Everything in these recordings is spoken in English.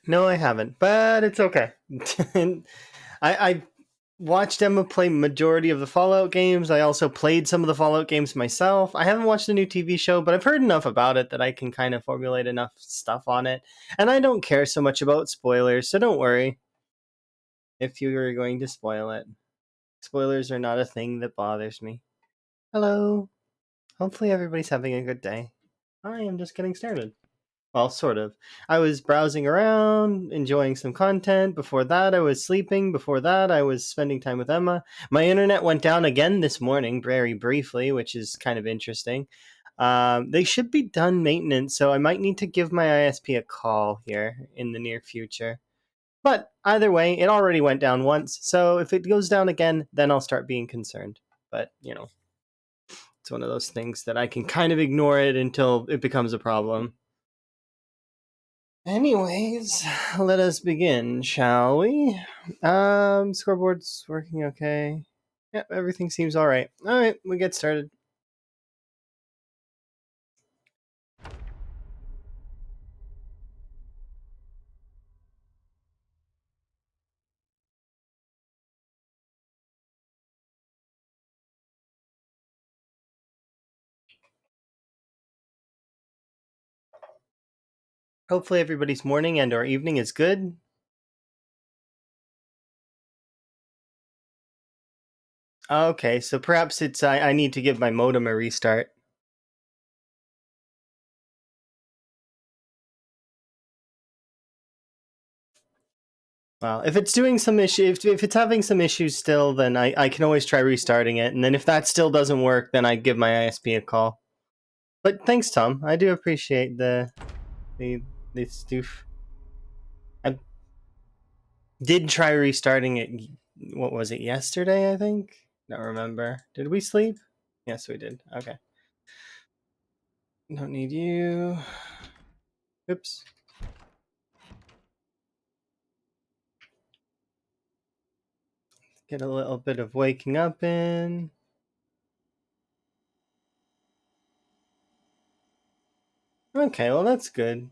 No, I haven't, but it's okay. I watched Emma play majority of the Fallout games. I also played some of the Fallout games myself. I haven't watched the new TV show, but I've heard enough about it that I can kind of formulate enough stuff on it. And I don't care so much about spoilers, so don't worry if you are going to spoil it. Spoilers are not a thing that bothers me. Hello. Hopefully everybody's having a good day. I am just getting started. Well, sort of. I was browsing around, enjoying some content. Before that, I was sleeping. Before that, I was spending time with Emma. My internet went down again this morning, very briefly, which is kind of interesting. They should be done maintenance, so I might need to give my ISP a call here in the near future. But either way, it already went down once, so if it goes down again, then I'll start being concerned. But, it's one of those things that I can kind of ignore it until it becomes a problem. Anyways, let us begin, shall we? Scoreboard's working okay. Yep, everything seems all right. All right, we get started. Hopefully, everybody's morning and or evening is good. Okay, so perhaps it's I need to give my modem a restart. Well, if it's doing some issue, if it's having some issues still, then I can always try restarting it, and then if that still doesn't work, then I'd give my ISP a call. But thanks, Tom. I do appreciate the the stoof. I did try restarting it. What was it, yesterday? I think. Don't remember. Did we sleep? Yes, we did. Okay. Don't need you. Oops. Get a little bit of waking up in. Okay, well that's good.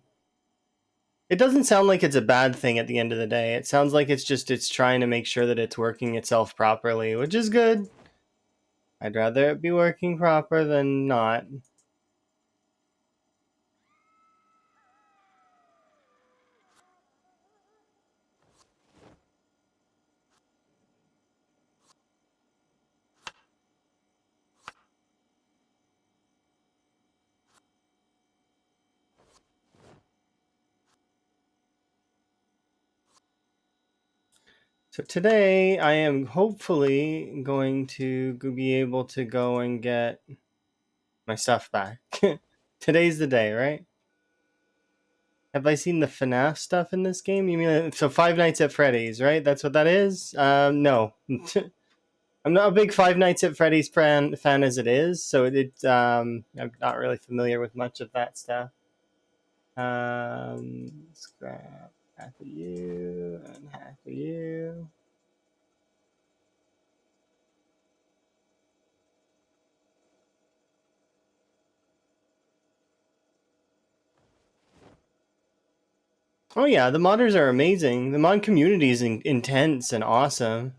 It doesn't sound like it's a bad thing at the end of the day. It sounds like it's trying to make sure that it's working itself properly, which is good. I'd rather it be working proper than not. So today I am hopefully going to be able to go and get my stuff back. Today's the day, right? Have I seen the FNAF stuff in this game? You mean so Five Nights at Freddy's, right? That's what that is. No, I'm not a big Five Nights at Freddy's fan as it is, so I'm not really familiar with much of that stuff. Scrap half of you and half of you. Oh yeah, the modders are amazing. The mod community is intense and awesome.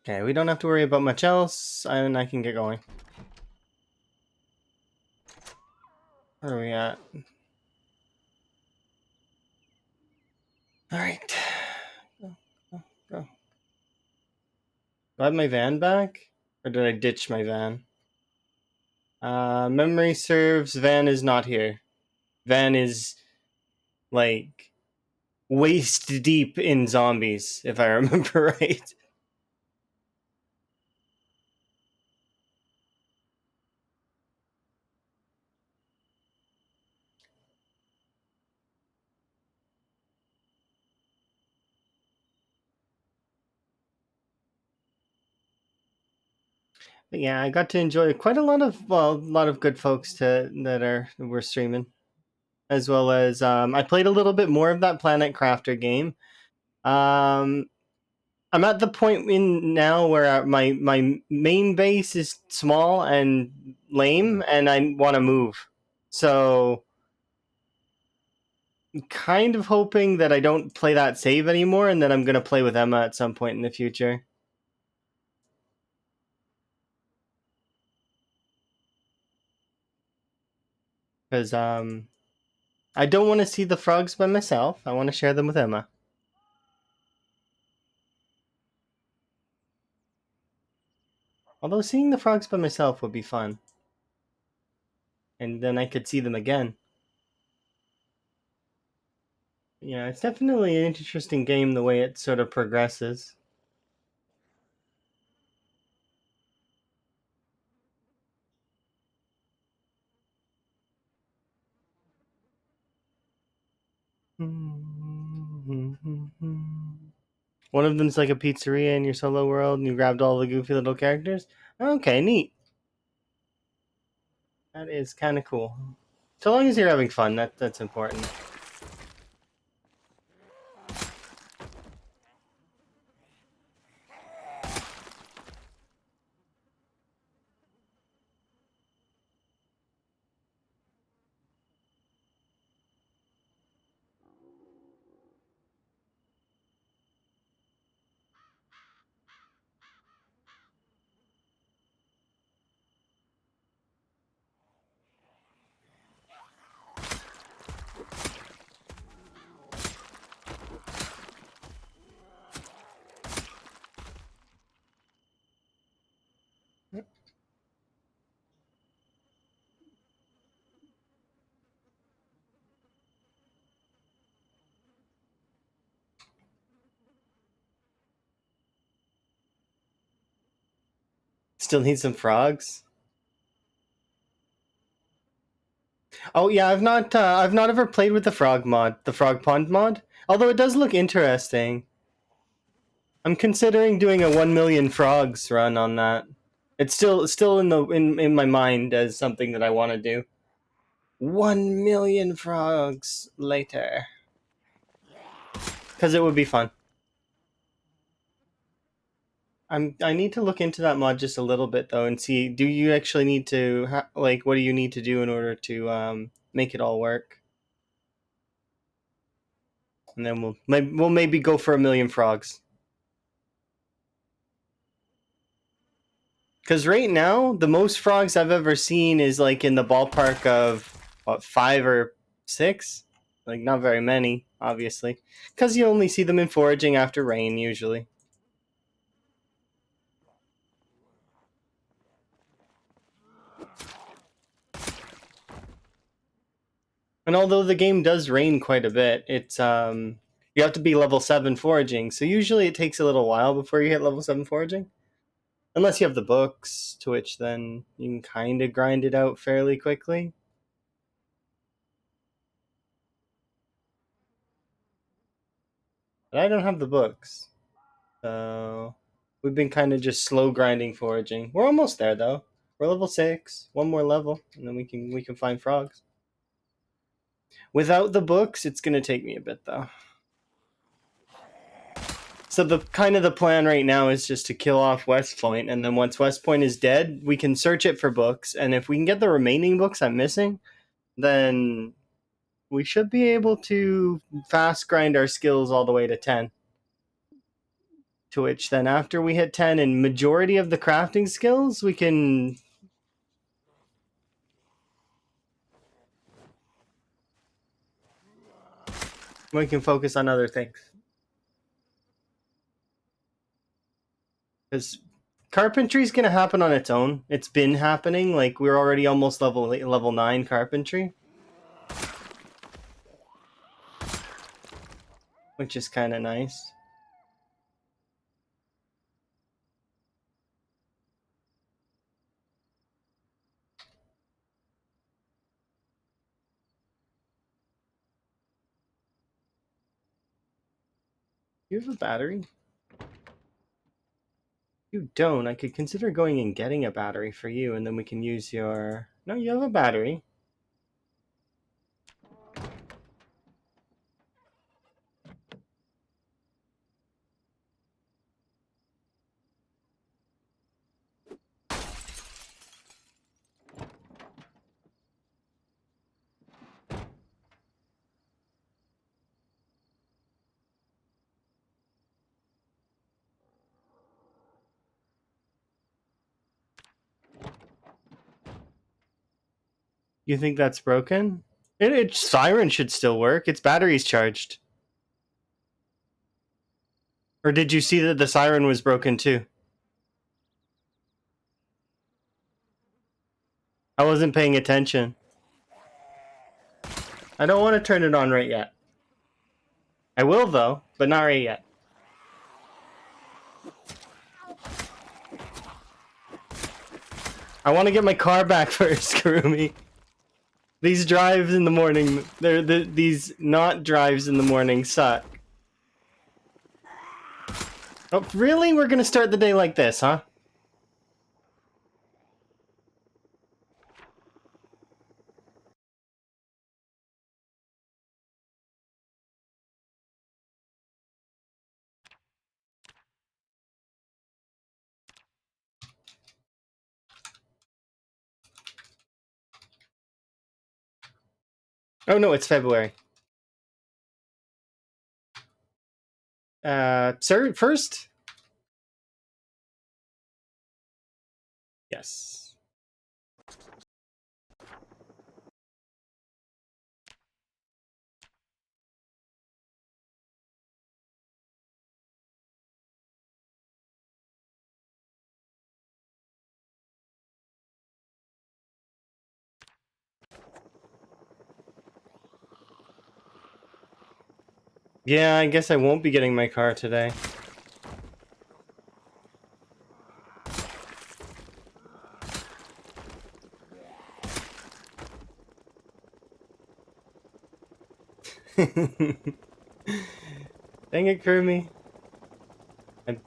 Okay, we don't have to worry about much else, and I can get going. Where are we at? All right. Go, go, go. Do I have my van back? Or did I ditch my van? Memory serves, van is not here. Van is, like, waist deep in zombies, if I remember right. But yeah, I got to enjoy quite a lot of, well, a lot of good folks that were streaming. As well as I played a little bit more of that Planet Crafter game. I'm at the point in now where my main base is small and lame, and I want to move. So, I'm kind of hoping that I don't play that save anymore, and that I'm gonna play with Emma at some point in the future. Because I don't want to see the frogs by myself. I want to share them with Emma. Although seeing the frogs by myself would be fun, and then I could see them again. Yeah, it's definitely an interesting game the way it sort of progresses. One of them's like a pizzeria in your solo world, and you grabbed all the goofy little characters. Okay, neat. That is kind of cool. So long as you're having fun, that's important. Still need some frogs. Oh yeah, I've not ever played with the frog mod, the frog pond mod. Although it does look interesting. I'm considering doing a 1 million frogs run on that. It's still in my mind as something that I want to do. 1 million frogs later, because it would be fun. I need to look into that mod just a little bit though and see. Do you actually need to like what do you need to do in order to make it all work? And then we'll maybe go for 1 million frogs. Because right now, the most frogs I've ever seen is like in the ballpark of what 5 or 6, like not very many, obviously, because you only see them in foraging after rain usually. And although the game does rain quite a bit, it's you have to be level 7 foraging, so usually it takes a little while before you hit level 7 foraging. Unless you have the books, to which then you can kind of grind it out fairly quickly. But I don't have the books. So we've been kind of just slow grinding foraging. We're almost there though. We're level 6, one more level, and then we can find frogs. Without the books, it's gonna take me a bit though. So the plan right now is just to kill off West Point, and then once West Point is dead, we can search it for books, and if we can get the remaining books I'm missing, then we should be able to fast grind our skills all the way to 10. To which then after we hit 10 and majority of the crafting skills, we can focus on other things. Because carpentry is going to happen on its own. It's been happening. Like we're already almost level 9 carpentry, which is kind of nice. You have a battery? You don't. I could consider going and getting a battery for you, and then we can use your. No, you have a battery. You think that's broken? Its siren should still work. Its battery's charged. Or did you see that the siren was broken too? I wasn't paying attention. I don't want to turn it on right yet. I will though, but not right yet. I want to get my car back first, Kurumi. These drives in the morning, these not drives in the morning suck. Oh, really? We're gonna start the day like this, huh? Oh no, it's February. Sir, first? Yes. Yeah, I guess I won't be getting my car today. Dang it, Kurumi.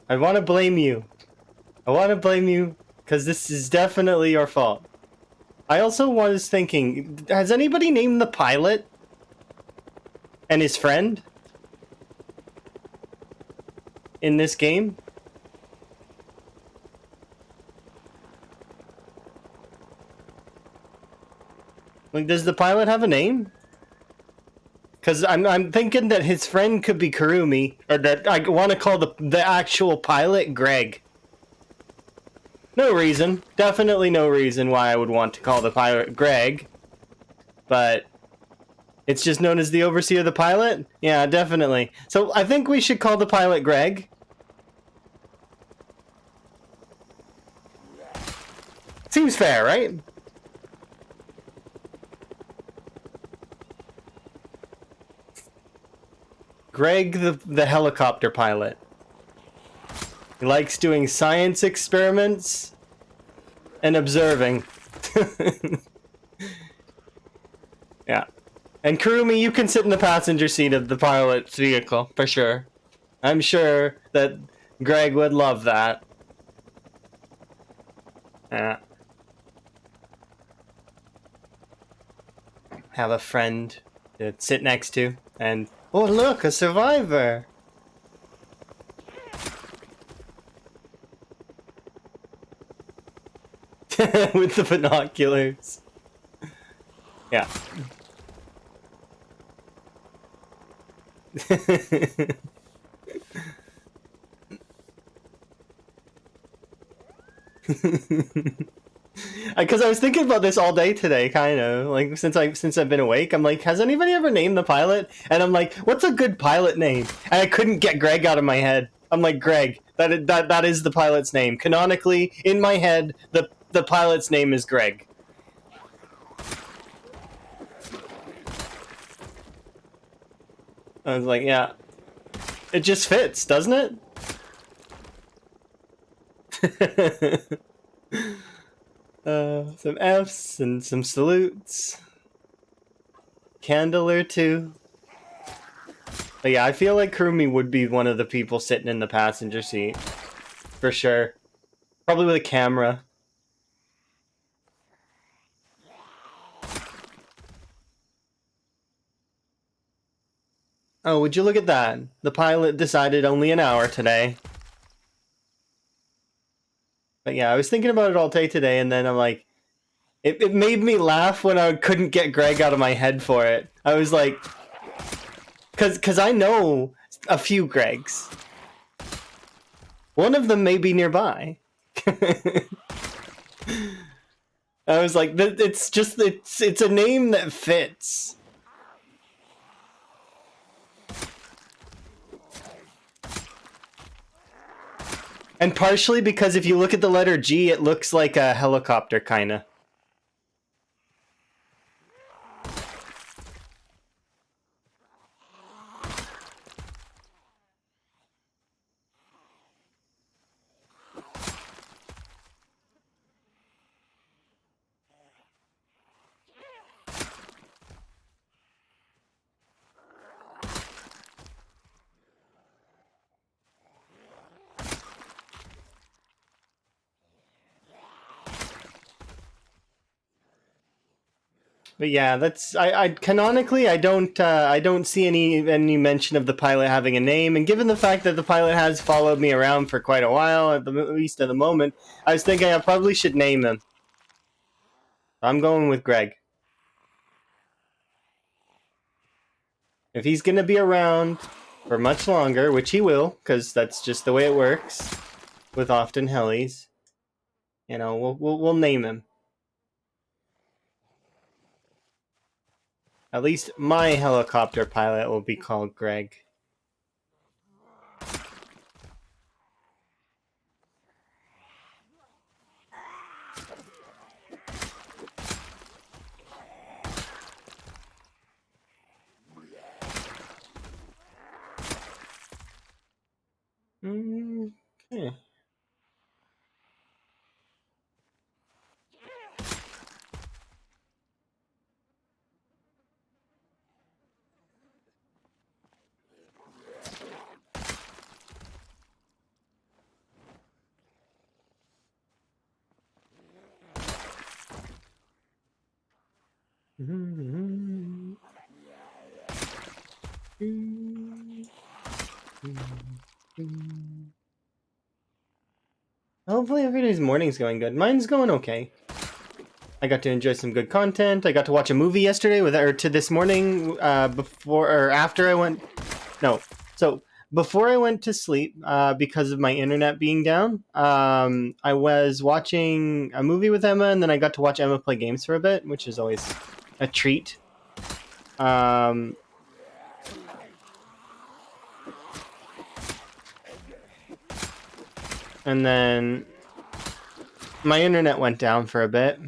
I want to blame you. I want to blame you because this is definitely your fault. I also was thinking, has anybody named the pilot and his friend in this game? Like, does the pilot have a name? Because I'm thinking that his friend could be Kurumi, or that I want to call the actual pilot Greg. No reason. Definitely no reason why I would want to call the pilot Greg. But it's just known as the overseer of the pilot? Yeah, definitely. So I think we should call the pilot Greg. Seems fair, right? Greg the helicopter pilot. He likes doing science experiments and observing. Yeah. And Kurumi, you can sit in the passenger seat of the pilot's vehicle, for sure. I'm sure that Greg would love that. Yeah. Have a friend to sit next to, and oh look, a survivor! With the binoculars. Yeah. Because I was thinking about this all day today, kind of like since I've been awake. I'm like, has anybody ever named the pilot? And I'm like, what's a good pilot name? And I couldn't get Greg out of my head. I'm like, Greg, that is the pilot's name. Canonically, in my head, the pilot's name is Greg. I was like, yeah, it just fits, doesn't it? Some F's and some salutes. Candle or two. But yeah, I feel like Kurumi would be one of the people sitting in the passenger seat. For sure. Probably with a camera. Oh, would you look at that? The pilot decided only an hour today. But yeah, I was thinking about it all day today, and then I'm like, it made me laugh when I couldn't get Greg out of my head for it. I was like, cause I know a few Gregs. One of them may be nearby. I was like, it's a name that fits. And partially because if you look at the letter G, it looks like a helicopter, kinda. But yeah, that's I canonically I don't see any mention of the pilot having a name, and given the fact that the pilot has followed me around for quite a while, at least at the moment, I was thinking I probably should name him. I'm going with Greg. If he's gonna be around for much longer, which he will, because that's just the way it works with often Helis, we'll name him. At least my helicopter pilot will be called Greg. Okay. Hopefully everybody's morning's going good. Mine's going okay. I got to enjoy some good content. I got to watch a movie yesterday to this morning before or after I went. No, so before I went to sleep because of my internet being down. I was watching a movie with Emma, and then I got to watch Emma play games for a bit, which is always a treat. And then my internet went down for a bit.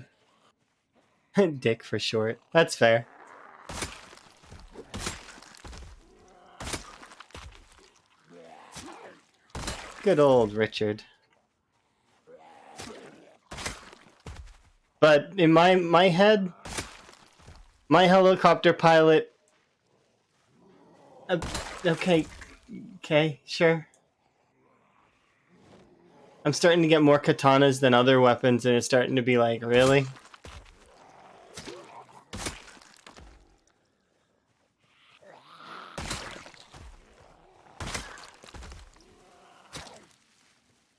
Dick for short. That's fair. Good old Richard. But in my head, my helicopter pilot. Okay, sure. I'm starting to get more katanas than other weapons, and it's starting to be like, really?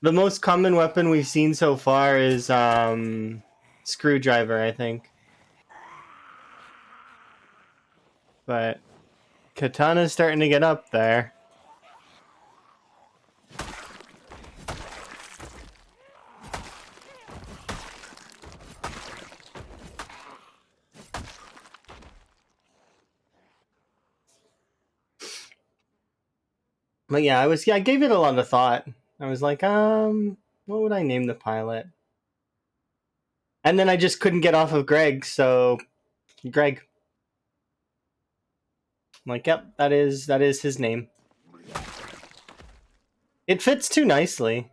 The most common weapon we've seen so far is screwdriver, I think. But katana's starting to get up there. But yeah, I gave it a lot of thought. I was like, what would I name the pilot? And then I just couldn't get off of Greg, so Greg. I'm like, yep, that is his name. It fits too nicely.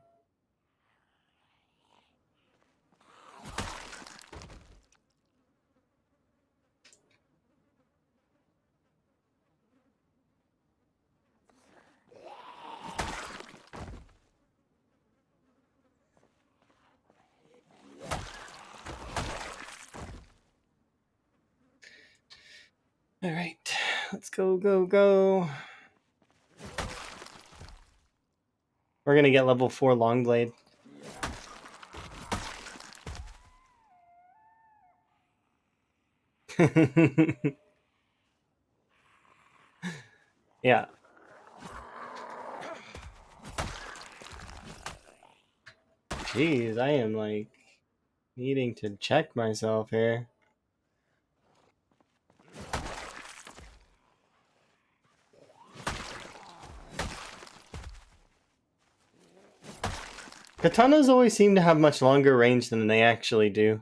All right, let's go. We're gonna get level 4 Longblade. Yeah. Jeez, I am like Needing to check myself here. Katanas always seem to have much longer range than they actually do.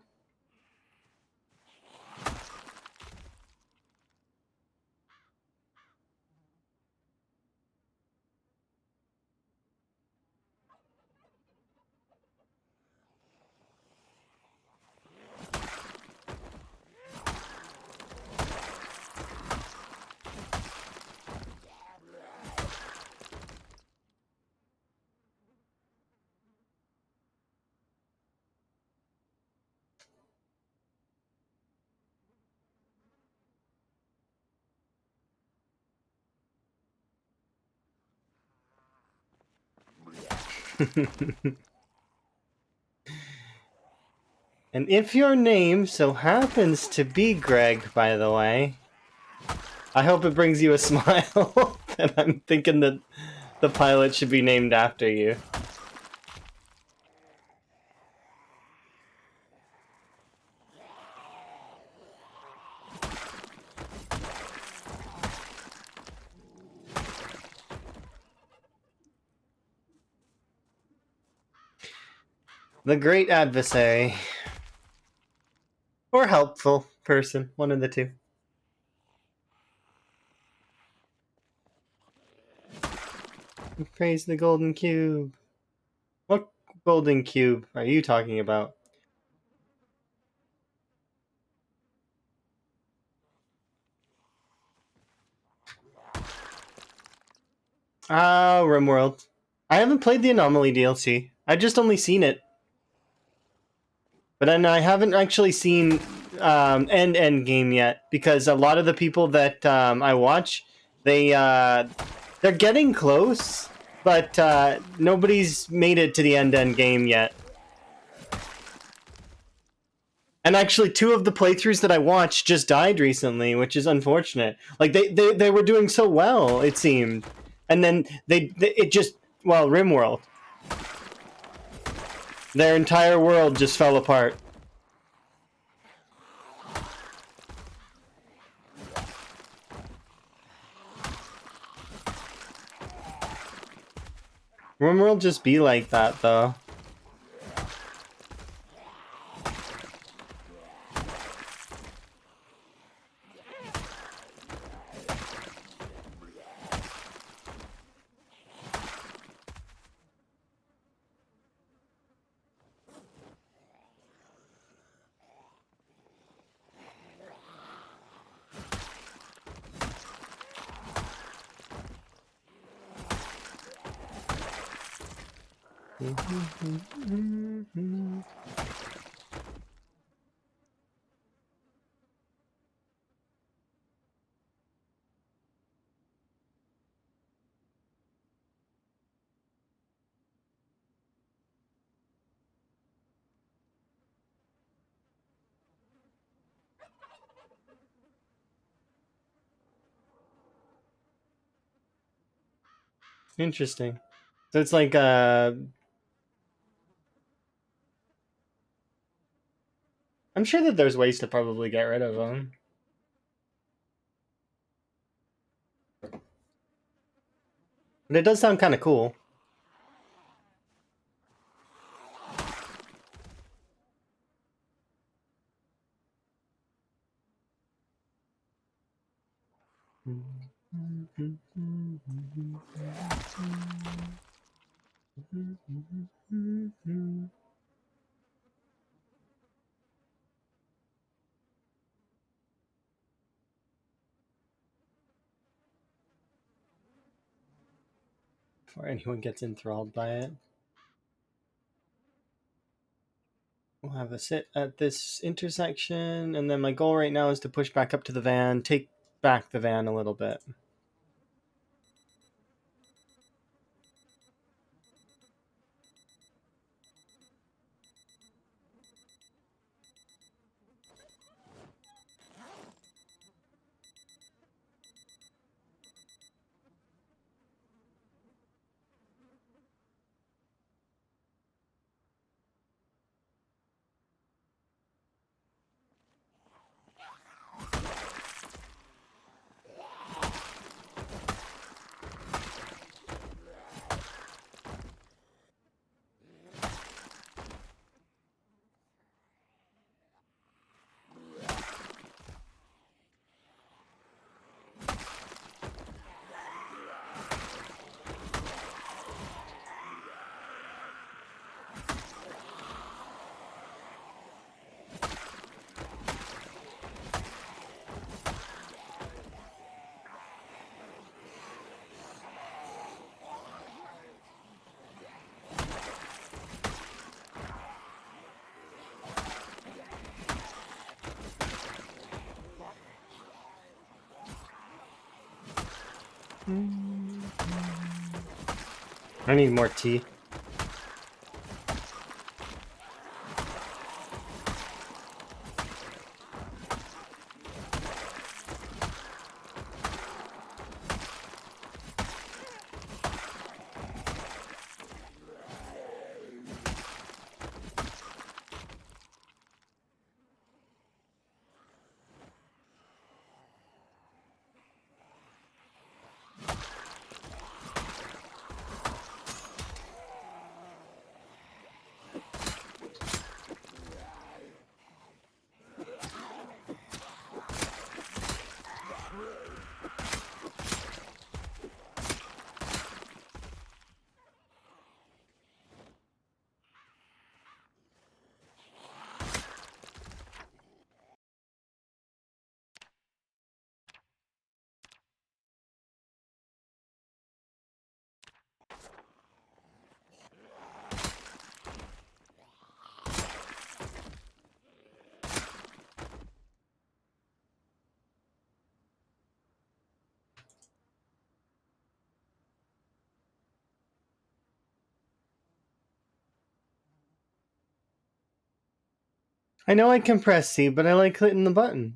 And if your name so happens to be Greg, by the way, I hope it brings you a smile that I'm thinking that the pilot should be named after you. The great adversary. Or helpful person, one of the two. Praise the golden cube. What golden cube are you talking about? Ah, RimWorld. I haven't played the Anomaly DLC. I just only seen it. But then I haven't actually seen end game yet, because a lot of the people that I watch, they're getting close, but nobody's made it to the end game yet. And actually, two of the playthroughs that I watched just died recently, which is unfortunate. Like they were doing so well, it seemed, and then it just, well, RimWorld, their entire world just fell apart. RimWorld just be like that, though. Interesting. So it's like I'm sure that there's ways to probably get rid of them. But it does sound kind of cool. Before anyone gets enthralled by it. We'll have a sit at this intersection, and then my goal right now is to push back up to the van, take back the van a little bit. I need more tea. I know I can press C, but I like hitting the button.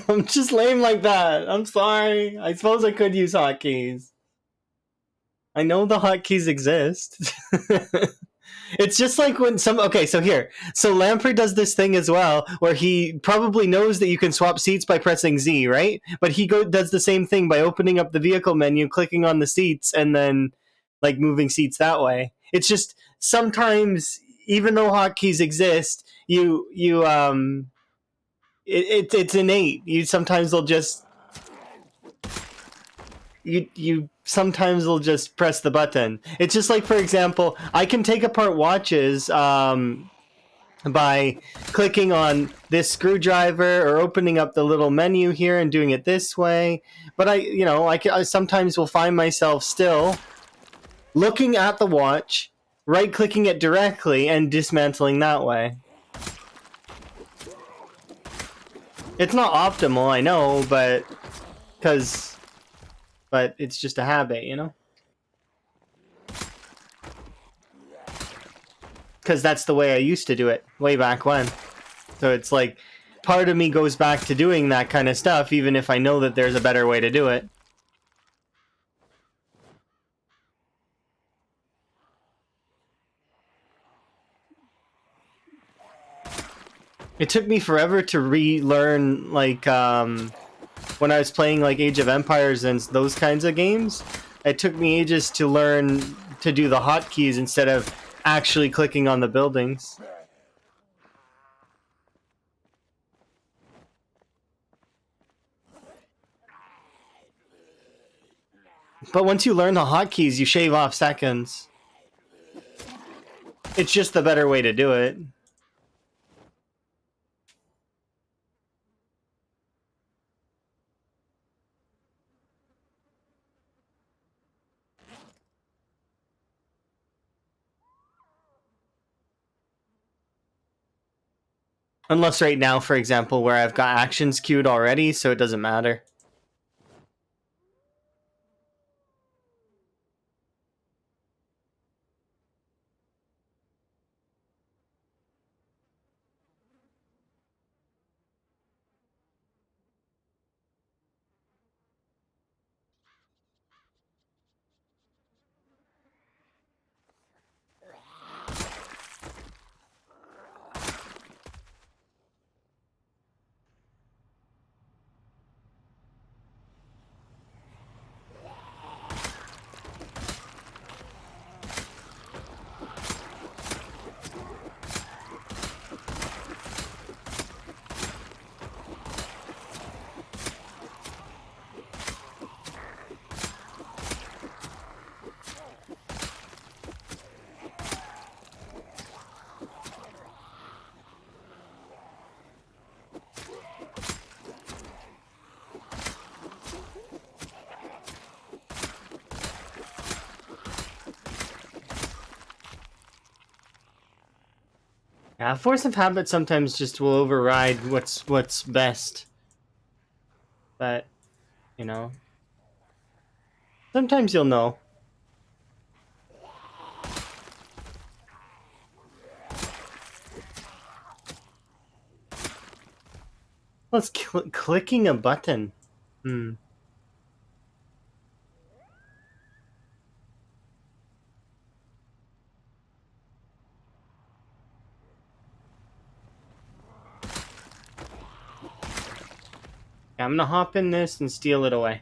I'm just lame like that. I'm sorry. I suppose I could use hotkeys. I know the hotkeys exist. It's just like when some okay, so here. So Lamprey does this thing as well where he probably knows that you can swap seats by pressing Z, right? But he does the same thing by opening up the vehicle menu, clicking on the seats, and then like moving seats that way. It's just sometimes even though hotkeys exist, it's innate. You sometimes will just you sometimes will just press the button. It's just like, for example, I can take apart watches by clicking on this screwdriver or opening up the little menu here and doing it this way. But I sometimes will find myself still looking at the watch, right clicking it directly, and dismantling that way. It's not optimal, I know, but it's just a habit, you know? Because that's the way I used to do it way back when. So it's like part of me goes back to doing that kind of stuff, even if I know that there's a better way to do it. It took me forever to relearn, like, when I was playing, like, Age of Empires and those kinds of games. It took me ages to learn to do the hotkeys instead of actually clicking on the buildings. But once you learn the hotkeys, you shave off seconds. It's just the better way to do it. Unless right now, for example, where I've got actions queued already, so it doesn't matter. Yeah, force of habit sometimes just will override what's best. But, you know. Sometimes you'll know. Well, it's clicking a button. Hmm. I'm gonna hop in this and steal it away.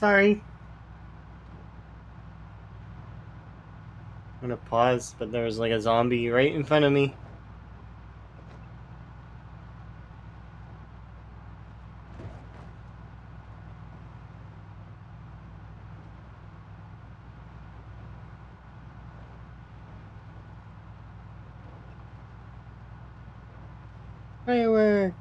Sorry. I'm gonna pause, but there was like a zombie right in front of me. Fireworks.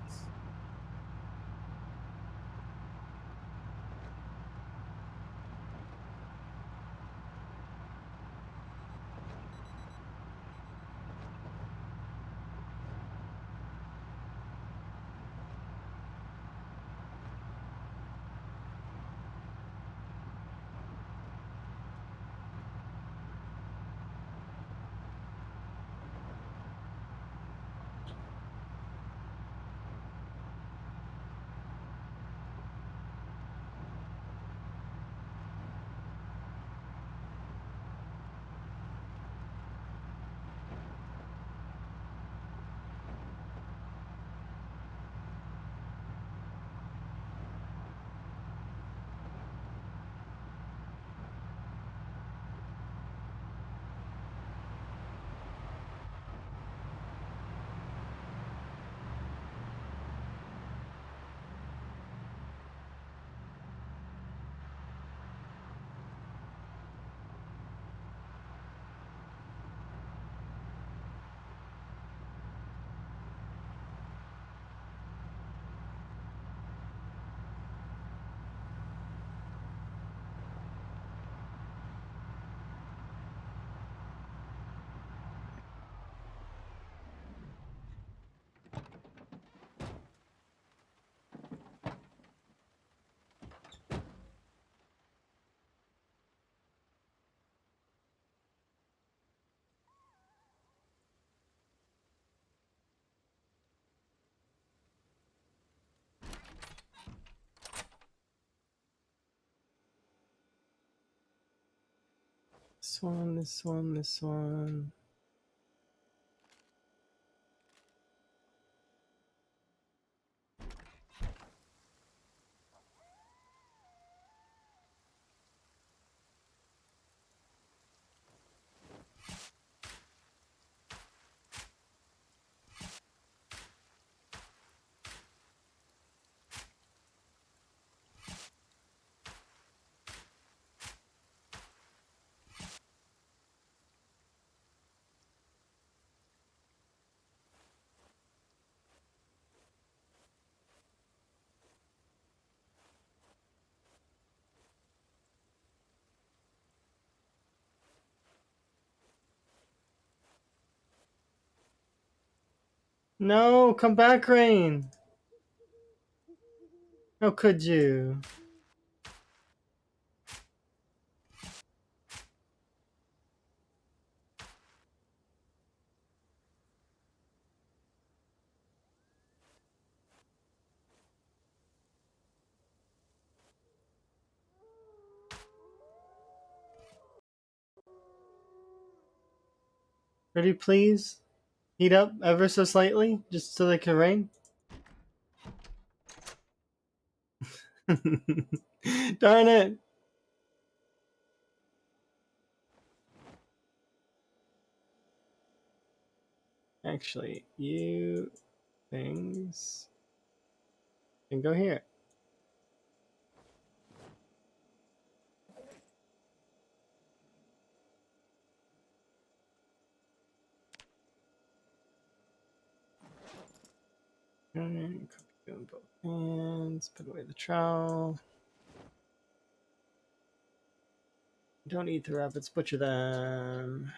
This one, this one, this one. No, come back, Rain. How could you? Ready, please? Heat up ever so slightly, just so they can rain. Darn it! Actually, you things can go here. Alright, cookie in both hands. Put away the trowel. Don't eat the rabbits, butcher them.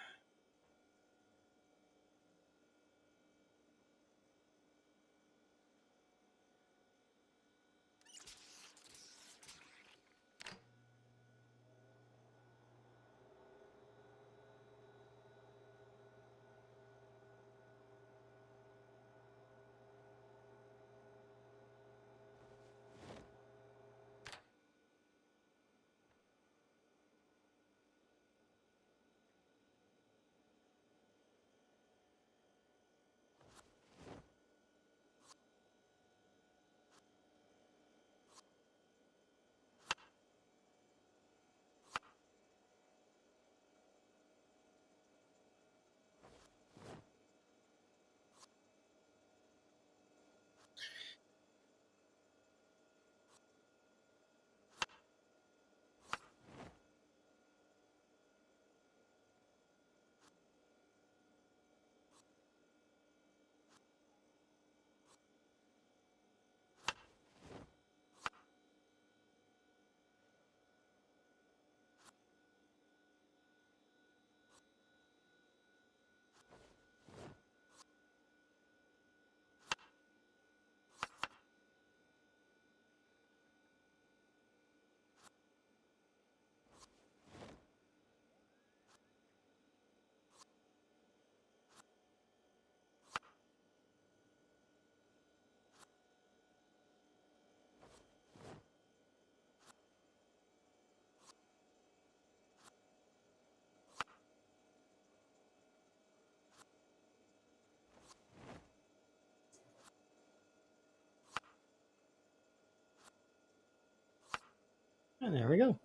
And there we go.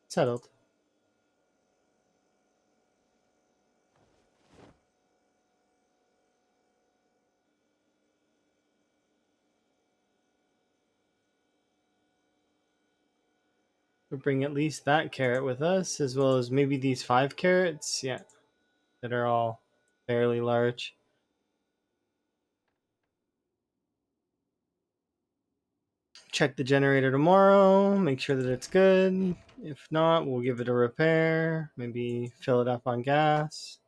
Settled. We'll bring at least that carrot with us, as well as maybe these 5 carrots. Yeah, that are all fairly large. Check the generator tomorrow, make sure that it's good. If not, we'll give it a repair, maybe fill it up on gas.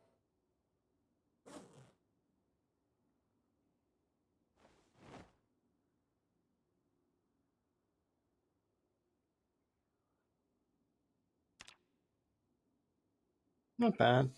Not bad.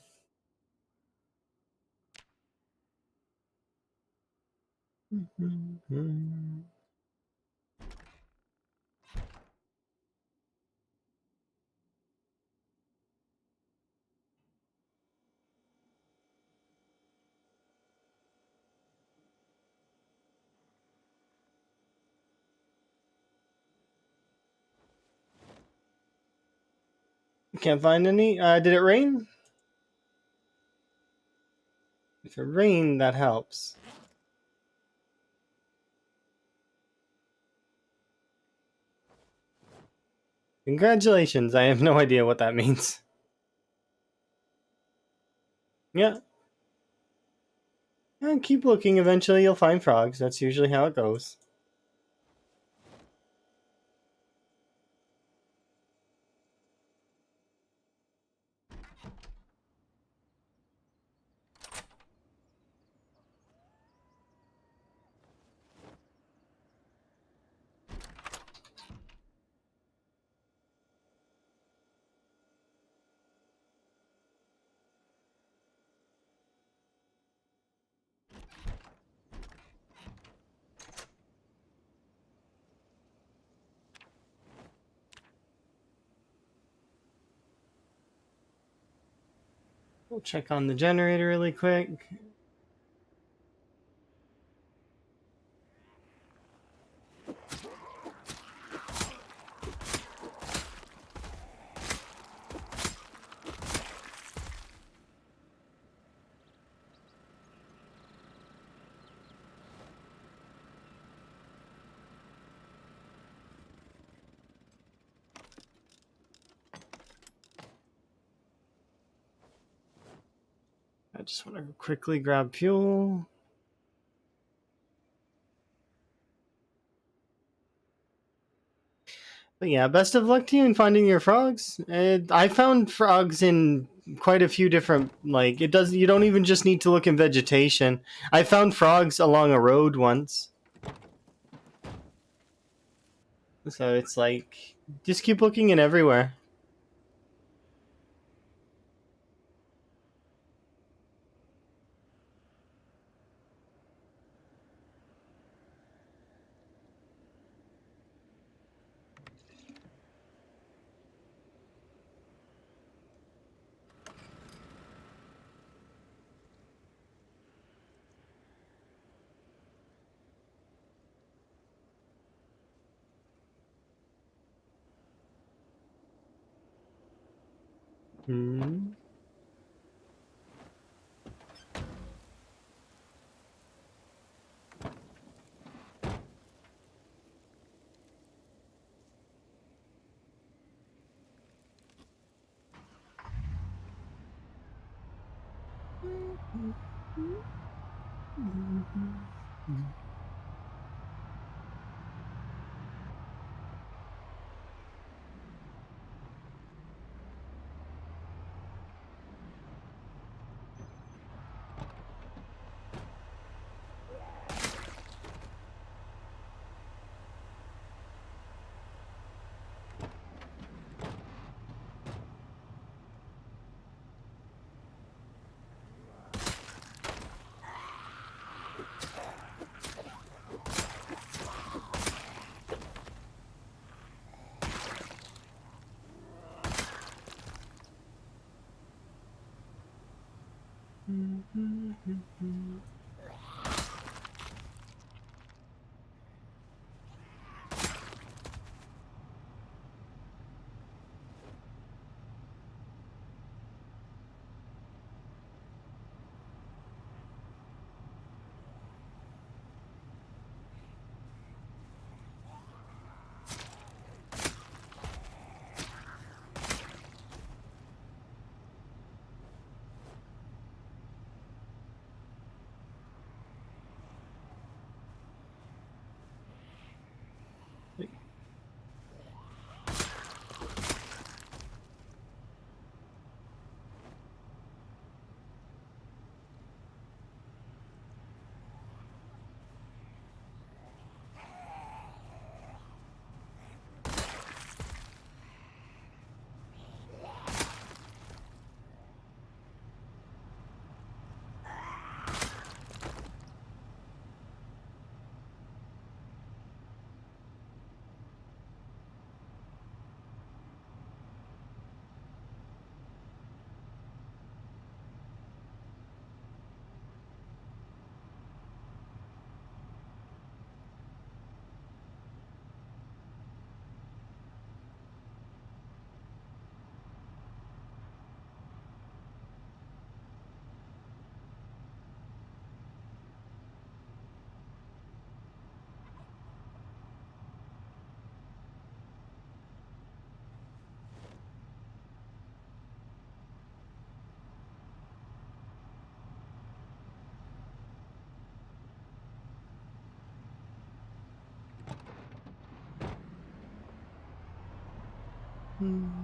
Can't find any. Did it rain? If it rained, that helps. Congratulations. I have no idea what that means. Yeah. And keep looking. Eventually you'll find frogs. That's usually how it goes. We'll check on the generator really quick. I just want to quickly grab fuel. But yeah, best of luck to you in finding your frogs. I found frogs in quite a few different, like, it does, you don't even just need to look in vegetation. I found frogs along a road once. So it's like, just keep looking in everywhere. Hmm. Oh.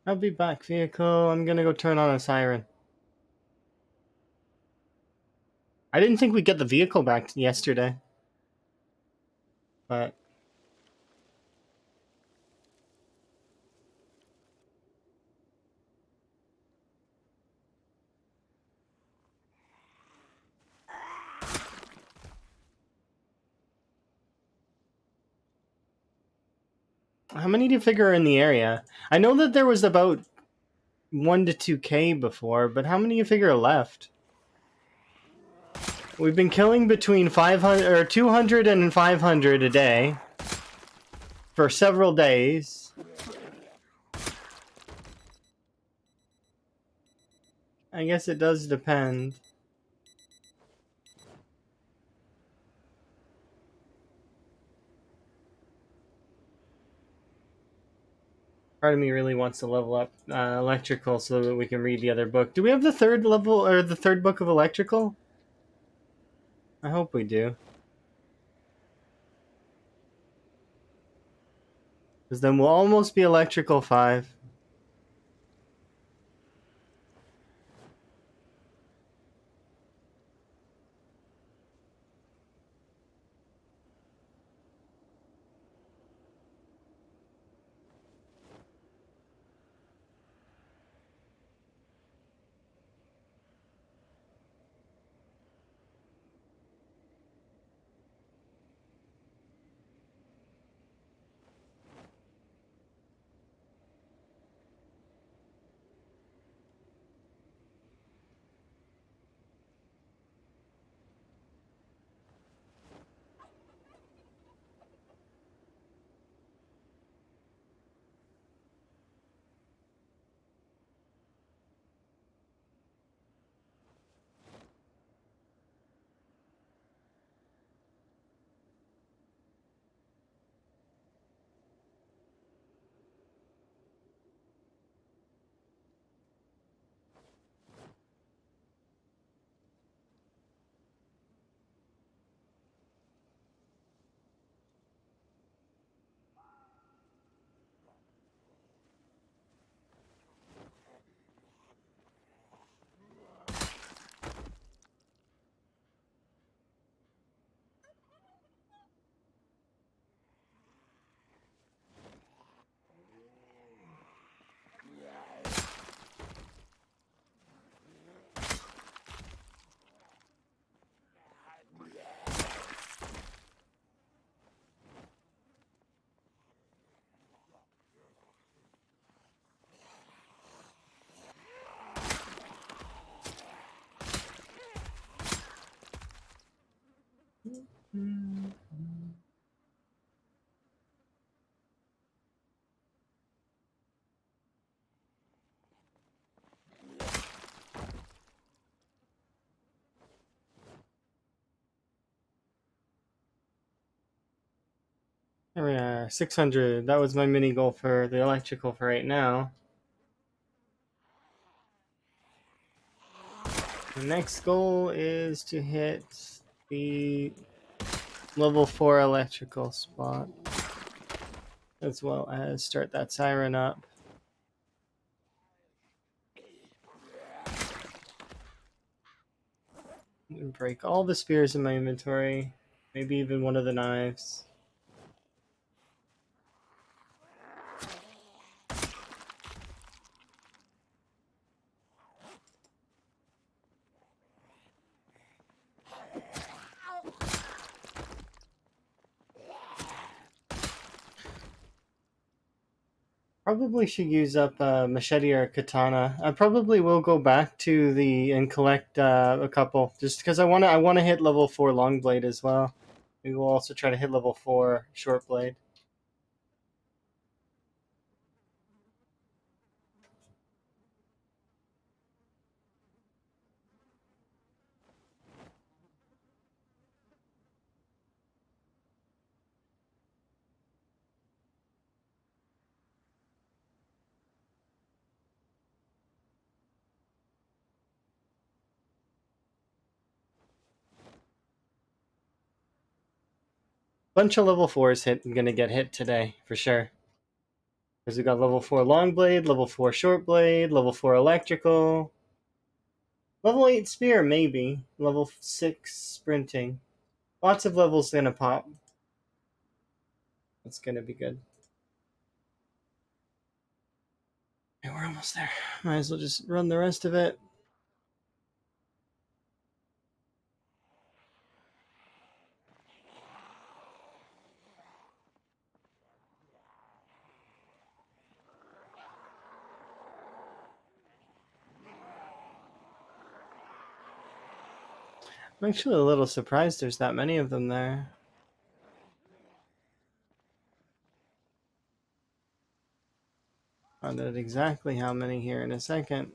I'll be back, vehicle. I'm gonna go turn on a siren. I didn't think we'd get the vehicle back yesterday. But how many do you figure are in the area? I know that there was about 1 to 2K before, but how many do you figure are left? We've been killing between 500 or 200 and 500 a day for several days. I guess it does depend. Part of me really wants to level up electrical so that we can read the other book. Do we have the third level or the third book of electrical? I hope we do. Because then we'll almost be electrical 5. There we are, 600. That was my mini goal for the electrical for right now. The next goal is to hit the level 4 electrical spot, as well as start that siren up. And break all the spears in my inventory. Maybe even one of the knives. Probably should use up a machete or a katana. I probably will go back to the and collect a couple, just because I wanna hit level 4 long blade as well. We will also try to hit level 4 short blade. Bunch of level 4s gonna get hit today for sure. Because we got level 4 long blade, level 4 short blade, level 4 electrical, level 8 spear maybe, level 6 sprinting. Lots of levels gonna pop. That's gonna be good. And we're almost there. Might as well just run the rest of it. I'm actually a little surprised there's that many of them there. Find out exactly how many here in a second.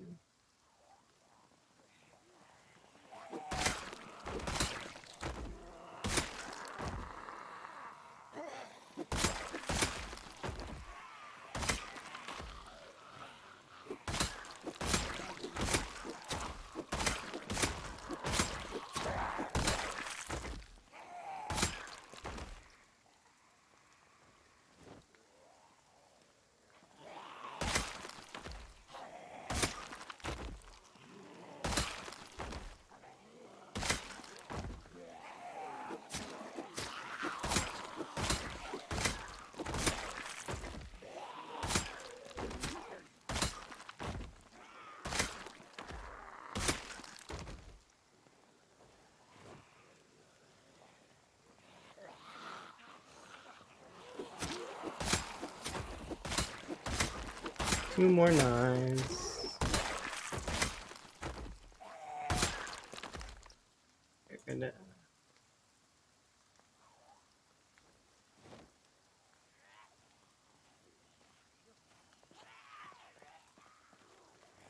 Two more knives.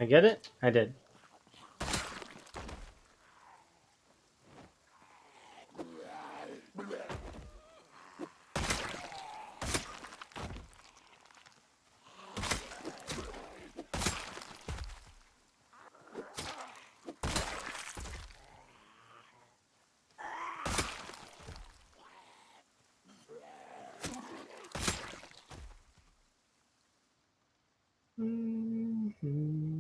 I get it? I did. Mm-hmm.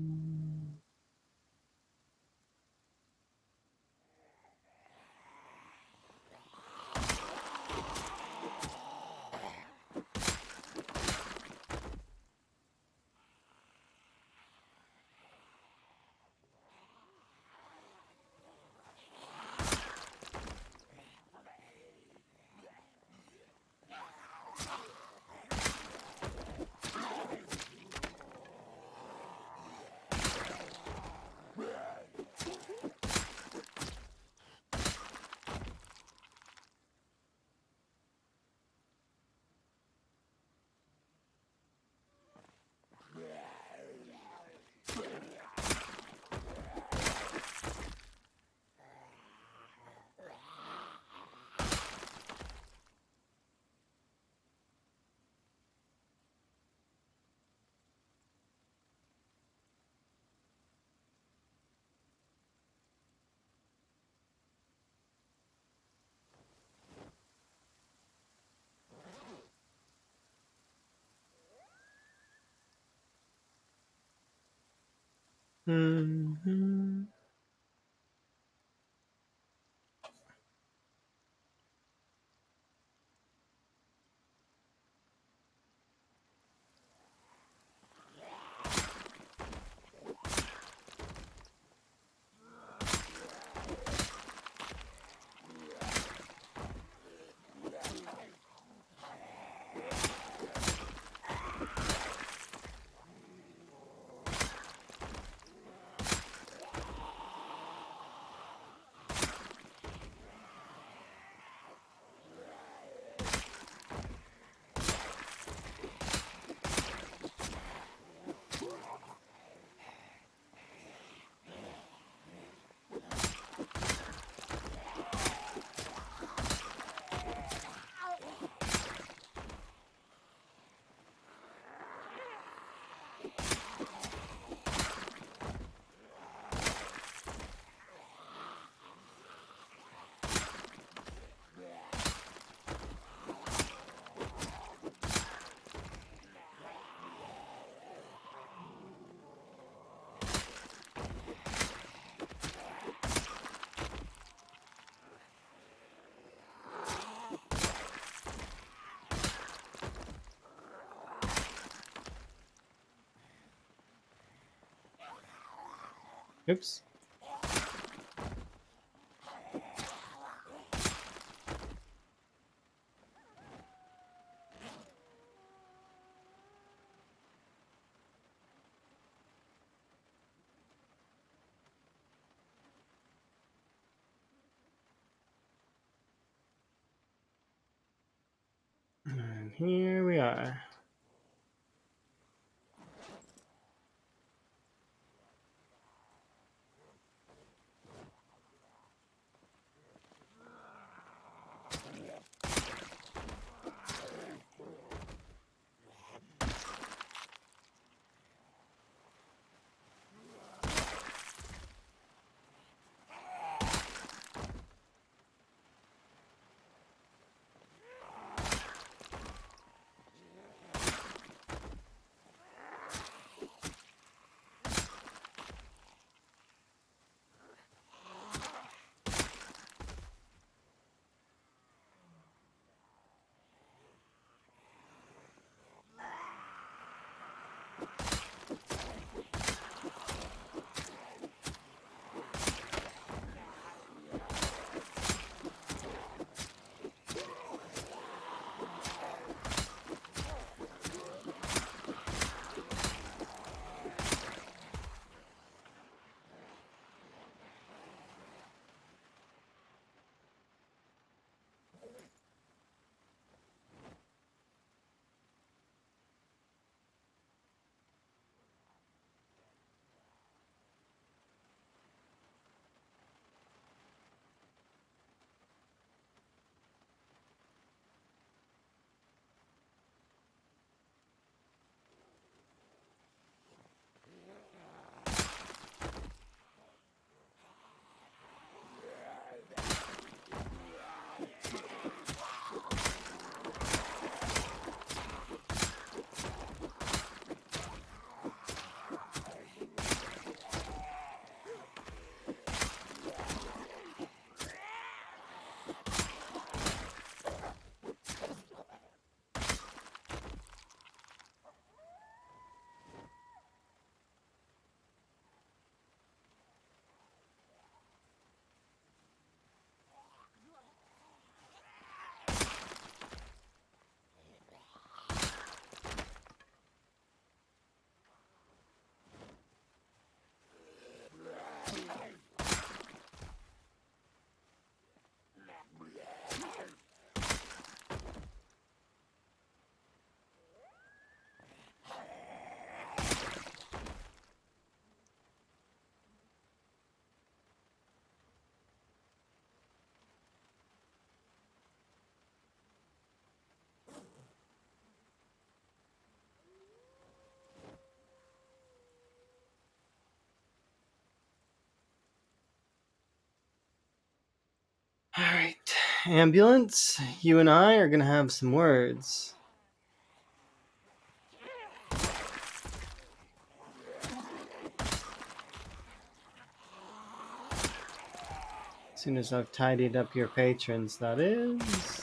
Mm-hmm. Oops. And here we are. All right, ambulance, you and I are going to have some words. As soon as I've tidied up your patrons, that is.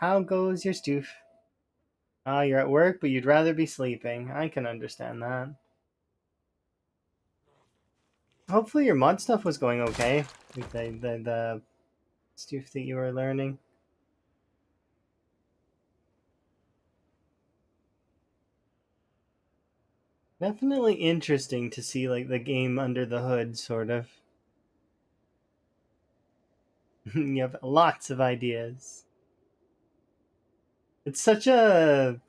How goes your stoof? Ah, you're at work, but you'd rather be sleeping. I can understand that. Hopefully your mod stuff was going okay. Like the stuff that you were learning. Definitely interesting to see like the game under the hood, sort of. You have lots of ideas. It's such a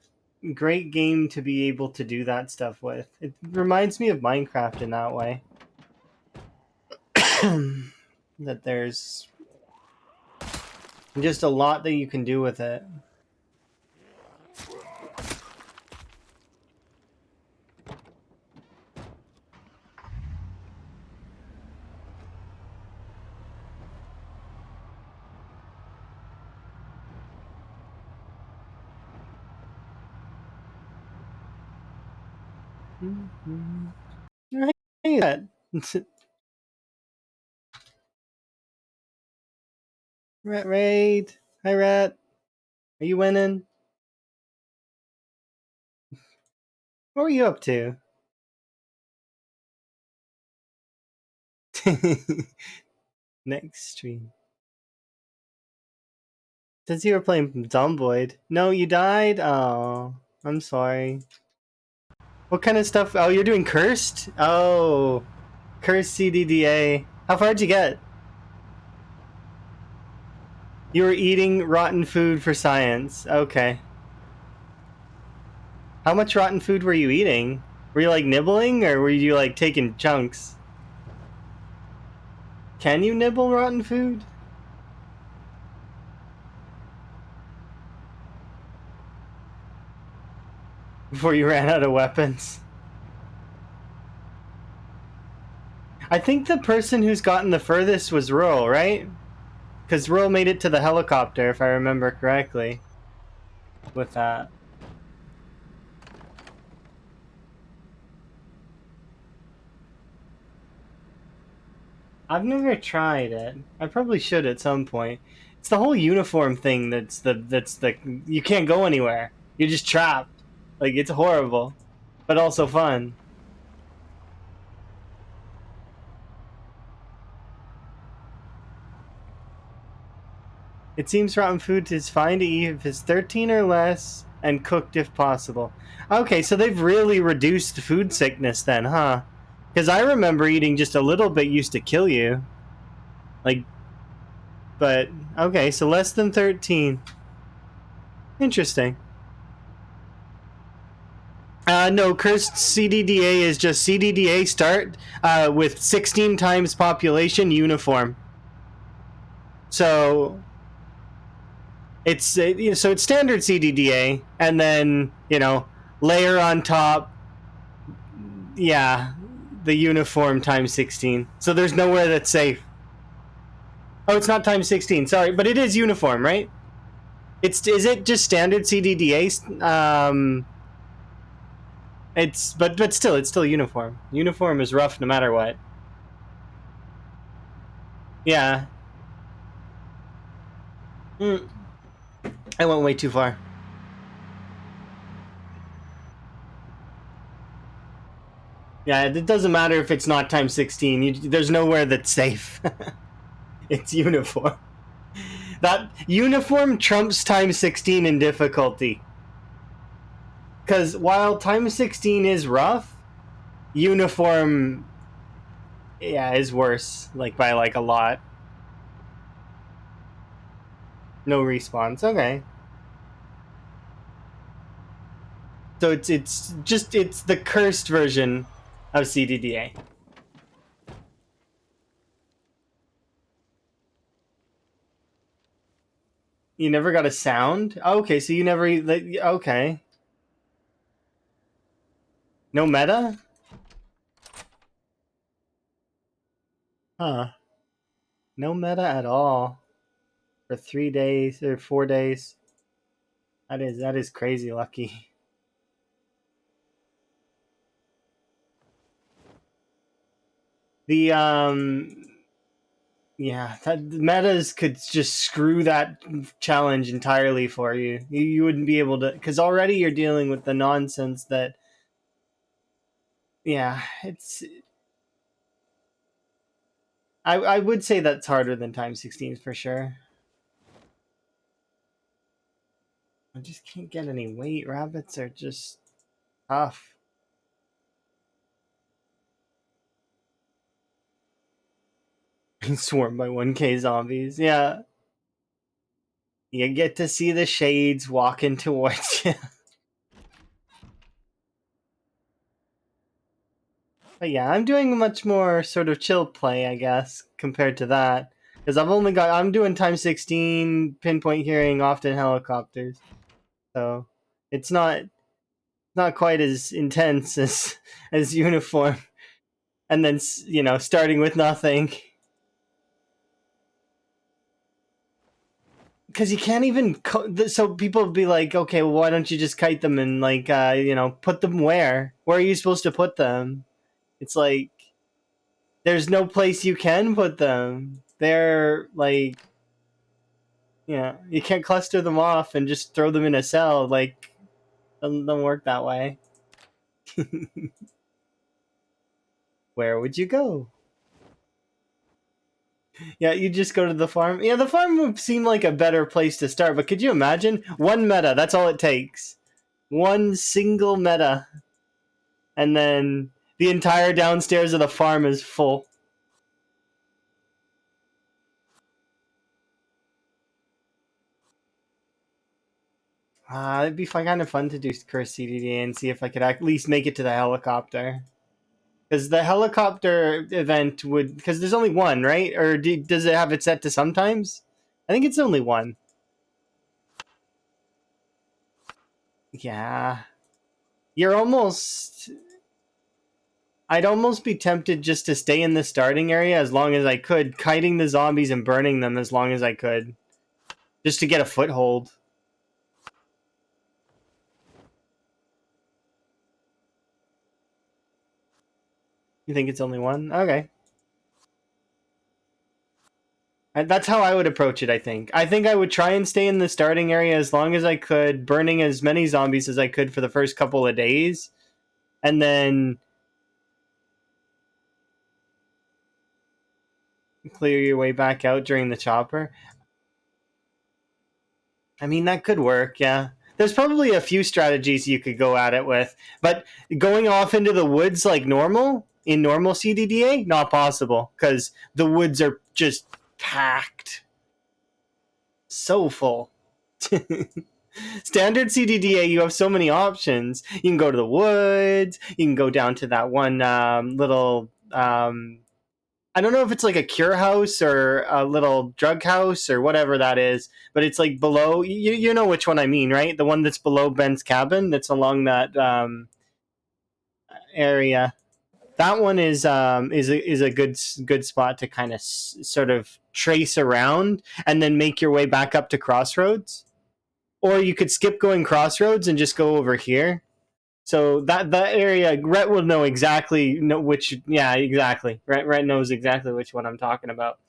great game to be able to do that stuff with. It reminds me of Minecraft in that way. That there's just a lot that you can do with it. Hey, Rat. Rat raid. Hi, Rat. Are you winning? What were you up to? Next stream. Since you were playing Zomboid. No, you died? Oh, I'm sorry. What kind of stuff? Oh, you're doing Cursed? Oh, Cursed CDDA. How far did you get? You were eating rotten food for science. Okay. How much rotten food were you eating? Were you like nibbling or were you like taking chunks? Can you nibble rotten food? Before you ran out of weapons? I think the person who's gotten the furthest was Rural, right? Because Rural made it to the helicopter, if I remember correctly. With that. I've never tried it. I probably should at some point. It's the whole uniform thing that's the you can't go anywhere. You're just trapped. Like it's horrible, but also fun. It seems rotten food is fine to eat if it's 13 or less and cooked if possible. Okay, so they've really reduced food sickness then, huh? Because I remember eating just a little bit used to kill you. Like, but okay, so less than 13. Interesting. No, cursed CDDA is just CDDA start with 16 times population uniform. So so it's standard CDDA, and then layer on top, yeah, the uniform times 16. So there's nowhere that's safe. Oh, it's not times 16. Sorry, but it is uniform, right? Is it just standard CDDA? It's but still, it's still uniform. Uniform is rough no matter what. Yeah. Mm, I went way too far. Yeah, it doesn't matter if it's not times 16. There's nowhere that's safe. It's uniform. That uniform trumps times 16 in difficulty. Because while times 16 is rough, uniform, yeah, is worse. Like by like a lot. No response. Okay. So it's the cursed version of CDDA. You never got a sound? Okay, so you never. Okay. No meta? Huh. No meta at all. For 3 days or 4 days. That is crazy lucky. The Yeah, metas could just screw that challenge entirely for you. You wouldn't be able to, because already you're dealing with the nonsense that. Yeah, it's. I would say that's harder than Time 16 for sure. I just can't get any weight. Rabbits are just tough. Being swarmed by 1K zombies. Yeah, you get to see the shades walking towards you. But yeah, I'm doing much more sort of chill play, I guess, compared to that. Because I'm doing Time 16, pinpoint hearing, often helicopters. So it's not quite as intense as uniform. And then, starting with nothing. Because you can't even. So people would be like, okay, well, why don't you just kite them and, like, put them where? Where are you supposed to put them? It's like, there's no place you can put them. They're like, yeah, you can't cluster them off and just throw them in a cell. Like, doesn't work that way. Where would you go? Yeah, you just go to the farm. Yeah, the farm would seem like a better place to start, but could you imagine? One meta, that's all it takes. One single meta. And then the entire downstairs of the farm is full. It'd be kind of fun to do Curse CDD and see if I could at least make it to the helicopter. Because the helicopter event would, because there's only one, right? Or does it have it set to sometimes? I think it's only one. Yeah. You're almost. I'd almost be tempted just to stay in the starting area as long as I could, kiting the zombies and burning them as long as I could. Just to get a foothold. You think it's only one? Okay. That's how I would approach it, I think. I think I would try and stay in the starting area as long as I could, burning as many zombies as I could for the first couple of days. And then clear your way back out during the chopper. I mean, that could work, yeah. There's probably a few strategies you could go at it with, but going off into the woods like normal, in normal CDDA, not possible, because the woods are just packed. So full. Standard CDDA, you have so many options. You can go to the woods, you can go down to that one little I don't know if it's like a cure house or a little drug house or whatever that is, but it's like below. You know which one I mean, right? The one that's below Ben's cabin, that's along that area. That one is a good spot to kind of sort of trace around and then make your way back up to Crossroads. Or you could skip going Crossroads and just go over here. So that area, Rhett will know which. Yeah, exactly. Rhett knows exactly which one I'm talking about.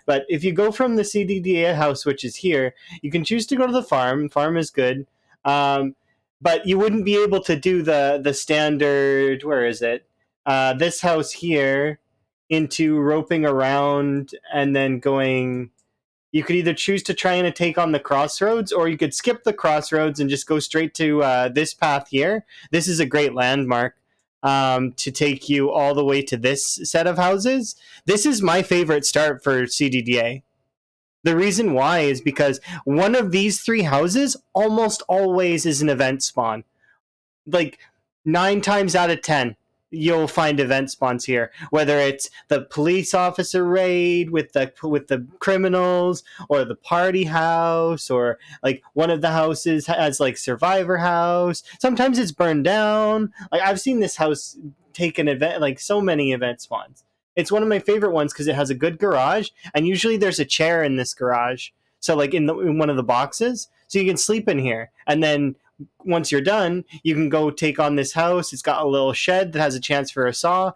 But if you go from the CDDA house, which is here, you can choose to go to the farm. Farm is good, but you wouldn't be able to do the standard. Where is it? This house here into roping around and then going. You could either choose to try and take on the crossroads, or you could skip the crossroads and just go straight to this path here. This is a great landmark to take you all the way to this set of houses. This is my favorite start for CDDA. The reason why is because one of these three houses almost always is an event spawn. Like 9 times out of 10, you'll find event spawns here, whether it's the police officer raid with the criminals, or the party house, or like one of the houses has like survivor house. Sometimes it's burned down. Like, I've seen this house take an event, like so many event spawns. It's one of my favorite ones because it has a good garage, and usually there's a chair in this garage, so like in one of the boxes, so you can sleep in here. And then once you're done, you can go take on this house. It's got a little shed that has a chance for a saw.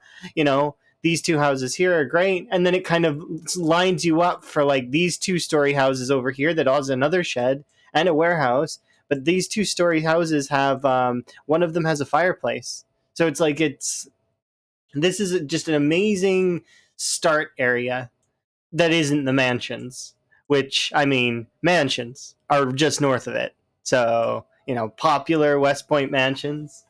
these two houses here are great, and then it kind of lines you up for like these 2-story houses over here that has another shed and a warehouse, but these 2-story houses have one of them has a fireplace. So it's like this is just an amazing start area that isn't the mansions, which, I mean, mansions are just north of it. So, popular West Point mansions.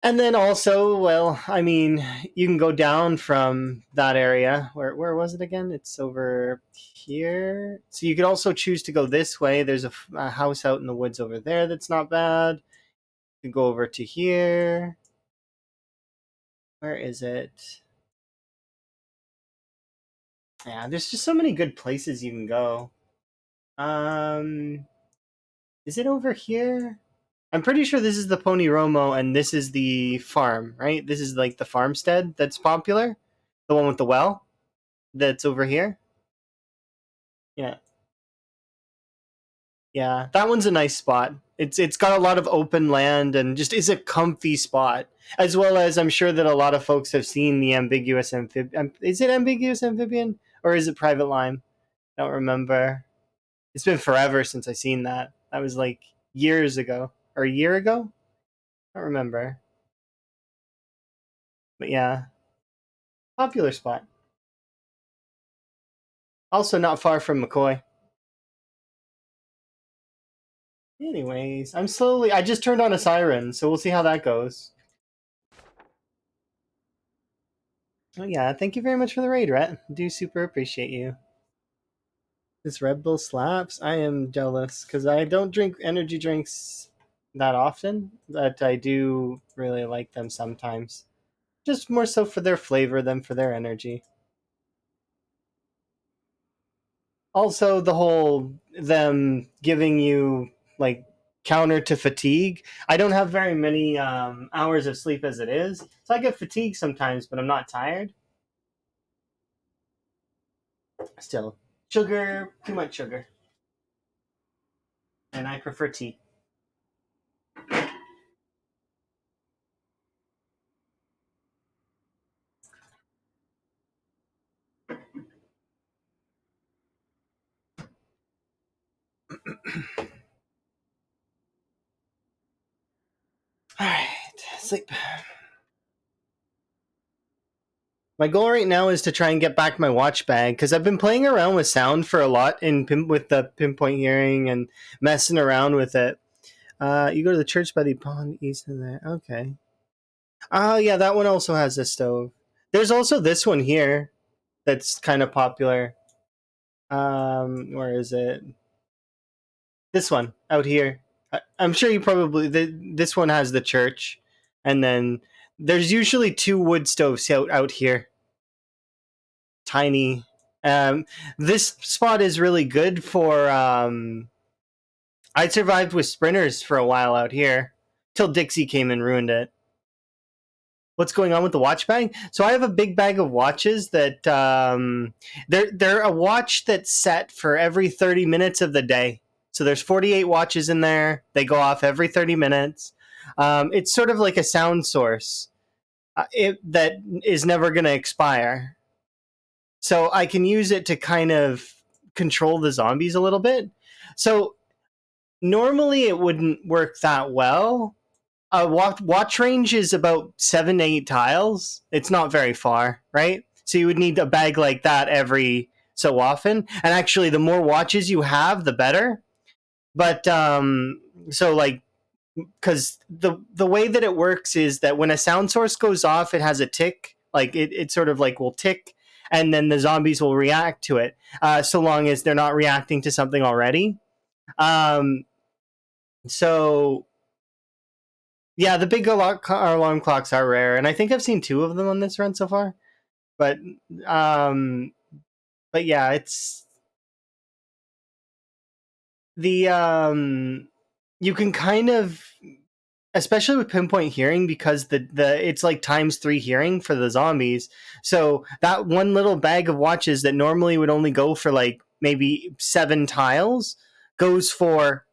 And then also, well, I mean, you can go down from that area. Where was it again? It's over here. So you could also choose to go this way. There's a house out in the woods over there that's not bad. You can go over to here. Where is it? Yeah, there's just so many good places you can go. Is it over here? I'm pretty sure this is the Pony Romo and this is the farm, right? This is like the farmstead that's popular. The one with the well that's over here. Yeah. Yeah, that one's a nice spot. It's got a lot of open land and just is a comfy spot. As well as I'm sure that a lot of folks have seen the ambiguous amphibian. Is it ambiguous amphibian or is it private line? I don't remember. It's been forever since I seen that. That was like years ago or a year ago. I don't remember. But yeah, popular spot. Also not far from McCoy. Anyways, I just turned on a siren, so we'll see how that goes. Oh yeah, thank you very much for the raid, Rhett. Do super appreciate you. This Red Bull slaps. I am jealous because I don't drink energy drinks that often, but I do really like them sometimes. Just more so for their flavor than for their energy. Also, the whole them giving you like counter to fatigue. I don't have very many hours of sleep as it is, so I get fatigued sometimes, but I'm not tired. Still, sugar, too much sugar, and I prefer tea. All right, sleep. My goal right now is to try and get back my watch bag because I've been playing around with sound for a lot with the pinpoint hearing and messing around with it. You go to the church by the pond east of there. Okay. Oh yeah, that one also has a stove. There's also this one here that's kind of popular. Where is it? This one out here. I'm sure you probably this one has the church, and then there's usually 2 wood stoves out here. Tiny. This spot is really good for. I survived with sprinters for a while out here, till Dixie came and ruined it. What's going on with the watch bag? So I have a big bag of watches that they're a watch that's set for every 30 minutes of the day. So there's 48 watches in there. They go off every 30 minutes. It's sort of like a sound source that is never going to expire. So I can use it to kind of control the zombies a little bit. So normally it wouldn't work that well. Watch range is about 7 to 8 tiles. It's not very far, right? So you would need a bag like that every so often. And actually, the more watches you have, the better. But so like, because the way that it works is that when a sound source goes off, it has a tick. Like it sort of like will tick, and then the zombies will react to it. So long as they're not reacting to something already. So yeah, the big alarm clocks are rare, and I think I've seen 2 of them on this run so far. But um, but yeah, it's the you can kind of, especially with pinpoint hearing, because the it's like ×3 hearing for the zombies. So that one little bag of watches that normally would only go for like maybe 7 tiles goes for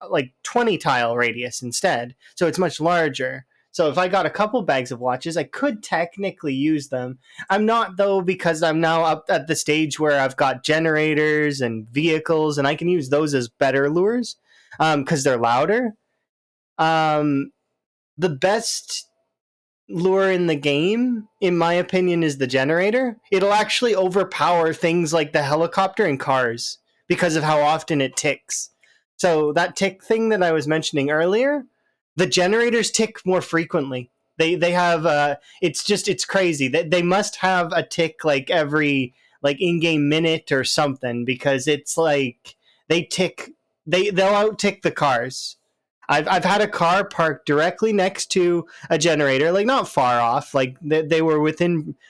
like 20 tile radius instead. So it's much larger. So if I got a couple bags of watches, I could technically use them. I'm not, though, because I'm now up at the stage where I've got generators and vehicles, and I can use those as better lures because they're louder. The best lure in the game, in my opinion, is the generator. It'll actually overpower things like the helicopter and cars because of how often it ticks. So that tick thing that I was mentioning earlier, the generators tick more frequently. They have it's crazy. They must have a tick like every like in-game minute or something because it's like they tick they'll out tick the cars. I've had a car parked directly next to a generator, like not far off, like they were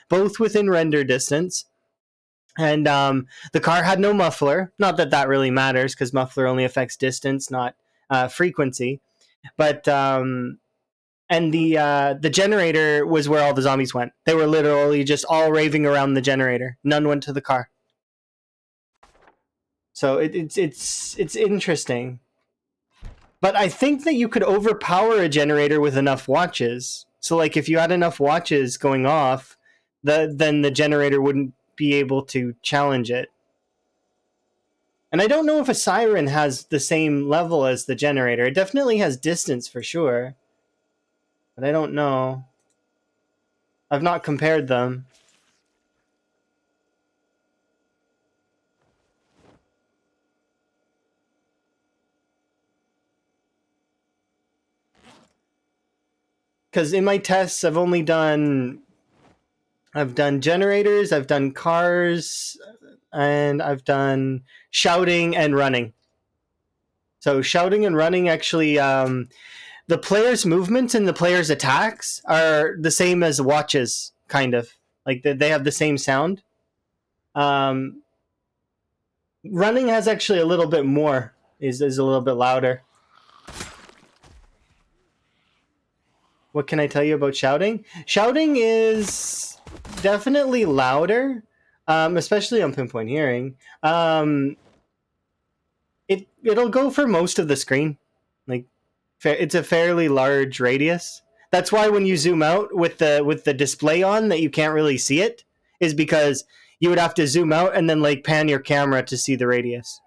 both within render distance, and the car had no muffler. Not that that really matters because muffler only affects distance, not frequency. But and the generator was where all the zombies went. They were literally just all raving around the generator. None went to the car. So it's interesting. But I think that you could overpower a generator with enough watches. So, like, if you had enough watches going off, then the generator wouldn't be able to challenge it. And I don't know if a siren has the same level as the generator. It definitely has distance for sure. But I don't know. I've not compared them. Because in my tests, I've done generators, I've done cars, and I've done shouting and running. So shouting and running actually, the player's movements and the player's attacks are the same as watches, kind of. Like they have the same sound. Um, Running has actually a little bit more, is a little bit louder. What can I tell you about shouting? Shouting is definitely louder, especially on pinpoint hearing. It'll go for most of the screen. Like it's a fairly large radius. That's why when you zoom out with the display on, that you can't really see it, is because you would have to zoom out and then like pan your camera to see the radius.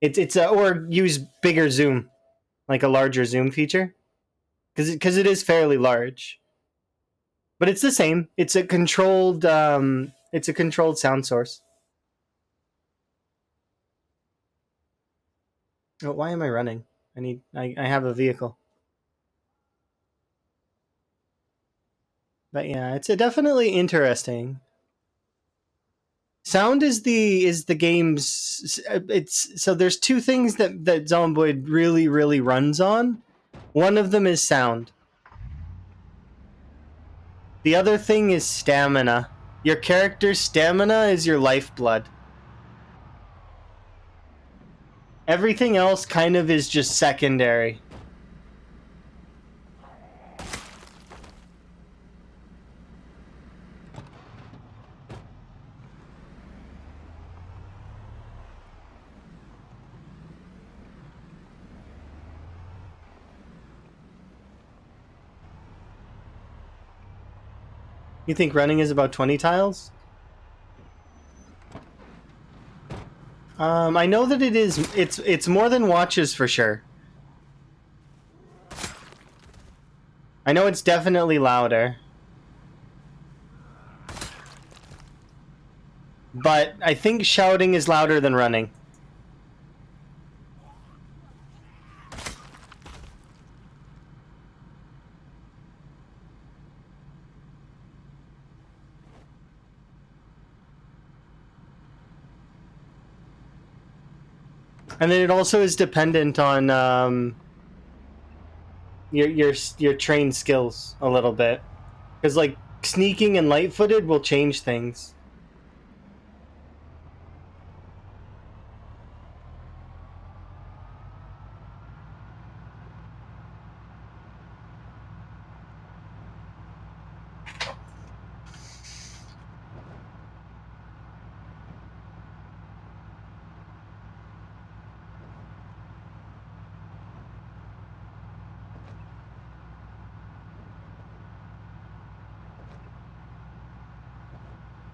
Or use bigger zoom, like a larger zoom feature, because it is fairly large. But it's the same. It's a controlled sound source. Oh, why am I running? I have a vehicle. But yeah, it's definitely interesting. Sound is the game's. It's so there's two things that Zomboid really runs on. One of them is sound. The other thing is stamina. Your character's stamina is your lifeblood. Everything else kind of is just secondary. You think running is about 20 tiles? I know that it is. It's more than watches for sure. I know it's definitely louder. But I think shouting is louder than running. And then it also is dependent on your trained skills a little bit, because like sneaking and light-footed will change things.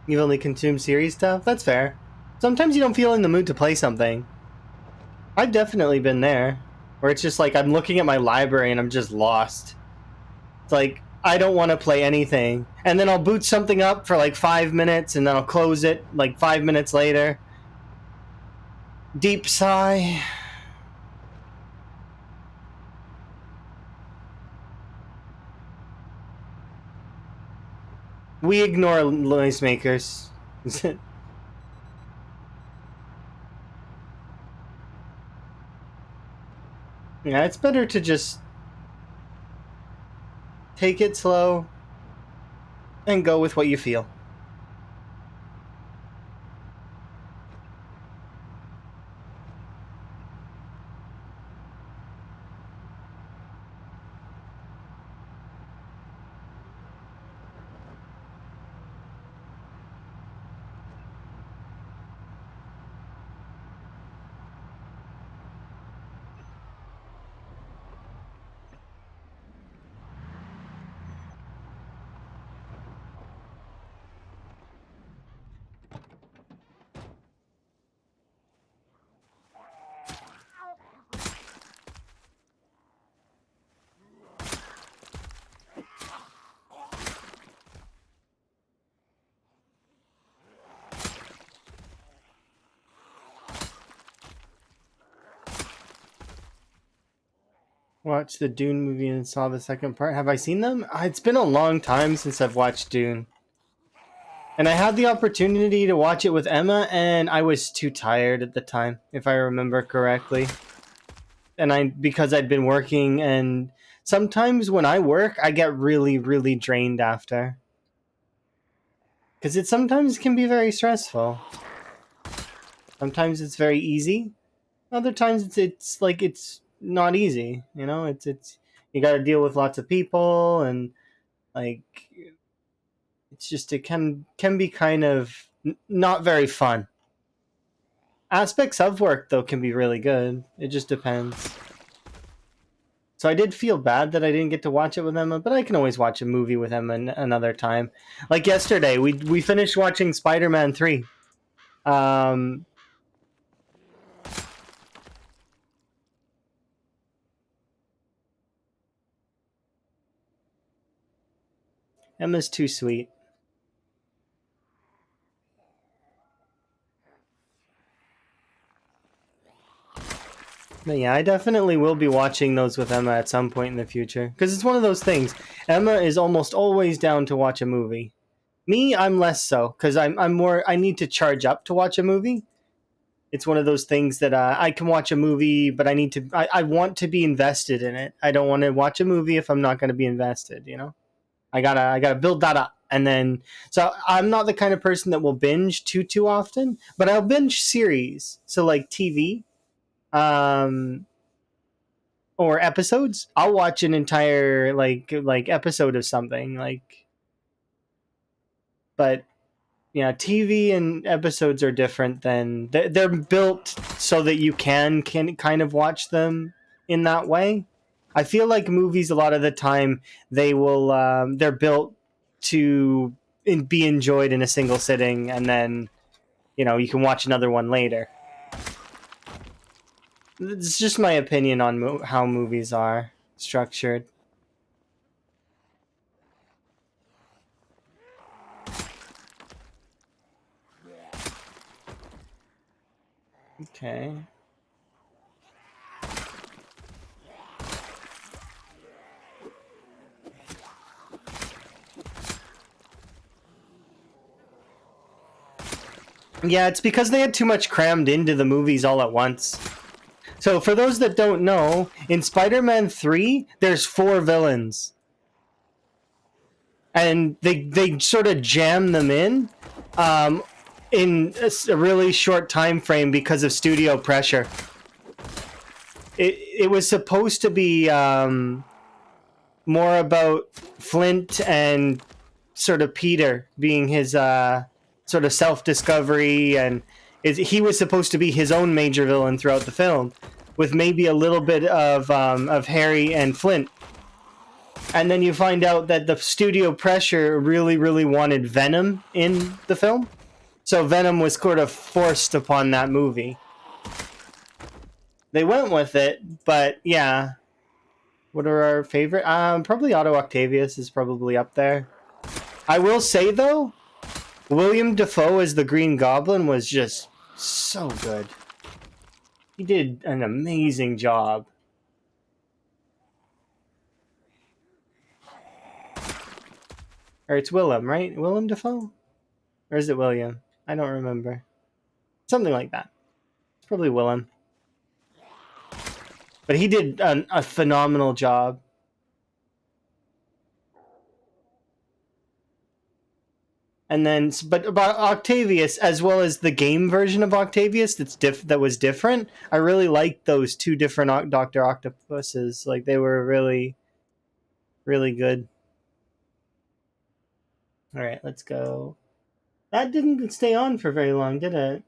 You've only consumed series stuff? That's fair. Sometimes you don't feel in the mood to play something. I've definitely been there. Where it's just like, I'm looking at my library and I'm just lost. It's like, I don't want to play anything. And then I'll boot something up for like 5 minutes and then I'll close it like 5 minutes later. Deep sigh. We ignore noisemakers. Yeah, it's better to just take it slow and go with what you feel. Watched the Dune movie and saw the second part. Have I seen them? It's been a long time since I've watched Dune. And I had the opportunity to watch it with Emma, and I was too tired at the time, if I remember correctly. And because I'd been working, and sometimes when I work, I get really, really drained after. Because it sometimes can be very stressful. Sometimes it's very easy. Other times it's like it's not easy. You know, it's you got to deal with lots of people, and like it's just it can be kind of not very fun. Aspects of work though can be really good. It just depends. So I did feel bad that I didn't get to watch it with Emma, but I can always watch a movie with Emma another time. Like yesterday, we finished watching Spider-Man 3. Um, Emma's too sweet. But yeah, I definitely will be watching those with Emma at some point in the future. Because it's one of those things. Emma is almost always down to watch a movie. Me, I'm less so. Because I'm more... I need to charge up to watch a movie. It's one of those things that I can watch a movie, but I need to... I want to be invested in it. I don't want to watch a movie if I'm not going to be invested, you know? I gotta build that up. And then... So I'm not the kind of person that will binge too often. But I'll binge series. So like TV. Or episodes. I'll watch an entire like episode of something like, but yeah, TV and episodes are different. Than they're built so that you can kind of watch them in that way. I feel like movies a lot of the time they're built to be enjoyed in a single sitting, and then you can watch another one later. It's just my opinion on how movies are structured. Okay. Yeah, it's because they had too much crammed into the movies all at once. So for those that don't know, in Spider-Man 3, there's 4 villains. And they sort of jam them in a really short time frame because of studio pressure. It was supposed to be more about Flint and sort of Peter being his sort of self-discovery, and he was supposed to be his own major villain throughout the film, with maybe a little bit of Harry and Flint. And then you find out that the studio pressure really, really wanted Venom in the film. So Venom was sort of forced upon that movie. They went with it, but yeah. What are our favorite? Probably Otto Octavius is probably up there. I will say, though, William Dafoe as the Green Goblin was just so good. He did an amazing job. Or it's Willem, right? Willem Dafoe? Or is it William? I don't remember. Something like that. It's probably Willem. But he did a phenomenal job. And then, but about Octavius, as well as the game version of Octavius, that was different. I really liked those two different Doctor Octopuses. Like they were really, really good. All right, let's go. That didn't stay on for very long, did it?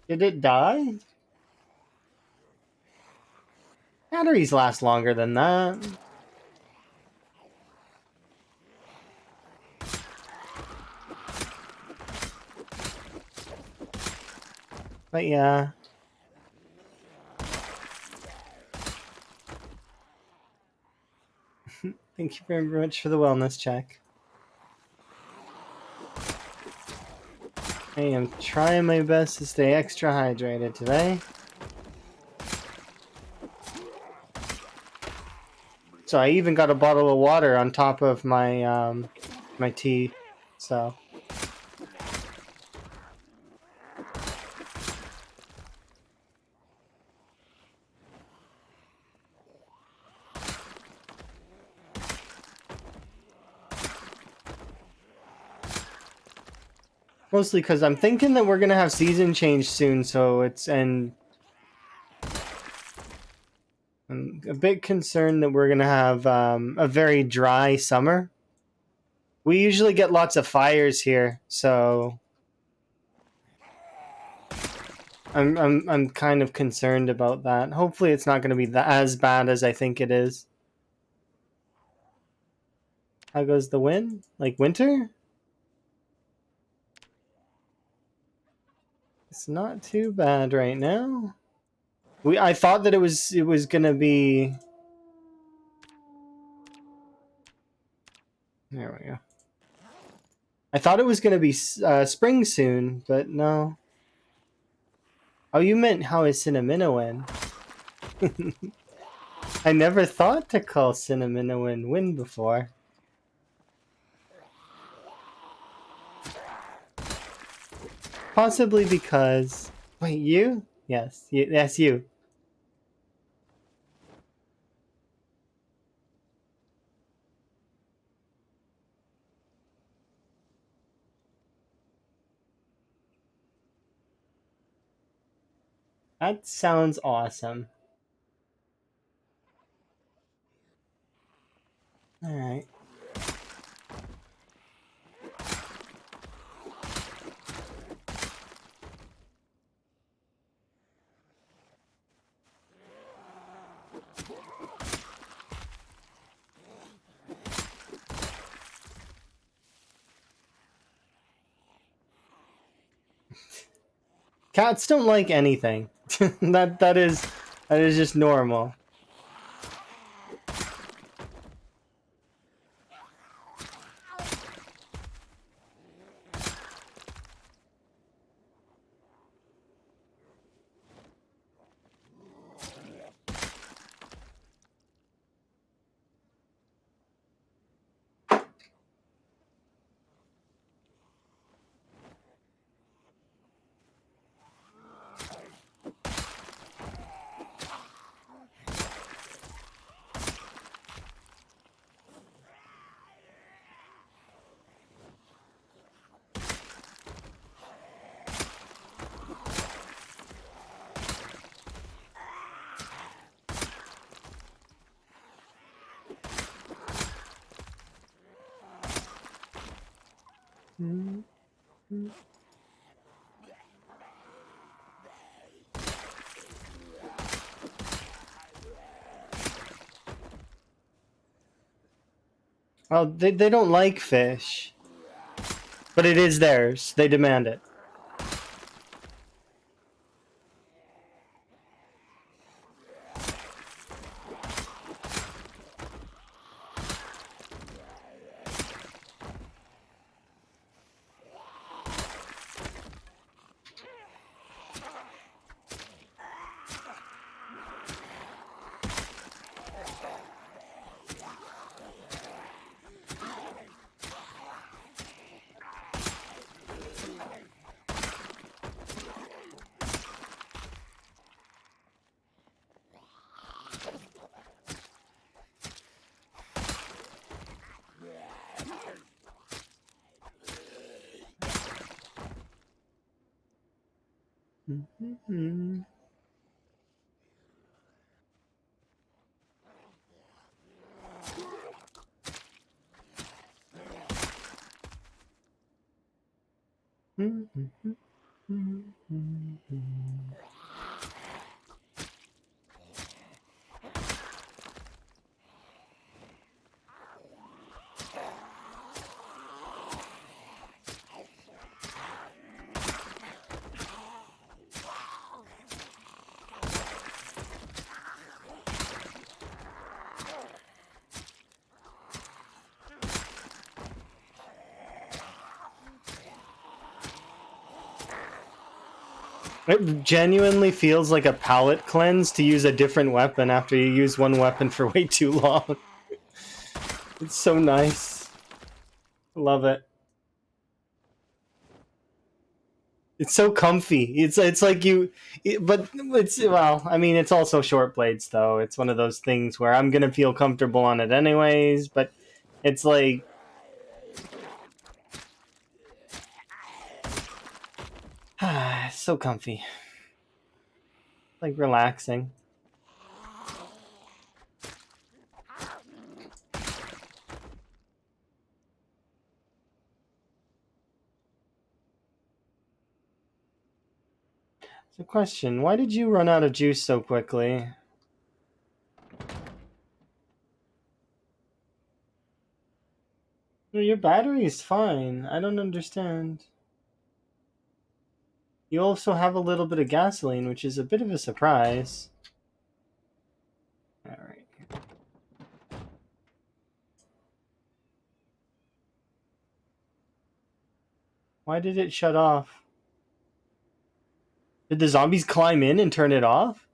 Did it die? Batteries last longer than that. But yeah. Thank you very much for the wellness check. I am trying my best to stay extra hydrated today. So I even got a bottle of water on top of my my tea. So mostly because I'm thinking that we're gonna have season change soon, so and I'm a bit concerned that we're gonna have a very dry summer. We usually get lots of fires here, so I'm kind of concerned about that. Hopefully, it's not going to be as bad as I think it is. How goes the wind? Like winter? It's not too bad right now. I thought that it was gonna be. There we go. I thought it was gonna be spring soon, but no. Oh, you meant how is Cinnaminowan? I never thought to call Cinnaminowan wind before. Possibly because. Wait, you? Yes, yes, you. That sounds awesome. Alright. Cats don't like anything. that is just normal. Well, they don't like fish, but it is theirs. They demand it. Mm-hmm. Mm-hmm. It genuinely feels like a palate cleanse to use a different weapon after you use one weapon for way too long. It's so nice. Love it. It's so comfy. It's like but it's well. I mean, it's also short blades though. It's one of those things where I'm gonna feel comfortable on it anyways. But it's like so comfy, like relaxing. So, question: why did you run out of juice so quickly? No, your battery is fine. I don't understand. You also have a little bit of gasoline, which is a bit of a surprise. All right. Why did it shut off? Did the zombies climb in and turn it off?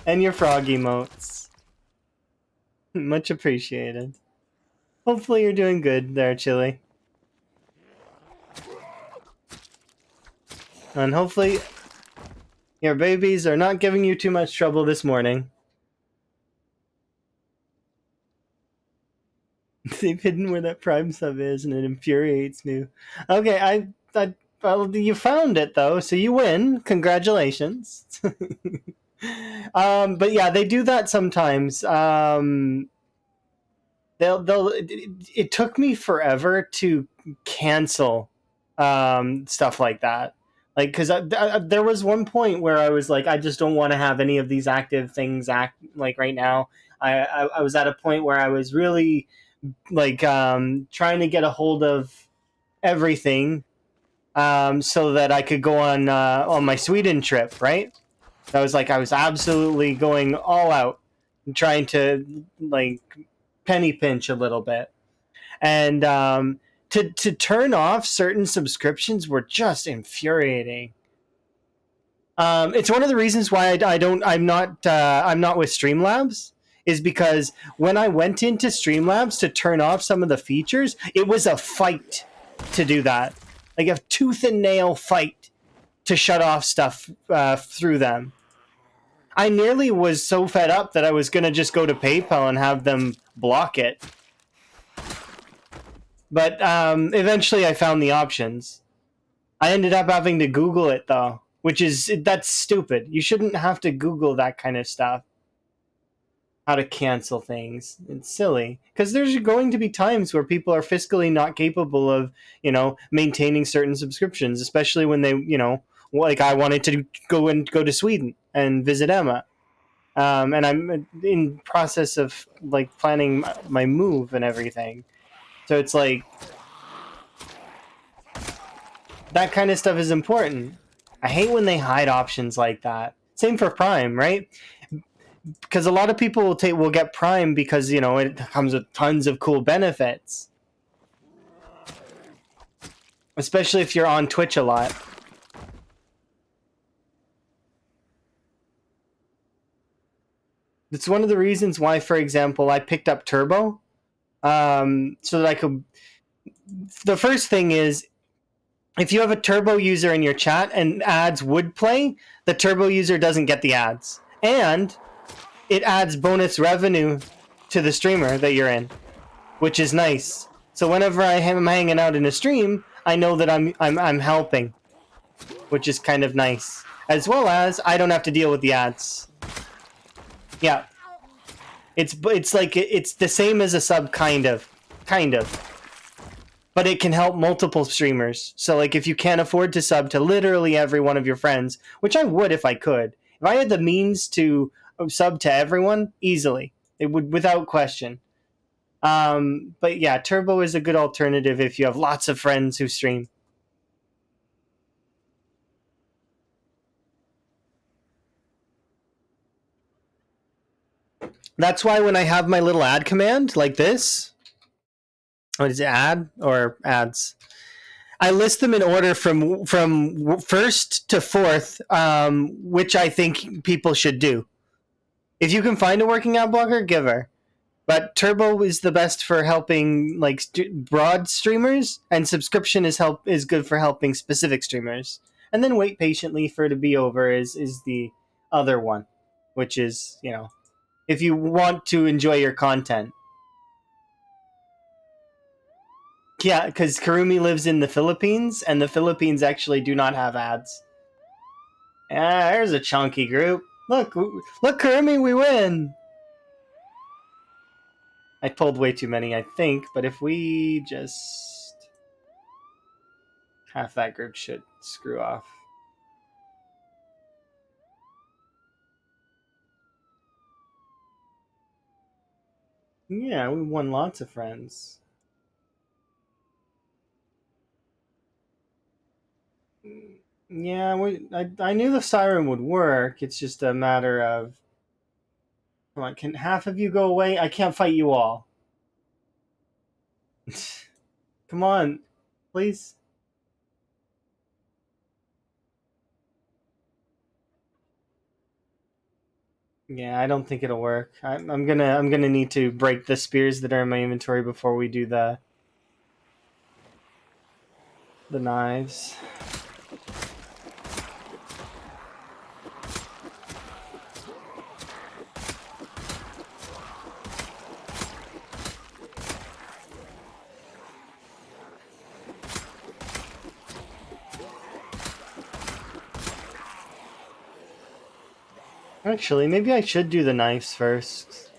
And your frog emotes. Much appreciated. Hopefully you're doing good there, Chili. And hopefully your babies are not giving you too much trouble this morning. They've hidden where that Prime sub is, and it infuriates me. Okay, well, you found it though, so you win. Congratulations. But yeah, they do that sometimes. It took me forever to cancel stuff like that. Like, because there was one point where I was like, I just don't want to have any of these active things like right now. I was at a point where I was really like trying to get a hold of everything so that I could go on my Sweden trip, right? I was absolutely going all out, trying to like penny pinch a little bit, and to turn off certain subscriptions were just infuriating. It's one of the reasons why I'm not with Streamlabs, is because when I went into Streamlabs to turn off some of the features, it was a fight to do that, like a tooth and nail fight to shut off stuff through them. I nearly was so fed up that I was gonna just go to PayPal and have them block it, but eventually I found the options. I ended up having to Google it though, that's stupid. You shouldn't have to Google that kind of stuff. How to cancel things. It's silly. Because there's going to be times where people are fiscally not capable of, maintaining certain subscriptions, especially when they, like I wanted to go to Sweden and visit Emma. And I'm in process of like planning my move and everything. So it's like that kind of stuff is important. I hate when they hide options like that. Same for Prime, right? Because a lot of people will get Prime because it comes with tons of cool benefits, especially if you're on Twitch a lot. It's one of the reasons why, for example, I picked up Turbo, so that I could. The first thing is, if you have a Turbo user in your chat and ads would play, the Turbo user doesn't get the ads, and it adds bonus revenue to the streamer that you're in, which is nice. So whenever I am hanging out in a stream, I know that I'm helping, which is kind of nice. As well as I don't have to deal with the ads. Yeah, it's like it's the same as a sub, kind of, but it can help multiple streamers. So like if you can't afford to sub to literally every one of your friends, which I would if I could, if I had the means to sub to everyone easily, it would without question. But yeah, Turbo is a good alternative if you have lots of friends who stream. That's why when I have my little ad command like this, what is it, ad or ads? I list them in order from first to fourth, which I think people should do. If you can find a working ad blocker, give her. But Turbo is the best for helping like broad streamers, and subscription is good for helping specific streamers. And then wait patiently for it to be over is the other one, which is if you want to enjoy your content. Yeah, because Karumi lives in the Philippines, and the Philippines actually do not have ads. Ah, there's a chunky group. Look, Karumi, we win. I pulled way too many, I think, but if we just half that group should screw off. Yeah, we won lots of friends. Yeah, I knew the siren would work. It's just a matter of, come on, can half of you go away? I can't fight you all. Come on, please. Yeah, I don't think it'll work. I'm gonna need to break the spears that are in my inventory before we do the knives. Actually, maybe I should do the knives first.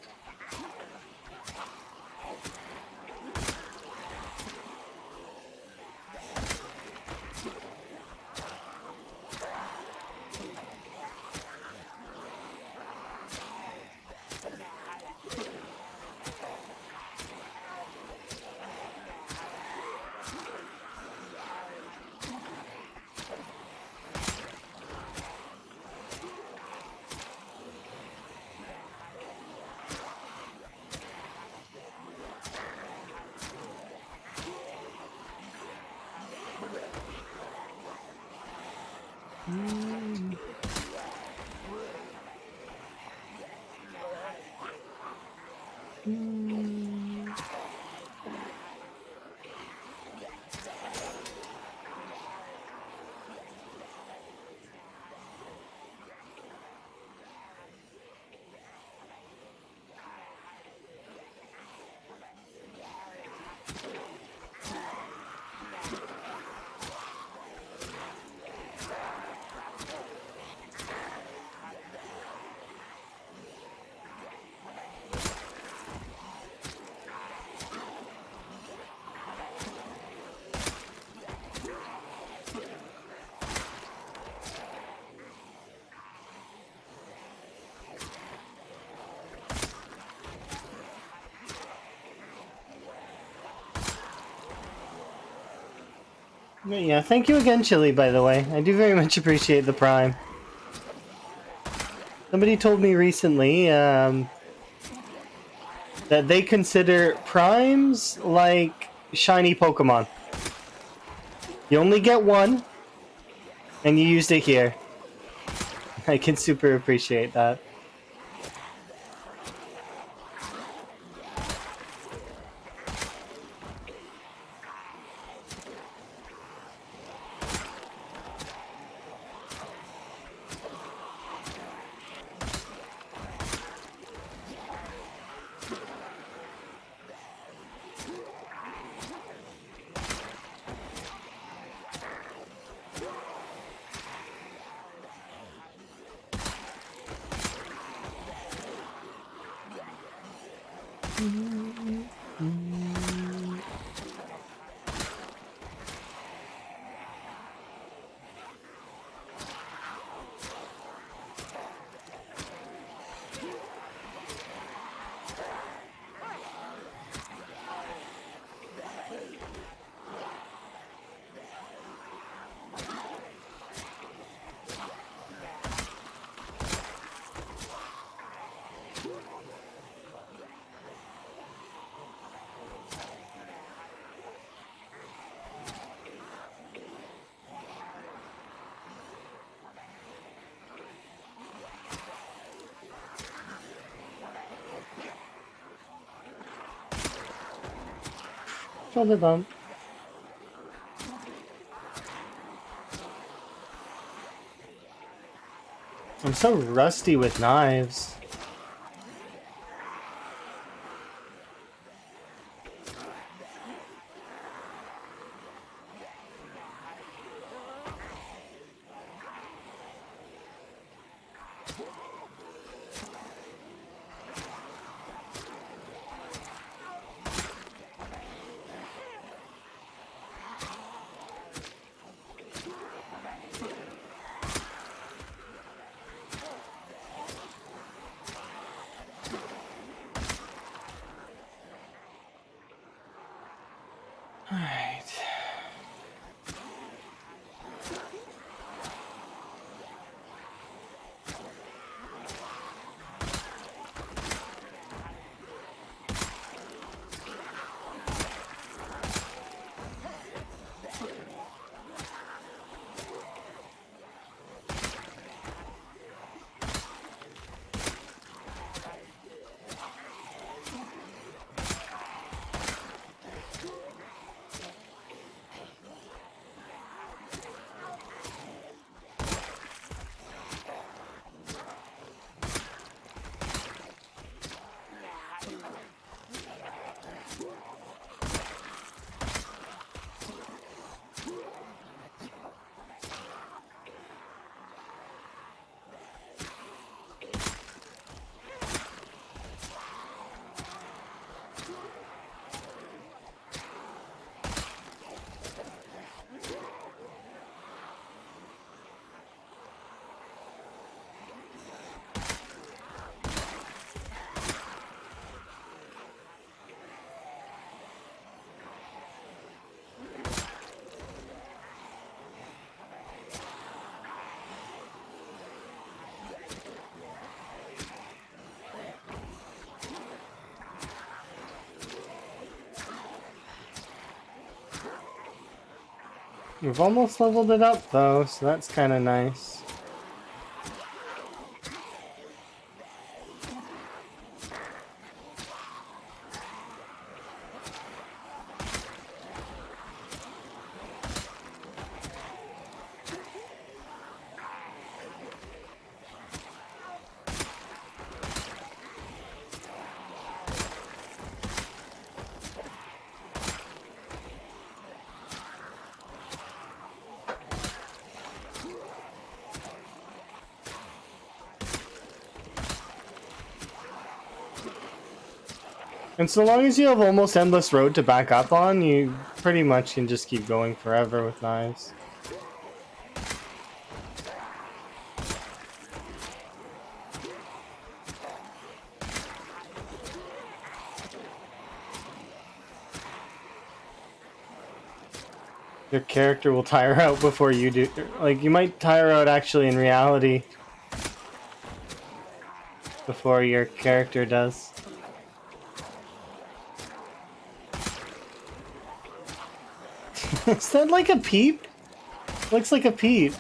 Yeah, thank you again, Chili, by the way. I do very much appreciate the Prime. Somebody told me recently that they consider Primes like shiny Pokemon. You only get one, and you used it here. I can super appreciate that. Shoulder bump. I'm so rusty with knives. We've almost leveled it up though, so that's kind of nice. And so long as you have almost endless road to back up on, you pretty much can just keep going forever with knives. Your character will tire out before you do. Like, you might tire out actually in reality before your character does. Is that like a peep? Looks like a peep.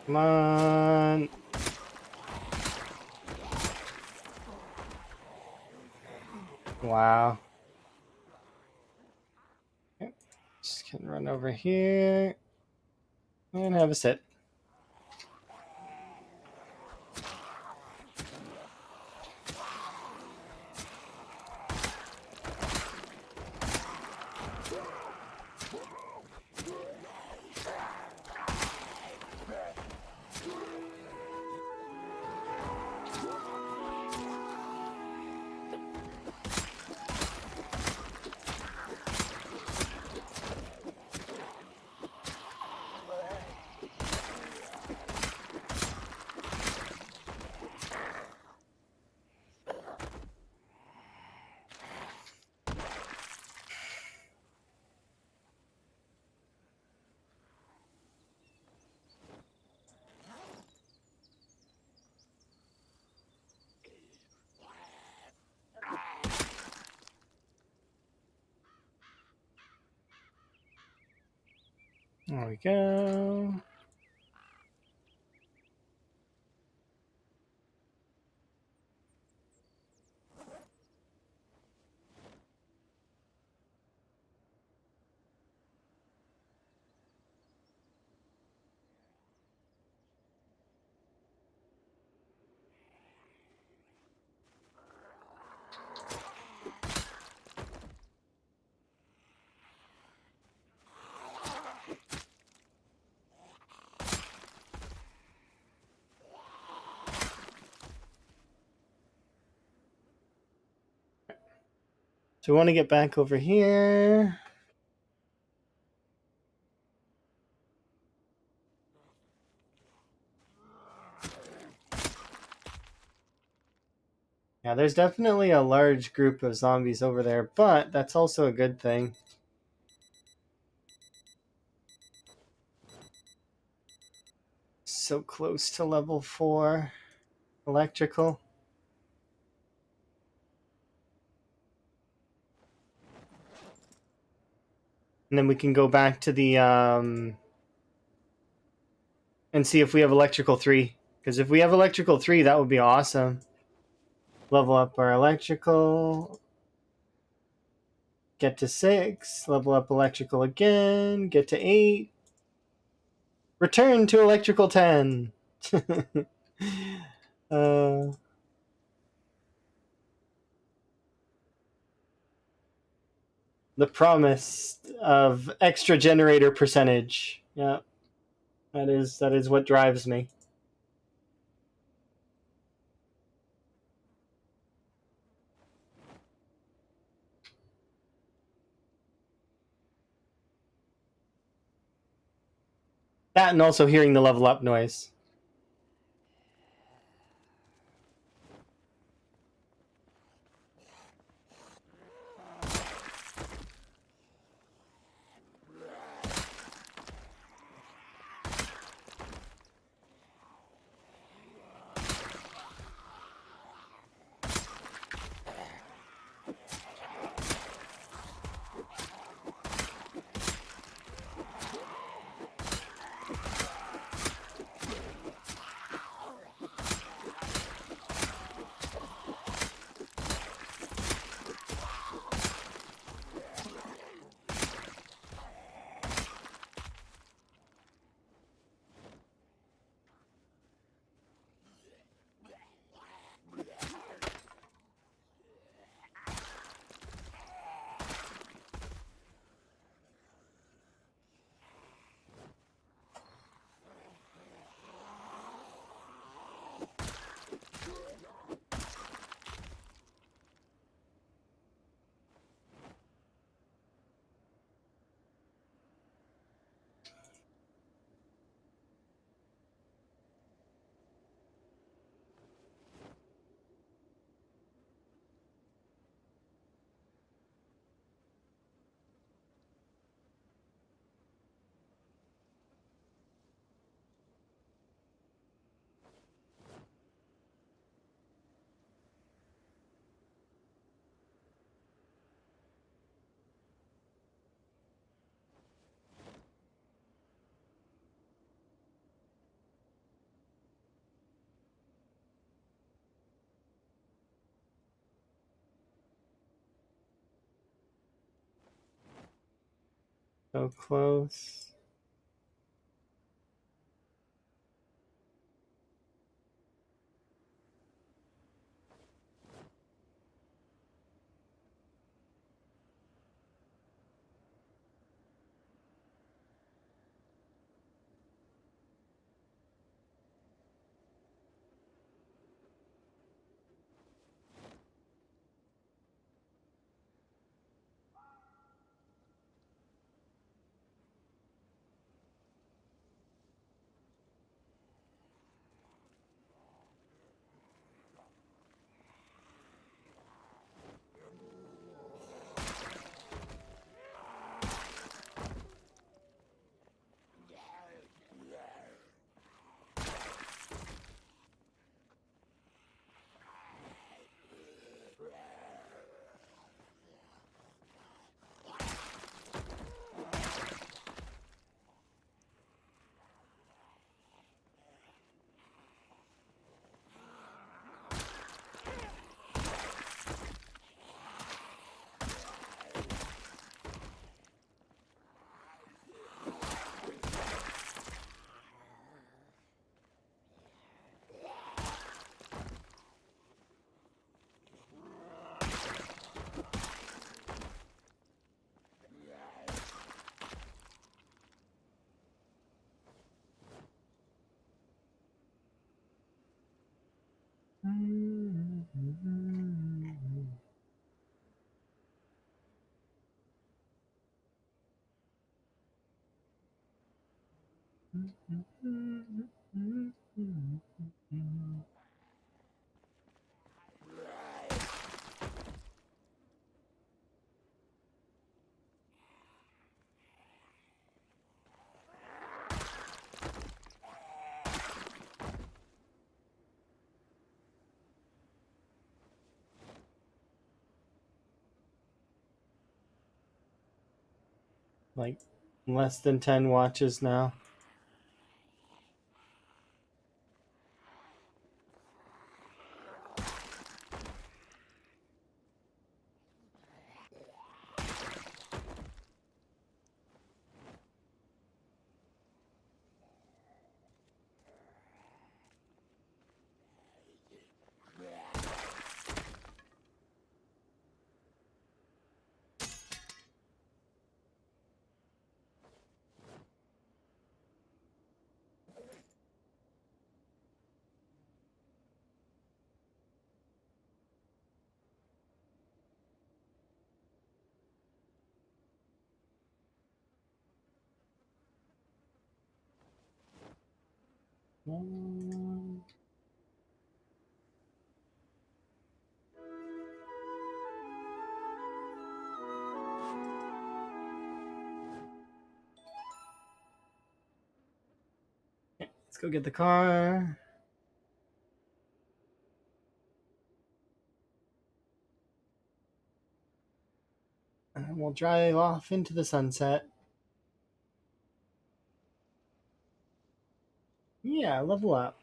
Come on. Wow. Okay. Just gonna run over here and have a sit. There we go. So we want to get back over here. Yeah, there's definitely a large group of zombies over there, but that's also a good thing. So close to level 4 electrical. And then we can go back to the and see if we have electrical 3. Because if we have electrical 3, that would be awesome. Level up our electrical. Get to 6. Level up electrical again. Get to 8. Return to electrical 10. uh, the promise of extra generator percentage. Yeah, that is what drives me. That and also hearing the level up noise. So close. Like less than 10 watches now. Let's go get the car. And we'll drive off into the sunset. Yeah, level up.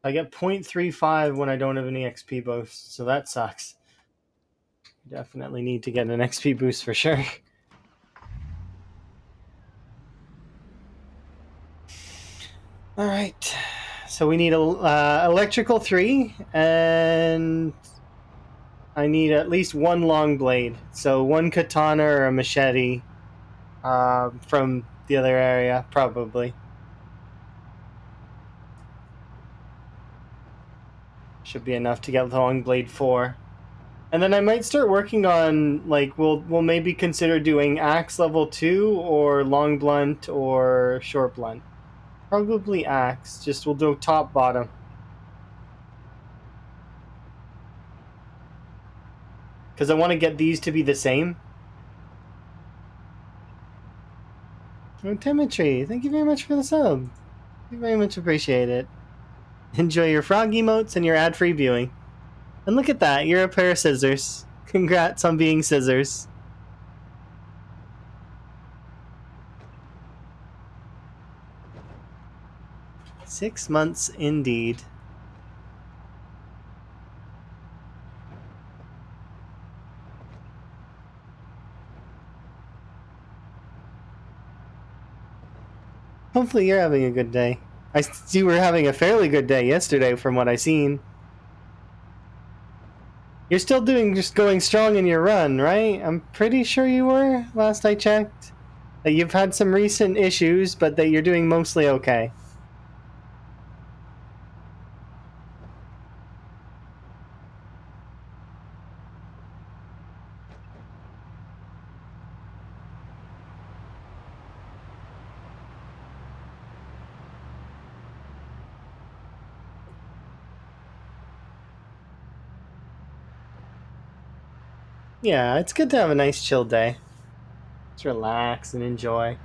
I get 0.35 when I don't have any XP boosts, so that sucks. Definitely need to get an XP boost for sure. All right. So we need a electrical 3, and I need at least one long blade. So one katana or a machete from the other area, probably. Should be enough to get long blade 4. And then I might start working on, like, we'll maybe consider doing axe level 2 or long blunt or short blunt. Probably axe. Just we'll do top bottom. Because I want to get these to be the same. Oh, Timotry, thank you very much for the sub. We very much appreciate it. Enjoy your frog emotes and your ad-free viewing. And look at that, you're a pair of scissors. Congrats on being scissors. Six months indeed. Hopefully you're having a good day. I see you were having a fairly good day yesterday from what I seen. You're still just going strong in your run, right? I'm pretty sure you were, last I checked. That you've had some recent issues, but that you're doing mostly okay. Yeah, it's good to have a nice chill day. Just relax and enjoy.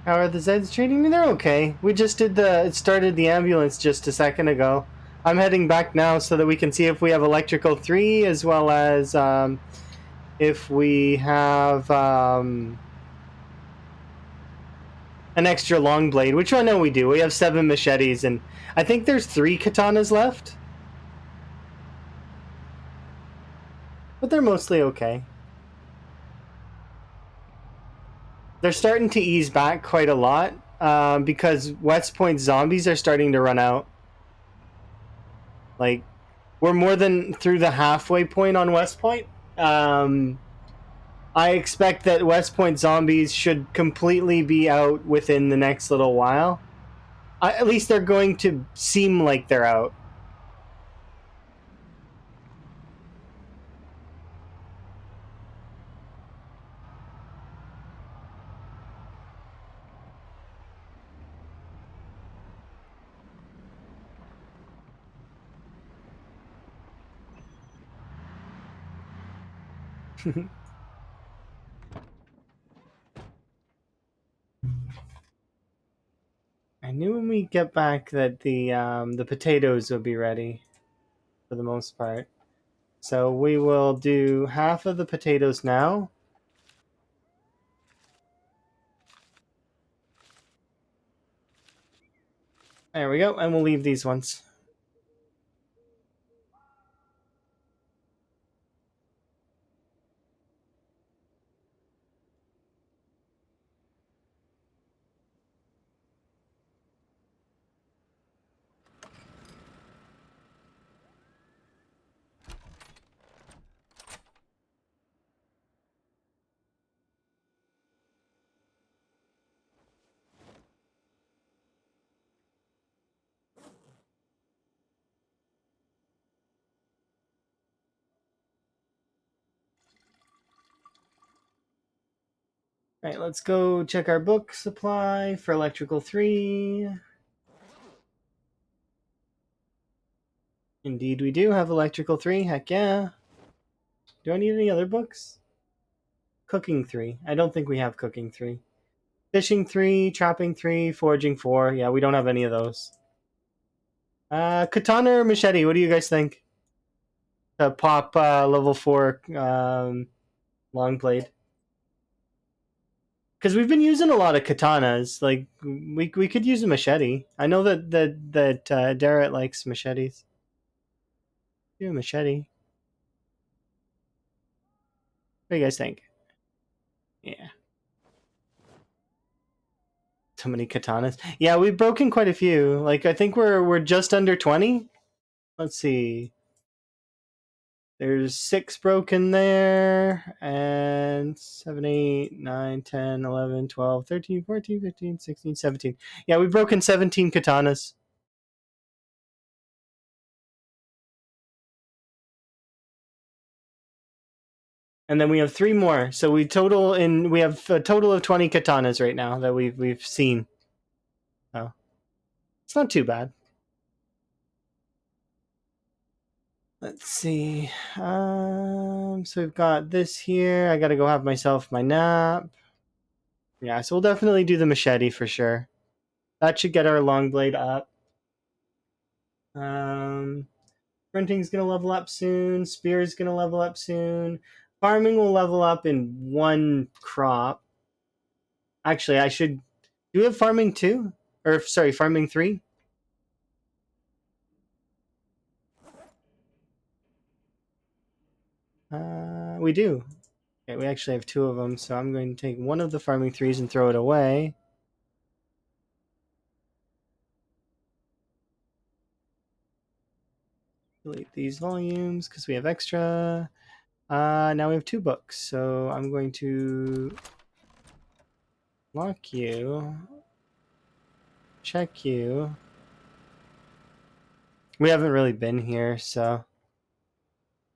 How are the Zeds treating me? They're okay. We just started the ambulance just a second ago. I'm heading back now so that we can see if we have electrical 3 as well as if we have an extra long blade, which I know we do. We have 7 machetes and I think there's 3 katanas left. But they're mostly okay. They're starting to ease back quite a lot because West Point zombies are starting to run out. Like, we're more than through the halfway point on West Point. I expect that West Point zombies should completely be out within the next little while. At least they're going to seem like they're out. I knew when we get back that the potatoes would be ready for the most part. So we will do half of the potatoes now. There we go, and we'll leave these ones. All right, let's go check our book supply for electrical 3. Indeed, we do have electrical 3. Heck yeah. Do I need any other books? Cooking 3. I don't think we have cooking 3. Fishing 3, trapping 3, foraging 4. Yeah, we don't have any of those. Katana or machete? What do you guys think? Pop, level 4 long blade. Because we've been using a lot of katanas. Like we could use a machete. I know that Darrett likes machetes. Do a machete. What do you guys think? Yeah. So many katanas. Yeah, we've broken quite a few. Like I think we're just under 20. Let's see. There's 6 broken there, and 7, 8, 9, 10, 11, 12, 13, 14, 15, 16, 17. Yeah, we've broken 17 katanas. And then we have 3 more. So we have a total of 20 katanas right now that we've seen. So it's not too bad. Let's see. So we've got this here. I gotta go have myself my nap. Yeah, so we'll definitely do the machete for sure. That should get our long blade up. Sprinting's gonna level up soon. Spear's gonna level up soon. Farming will level up in 1 crop. Actually, I should. Do we have farming 2? Or sorry, farming 3? We do. Okay, we actually have 2 of them, so I'm going to take one of the farming 3s and throw it away. Delete these volumes because we have extra. Now we have 2 books, so I'm going to lock you, check you. We haven't really been here, so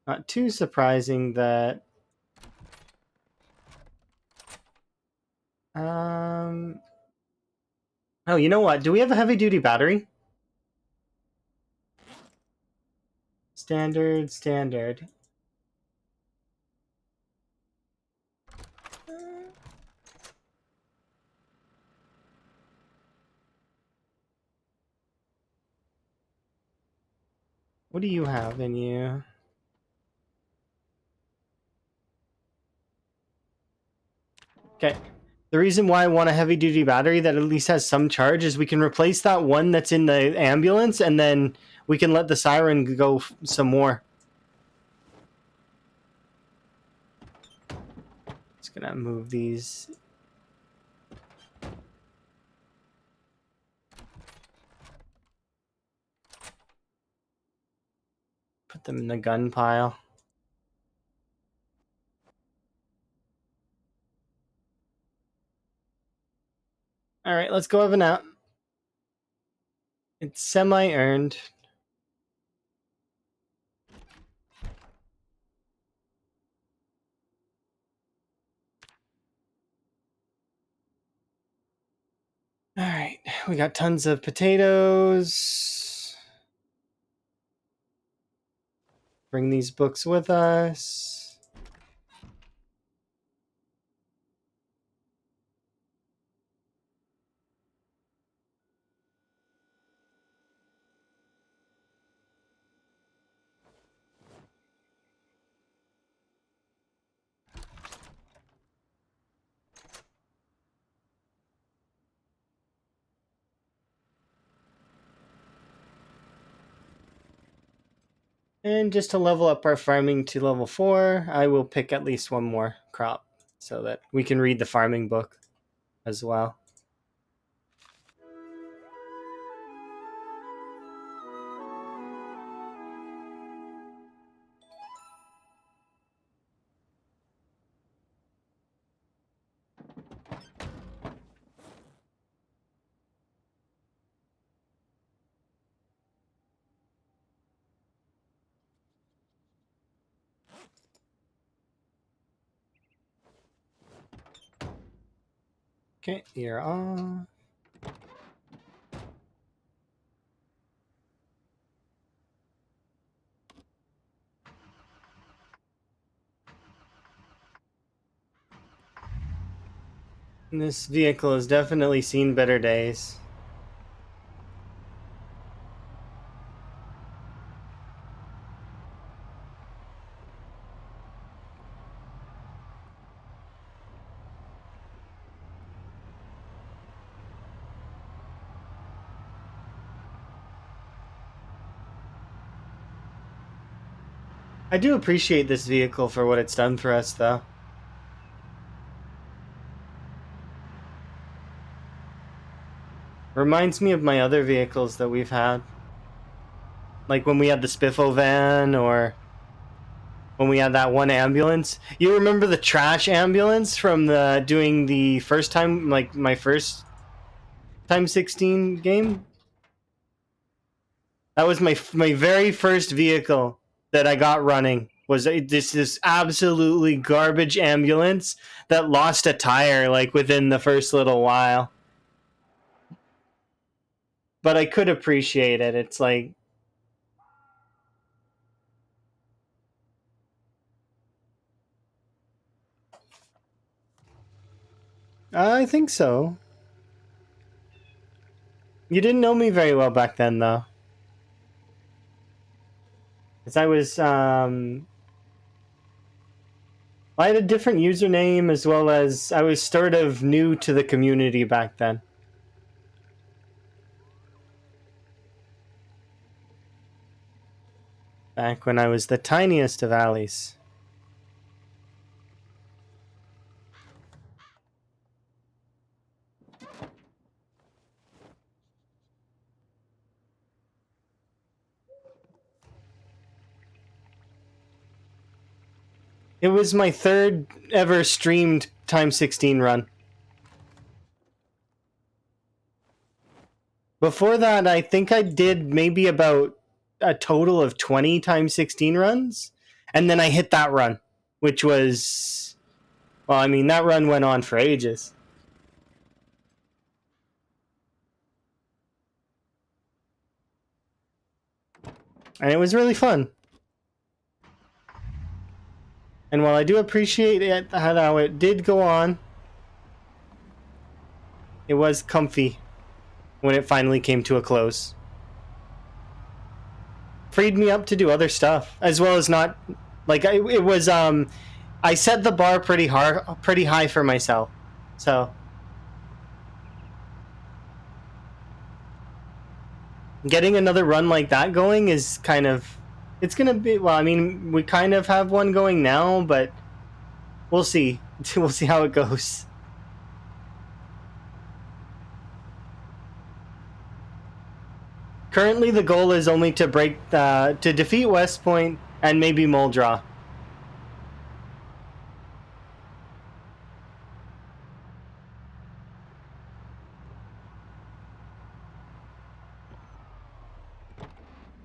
not too surprising that. Oh, you know what? Do we have a heavy duty battery? Standard, standard. What do you have in you? Okay. The reason why I want a heavy duty battery that at least has some charge is we can replace that one that's in the ambulance and then we can let the siren go some more. Just gonna move these. Put them in the gun pile. All right, let's go have a nap. It's semi-earned. All right, we got tons of potatoes. Bring these books with us. And just to level up our farming to level 4, I will pick at least 1 more crop so that we can read the farming book as well. Okay, you're on. This vehicle has definitely seen better days. I do appreciate this vehicle for what it's done for us, though. Reminds me of my other vehicles that we've had. Like when we had the Spiffo van, or when we had that one ambulance. You remember the trash ambulance from doing the first time, like my first Times 16 game? That was my very first vehicle that I got running. Was this absolutely garbage ambulance that lost a tire like within the first little while. But I could appreciate it. It's like, I think so. You didn't know me very well back then, though. Because I had a different username, as well as I was sort of new to the community back then. Back when I was the tiniest of alleys. It was my third ever streamed Times 16 run. Before that, I think I did maybe about a total of 20 Times 16 runs. And then I hit that run, which was, well, I mean, that run went on for ages. And it was really fun. And while I do appreciate it, how it did go on, it was comfy when it finally came to a close. Freed me up to do other stuff, as well as not, like, it was, I set the bar pretty high for myself. So getting another run like that going is kind of, it's gonna be, well, I mean, we kind of have one going now, but we'll see. We'll see how it goes. Currently, the goal is only to to defeat West Point and maybe Muldra.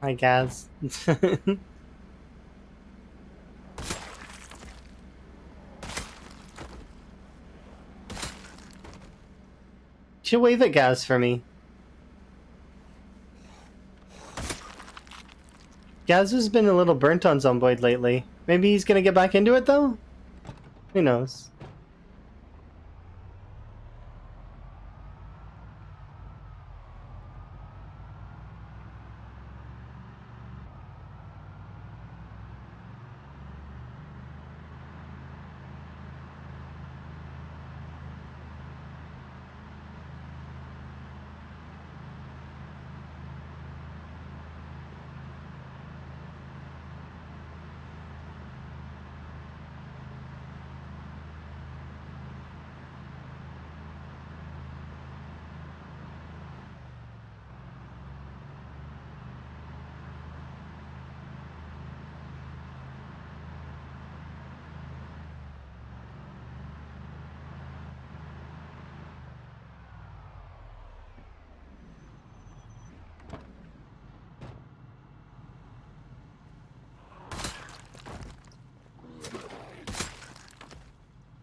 I guess. Should wave at Gaz for me. Gaz has been a little burnt on Zomboid lately. Maybe he's gonna get back into it, though? Who knows?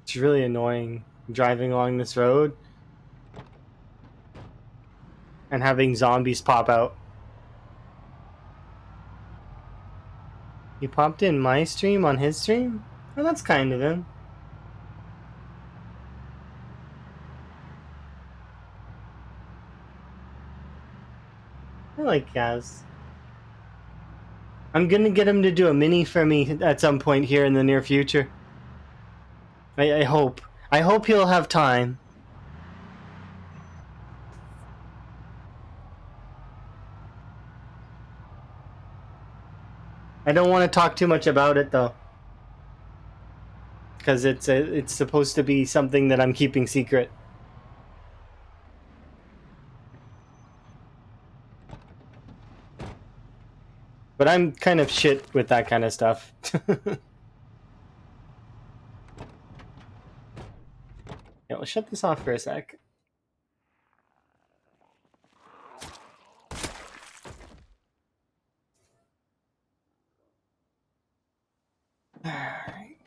It's really annoying driving along this road and having zombies pop out. He popped in my stream on his stream? Well, that's kind of him. I like Gaz. I'm gonna get him to do a mini for me at some point here in the near future. I hope. I hope he'll have time. I don't want to talk too much about it though, because it's supposed to be something that I'm keeping secret. But I'm kind of shit with that kind of stuff. Yeah, let's shut this off for a sec. Alright.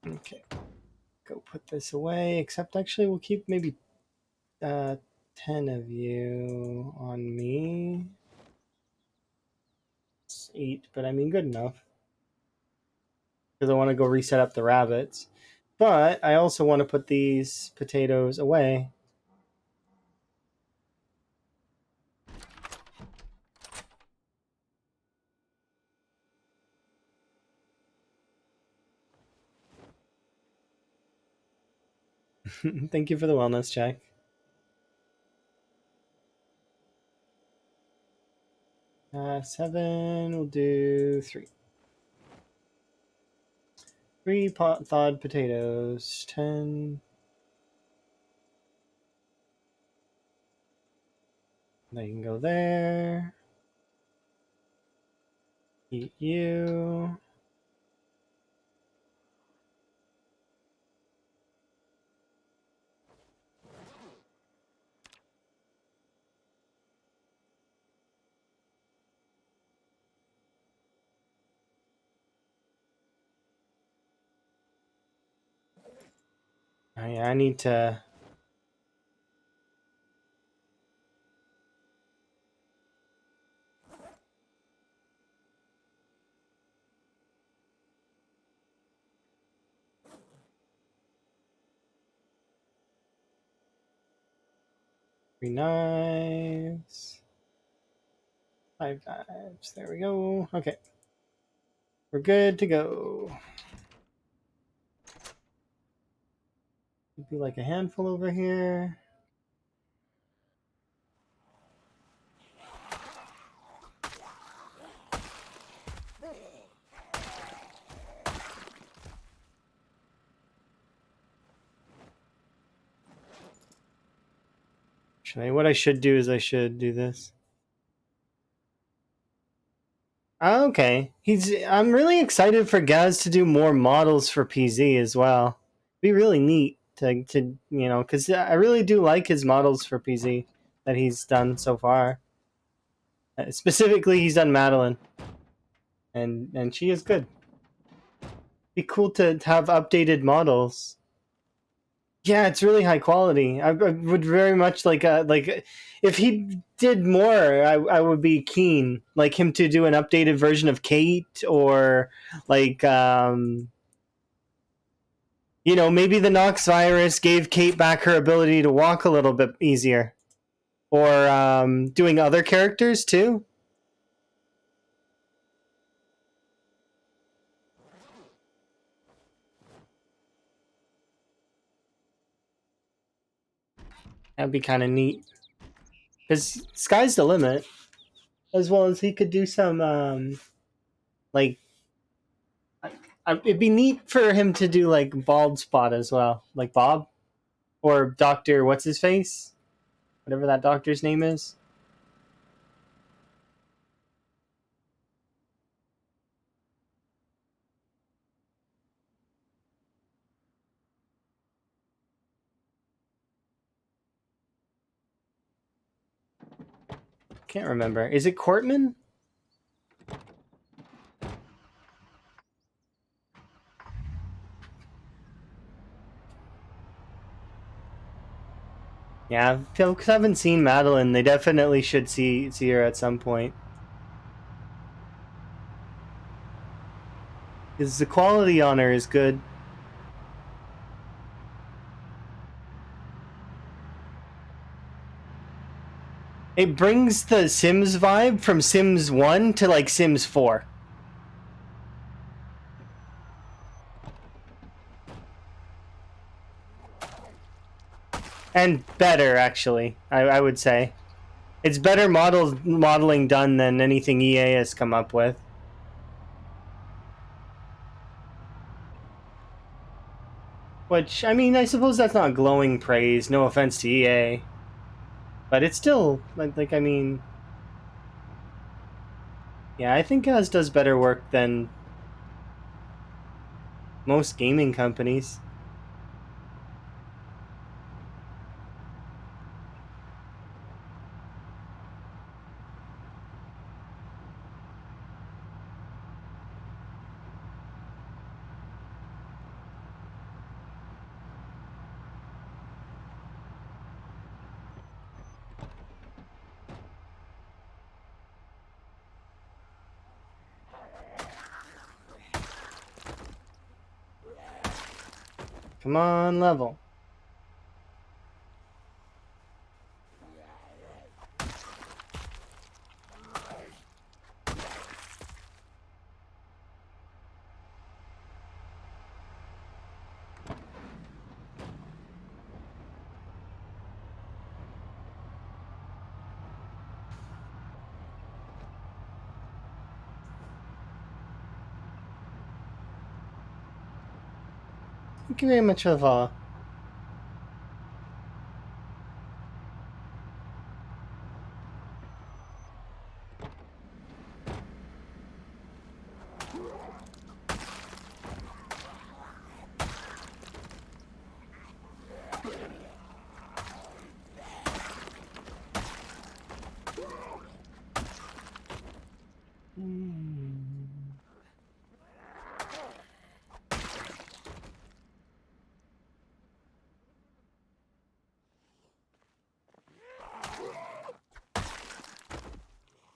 Okay. Go put this away, except actually we'll keep maybe 10 of you on me. It's 8, but I mean good enough. Because I want to go reset up the rabbits. But I also want to put these potatoes away. Thank you for the wellness check. 7, we'll do 3. 3 thawed potatoes. 10. They can go there. Eat you. Oh, yeah, I need to... Three knives. 5 knives. There we go. Okay. We're good to go. Could be like a handful over here. What I should do is I should do this. Okay. I'm really excited for Gaz to do more models for PZ as well. Be really neat to because I really do like his models for PZ that he's done so far. Specifically, he's done Madeline, and she is good. Be cool to have updated models. Yeah, it's really high quality. I would very much like if he did more, I would be keen like him to do an updated version of Kate or like maybe the Nox virus gave Kate back her ability to walk a little bit easier, or doing other characters too. That'd be kind of neat because sky's the limit. As well as he could do some like it'd be neat for him to do like bald spot as well, like Bob or Doctor what's his face, whatever that doctor's name is. Can't remember. Is it Cortman? Yeah, if folks haven't seen Madeline, they definitely should see her at some point. Because the quality on her is good. It brings the Sims vibe from Sims 1 to like Sims 4. And better, actually, I would say. It's better modeling done than anything EA has come up with. Which, I mean, I suppose that's not glowing praise. No offense to EA, but it's still like I mean, yeah, I think Oz does better work than most gaming companies. Come on, level. Thank you very much for the follow.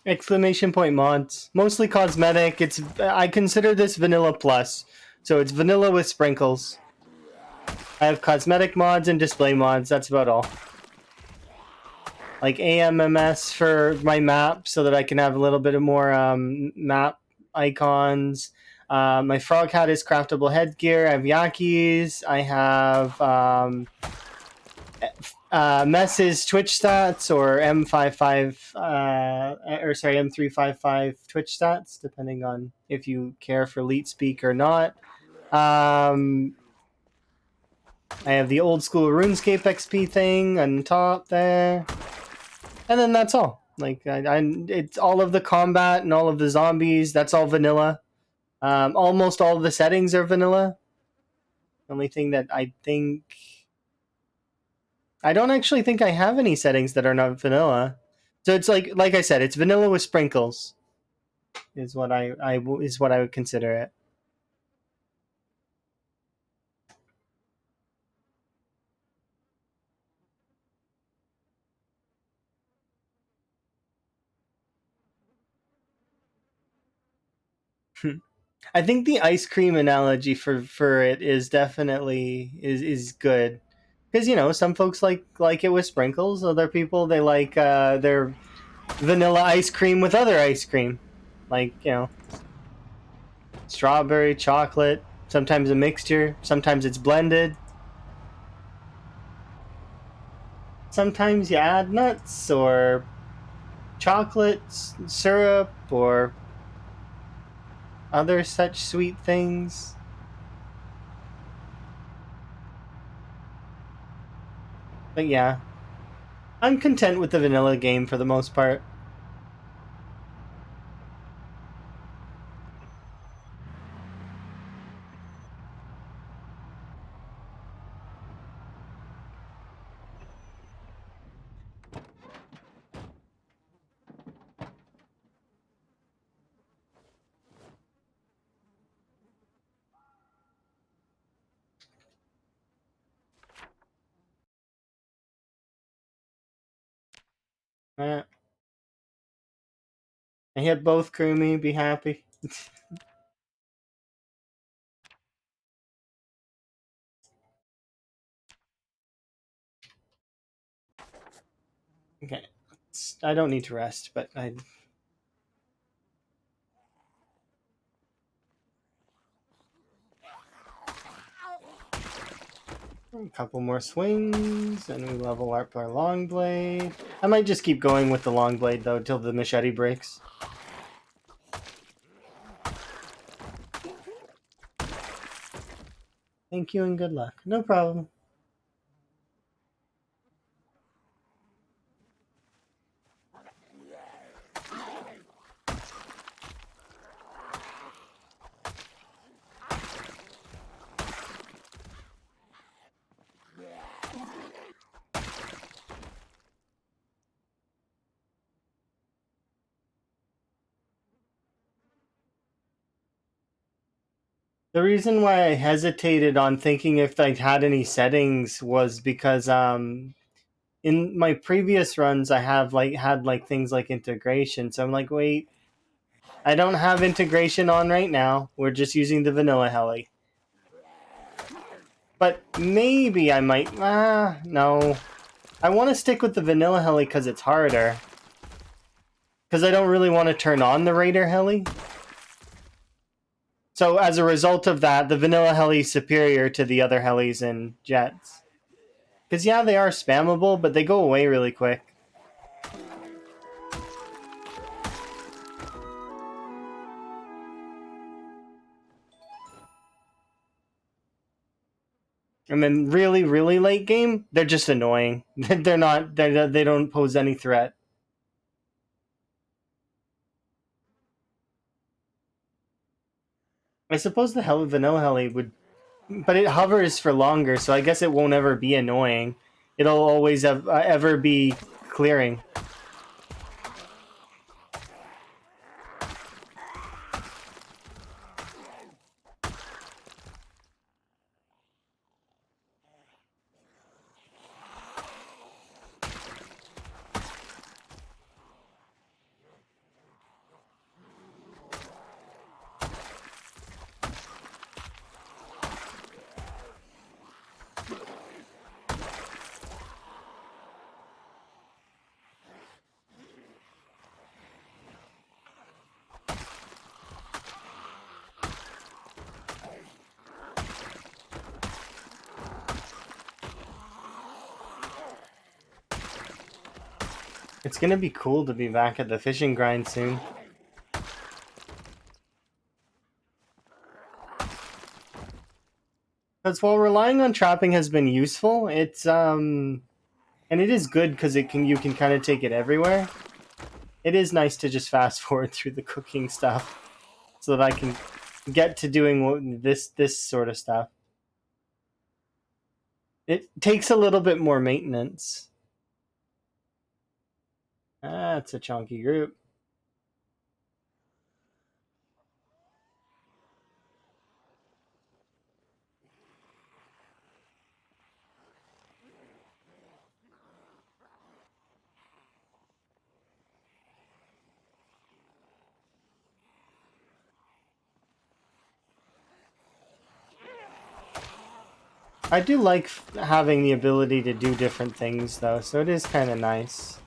Exclamation point mods. Mostly cosmetic. I consider this vanilla plus. So it's vanilla with sprinkles. I have cosmetic mods and display mods. That's about all. Like AMMS for my map so that I can have a little bit of more map icons. My frog hat is craftable headgear. I have Yakis. I have Mess's Twitch stats or M55 or sorry M355 Twitch stats, depending on if you care for Leet Speak or not. I have the old school RuneScape XP thing on top there, and then that's all. Like it's all of the combat and all of the zombies. That's all vanilla. Almost all of the settings are vanilla. The only thing that I don't actually think I have any settings that are not vanilla. So it's like I said, it's vanilla with sprinkles. Is what I would consider it. I think the ice cream analogy for it is definitely is good because some folks like it with sprinkles. Other people they like their vanilla ice cream with other ice cream, like strawberry, chocolate. Sometimes a mixture. Sometimes it's blended. Sometimes you add nuts or chocolate syrup or other such sweet things. But yeah, I'm content with the vanilla game for the most part. I hit both, Krumi. Be happy. Okay. I don't need to rest, but I. A couple more swings, and we level up our long blade. I might just keep going with the long blade though till the machete breaks. Thank you and good luck. No problem. The reason why I hesitated on thinking if I had any settings was because in my previous runs I have had things like integration. So I'm like, wait, I don't have integration on right now. We're just using the vanilla heli. But maybe I might no. I want to stick with the vanilla heli because it's harder. Because I don't really want to turn on the Raider heli. So as a result of that, the vanilla heli is superior to the other helis and jets. Because yeah, they are spammable, but they go away really quick. And then really, really late game, they're just annoying. They don't pose any threat. I suppose the vanilla heli would, but it hovers for longer, so I guess it won't ever be annoying. It'll always ever be clearing. It's gonna be cool to be back at the fishing grind soon. Because while relying on trapping has been useful, it's and it is good because you can kind of take it everywhere. It is nice to just fast forward through the cooking stuff so that I can get to doing this sort of stuff. It takes a little bit more maintenance. That's a chunky group. I do like having the ability to do different things though, so it is kind of nice.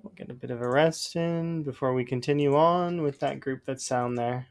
We'll get a bit of a rest in before we continue on with that group that's down there.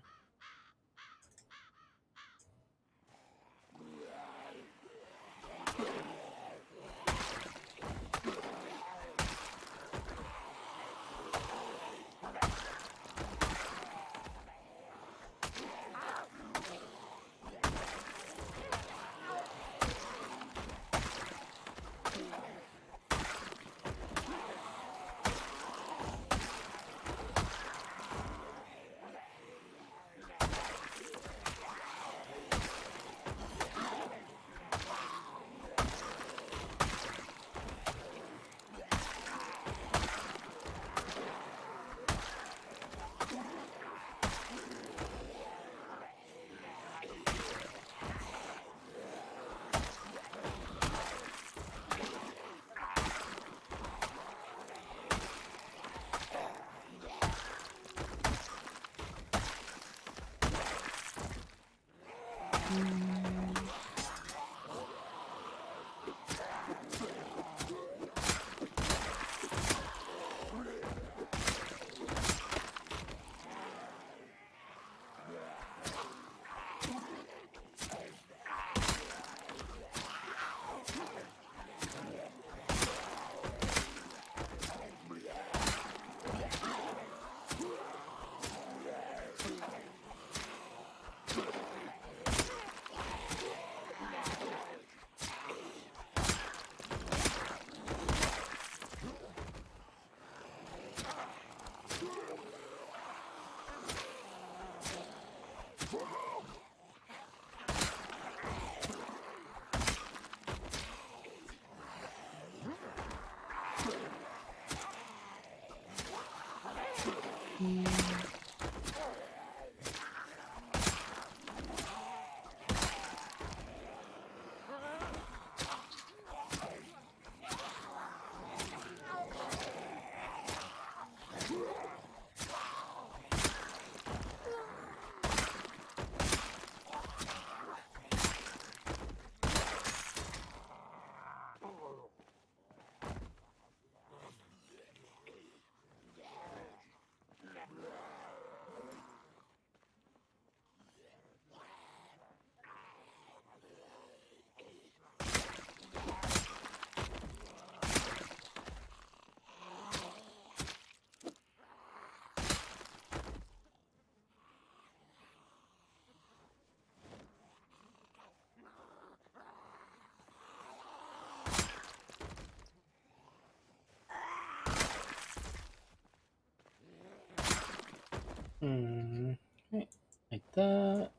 Okay, like that.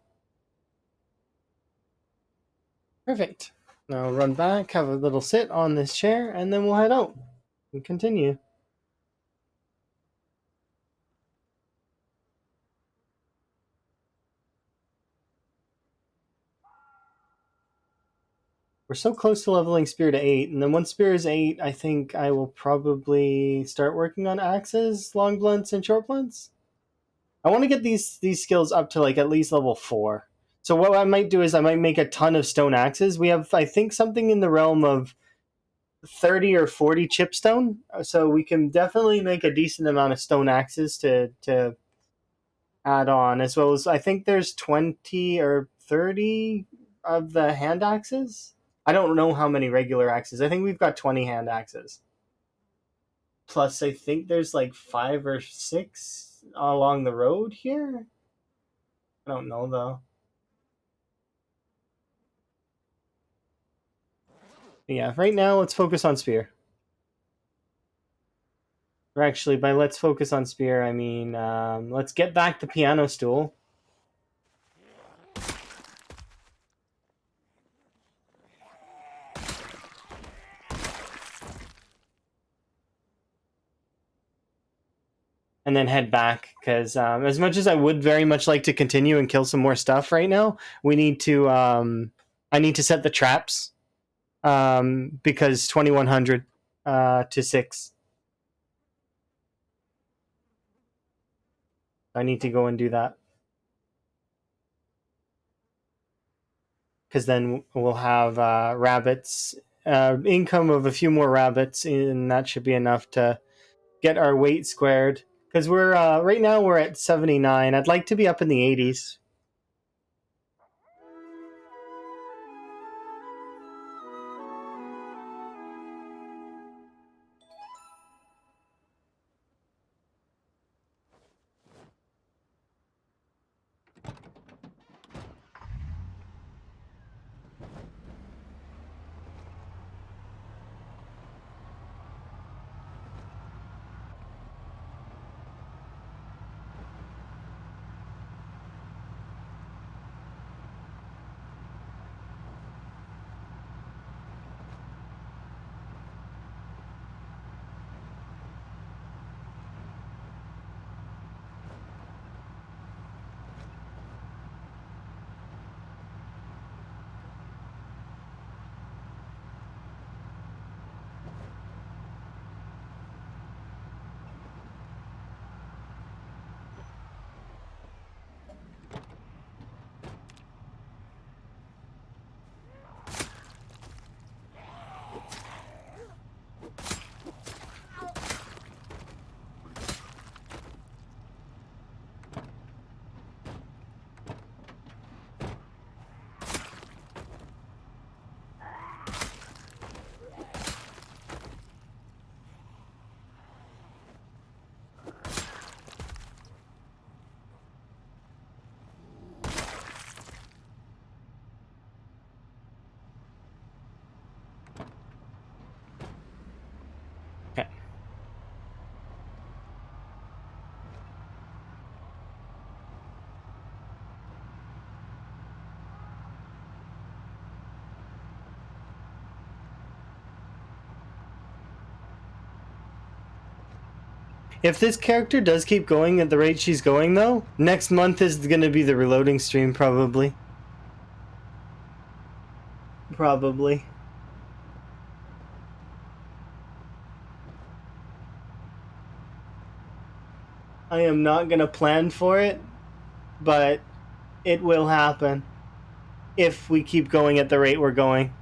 Perfect. Now run back, have a little sit on this chair, and then we'll head out and continue. We're so close to leveling Spear to 8, and then once Spear is 8, I think I will probably start working on axes, long blunts, and short blunts. I want to get these skills up to like at least level 4. So what I might do is I might make a ton of stone axes. We have, I think, something in the realm of 30 or 40 chipstone, so we can definitely make a decent amount of stone axes to add on, as well as I think there's 20 or 30 of the hand axes. I don't know how many regular axes. I think we've got 20 hand axes. Plus, I think there's like 5 or 6 along the road here. I don't know though. But yeah, right now let's focus on Spear. Or actually, by let's focus on Spear, I mean let's get back the piano stool. And then head back, because as much as I would very much like to continue and kill some more stuff right now, we need to. I need to set the traps because 2100 to 6. I need to go and do that because then we'll have rabbits, income of a few more rabbits, and that should be enough to get our weight squared. Because we're right now we're at 79. I'd like to be up in the 80s. If this character does keep going at the rate she's going, though, next month is going to be the reloading stream, probably. Probably. I am not going to plan for it, but it will happen if we keep going at the rate we're going.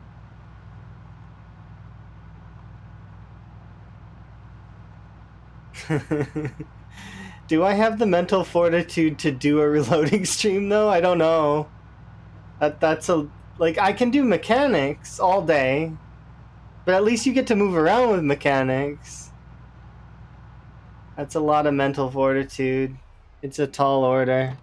Do I have the mental fortitude to do a reloading stream, though? I don't know. That's a... Like, I can do mechanics all day, but at least you get to move around with mechanics. That's a lot of mental fortitude. It's a tall order.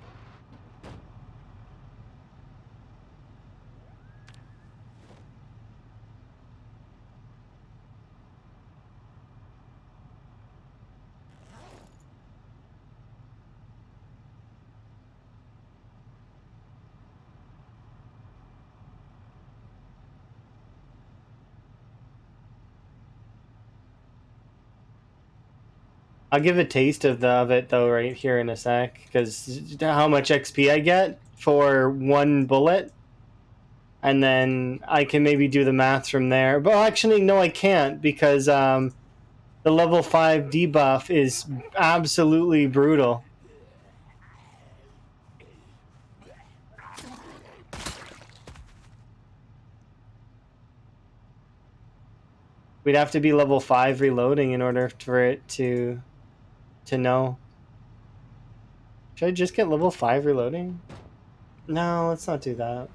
I'll give a taste of it though right here in a sec, because how much XP I get for one bullet, and then I can maybe do the math from there. But actually, no, I can't, because the level 5 debuff is absolutely brutal. We'd have to be level 5 reloading in order for it to know. Should I just get level 5 reloading? No, let's not do that.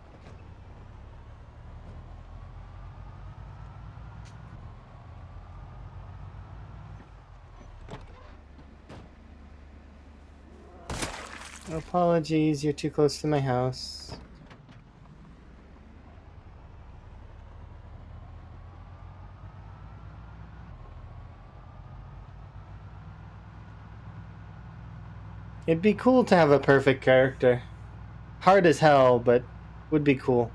Apologies, you're too close to my house. It'd be cool to have a perfect character. Hard as hell, but would be cool.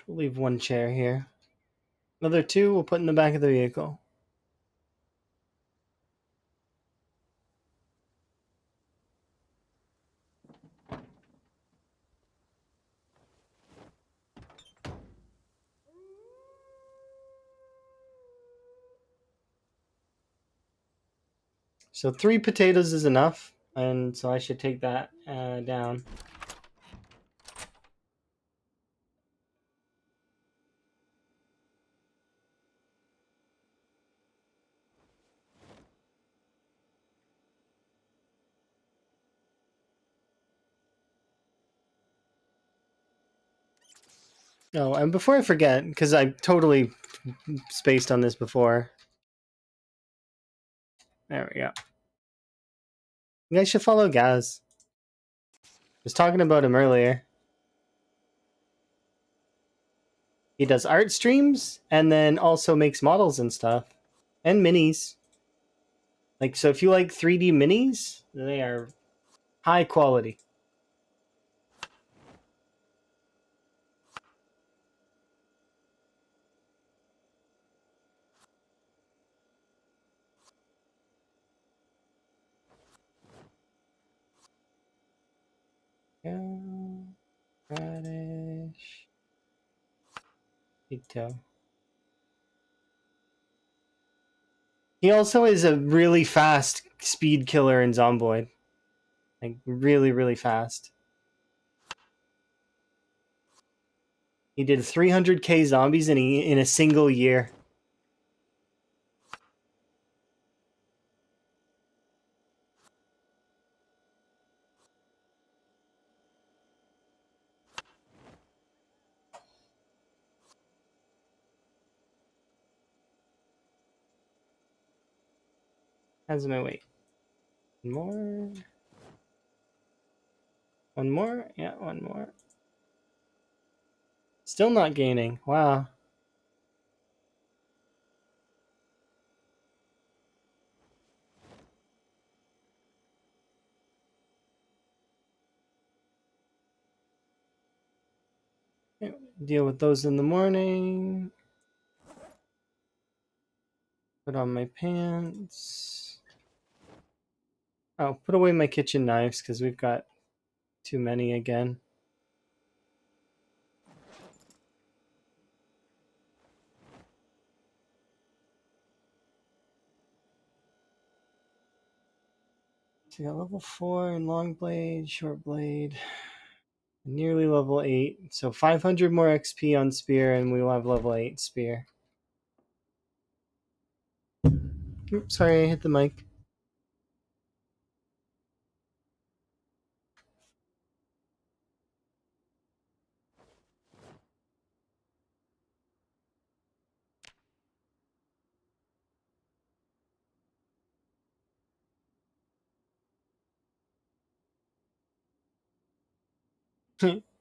We'll leave one chair here. Another two we'll put in the back of the vehicle. So 3 potatoes is enough, and so I should take that down. Oh, and before I forget, because I totally spaced on this before. There we go. You guys should follow Gaz. I was talking about him earlier. He does art streams, and then also makes models and stuff. And minis. Like, so if you like 3D minis, they are high quality. Radish. Big toe. He also is a really fast speed killer in Zomboid. Like, really, really fast. He did 300k zombies in a single year. How's my weight? One more? Yeah, one more. Still not gaining. Wow. Deal with those in the morning. Put on my pants. Oh, put away my kitchen knives because we've got too many again. So we got level 4 in long blade, short blade. Nearly level 8. So 500 more XP on spear and we will have level 8 spear. Oops, sorry, I hit the mic.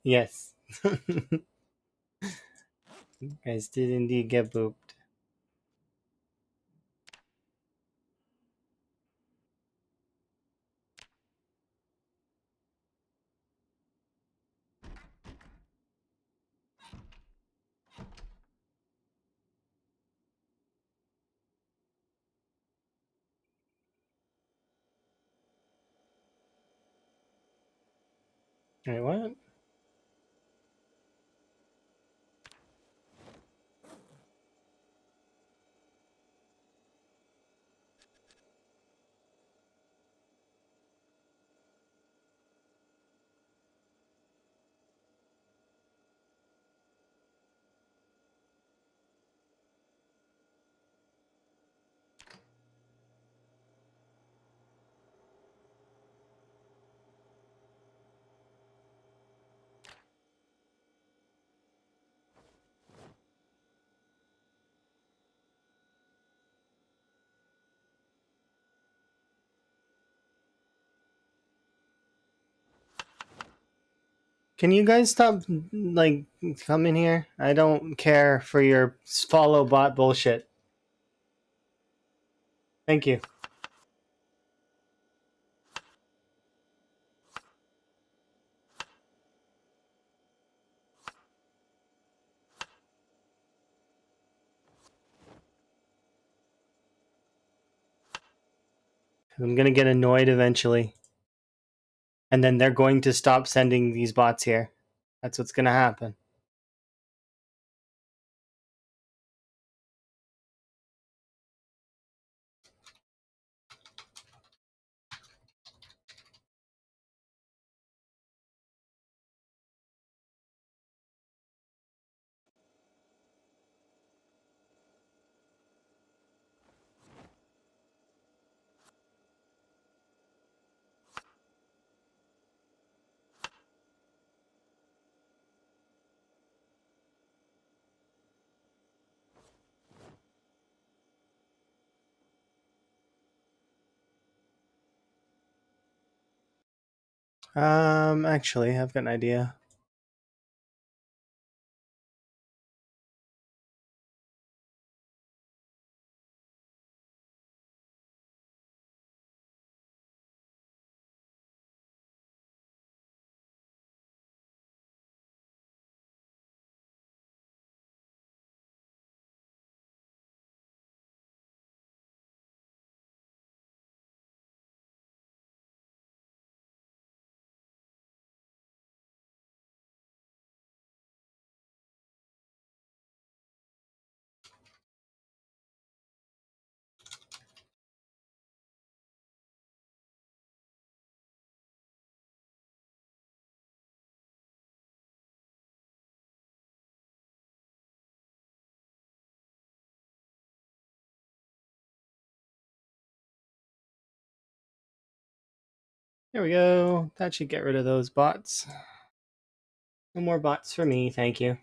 Yes. You guys did indeed get booped. Wait, what? Can you guys stop, like, coming here? I don't care for your follow bot bullshit. Thank you. I'm gonna get annoyed eventually. And then they're going to stop sending these bots here. That's what's gonna happen. Actually, I've got an idea. There we go. That should get rid of those bots. No more bots for me, thank you.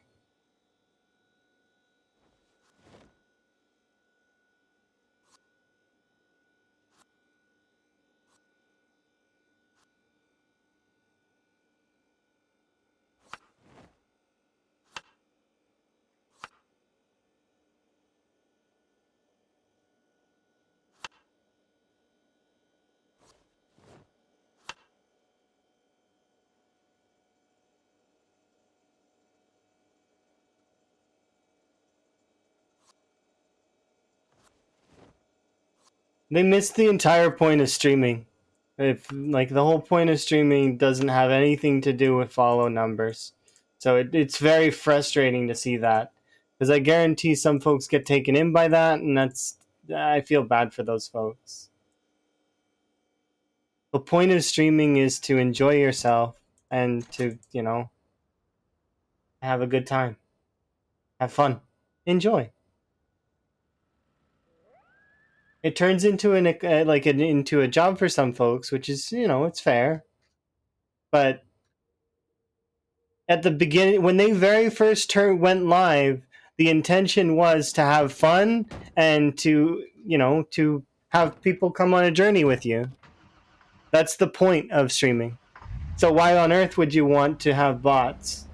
They missed the entire point of streaming. If like the whole point of streaming doesn't have anything to do with follow numbers, so it's very frustrating to see that, because I guarantee some folks get taken in by that, and I feel bad for those folks. The point of streaming is to enjoy yourself and to have a good time, have fun, enjoy. It turns into into a job for some folks, which is it's fair, but at the beginning, when they very first went live, the intention was to have fun and to have people come on a journey with you. That's the point of streaming. So why on earth would you want to have bots?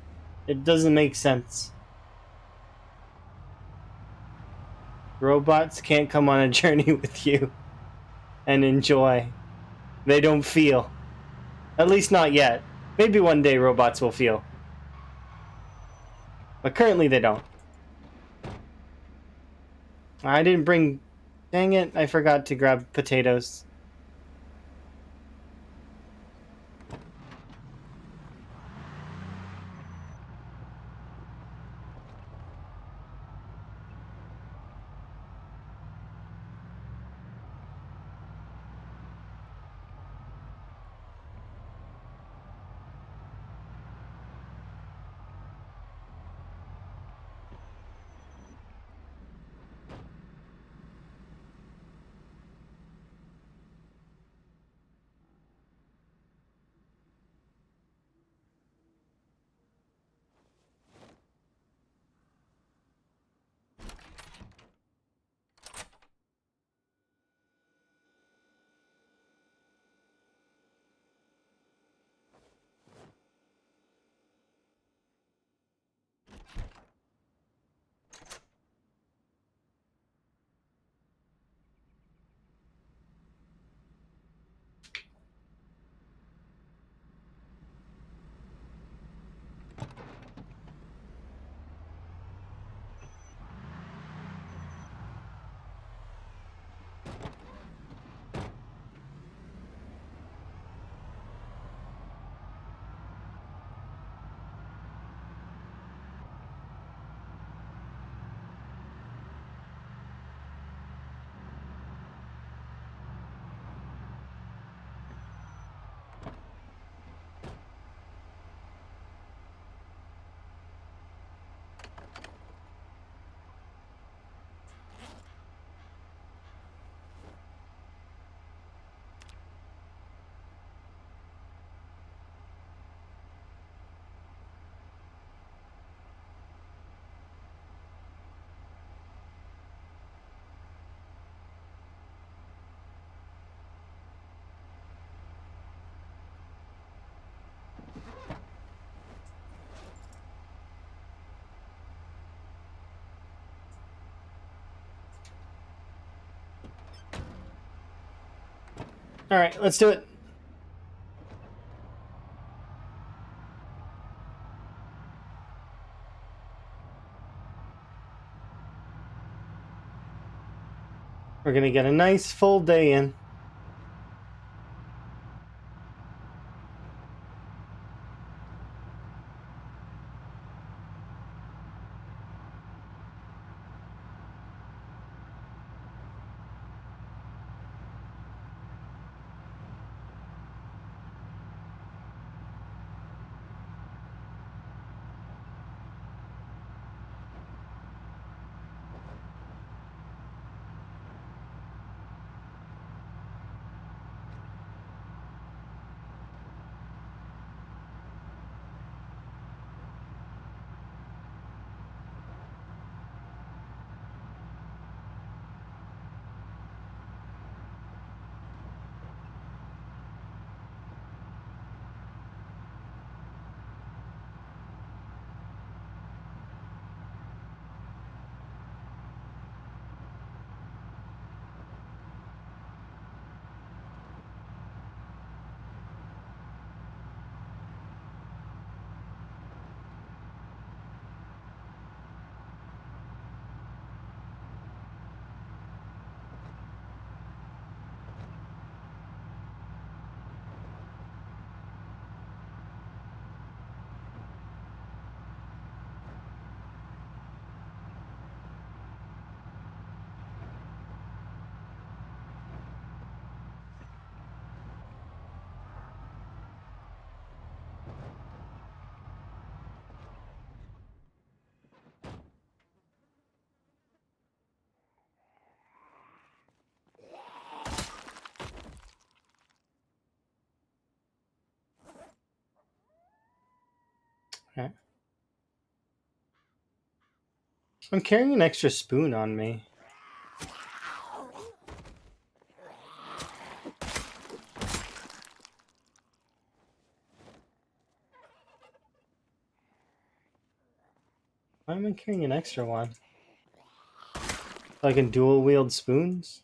It doesn't make sense. Robots can't come on a journey with you and enjoy. They don't feel. At least not yet. Maybe one day robots will feel. But currently they don't. I didn't bring... Dang it, I forgot to grab potatoes. Alright, let's do it. We're gonna get a nice full day in. Okay. I'm carrying an extra spoon on me. Why am I carrying an extra one? So I can dual wield spoons?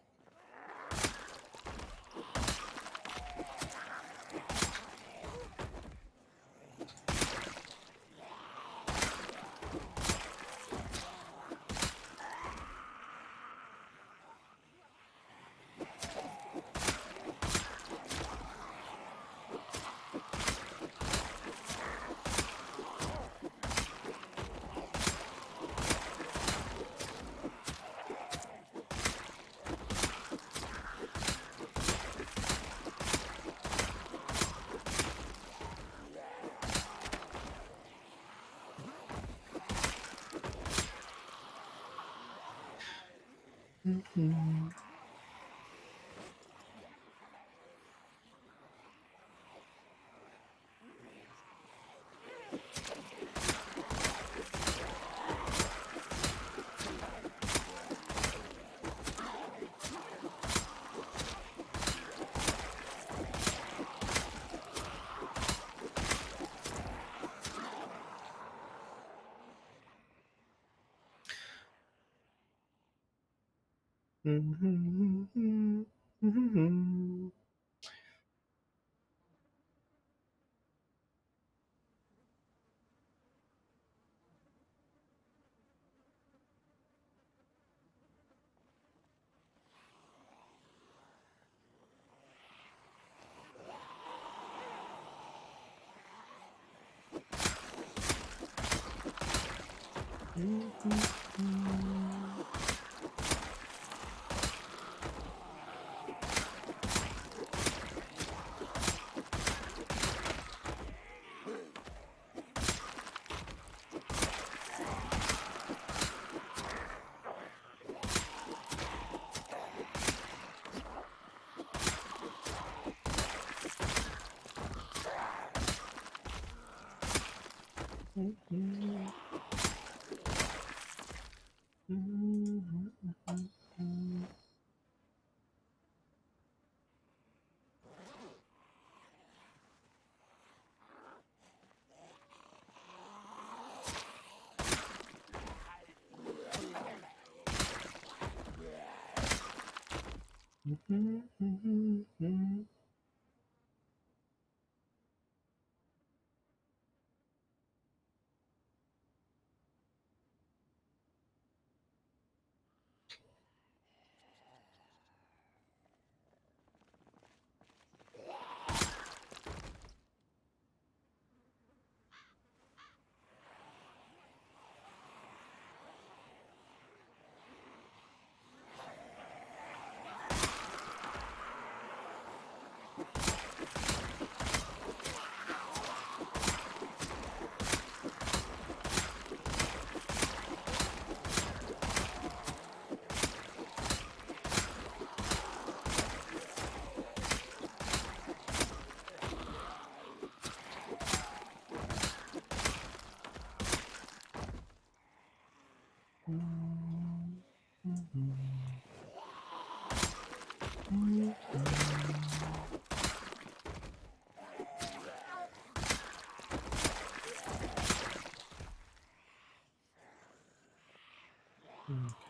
Mm-hmm. Mm-hmm. Mm-hmm.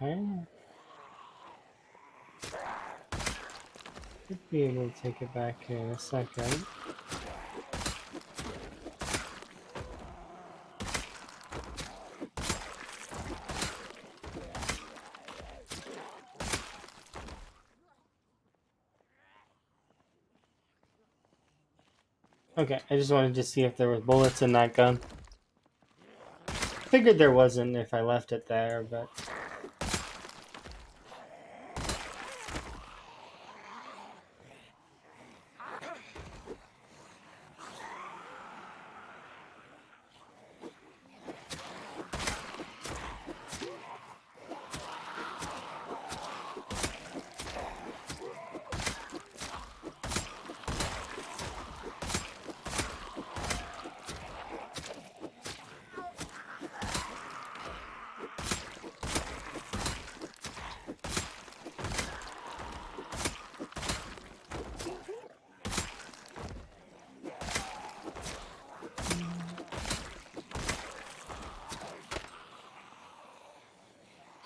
Okay. Should be able to take it back here in a second. Okay, I just wanted to see if there were bullets in that gun. Figured there wasn't if I left it there, but...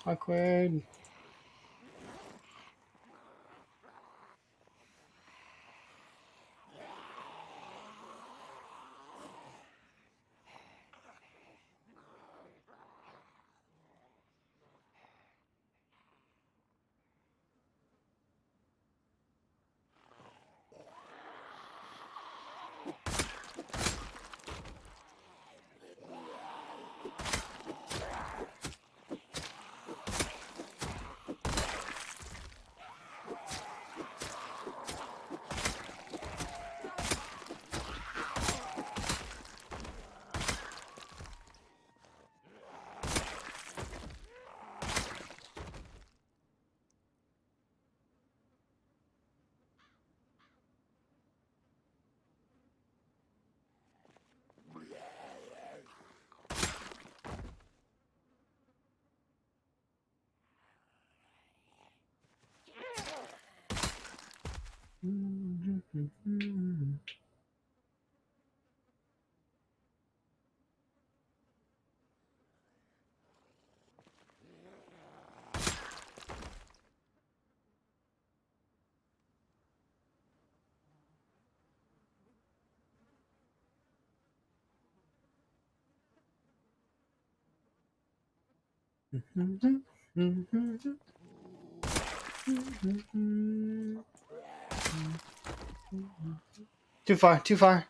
Awkward. Too far, too far.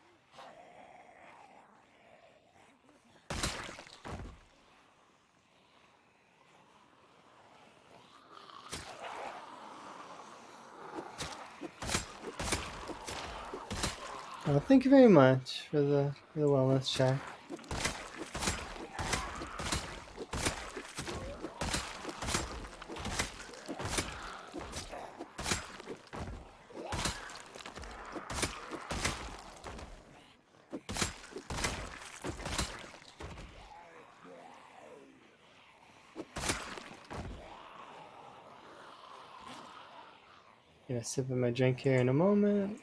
Well, thank you very much for the wellness check. Gonna sip of my drink here in a moment.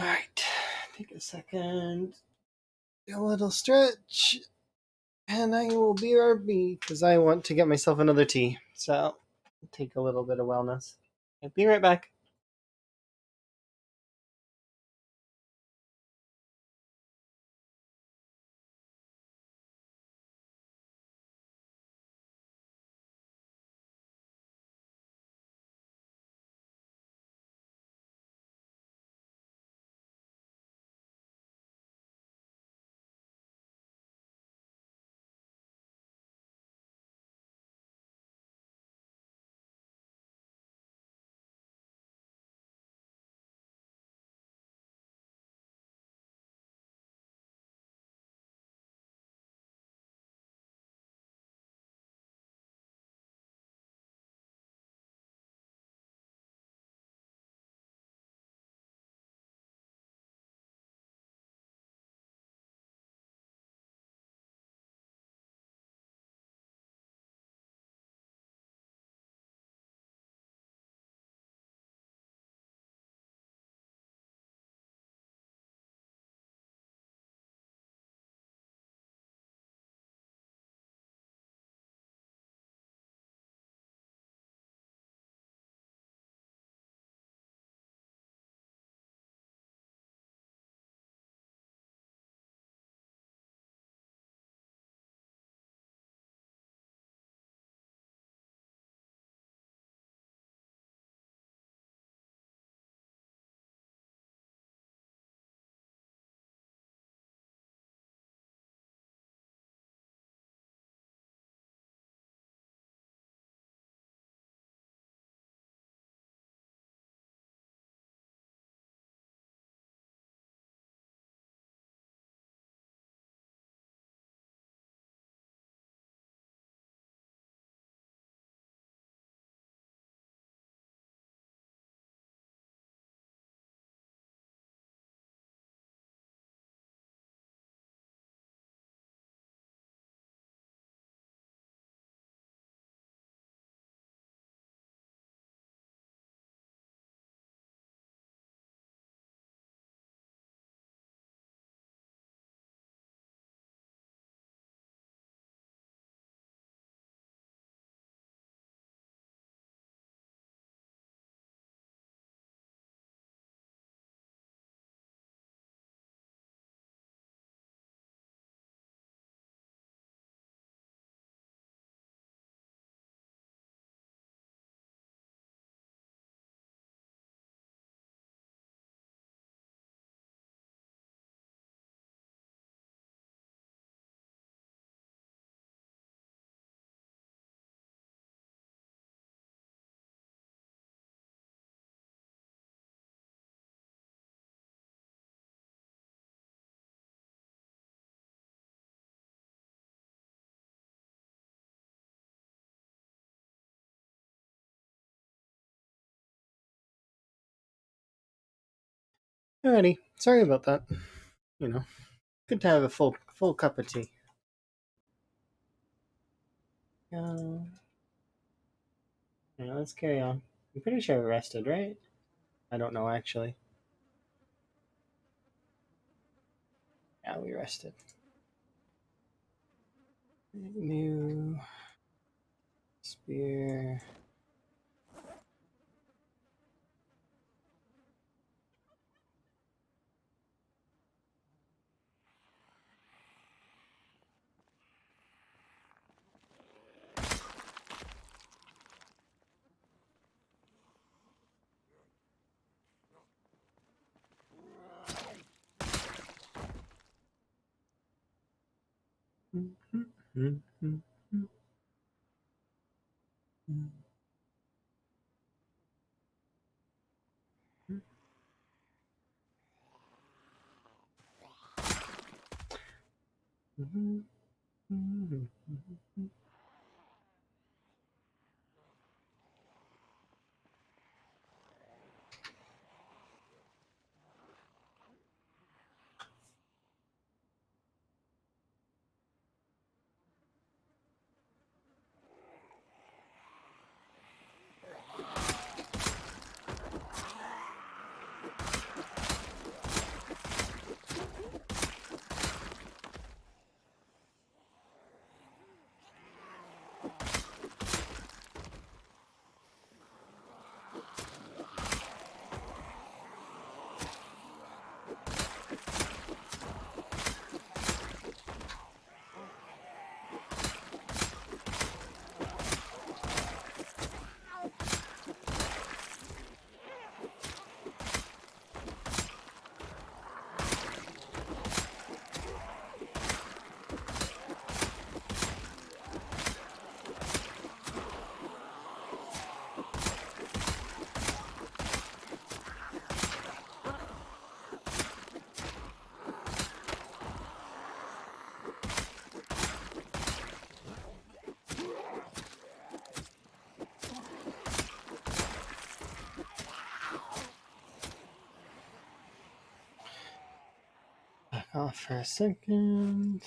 All right, take a second, do a little stretch, and I will be RB because I want to get myself another tea. So, take a little bit of wellness. I'll be right back. Alrighty. Sorry about that. You know, good to have a full cup of tea. Uh, yeah, let's carry on. I'm pretty sure we rested, right? I don't know actually. Yeah, we rested. New spear. Back off for a second.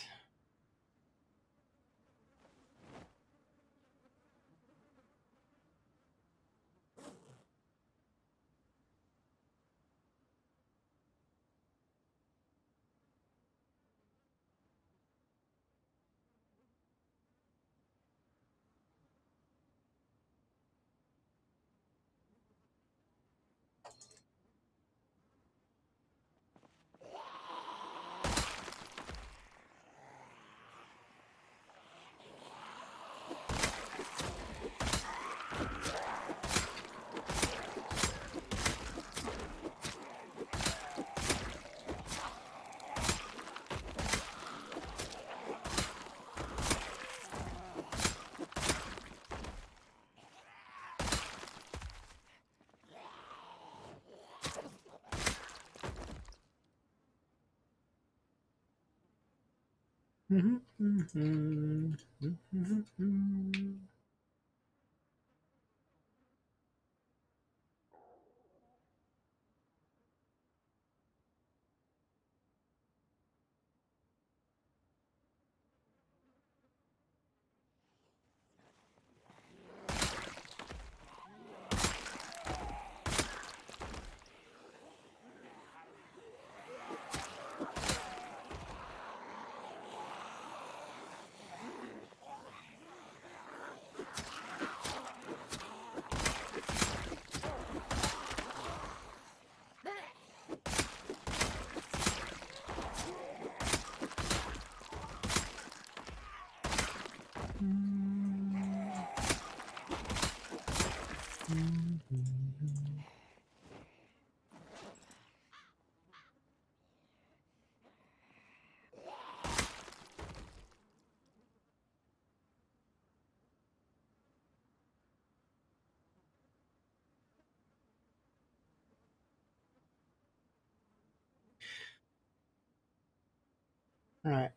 All right.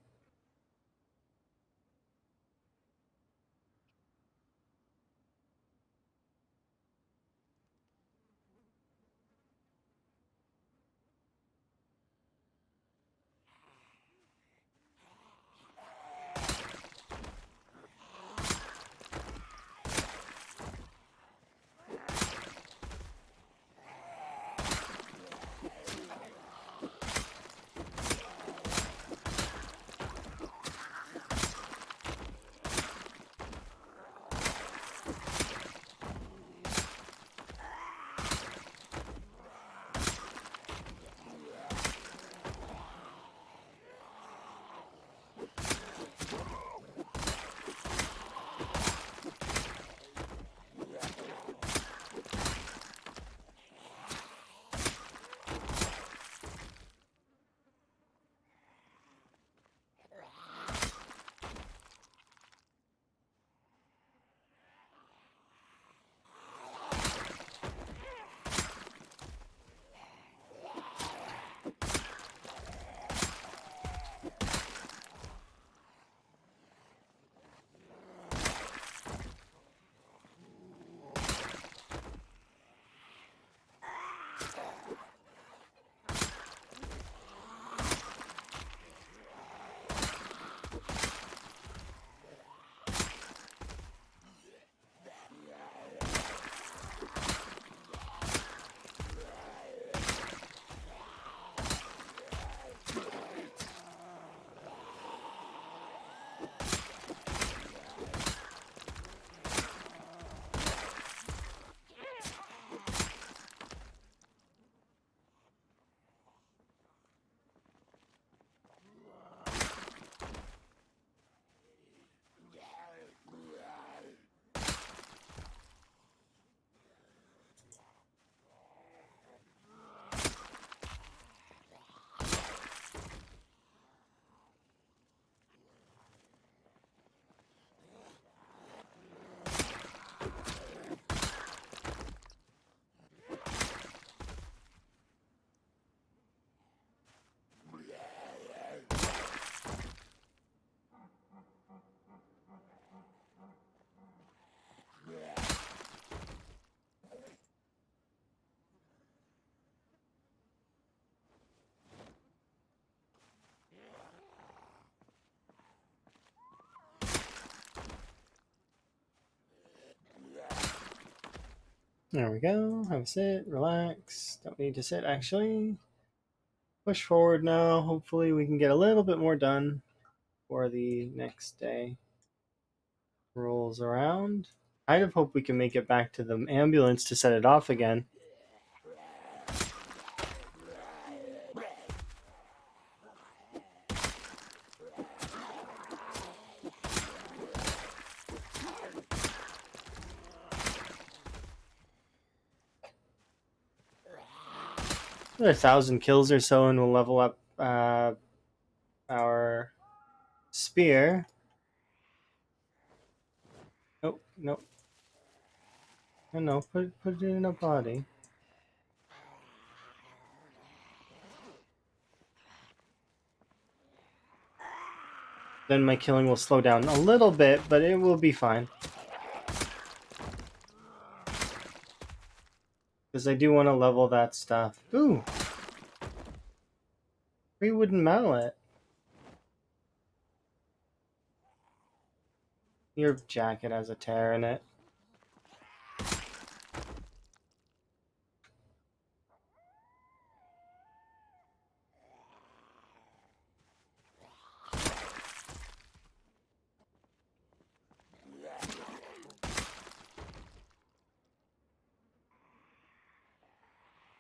There we go. Have a sit, relax. Don't need to sit actually. Push forward now. Hopefully we can get a little bit more done before the next day rolls around. I'd have hoped we can make it back to the ambulance to set it off again. Another 1,000 kills or so, and we'll level up our spear. Nope, nope. No, put it in a body. Then my killing will slow down a little bit, but it will be fine. Because I do want to level that stuff. Ooh! Free wooden mallet. Your jacket has a tear in it.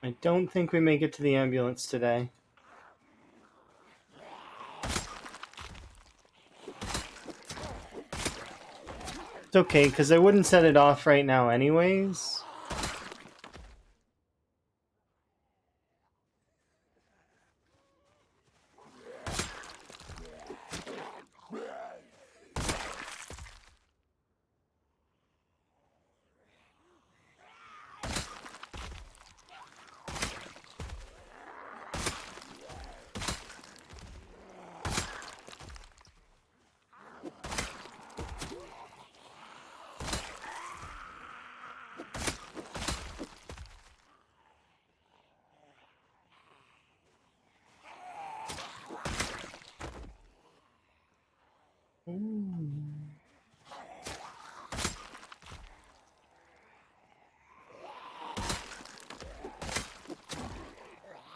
I don't think we make it to the ambulance today. It's okay, because I wouldn't set it off right now anyways.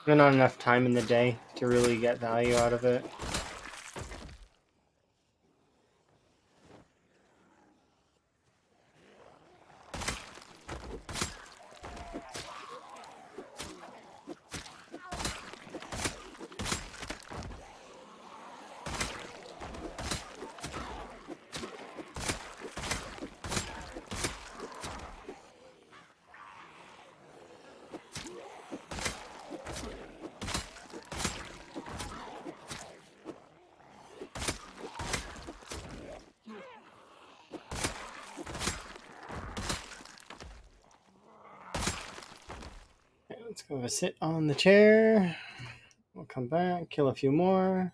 There's not enough time in the day to really get value out of it. Let's go sit on the chair. We'll come back, kill a few more.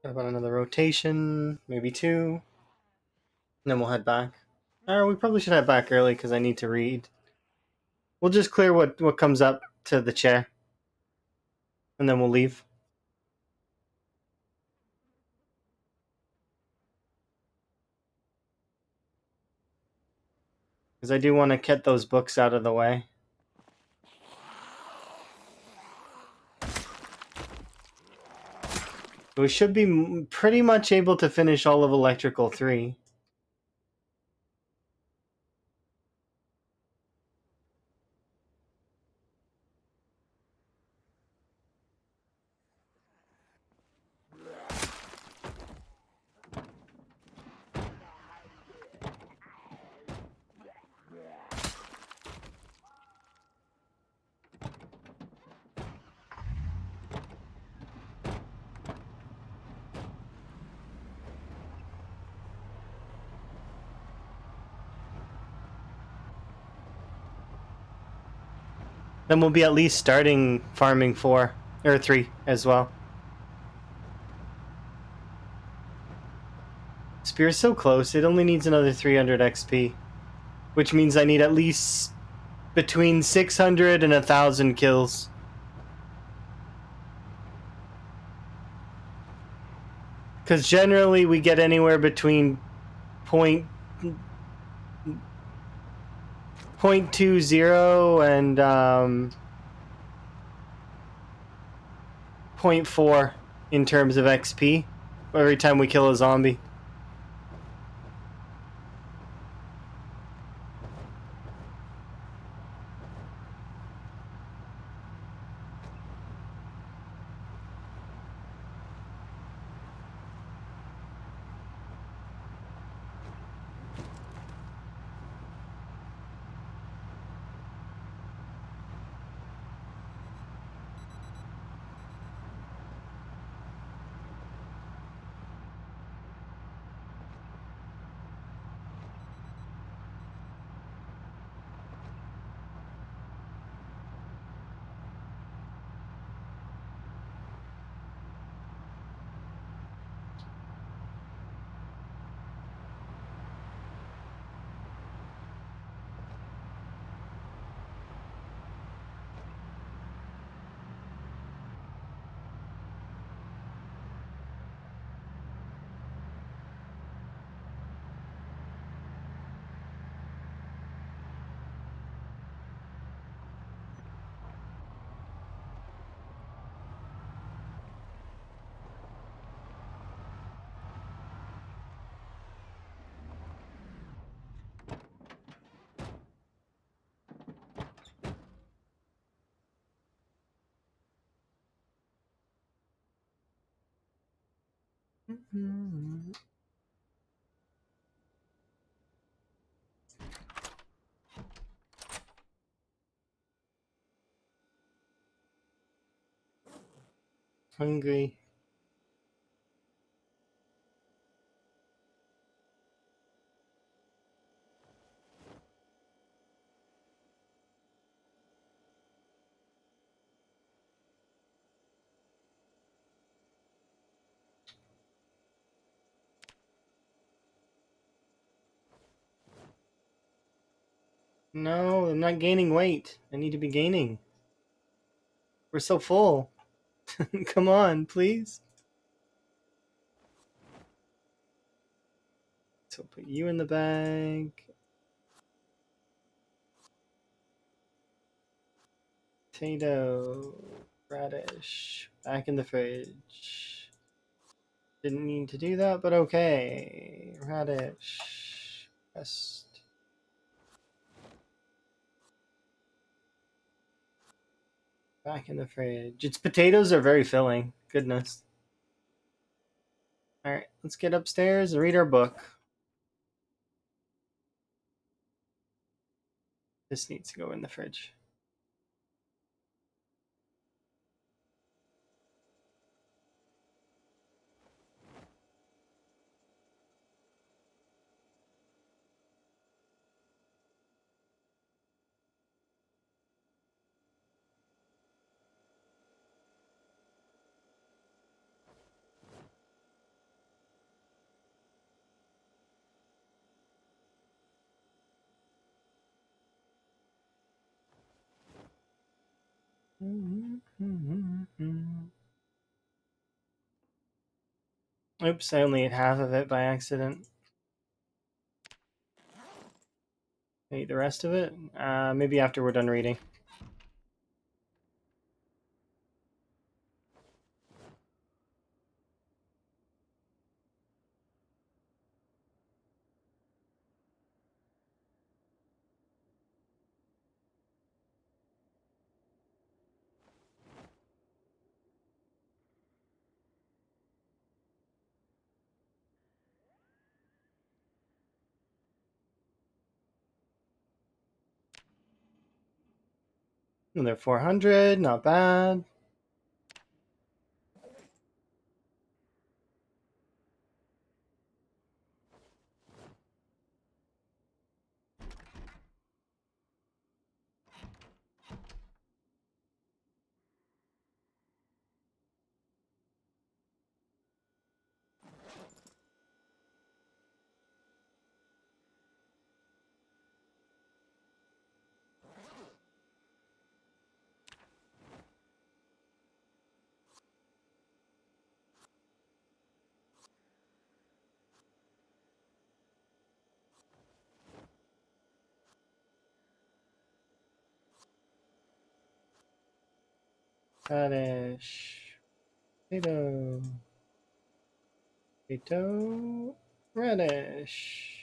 What about another rotation? Maybe two. And then we'll head back. Or we probably should head back early because I need to read. We'll just clear what comes up to the chair. And then we'll leave. Because I do want to get those books out of the way. We should be pretty much able to finish all of Electrical 3. Then we'll be at least starting farming 4 or 3 as well. Spear's so close, it only needs another 300 XP. Which means I need at least between 600 and 1,000 kills. Because generally we get anywhere between point 0.20 and 0.4 in terms of XP every time we kill a zombie. Hungry. No, I'm not gaining weight. I need to be gaining. We're so full. Come on, please. So put you in the bag. Potato, radish, back in the fridge. Didn't need to do that, but okay. Radish, rest. Back in the fridge. Its potatoes are very filling. Goodness. Alright, let's get upstairs and read our book. This needs to go in the fridge. Oops, I only ate half of it by accident. Eat the rest of it? Maybe after we're done reading. Another 400, not bad. Radish. Potato. Potato. Radish.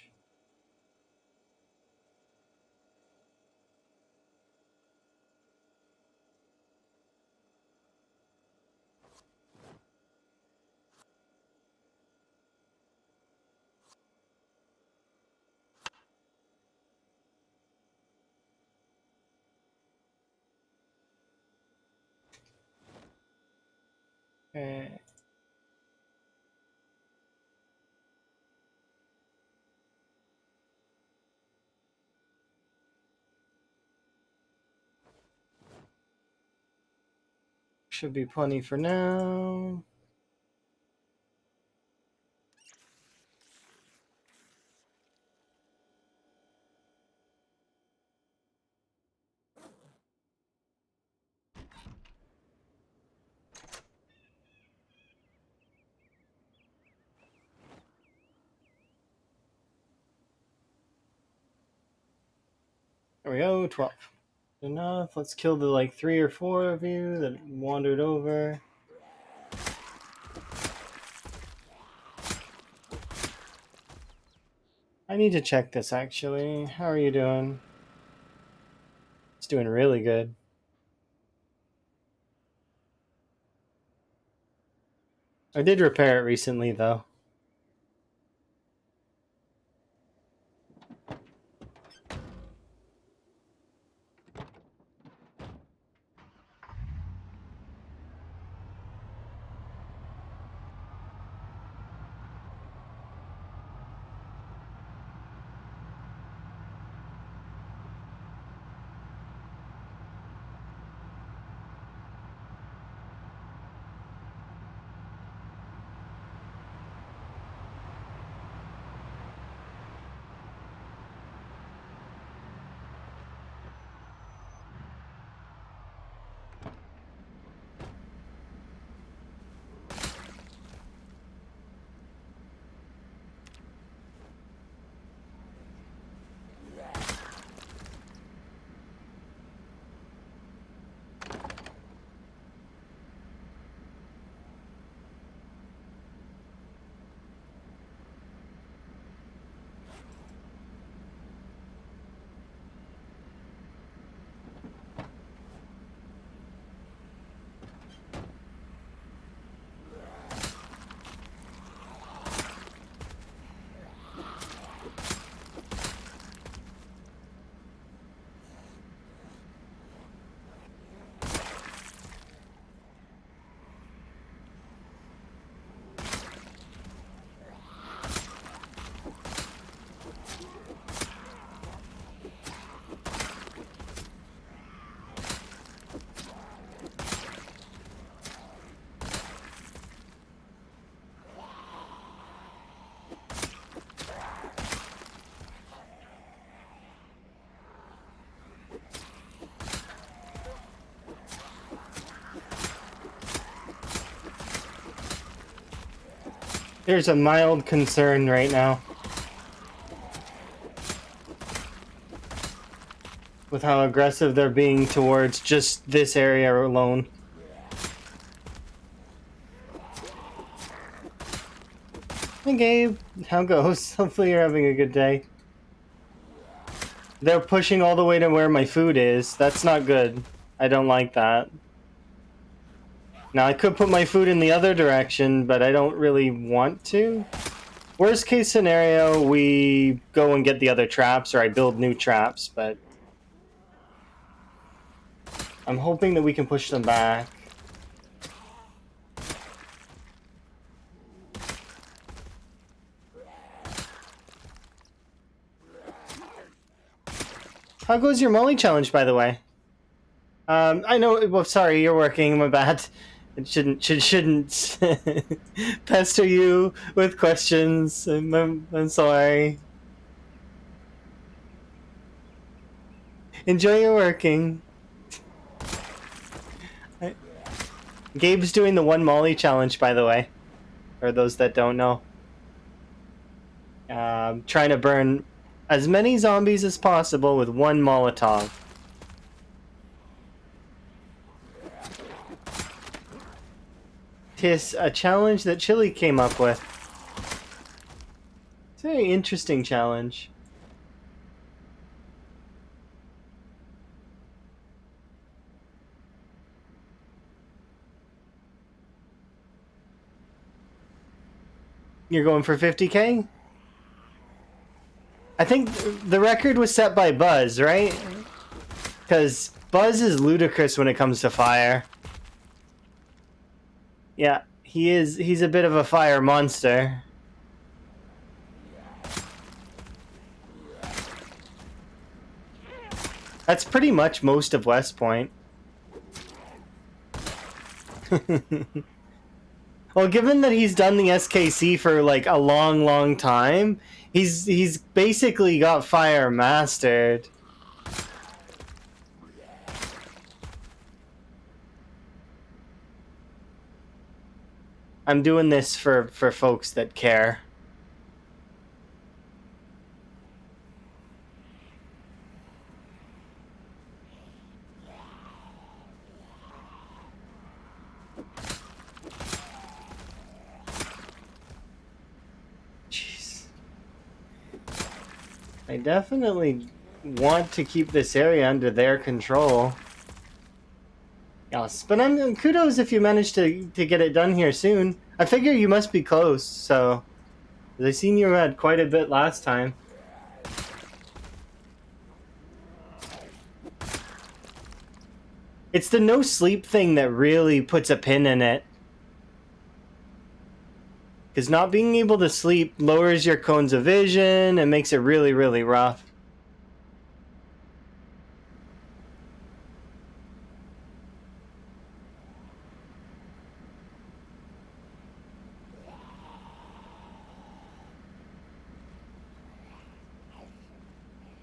Okay. Should be plenty for now. There we go, 12. Enough. Let's kill the like 3 or 4 of you that wandered over. I need to check this actually. How are you doing? It's doing really good. I did repair it recently though. There's a mild concern right now with how aggressive they're being towards just this area alone. Hey Gabe, how goes? Hopefully you're having a good day. They're pushing all the way to where my food is. That's not good. I don't like that. Now I could put my food in the other direction, but I don't really want to. Worst case scenario, we go and get the other traps, or I build new traps, but I'm hoping that we can push them back. How goes your Molly challenge, by the way? I know. Well, sorry, you're working. My bad. It shouldn't pester you with questions. I'm sorry. Enjoy your working. Gabe's doing the one Molly challenge, by the way, for those that don't know. Trying to burn as many zombies as possible with one Molotov. Tis a challenge that Chili came up with. It's a very interesting challenge. You're going for 50k? I think the record was set by Buzz, right? Because Buzz is ludicrous when it comes to fire. Yeah, he is. He's a bit of a fire monster. That's pretty much most of West Point. Well, given that he's done the SKC for like a long time, he's basically got fire mastered. I'm doing this for folks that care. Jeez. I definitely want to keep this area under their control. Yes, but I'm kudos if you managed to get it done here soon. I figure you must be close, so I seen you had quite a bit last time. It's the no sleep thing that really puts a pin in it. Because not being able to sleep lowers your cones of vision and makes it really, really rough.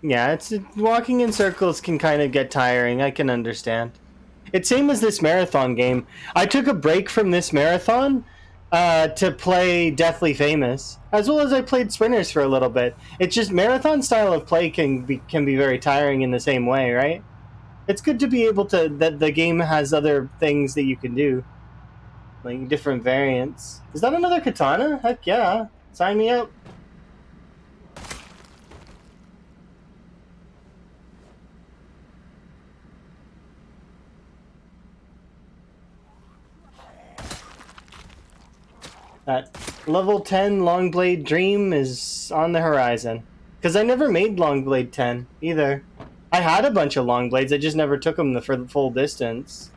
Yeah, it's walking in circles can kind of get tiring. I can understand. It's same as this marathon game. I took a break from this marathon to play Deathly Famous, as well as I played Sprinters for a little bit. It's just marathon style of play can be very tiring in the same way, right? It's good to be able to that the game has other things that you can do, like different variants. Is that another katana? Heck yeah! Sign me up. That level 10 Longblade Dream is on the horizon. Because I never made Longblade 10 either. I had a bunch of Longblades, I just never took them for the full distance.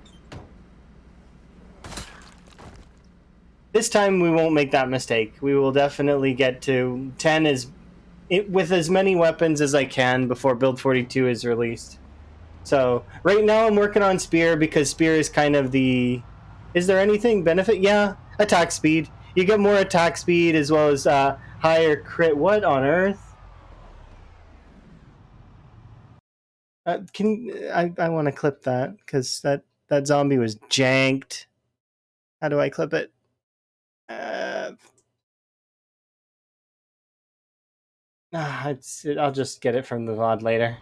This time we won't make that mistake. We will definitely get to 10 with as many weapons as I can before Build 42 is released. So right now I'm working on Spear because Spear is kind of the... Is there anything benefit? Yeah, attack speed. You get more attack speed as well as higher crit. What on earth? I want to clip that because that zombie was janked. How do I clip it? I'll just get it from the VOD later.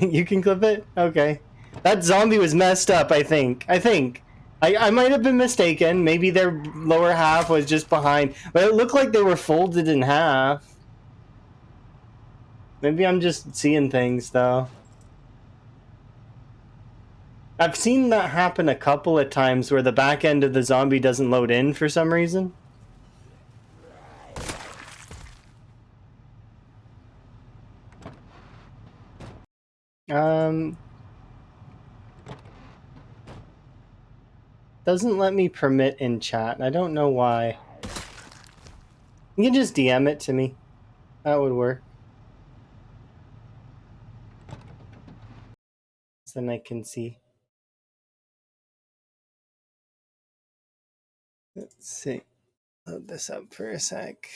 You can clip it? Okay. That zombie was messed up, I think. I might have been mistaken. Maybe their lower half was just behind. But it looked like they were folded in half. Maybe I'm just seeing things, though. I've seen that happen a couple of times where the back end of the zombie doesn't load in for some reason. Doesn't let me permit in chat. I don't know why. You can just DM it to me. That would work. So then I can see. Let's see. Load this up for a sec.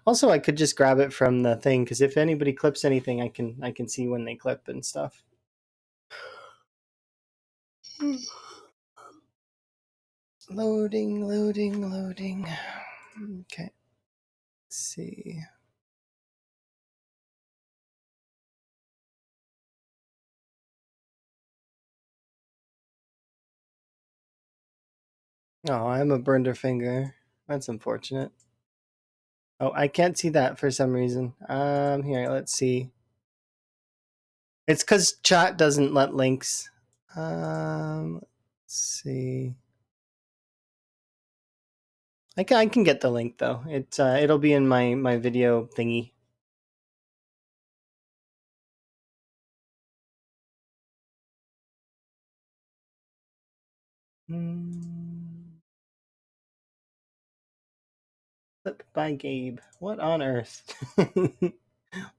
Also, I could just grab it from the thing because if anybody clips anything, I can see when they clip and stuff. Loading. Okay. Let's see. Oh, I'm a burner finger. That's unfortunate. Oh, I can't see that for some reason. Here, let's see. It's because chat doesn't let links. Let's see. I can get the link though. It'll be in my video thingy. Clip by Gabe. What on earth?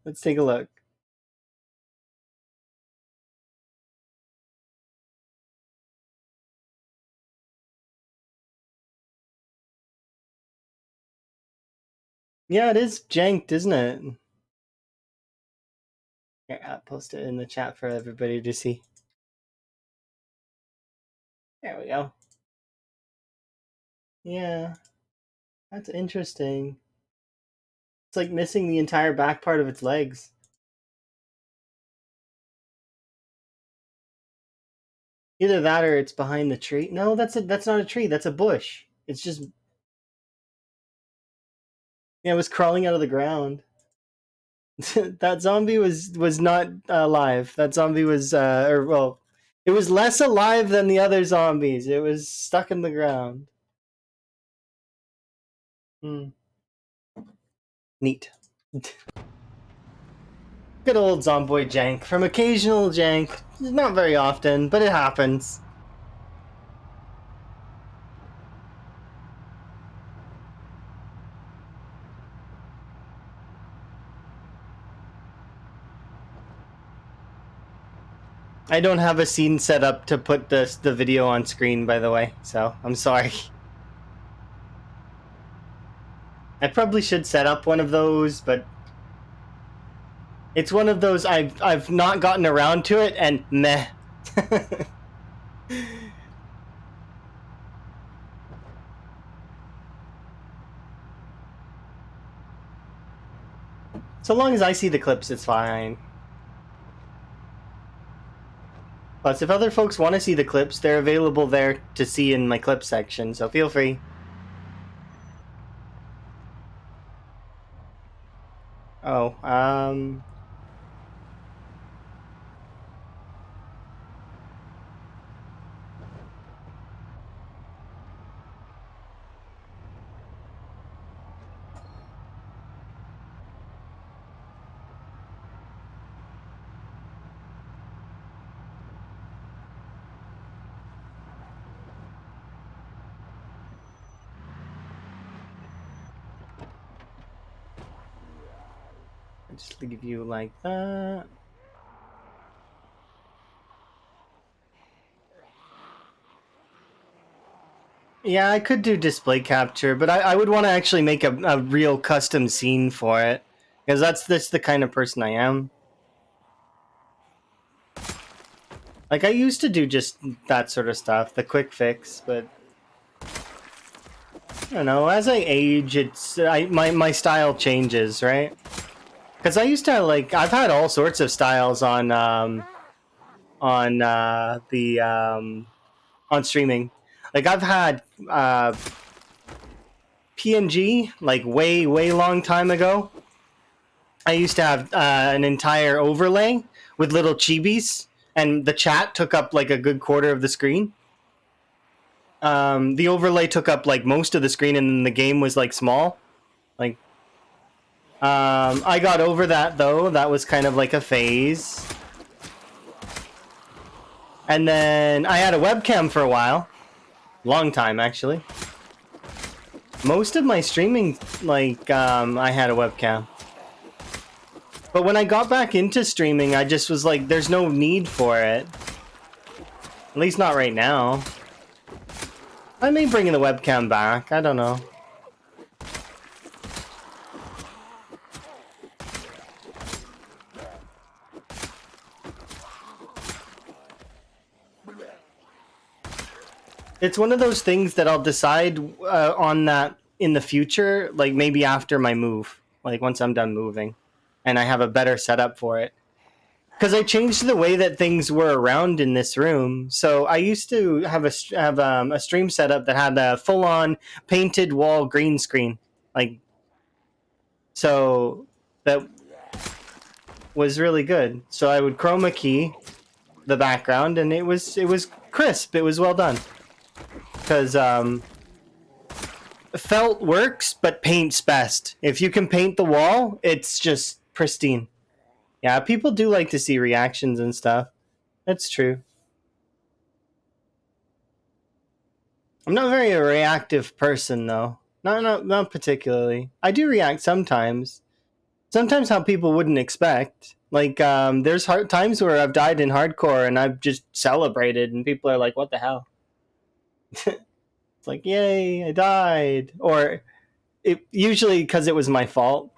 Let's take a look. Yeah, it is janked, isn't it? Here, I'll post it in the chat for everybody to see. There we go. Yeah, that's interesting. It's like missing the entire back part of its legs. Either that or it's behind the tree. No, that's not a tree. That's a bush. It's just yeah, it was crawling out of the ground. That zombie was not alive. That zombie was it was less alive than the other zombies. It was stuck in the ground. Neat. Good old Zomboid jank. From occasional jank. Not very often, but it happens. I don't have a scene set up to put the video on screen, by the way, so I'm sorry. I probably should set up one of those, but it's one of those I've not gotten around to it, and meh. So long as I see the clips, it's fine. Plus, if other folks want to see the clips, they're available there to see in my clip section, so feel free. Oh, I'll just leave you like that. Yeah, I could do display capture, but I would want to actually make a real custom scene for it. Because that's the kind of person I am. Like, I used to do just that sort of stuff, the quick fix, but don't know. As I age, my style changes, right? Because I used to I've had all sorts of styles on streaming. Like I've had PNG like way long time ago. I used to have an entire overlay with little chibis, and the chat took up like a good quarter of the screen. The overlay took up like most of the screen, and then the game was like small. Like, I got over that though. That was kind of like a phase. And then I had a webcam for a while, long time actually. Most of my streaming, I had a webcam. But when I got back into streaming, I just was like, there's no need for it. At least not right now. I may bring the webcam back. I don't know. It's one of those things that I'll decide on that in the future, like maybe after my move, like once I'm done moving, and I have a better setup for it. Because I changed the way that things were around in this room. So I used to have a stream setup that had a full-on painted wall green screen, like, so that was really good. So I would chroma key the background, and it was crisp. It was well done. Because felt works, but paint's best. If you can paint the wall, it's just pristine. Yeah, people do like to see reactions and stuff. That's true. I'm not very a reactive person, though. Not particularly. I do react sometimes. Sometimes how people wouldn't expect. Like, there's times where I've died in hardcore and I've just celebrated, and people are like, "What the hell?" It's like, "Yay, I died!" Or usually because it was my fault.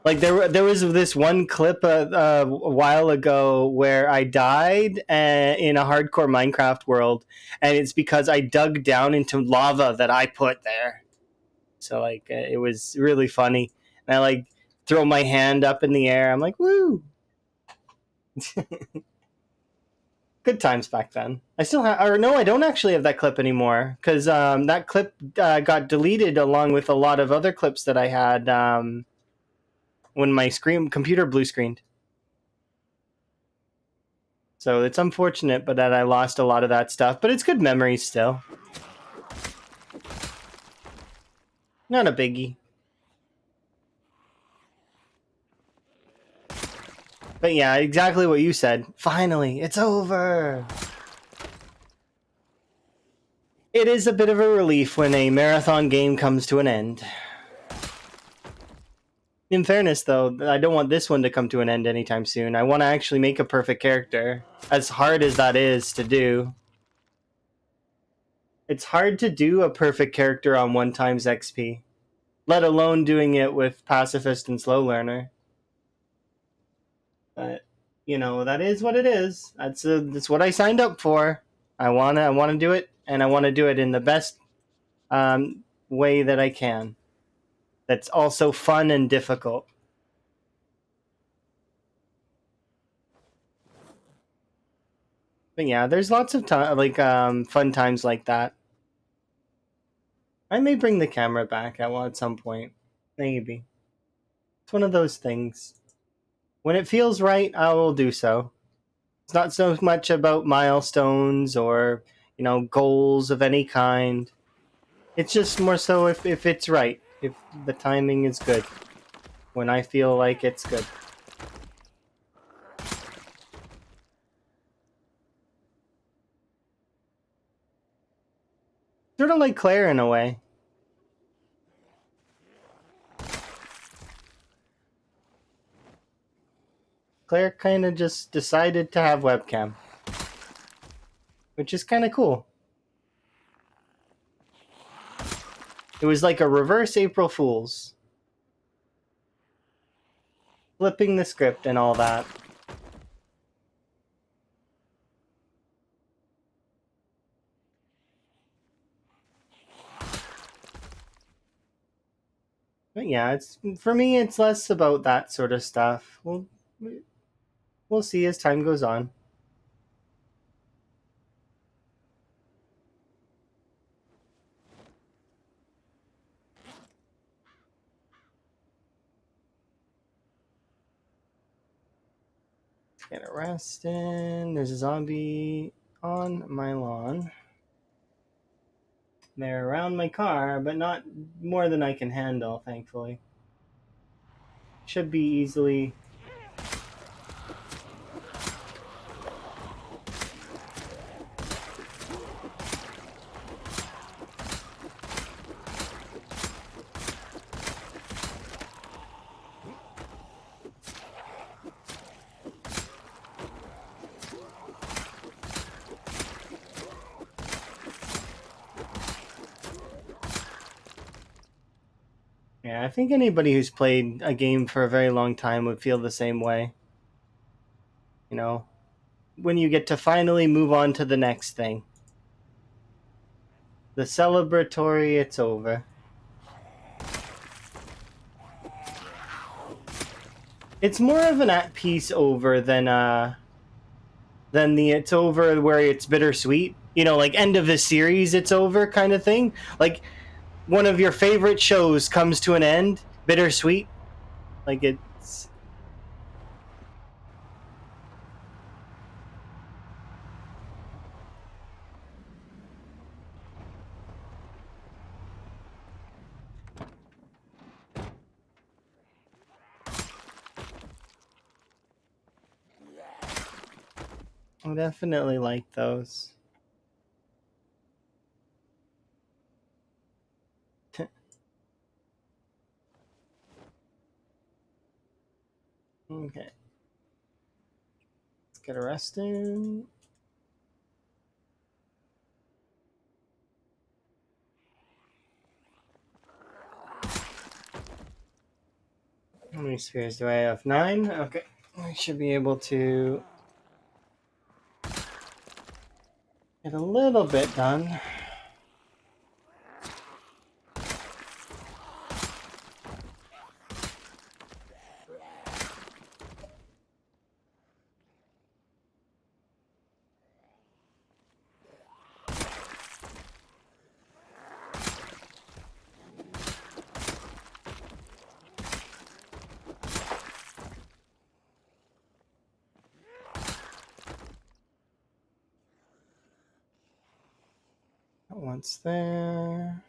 Like there was this one clip a while ago where I died in a hardcore Minecraft world, and it's because I dug down into lava that I put there. So like it was really funny, and I like throw my hand up in the air. I'm like, "Woo!" Good times back then. I still have, or no, I don't actually have that clip anymore because that clip got deleted along with a lot of other clips that I had. When my computer blue screened. So it's unfortunate, but that I lost a lot of that stuff. But it's good memories still. Not a biggie. But yeah, exactly what you said. Finally, it's over. It is a bit of a relief when a marathon game comes to an end. In fairness, though, I don't want this one to come to an end anytime soon. I want to actually make a perfect character. As hard as that is to do. It's hard to do a perfect character on 1 times XP. Let alone doing it with Pacifist and Slow Learner. But, you know, that is what it is. That's what I signed up for. I wanna do it, and I want to do it in the best way that I can. That's also fun and difficult. But yeah, there's lots of fun times like that. I may bring the camera back at some point. Maybe. It's one of those things. When it feels right, I will do so. It's not so much about milestones or, goals of any kind. It's just more so if it's right, if the timing is good, when I feel like it's good. Sort of like Claire in a way. Claire kind of just decided to have webcam, which is kind of cool. It was like a reverse April Fool's. Flipping the script and all that. But yeah, it's for me. It's less about that sort of stuff. We'll see as time goes on. Get a rest in. There's a zombie on my lawn. They're around my car, but not more than I can handle, thankfully. Should be easily. Yeah, I think anybody who's played a game for a very long time would feel the same way. You know, when you get to finally move on to the next thing. The celebratory, it's over. It's more of an at peace over than the it's over where it's bittersweet. You know, like end of the series, it's over kind of thing. Like one of your favorite shows comes to an end, bittersweet. Like it's I definitely like those. Okay, let's get arrested. How many spheres do I have? 9? Okay. I should be able to get a little bit done. Once there.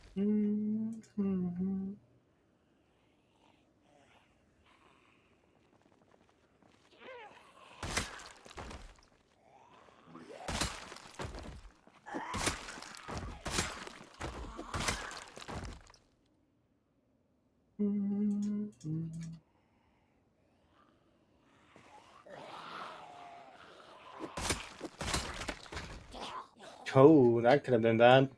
Mm-hmm. Oh, that could have been bad.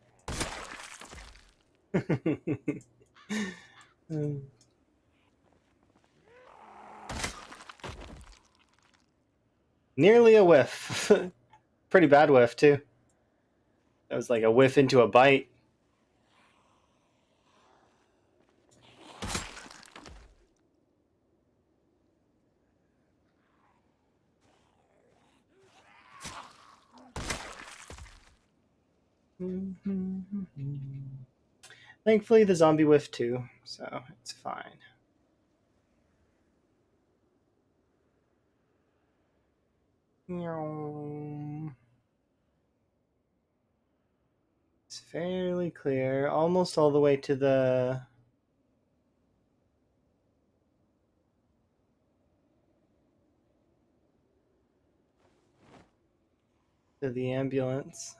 Nearly a whiff. Pretty bad whiff, too. That was like a whiff into a bite. Thankfully, the zombie whiffed too, so it's fine. It's fairly clear, almost all the way to the ambulance.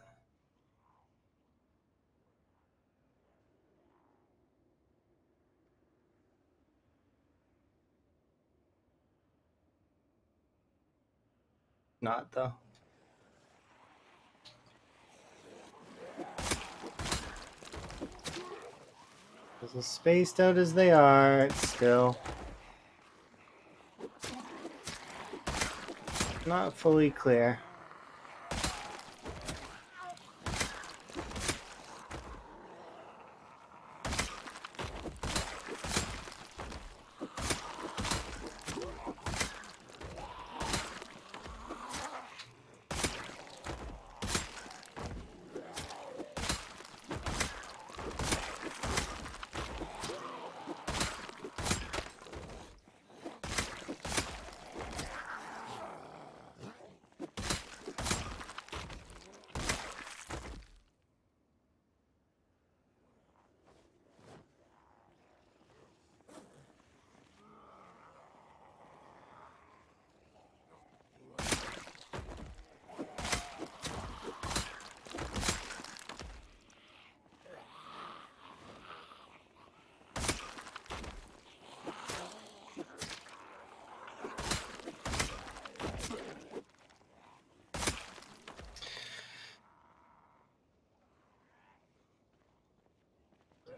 Not though. As spaced out as they are, it's still not fully clear.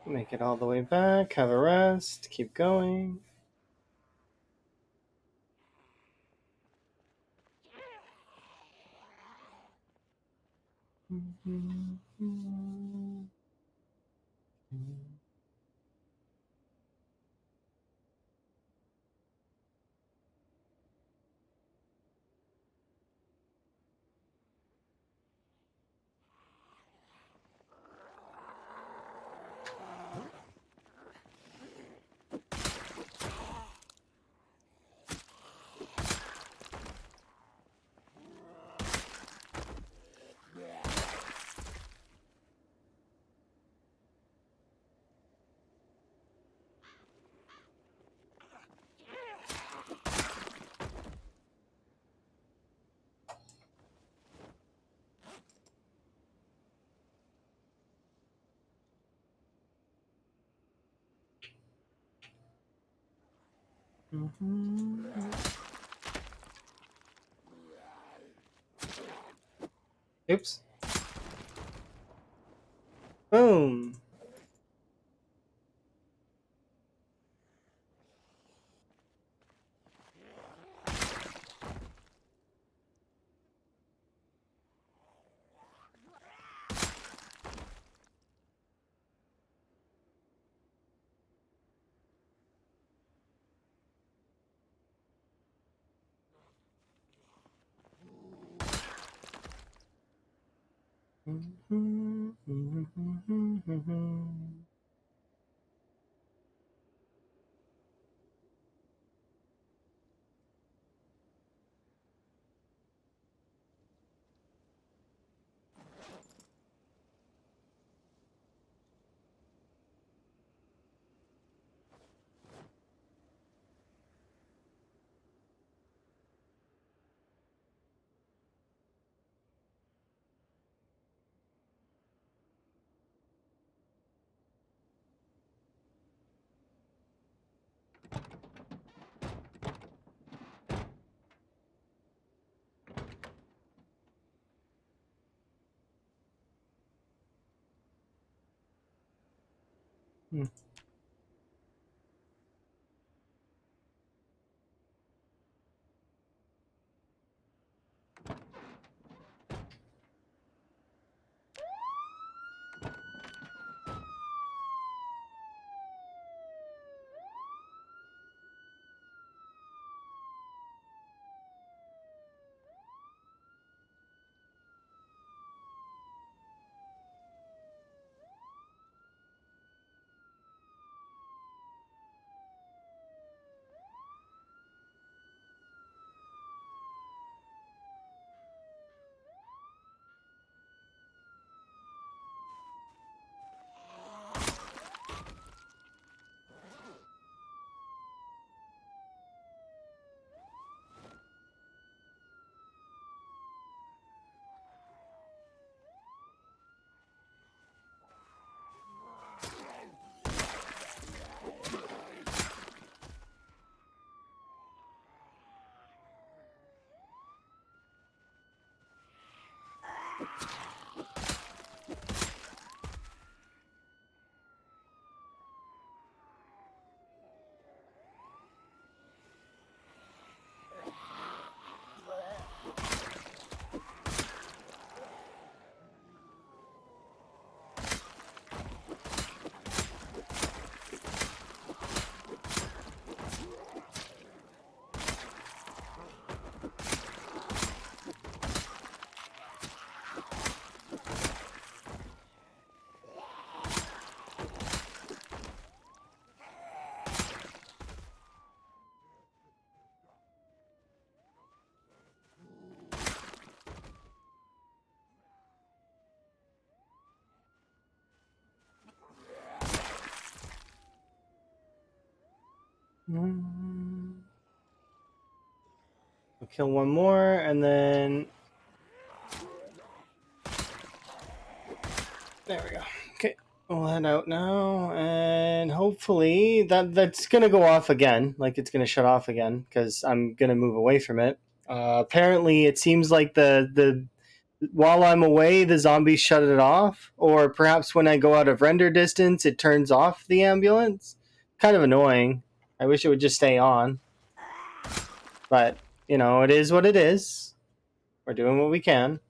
Make it all the way back, have a rest, keep going. Oops. Boom. We'll kill one more, and then there we go. Okay, we'll head out now, and hopefully that's gonna go off again. Like it's gonna shut off again because I'm gonna move away from it. Apparently, it seems like the while I'm away, the zombies shut it off, or perhaps when I go out of render distance, it turns off the ambulance. Kind of annoying. I wish it would just stay on. But, you know, it is what it is. We're doing what we can.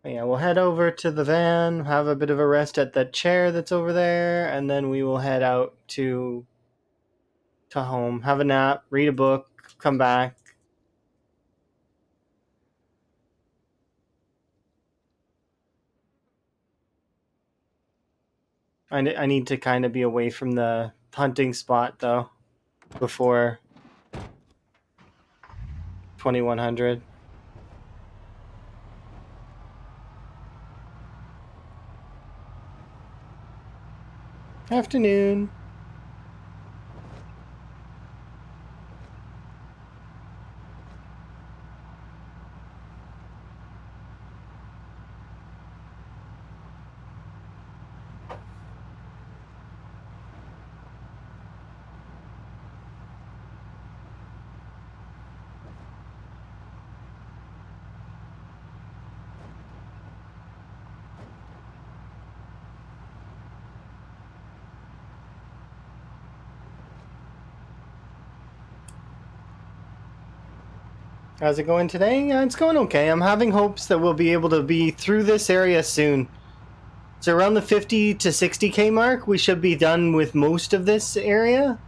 Yeah, we'll head over to the van, have a bit of a rest at that chair that's over there, and then we will head out to home, have a nap, read a book, come back. I need to kind of be away from the hunting spot though before 2100. Afternoon. How's it going today? It's going okay. I'm having hopes that we'll be able to be through this area soon. So around the 50 to 60k mark, we should be done with most of this area.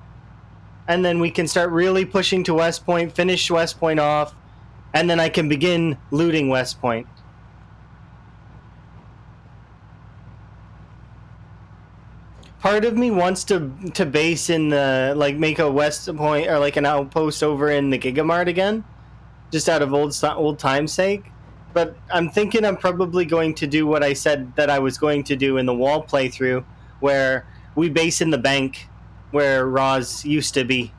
And then we can start really pushing to West Point, finish West Point off, and then I can begin looting West Point. Part of me wants to base in the, like, make a West Point, or like an outpost over in the Gigamart again, just out of old time's sake. But I'm thinking I'm probably going to do what I said that I was going to do in the wall playthrough, where we base in the bank where Roz used to be.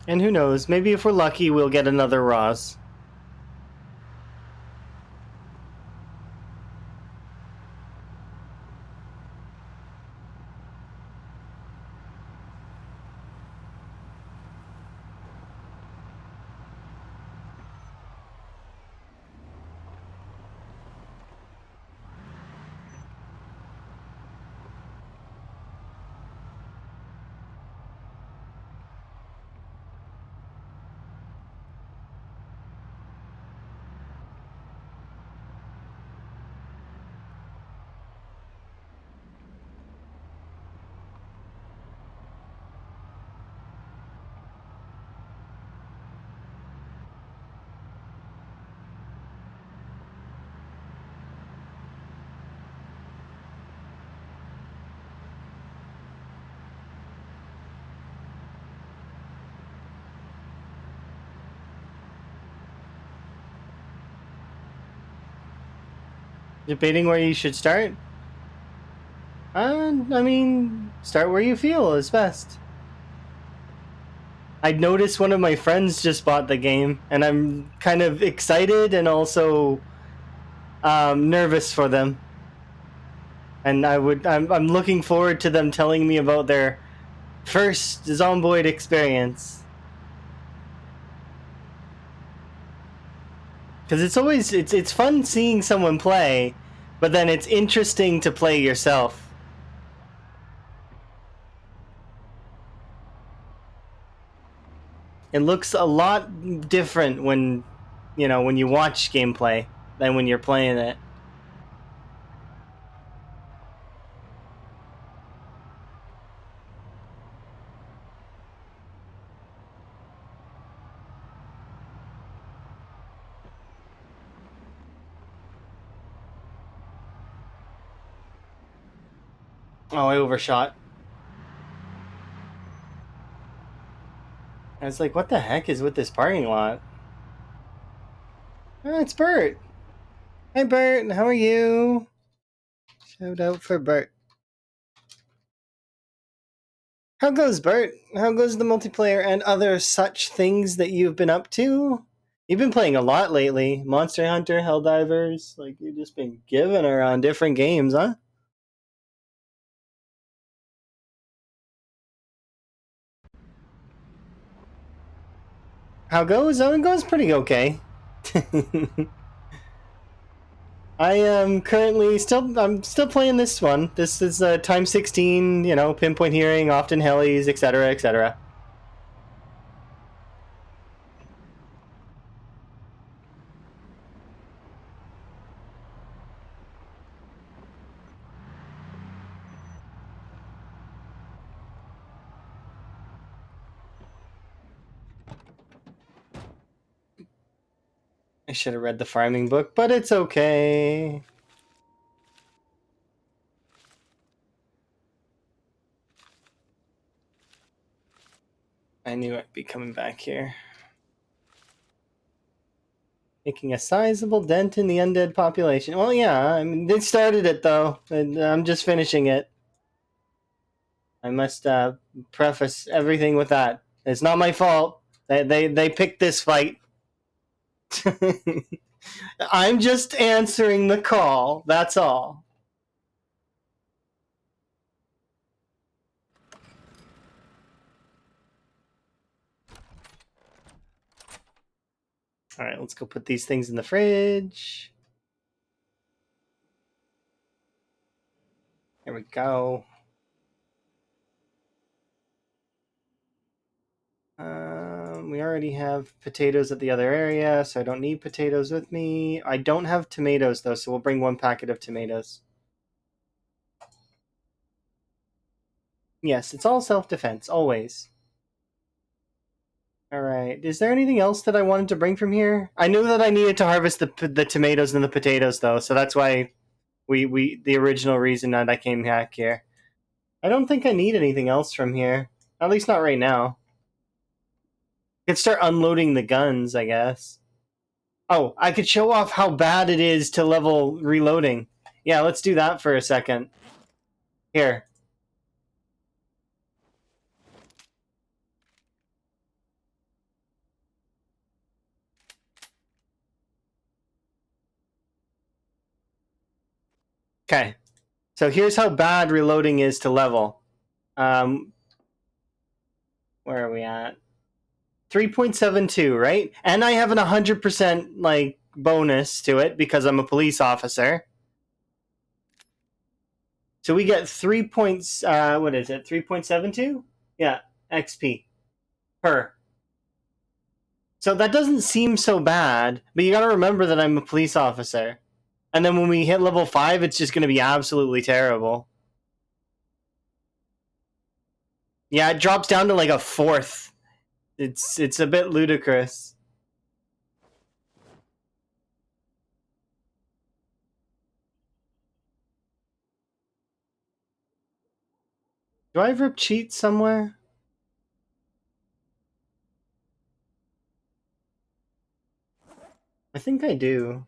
And who knows, maybe if we're lucky, we'll get another Roz. Debating where you should start? I mean, start where you feel is best. I noticed one of my friends just bought the game, and I'm kind of excited and also nervous for them. And I'm looking forward to them telling me about their first Zomboid experience. Because it's fun seeing someone play, but then it's interesting to play yourself. It looks a lot different when you watch gameplay than when you're playing it. Oh, I overshot. I was like, what the heck is with this parking lot? Oh, it's Bert. Hi, Bert. How are you? Shout out for Bert. How goes, Bert? How goes the multiplayer and other such things that you've been up to? You've been playing a lot lately. Monster Hunter, Helldivers. Like, you've just been giving her on different games, huh? How goes? Oh, it goes pretty okay. I am currently I'm still playing this one. This is time 16, pinpoint hearing, often Helis, etc., etc. I should have read the farming book, but it's okay. I knew I'd be coming back here. Making a sizable dent in the undead population. Well, yeah, I mean, they started it, though, and I'm just finishing it. I must preface everything with that. It's not my fault. They picked this fight. I'm just answering the call, that's all. Alright, let's go put these things in the fridge. There we go. We already have potatoes at the other area, so I don't need potatoes with me. I don't have tomatoes, though, so we'll bring one packet of tomatoes. Yes, it's all self-defense, always. Alright, is there anything else that I wanted to bring from here? I knew that I needed to harvest the tomatoes and the potatoes, though, so that's why the original reason that I came back here. I don't think I need anything else from here. At least not right now. I could start unloading the guns, I guess. Oh, I could show off how bad it is to level reloading. Yeah, let's do that for a second. Here. Okay. So here's how bad reloading is to level. Where are we at? 3.72, right? And I have an 100% like bonus to it because I'm a police officer. So we get 3 points, what is it? 3.72? Yeah, XP per. So that doesn't seem so bad, but you got to remember that I'm a police officer. And then when we hit level 5, it's just going to be absolutely terrible. Yeah, it drops down to like a fourth. It's a bit ludicrous. Do I ever cheat somewhere? I think I do.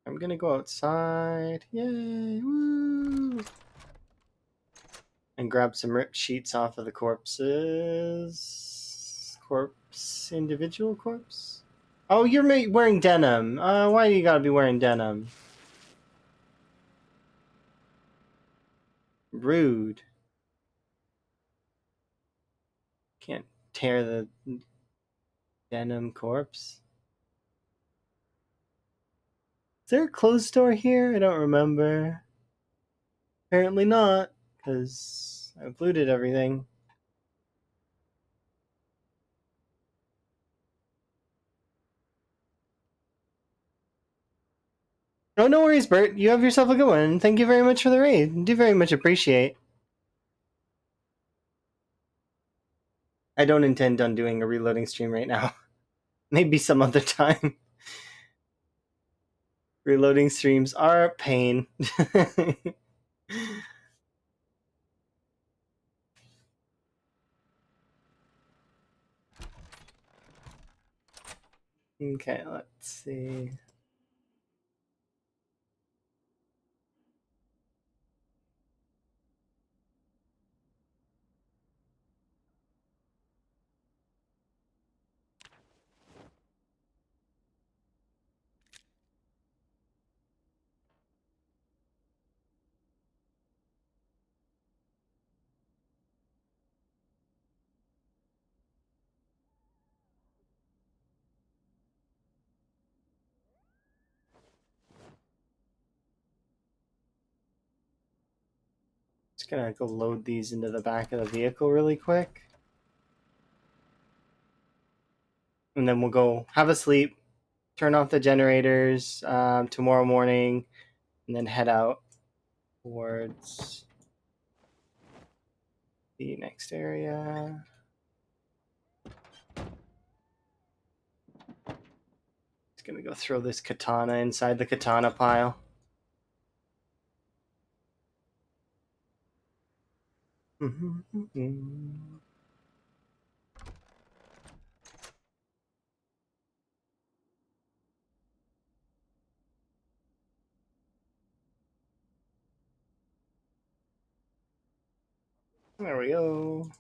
I'm gonna go outside. Yay! Woo! And grab some ripped sheets off of the corpses. Individual corpse? Oh, you're wearing denim. Why do you gotta be wearing denim? Rude. Can't tear the denim corpse. Is there a clothes store here? I don't remember. Apparently not, because I've looted everything. Oh, no worries, Bert. You have yourself a good one. Thank you very much for the raid. Do very much appreciate. I don't intend on doing a reloading stream right now. Maybe some other time. Reloading streams are a pain. Okay, let's see. Just gonna go load these into the back of the vehicle really quick. And then we'll go have a sleep, turn off the generators tomorrow morning, and then head out towards the next area. Just gonna go throw this katana inside the katana pile. There we go.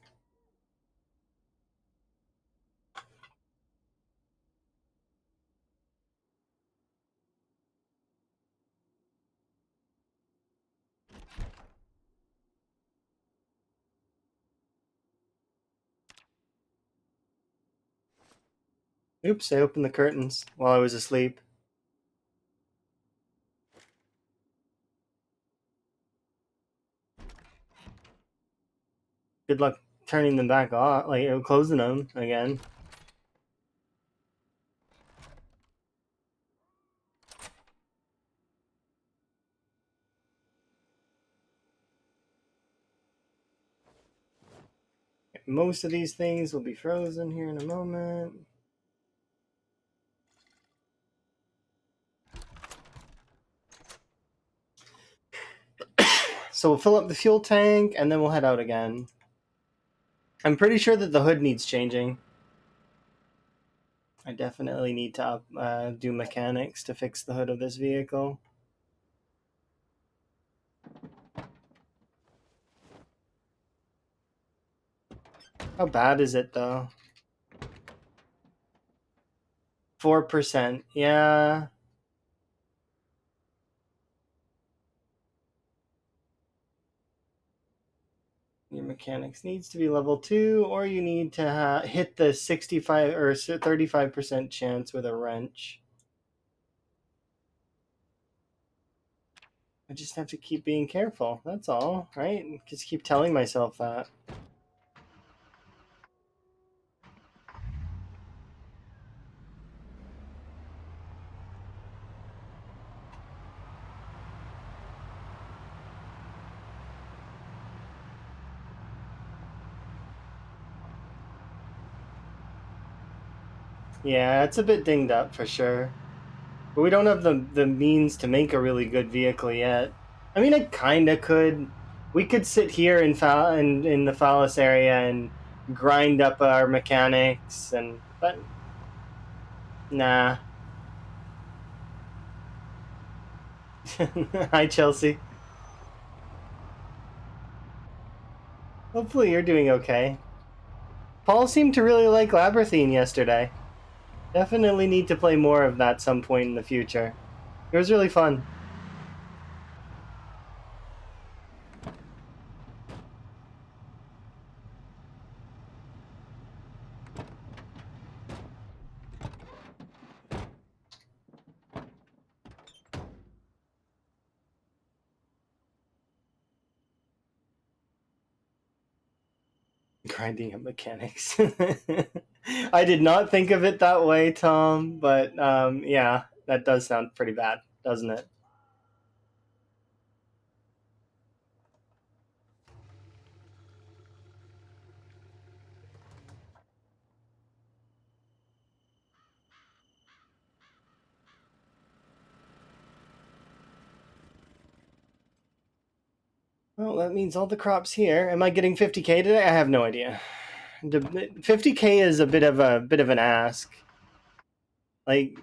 Oops, I opened the curtains while I was asleep. Good luck turning them back off, like closing them again. most of these things will be frozen here in a moment. So we'll fill up the fuel tank, and then we'll head out again. I'm pretty sure that the hood needs changing. I definitely need to do mechanics to fix the hood of this vehicle. How bad is it, though? 4%. Yeah. Your mechanics needs to be level 2, or you need to hit the 65 or 35% chance with a wrench. I just have to keep being careful. That's all, right? Just keep telling myself that. Yeah, it's a bit dinged up for sure. But we don't have the means to make a really good vehicle yet. I mean, I kind of could. We could sit here in the Phallus area and grind up our mechanics, but nah. Hi, Chelsea. Hopefully you're doing okay. Paul seemed to really like Labyrinthine yesterday. Definitely need to play more of that some point in the future. It was really fun. Grinding up mechanics. I did not think of it that way, Tom, but yeah, that does sound pretty bad, doesn't it? Well, that means all the crops here. Am I getting 50k today? I have no idea. 50k is a bit of an ask. Like,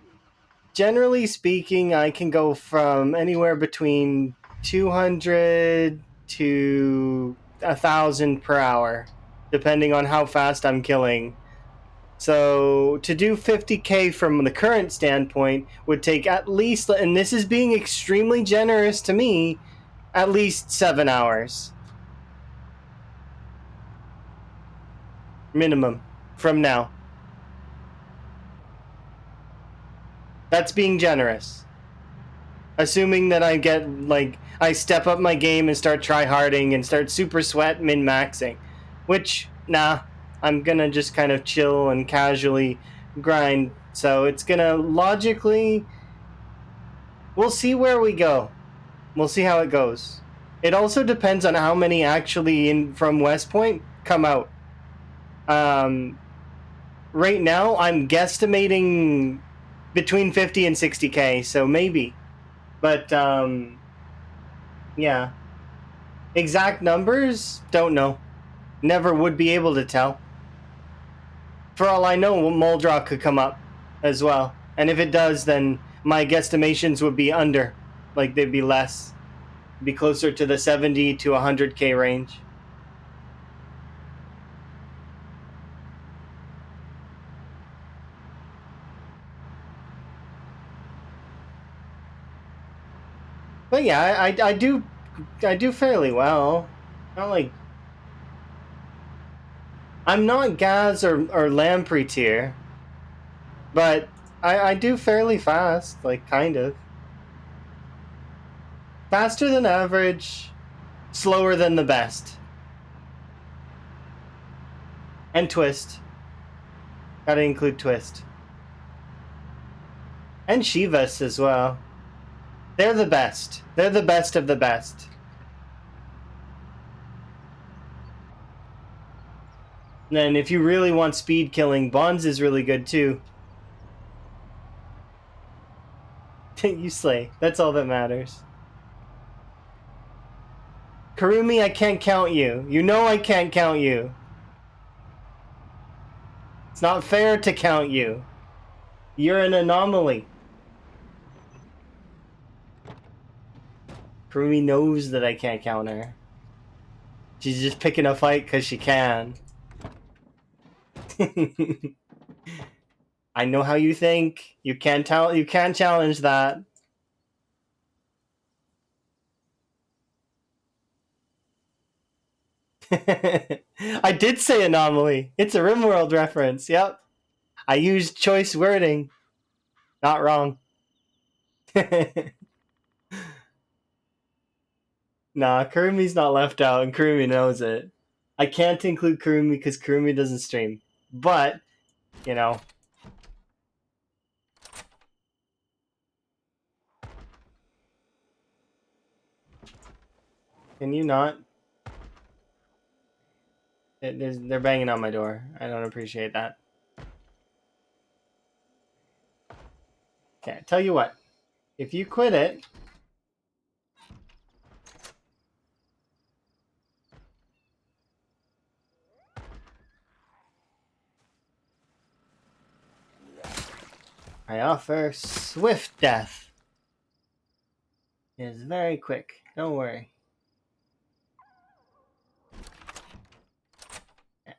generally speaking, I can go from anywhere between 200 to 1,000 per hour, depending on how fast I'm killing. So to do 50k from the current standpoint would take at least, and this is being extremely generous to me, at least 7 hours. Minimum from now. That's being generous. Assuming that I get, like, I step up my game and start tryharding and start super sweat min-maxing. Which, nah, I'm gonna just kind of chill and casually grind. So it's gonna logically, we'll see where we go. We'll see how it goes. It also depends on how many actually in from West Point come out. Right now, I'm guesstimating between 50 and 60k, so maybe. But yeah, exact numbers, don't know. Never would be able to tell. For all I know, Muldrock could come up as well, and if it does, then my guesstimations would be under, like they'd be less, be closer to the 70 to 100k range. But yeah, I do fairly well. Not like I'm not Gaz or Lamprey tier, but I do fairly fast, like kind of. Faster than average, slower than the best. And Twist. Gotta include Twist. And Shivas as well. They're the best. They're the best of the best. And then if you really want speed killing, Bonds is really good too. You slay. That's all that matters. Karumi, I can't count you. You know I can't count you. It's not fair to count you. You're an anomaly. Karumi knows that I can't count her. She's just picking a fight because she can. I know how you think. You can't tell. You can't challenge that. I did say anomaly. It's a RimWorld reference. Yep. I used choice wording. Not wrong. Nah, Kurumi's not left out, and Kurumi knows it. I can't include Kurumi because Kurumi doesn't stream. But, you know. Can you not? They're banging on my door. I don't appreciate that. Okay, tell you what. If you quit it... I offer swift death. It is very quick. Don't worry.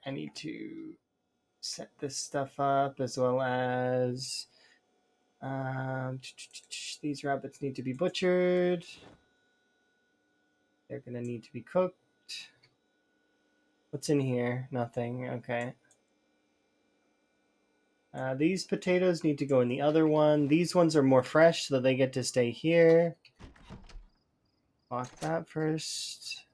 I need to set this stuff up as well as these rabbits need to be butchered. They're gonna need to be cooked. What's in here? Nothing. Okay. These potatoes need to go in the other one. These ones are more fresh, so they get to stay here. Lock that first.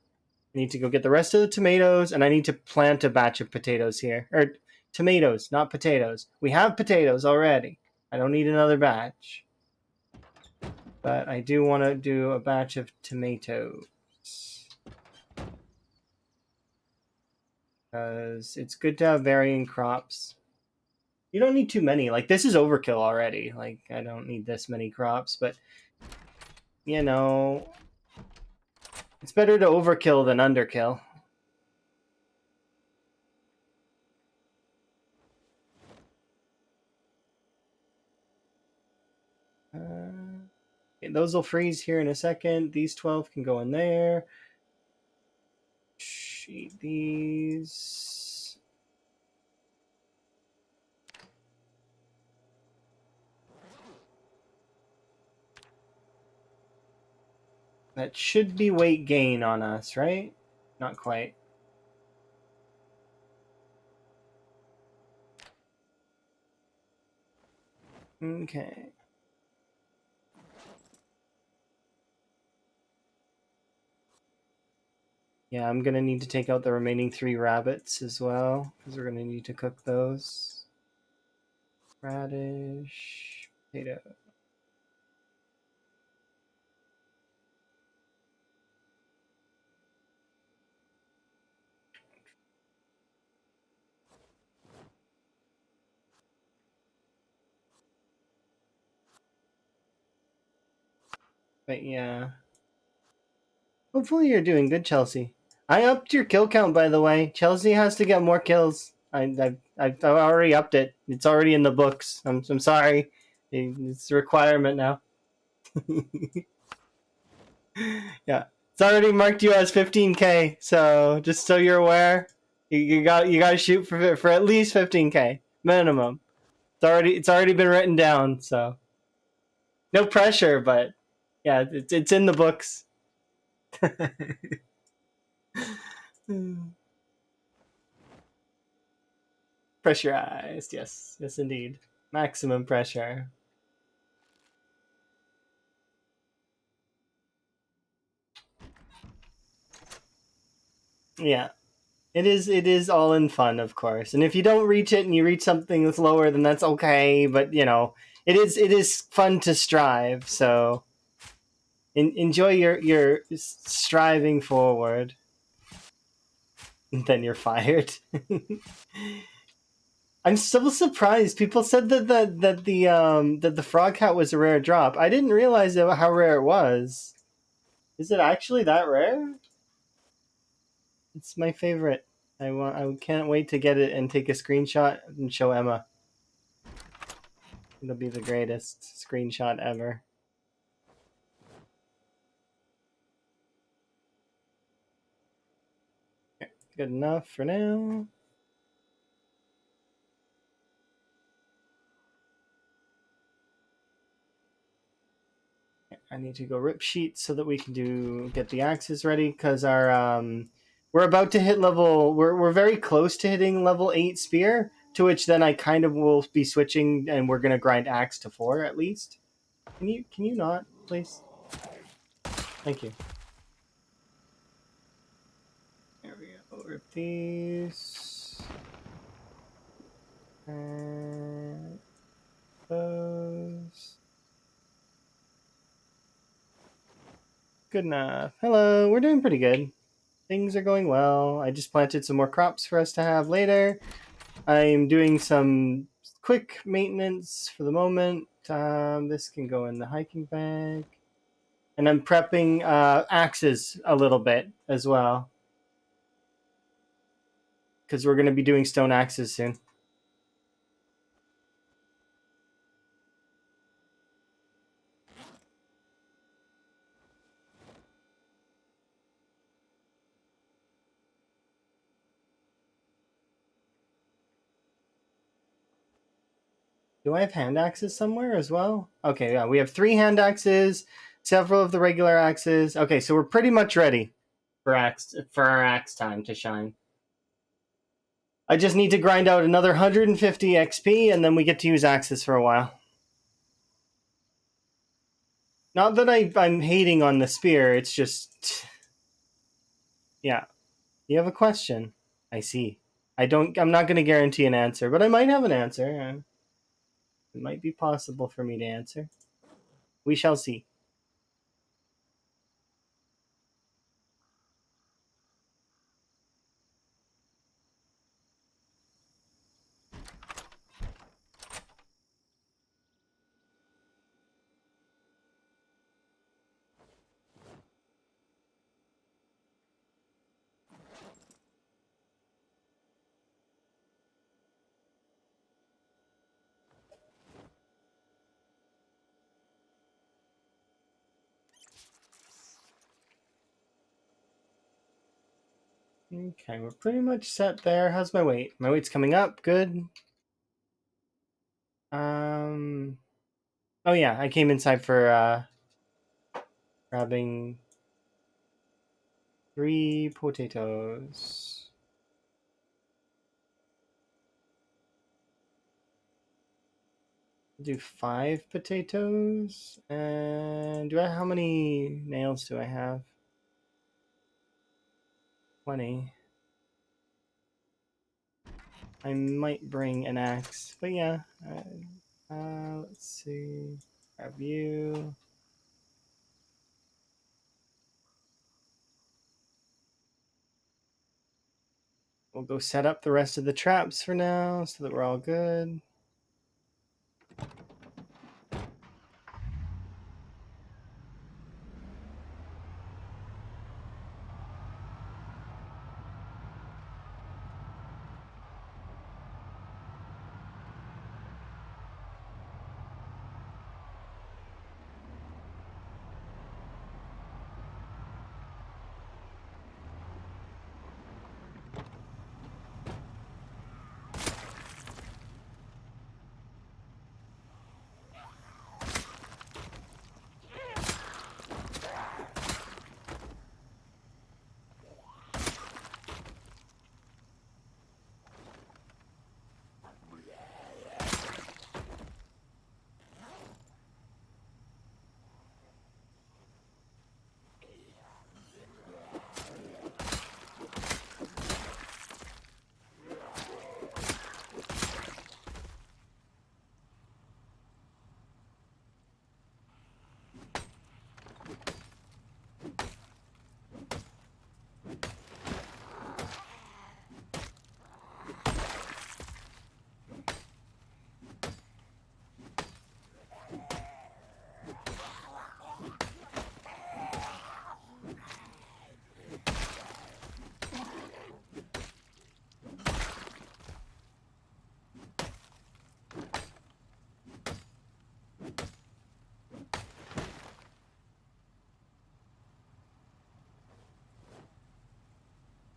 I need to go get the rest of the tomatoes, and I need to plant a batch of potatoes here. Or tomatoes, not potatoes. We have potatoes already. I don't need another batch. But I do want to do a batch of tomatoes. Because it's good to have varying crops. You don't need too many. Like, this is overkill already. Like, I don't need this many crops, but, you know, it's better to overkill than underkill. Okay, those will freeze here in a second. These 12 can go in there. Eat these. That should be weight gain on us, right? Not quite. Okay. Yeah, I'm gonna need to take out the remaining 3 rabbits as well, because we're gonna need to cook those. Radish, potato. But yeah. Hopefully you're doing good, Chelsea. I upped your kill count, by the way. Chelsea has to get more kills. I've already upped it. It's already in the books. I'm sorry. It's a requirement now. Yeah, it's already marked you as 15k. So just so you're aware, you got to shoot for at least 15k minimum. It's already been written down. So no pressure, but yeah, it's in the books. Pressurized, yes, indeed, maximum pressure. Yeah, it is all in fun, of course. And if you don't reach it and you reach something that's lower, then that's okay. But you know, it is fun to strive. So enjoy your striving forward. then you're fired. I'm still surprised. People said that the frog hat was a rare drop. I didn't realize how rare it was. Is it actually that rare? It's my favorite. I can't wait to get it and take a screenshot and show Emma. It'll be the greatest screenshot ever. Good enough for now. I need to go rip sheets so that we can get the axes ready because our we're about to hit level. We're very close to hitting level 8 spear. To which then I kind of will be switching, and we're gonna grind axe to 4 at least. Can you not, please? Thank you. There we go. Rip these. And those. Good enough. Hello, we're doing pretty good. Things are going well. I just planted some more crops for us to have later. I'm doing some quick maintenance for the moment. This can go in the hiking bag. And I'm prepping axes a little bit as well. Because we're going to be doing stone axes soon. Do I have hand axes somewhere as well? Okay, yeah, we have 3 hand axes, several of the regular axes. Okay, so we're pretty much ready for our axe time to shine. I just need to grind out another 150 XP, and then we get to use axes for a while. Not that I'm hating on the spear, it's just... Yeah. You have a question. I see. I'm not going to guarantee an answer, but I might have an answer. It might be possible for me to answer. We shall see. Okay, we're pretty much set there. How's my weight? My weight's coming up. Good. Oh yeah, I came inside for grabbing 3 potatoes. Do 5 potatoes. And how many nails do I have? 20. I might bring an axe, but yeah. Let's see. Grab you. We'll go set up the rest of the traps for now so that we're all good.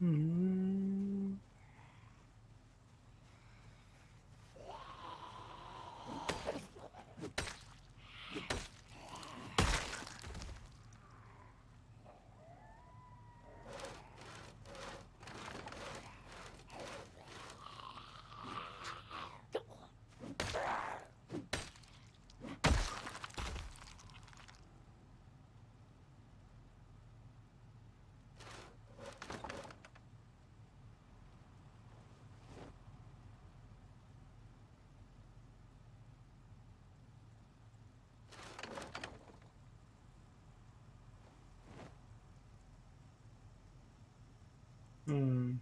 Mm. Hmm.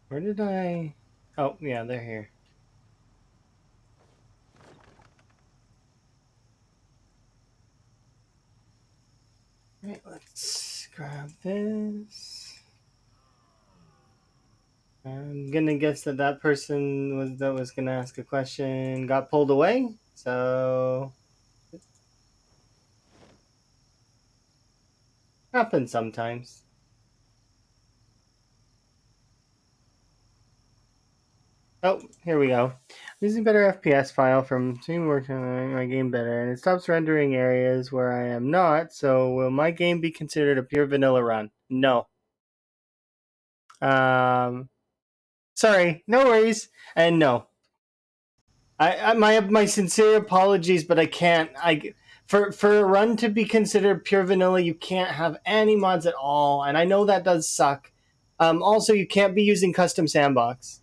Where did I? Oh, yeah, they're here. Right, let's grab this. I'm gonna guess that that person was gonna ask a question got pulled away. So happens sometimes. Oh, here we go. Using better FPS file from Teamwork to make my game better, and it stops rendering areas where I am not. So will my game be considered a pure vanilla run? No. Um, sorry, no worries, and no. My sincere apologies, but I can't. For a run to be considered pure vanilla, you can't have any mods at all, and I know that does suck. Also, you can't be using custom sandbox,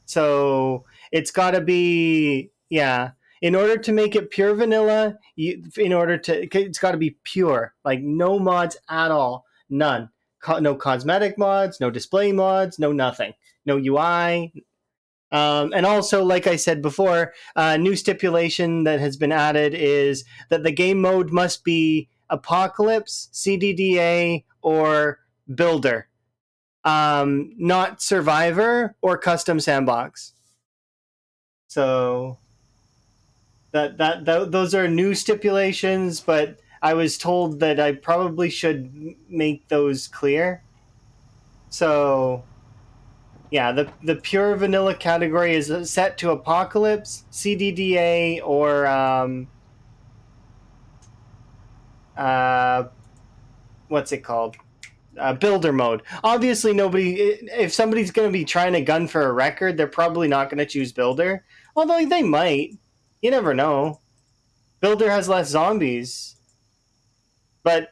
so it's got to be yeah. In order to make it pure vanilla, it's got to be pure, like no mods at all, none. No cosmetic mods, no display mods, no nothing, no UI, and also, like I said before, a new stipulation that has been added is that the game mode must be Apocalypse, CDDA, or Builder, not Survivor or Custom Sandbox. So those are new stipulations, but I was told that I probably should make those clear. So yeah, the pure vanilla category is set to Apocalypse, CDDA, or uh, what's it called? Builder mode. Obviously, nobody. If somebody's going to be trying to gun for a record, they're probably not going to choose Builder. Although they might. You never know. Builder has less zombies, but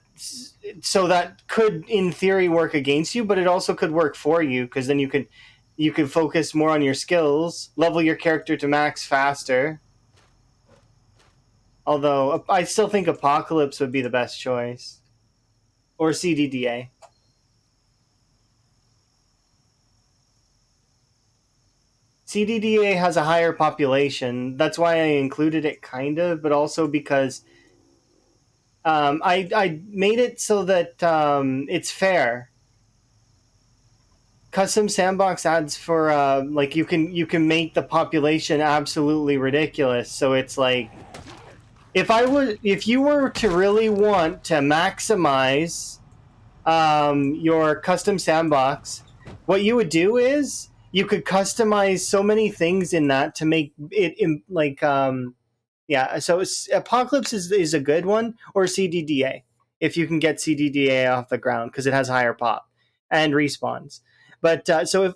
so that could, in theory, work against you. But it also could work for you because then you could focus more on your skills, level your character to max faster. Although I still think Apocalypse would be the best choice, or CDDA. CDDA has a higher population. That's why I included it, kind of, but also because I made it so that it's fair. Custom sandbox adds for like you can make the population absolutely ridiculous. So it's like if you were to really want to maximize your custom sandbox, what you would do is you could customize so many things in that to make it like yeah. So Apocalypse is a good one, or CDDA if you can get CDDA off the ground because it has higher pop and respawns. But so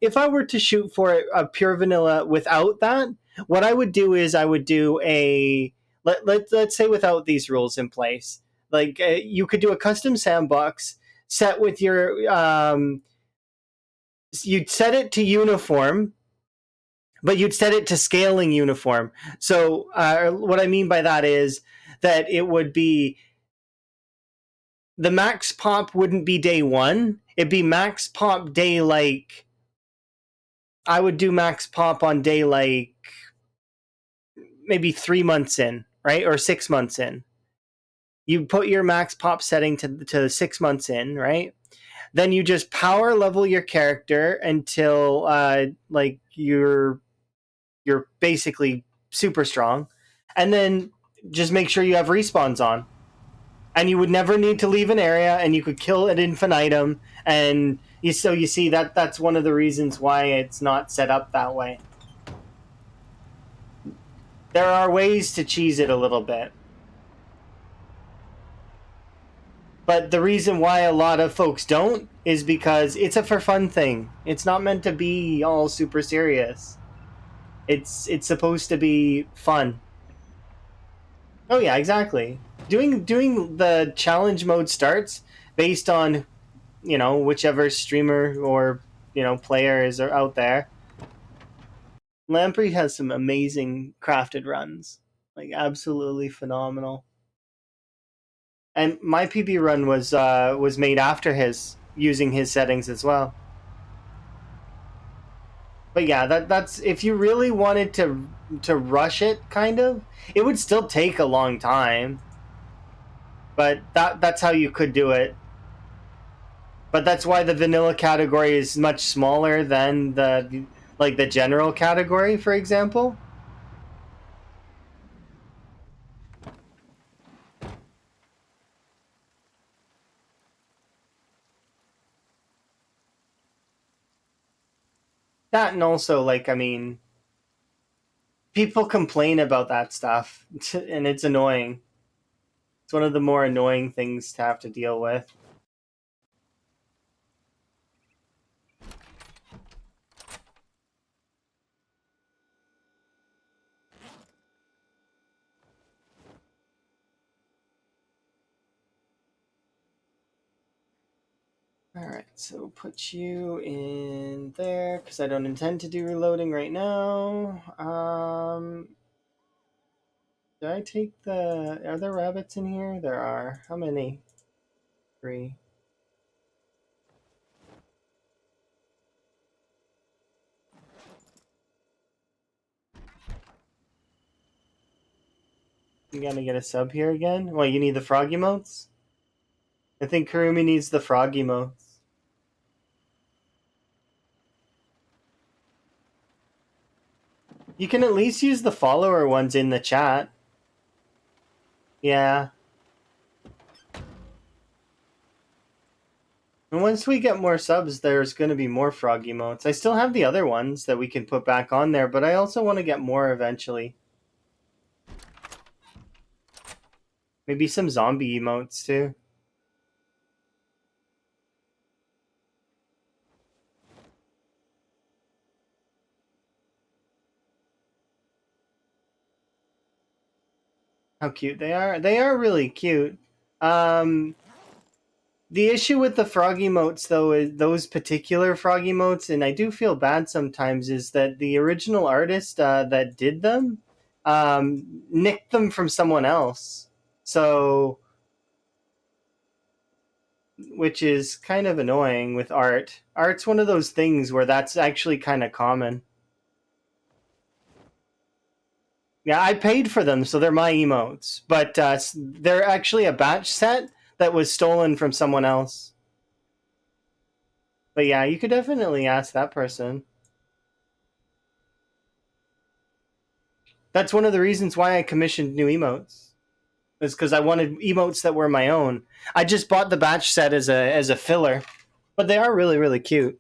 if I were to shoot for a pure vanilla without that, what I would do is I would do a let's say without these rules in place, like you could do a custom sandbox set with your you'd set it to uniform, but you'd set it to scaling uniform. So what I mean by that is that it would be the max pop wouldn't be day one. It'd be max pop day like I would do max pop on day like maybe 3 months in, right? Or 6 months in. You put your max pop setting to 6 months in, right? Then you just power level your character until like you're basically super strong, and then just make sure you have respawns on. And you would never need to leave an area, and you could kill ad infinitum. And you see that's one of the reasons why it's not set up that way. There are ways to cheese it a little bit. But the reason why a lot of folks don't is because it's a for fun thing. It's not meant to be all super serious. It's supposed to be fun. Oh yeah, exactly. Doing the challenge mode starts based on, whichever streamer or, player is out there. Lamprey has some amazing crafted runs. Like absolutely phenomenal. And my PB run was made after his, using his settings as well. But yeah, that's if you really wanted to rush it, kind of, it would still take a long time. But that's how you could do it. But that's why the vanilla category is much smaller than the general category, for example. That, and also, I mean, people complain about that stuff, and it's annoying. It's one of the more annoying things to have to deal with. Alright, so put you in there, because I don't intend to do reloading right now. Did I take the... Are there rabbits in here? There are. How many? 3. You gotta get a sub here again? Well, you need the frog emotes? I think Kurumi needs the frog emotes. You can at least use the follower ones in the chat. Yeah. And once we get more subs, there's going to be more frog emotes. I still have the other ones that we can put back on there, but I also want to get more eventually. Maybe some zombie emotes too. How cute they are. They are really cute. The issue with the frog emotes, though, is those particular frog emotes, and I do feel bad sometimes, is that the original artist that did them nicked them from someone else. So, which is kind of annoying with art. Art's one of those things where that's actually kind of common. Yeah, I paid for them, so they're my emotes. But they're actually a batch set that was stolen from someone else. But yeah, you could definitely ask that person. That's one of the reasons why I commissioned new emotes. Is because I wanted emotes that were my own. I just bought the batch set as a filler, but they are really, really cute.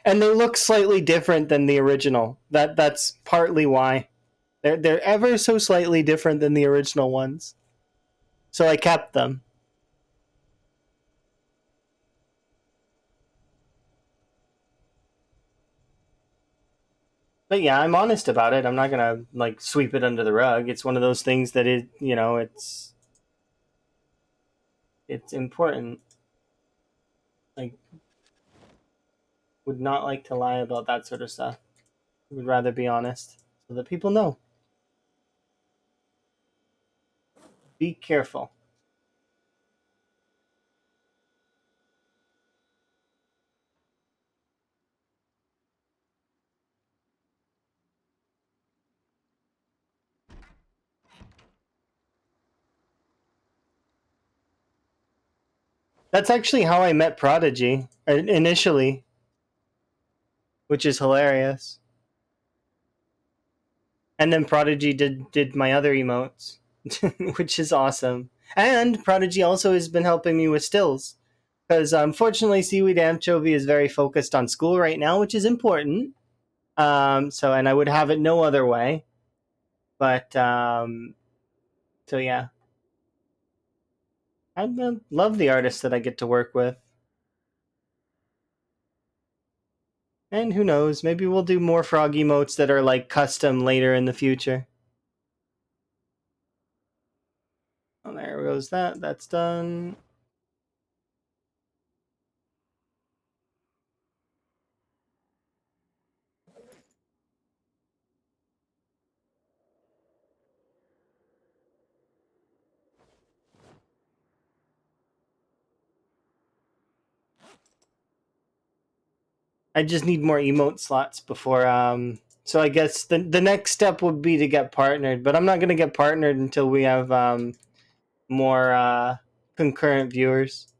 And they look slightly different than the original. That's partly why. They're ever so slightly different than the original ones. So I kept them. But yeah, I'm honest about it. I'm not gonna sweep it under the rug. It's one of those things that it's important. Would not like to lie about that sort of stuff. Would rather be honest so that people know. Be careful. That's actually how I met Prodigy initially, which is hilarious. And then Prodigy did my other emotes, which is awesome. And Prodigy also has been helping me with stills because unfortunately Seaweed Anchovy is very focused on school right now, which is important. So and I would have it no other way. But so yeah, I love the artists that I get to work with. And who knows, maybe we'll do more frog emotes that are like custom later in the future. Oh, there goes that. That's done. I just need more emote slots before so I guess the next step would be to get partnered, but I'm not gonna get partnered until we have more concurrent viewers.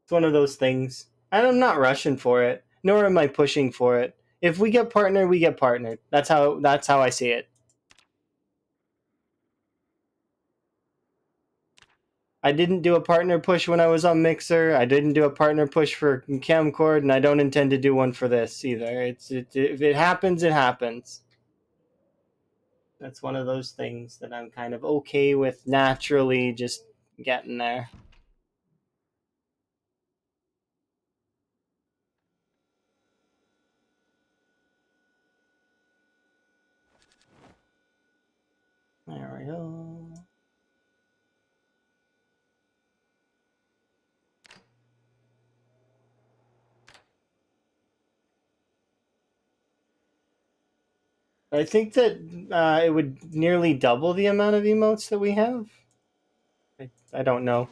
It's one of those things. And I'm not rushing for it, nor am I pushing for it. If we get partnered, we get partnered. That's how I see it. I didn't do a partner push when I was on Mixer. I didn't do a partner push for Camcord, and I don't intend to do one for this either. If it happens, it happens. That's one of those things that I'm kind of okay with naturally just getting there. There we go. I think that it would nearly double the amount of emotes that we have. I don't know.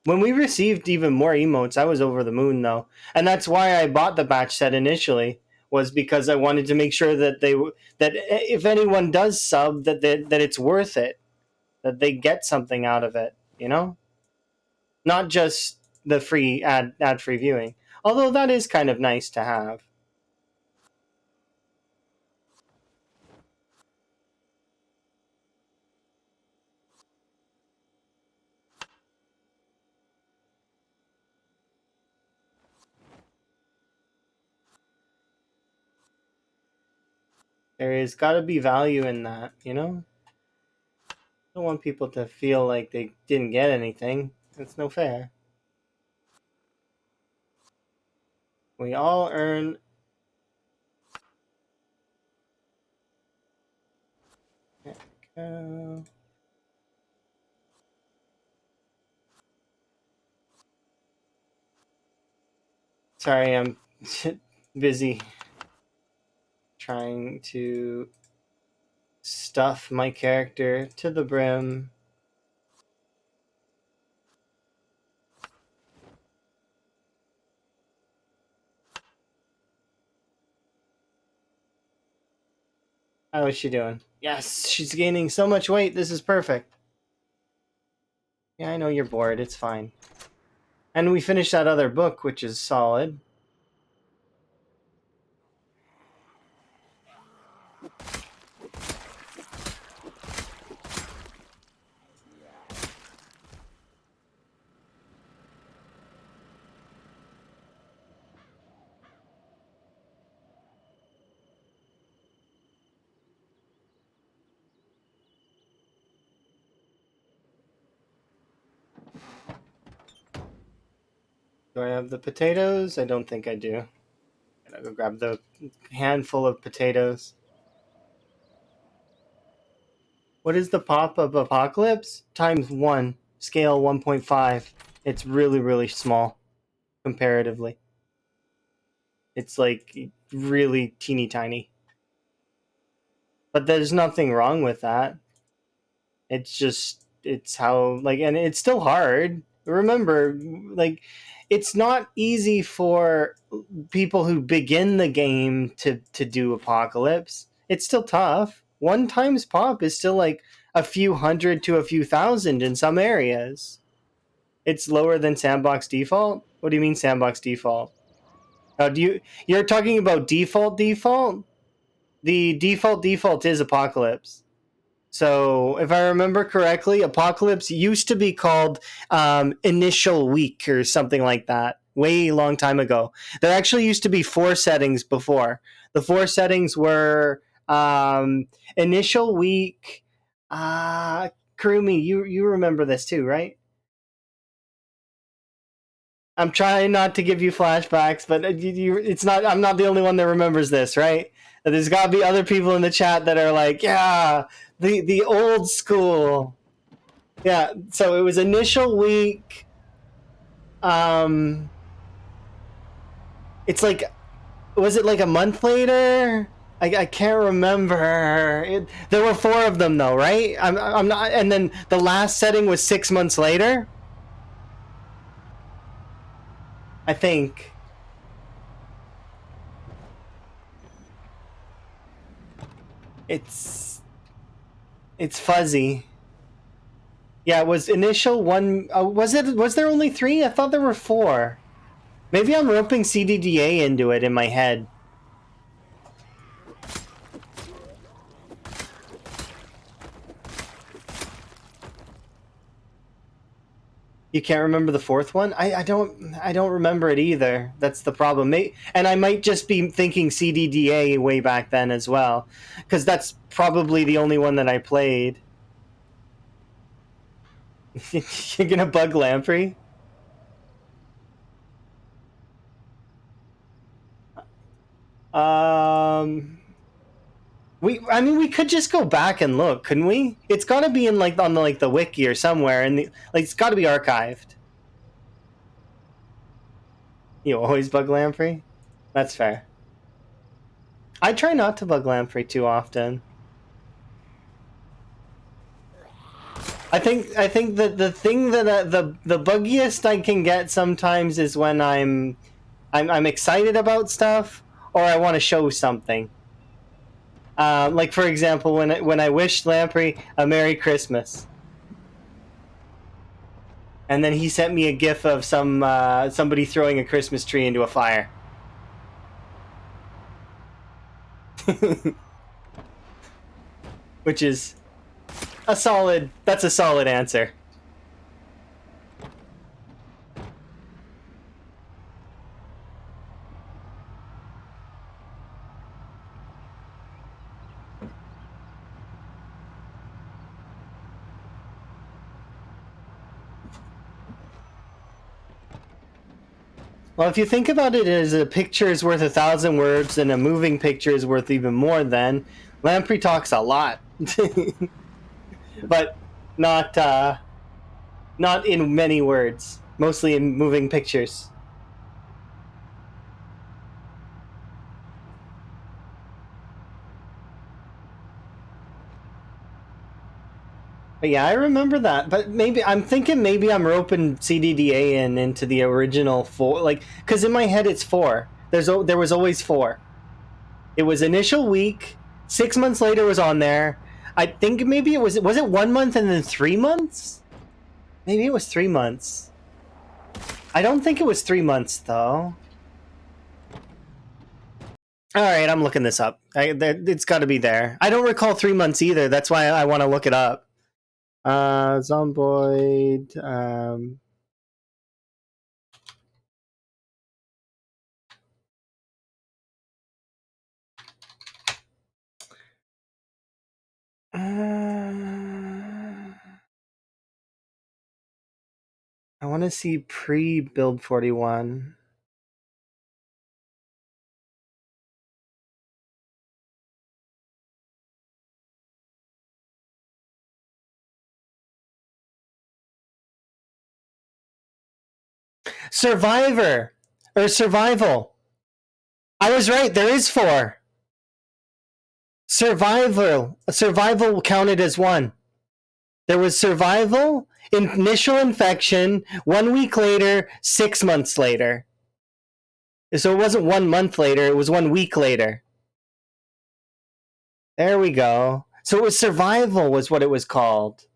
When we received even more emotes, I was over the moon though, and that's why I bought the batch set initially. Was because I wanted to make sure that that if anyone does sub, that it's worth it, that they get something out of it. You know, not just the free ad free viewing. Although that is kind of nice to have. There's got to be value in that, you know? I don't want people to feel like they didn't get anything. It's no fair. We all earn. There we go. Sorry, I'm busy trying to stuff my character to the brim. How is she doing? Yes, she's gaining so much weight. This is perfect. Yeah, I know you're bored. It's fine. And we finished that other book, which is solid. Do I have the potatoes? I don't think I do. Gotta go grab the handful of potatoes. What is the pop of Apocalypse? Times 1. Scale 1.5. It's really, really small comparatively. It's like really teeny tiny. But there's nothing wrong with that. It's just, it's how, like, and it's still hard. Remember, like, it's not easy for people who begin the game to do Apocalypse. It's still tough. One times pop is still like a few hundred to a few thousand in some areas. It's lower than sandbox default. What do you mean sandbox default? You're talking about default default? the default is Apocalypse. So if I remember correctly, Apocalypse used to be called Initial Week or something like that. Way long time ago. There actually used to be 4 settings before. The 4 settings were Initial Week. Kurumi, you remember this too, right? I'm trying not to give you flashbacks, but it's not. I'm not the only one that remembers this, right? There's got to be other people in the chat that are like, yeah, the old school. Yeah. So it was Initial Week. Um, it's like, was it like a month later? I can't remember. There were 4 of them though, right? I'm not. And then the last setting was 6 months later. I think it's it's fuzzy. Yeah, it was initial one. Was it? Was there only 3? I thought there were 4. Maybe I'm roping CDDA into it in my head. You can't remember the 4th one? I don't remember it either. That's the problem. And I might just be thinking CDDA way back then as well, because that's probably the only one that I played. You're gonna bug Lamprey? Um, we could just go back and look, couldn't we? It's got to be in like on the wiki or somewhere, and it's got to be archived. You always bug Lamprey? That's fair. I try not to bug Lamprey too often. I think that the thing that the buggiest I can get sometimes is when I'm excited about stuff or I want to show something. Like for example, when I wished Lamprey a Merry Christmas, and then he sent me a GIF of somebody throwing a Christmas tree into a fire. Which is that's a solid answer. Well, if you think about it as a picture is worth 1,000 words and a moving picture is worth even more, then Lamprey talks a lot. But not in many words, mostly in moving pictures. But yeah, I remember that. But maybe I'm thinking maybe I'm roping CDDA into the original 4, like because in my head it's 4. There was always 4. It was Initial Week. 6 months later was on there. I think maybe it was it 1 month and then 3 months. Maybe it was 3 months. I don't think it was 3 months though. All right, I'm looking this up. It's got to be there. I don't recall 3 months either. That's why I want to look it up. Zomboid. I want to see pre build 41. Survivor or survival. I was right. There is 4. Survival counted as 1. There was survival, initial infection, 1 week later, 6 months later. So it wasn't 1 month later, it was 1 week later. There we go. So it was survival was what it was called.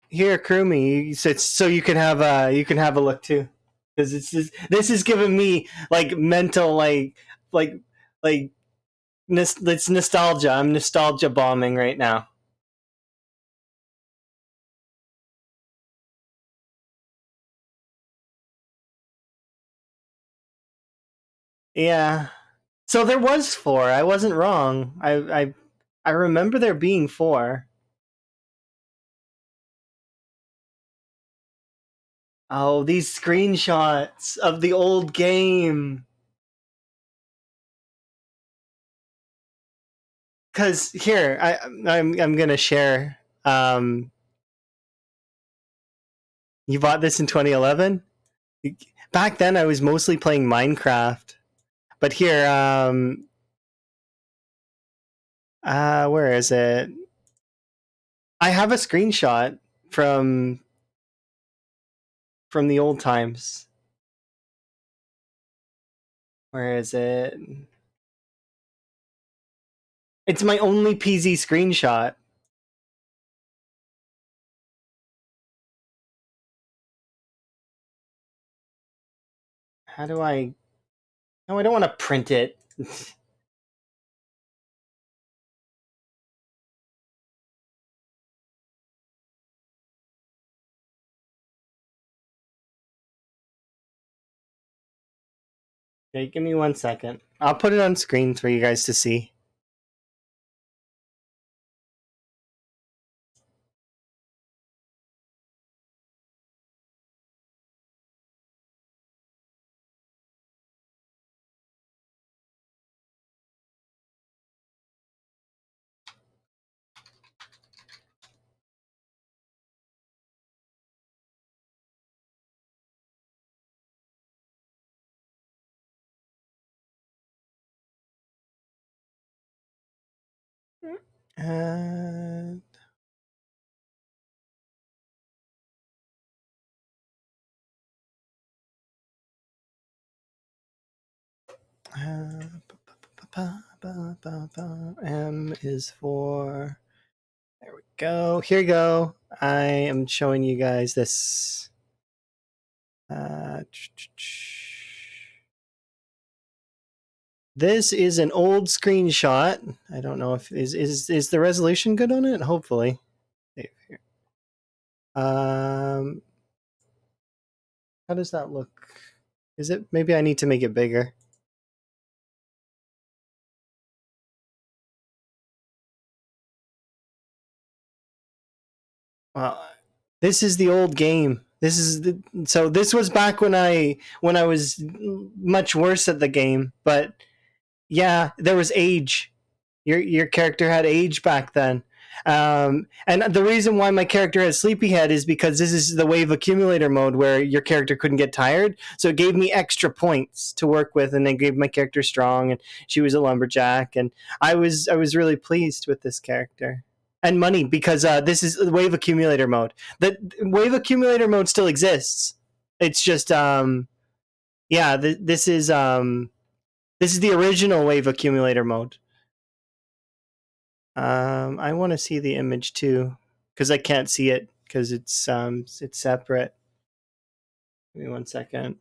Here, Krumi, so you can have a look too. because this is giving me like mental like like it's nostalgia. I'm nostalgia bombing right now. Yeah. So there was four. I wasn't wrong. I remember there being four. Oh, these screenshots of the old game. Cause here, I'm gonna share. You bought this in 2011. Back then, I was mostly playing Minecraft. But here, where is it? I have a screenshot from the old times. Where is it? It's my only PZ screenshot. How do I? No, I don't want to print it. Okay, give me 1 second. I'll put it on screen for you guys to see. Uh, M is for. There we go. Here we go. I am showing you guys this. This is an old screenshot. I don't know if is the resolution good on it. Hopefully. How does that look? Is it maybe I need to make it bigger? Well, this is the old game. So this was back when I was much worse at the game, but yeah, there was age. Your character had age back then. And the reason why my character has sleepyhead is because this is the wave accumulator mode where your character couldn't get tired, so it gave me extra points to work with, and they gave my character strong, and she was a lumberjack, and I was really pleased with this character. And money because this is the wave accumulator mode. The wave accumulator mode still exists. It's just yeah, this is the original wave accumulator mode. I want to see the image too because I can't see it because it's separate. Give me 1 second.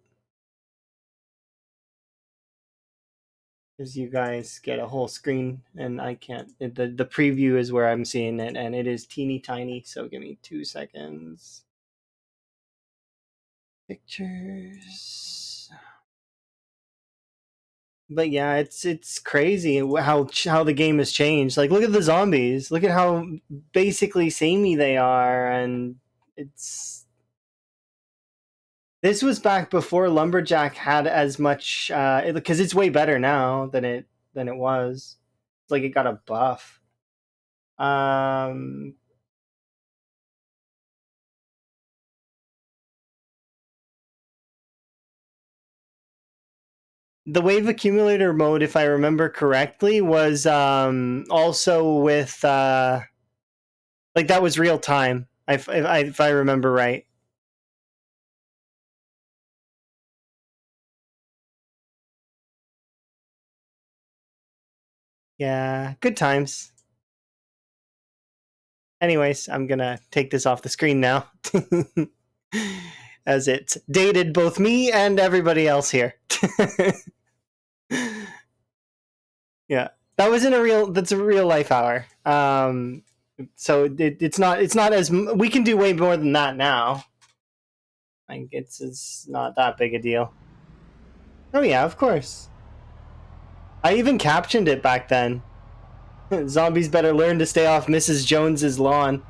Because you guys get a whole screen and I can't. The preview is where I'm seeing it, and it is teeny tiny. So give me 2 seconds. Pictures. But yeah, it's crazy how the game has changed. Like, look at the zombies. Look at how basically samey they are, and it's this was back before Lumberjack had as much because it's way better now than it was. It's like it got a buff. Um, the wave accumulator mode, if I remember correctly, was also with like that was real time. If I remember right. Yeah, good times. Anyways, I'm gonna take this off the screen now. as it dated both me and everybody else here. Yeah, that wasn't a real. That's a real life hour. So it's not as we can do way more than that now. Like it's not that big a deal. Oh yeah, of course. I even captioned it back then. Zombies better learn to stay off Mrs. Jones's lawn.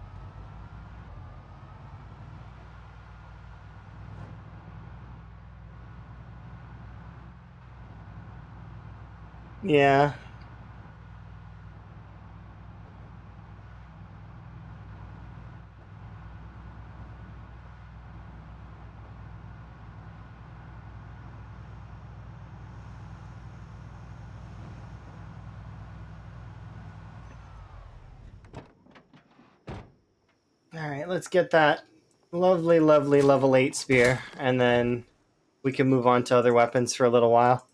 Yeah. All right, let's get that lovely, lovely level 8 spear, and then we can move on to other weapons for a little while.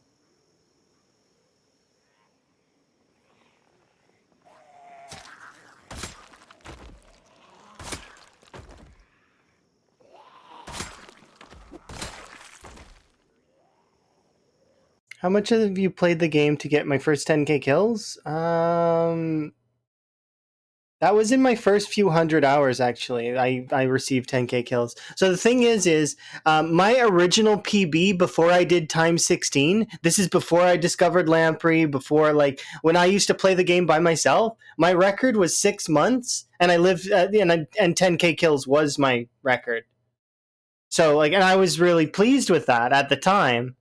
How much have you played the game to get my first 10k kills? That was in my first few hundred hours, actually. I received 10k kills. So the thing is my original PB before I did times 16, this is before I discovered Lamprey, before, like, when I used to play the game by myself, my record was 6 months, and I lived, and 10k kills was my record. So, like, and I was really pleased with that at the time.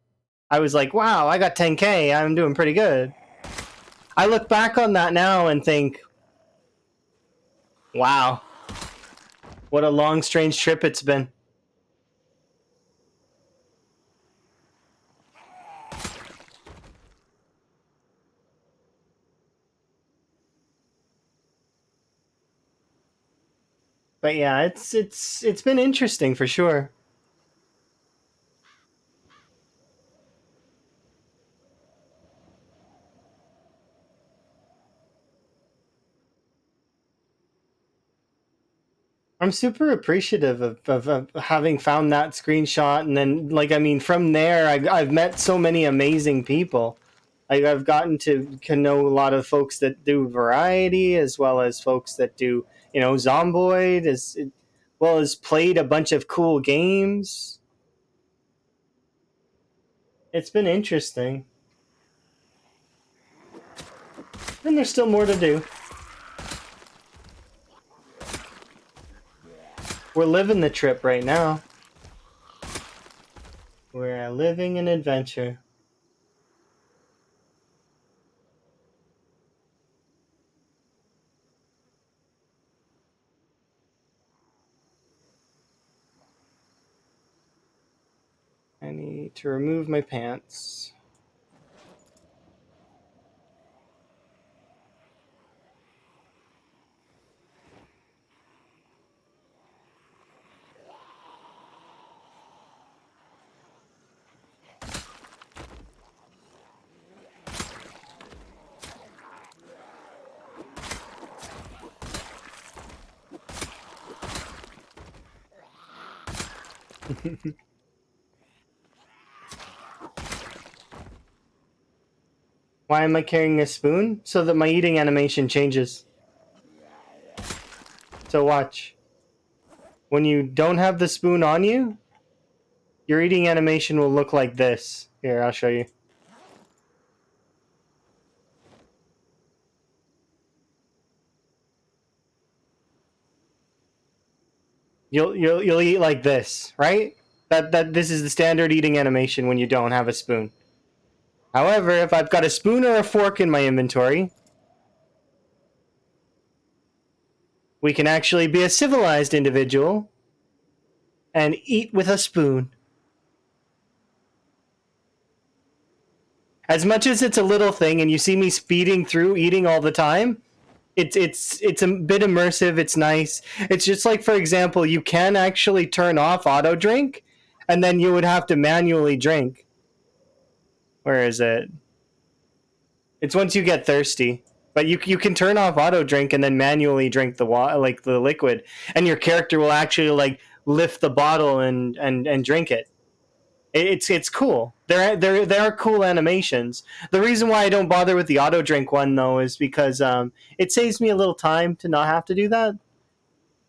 I was like, wow, I got 10k, I'm doing pretty good. I look back on that now and think, wow, what a long, strange trip it's been. But yeah, it's been interesting for sure. I'm super appreciative of having found that screenshot, and then, like, I mean, from there, I've met so many amazing people. Like, I've gotten to know a lot of folks that do variety, as well as folks that do, Zomboid, as well as played a bunch of cool games. It's been interesting, and there's still more to do. We're living the trip right now. We're living an adventure. I need to remove my pants. Why am I carrying a spoon? So that my eating animation changes. So watch. When you don't have the spoon on you, your eating animation will look like this. Here, I'll show you. You'll eat like this, right? That this is the standard eating animation when you don't have a spoon. However, if I've got a spoon or a fork in my inventory, we can actually be a civilized individual and eat with a spoon. As much as it's a little thing and you see me speeding through eating all the time, it's a bit immersive, it's nice. It's just like, for example, you can actually turn off auto drink, and then you would have to manually drink. Where is it? It's once you get thirsty. But you can turn off auto drink and then manually drink the water, like the liquid, and your character will actually, like, lift the bottle and drink it. It's cool. There are cool animations. The reason why I don't bother with the auto drink one though is because it saves me a little time to not have to do that.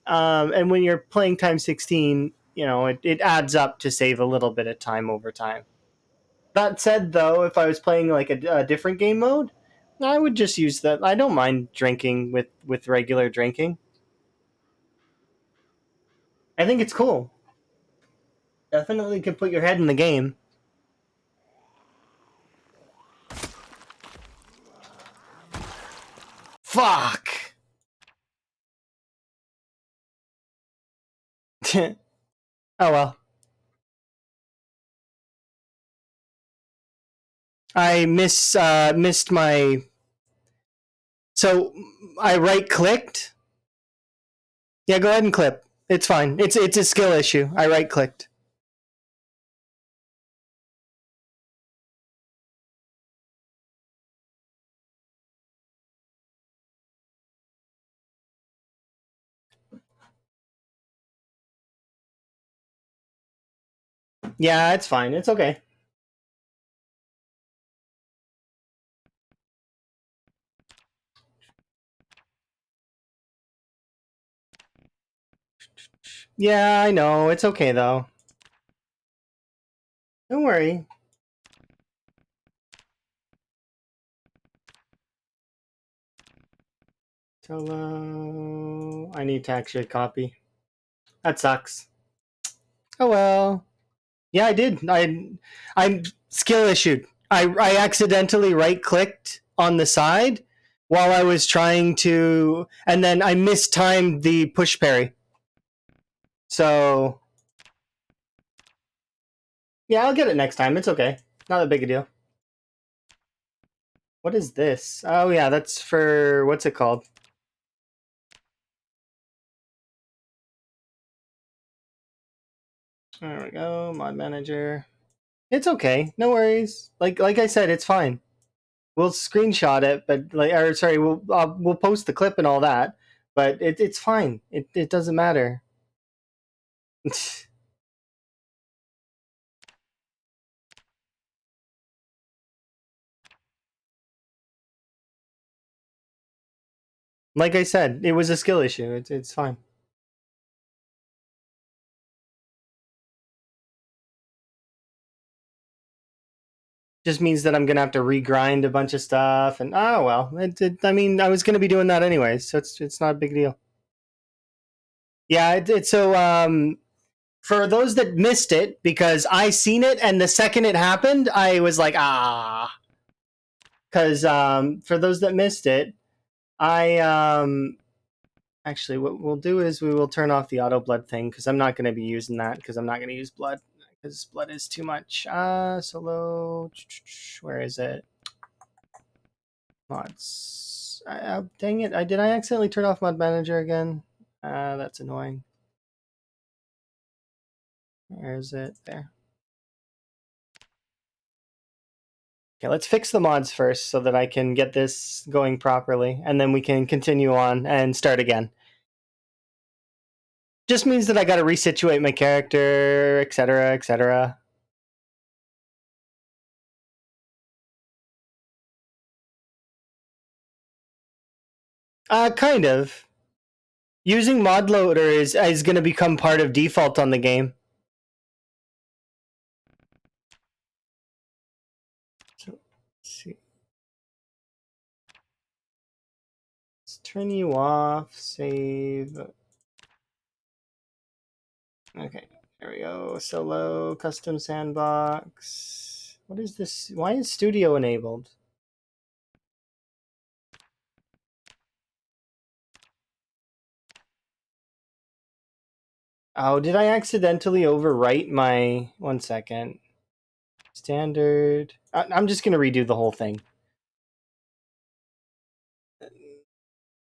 And when you're playing times 16, it adds up to save a little bit of time over time. That said, though, if I was playing like a different game mode, I would just use that. I don't mind drinking with regular drinking. I think it's cool. Definitely could put your head in the game. Fuck. Oh well. I missed my. So I right clicked. Yeah, go ahead and clip. It's fine. It's a skill issue. I right clicked. Yeah, it's fine. It's okay. Yeah, I know. It's okay though. Don't worry. Hello. I need to actually copy. That sucks. Oh well. Yeah, I did. I'm skill issued. I accidentally right clicked on the side while I was trying to, and then I mistimed the push parry. So yeah, I'll get it next time. It's okay. Not that big a deal. What is this? Oh yeah, that's for what's it called? There we go. Mod manager. It's okay. No worries. Like I said, it's fine. We'll screenshot it, but or sorry, we'll post the clip and all that. But it's fine. It doesn't matter. Like I said, it was a skill issue. It's fine. Just means that I'm gonna have to regrind a bunch of stuff, and oh well. I mean, I was gonna be doing that anyway, so it's not a big deal. Yeah, so for those that missed it, because I seen it, and the second it happened, I was like, ah. Because for those that missed it, I actually what we'll do is we will turn off the auto blood thing because I'm not going to be using that because I'm not going to use blood because blood is too much. Solo, where is it? Mods. Dang it! Did I accidentally turn off mod manager again? That's annoying. Where is it? There. Okay, let's fix the mods first so that I can get this going properly, and then we can continue on and start again. Just means that I got to resituate my character, etc., etc. Kind of. Using mod loader is going to become part of default on the game. So, let's see. Let's turn you off. Save. Okay, there we go. Solo, custom sandbox. What is this? Why is studio enabled? Oh, did I accidentally overwrite my... One second. Standard. I'm just going to redo the whole thing.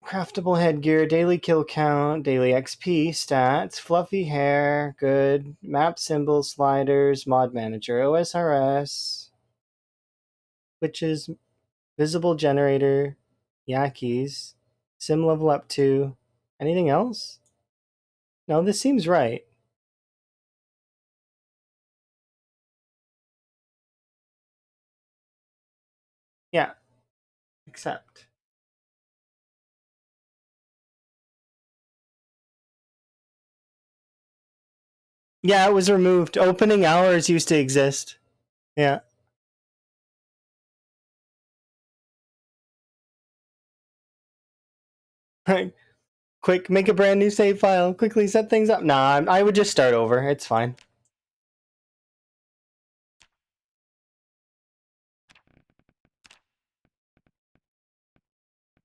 Craftable headgear, daily kill count, daily XP, stats, fluffy hair, good, map symbols, sliders, mod manager, OSRS, witches, visible generator, Yakis, sim level up 2. Anything else? No, this seems right. Yeah. Accept. Yeah, it was removed. Opening hours used to exist. Yeah. Quick, make a brand new save file. Quickly set things up. Nah, I would just start over. It's fine.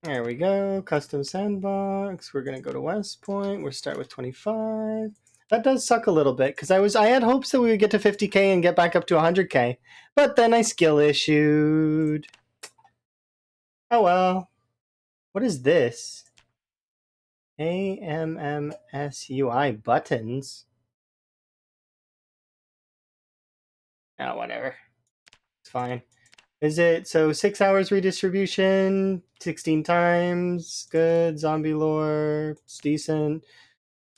There we go. Custom sandbox. We're gonna go to West Point. We'll start with 25. That does suck a little bit because I had hopes that we would get to 50k and get back up to 100k, but then I skill issued. Oh well. What is this? AMMSUI buttons. Ah, whatever. It's fine. Is it so 6 hours redistribution, 16 times, good, zombie lore, it's decent.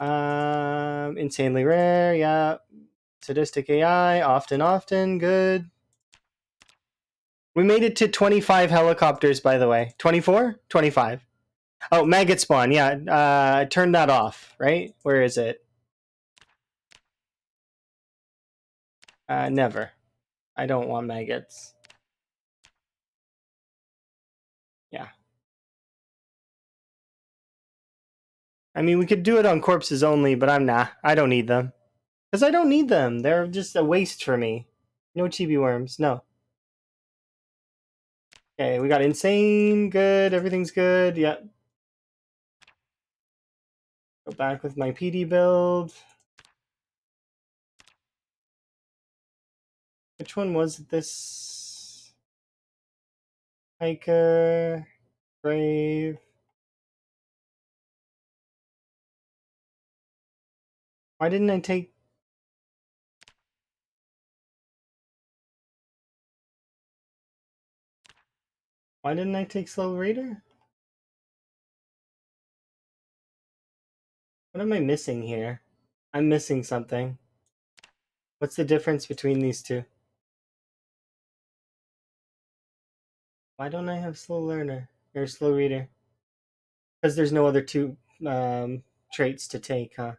Insanely rare, yeah. Sadistic AI, often, good. We made it to 25 helicopters, by the way. 24? 25. Oh, maggot spawn, yeah. Turn that off, right? Where is it? Never. I don't want maggots. Yeah. I mean, we could do it on corpses only, but I don't need them. Because I don't need them. They're just a waste for me. No chibi worms, no. Okay, we got insane, good, everything's good, yep. Go back with my PD build. Which one was this? Hiker, Brave. Why didn't I take... Why didn't I take Slow Raider? What am I missing here? I'm missing something. What's the difference between these two? Why don't I have Slow Learner? Or Slow Reader? Because there's no other two traits to take, huh?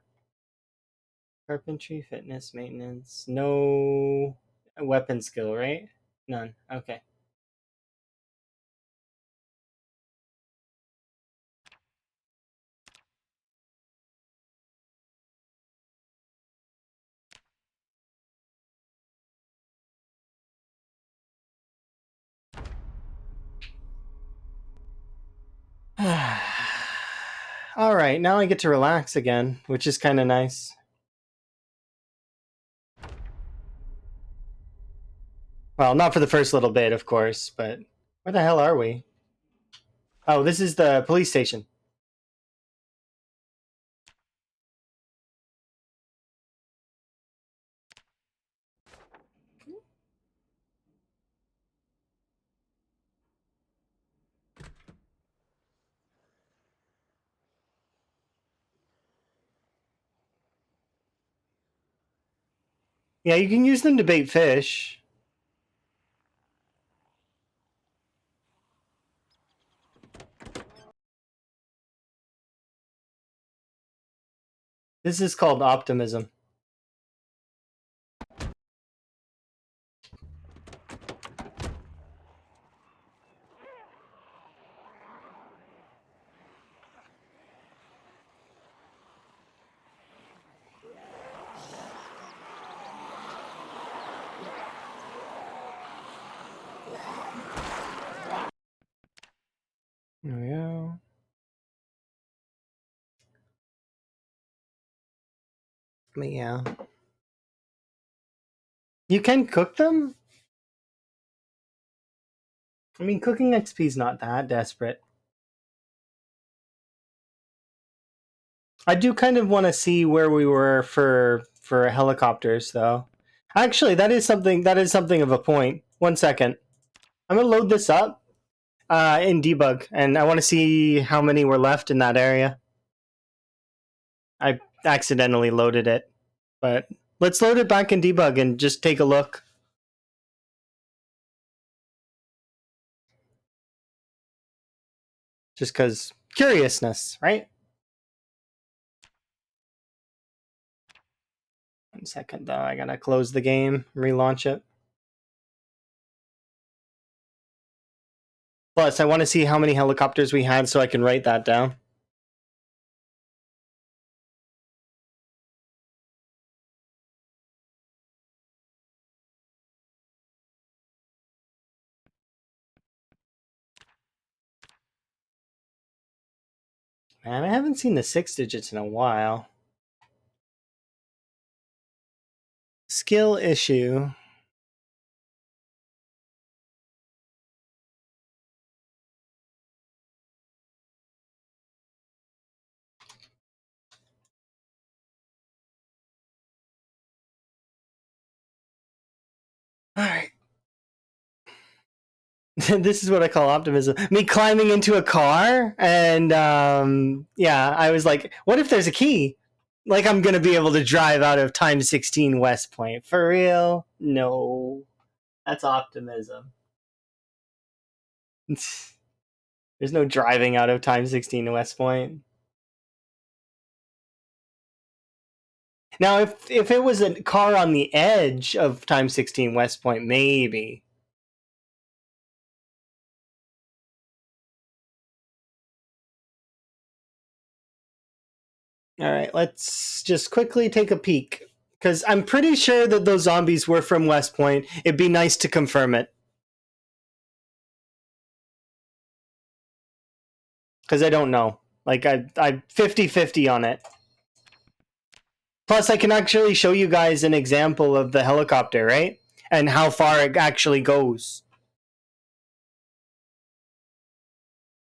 Carpentry, fitness, maintenance. No weapon skill, right? None. Okay. All right, now I get to relax again, which is kind of nice. Well, not for the first little bit, of course, but where the hell are we? Oh, this is the police station. Yeah, you can use them to bait fish. This is called optimism. There we go. But yeah. You can cook them? I mean, cooking XP is not that desperate. I do kind of want to see where we were for helicopters, though. Actually, that is something of a point. 1 second. I'm gonna load this up in debug, and I want to see how many were left in that area. I accidentally loaded it, but let's load it back in debug and just take a look. just because curiousness, right? 1 second though, I gotta close the game, relaunch it. Plus, I want to see how many helicopters we had so I can write that down. Man, I haven't seen the 6 digits in a while. Skill issue. All right. This is what I call optimism. Me climbing into a car, and yeah, I was like, what if there's a key? Like I'm gonna be able to drive out of Time 16 West Point. For real? No. That's optimism. There's no driving out of Time 16 West Point. Now, if it was a car on the edge of Time 16 West Point, maybe. All right, let's just quickly take a peek. Because I'm pretty sure that those zombies were from West Point. It'd be nice to confirm it. Because I don't know. Like, I'm 50-50 on it. Plus, I can actually show you guys an example of the helicopter, right? And how far it actually goes.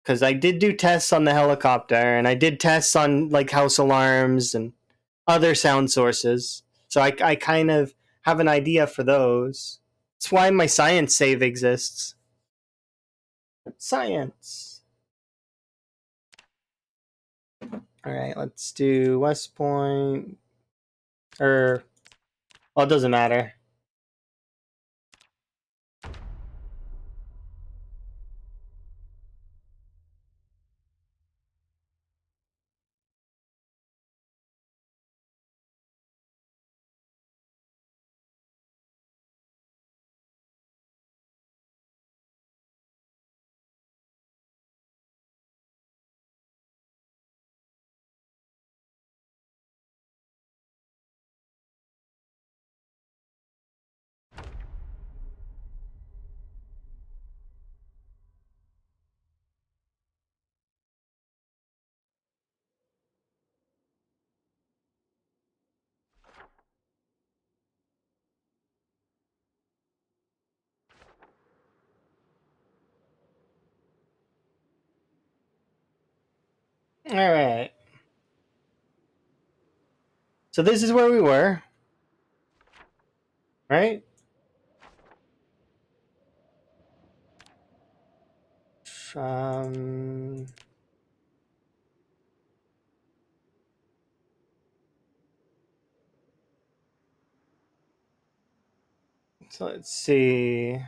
Because I did do tests on the helicopter, and I did tests on, like, house alarms and other sound sources. So I kind of have an idea for those. That's why my science save exists. Science. All right, let's do West Point. Well, it doesn't matter. All right. So this is where we were, right? Um, so let's see.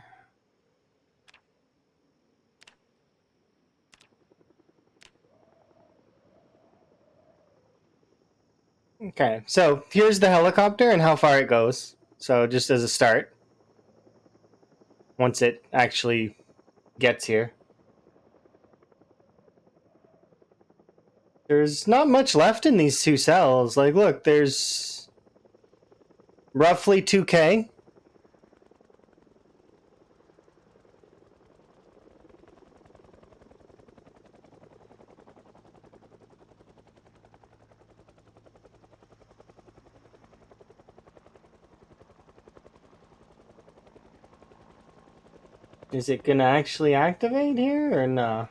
Okay, so here's the helicopter and how far it goes. So just as a start, once it actually gets here. There's not much left in these 2 cells. Like, look, there's roughly 2K. Is it gonna actually activate here or no?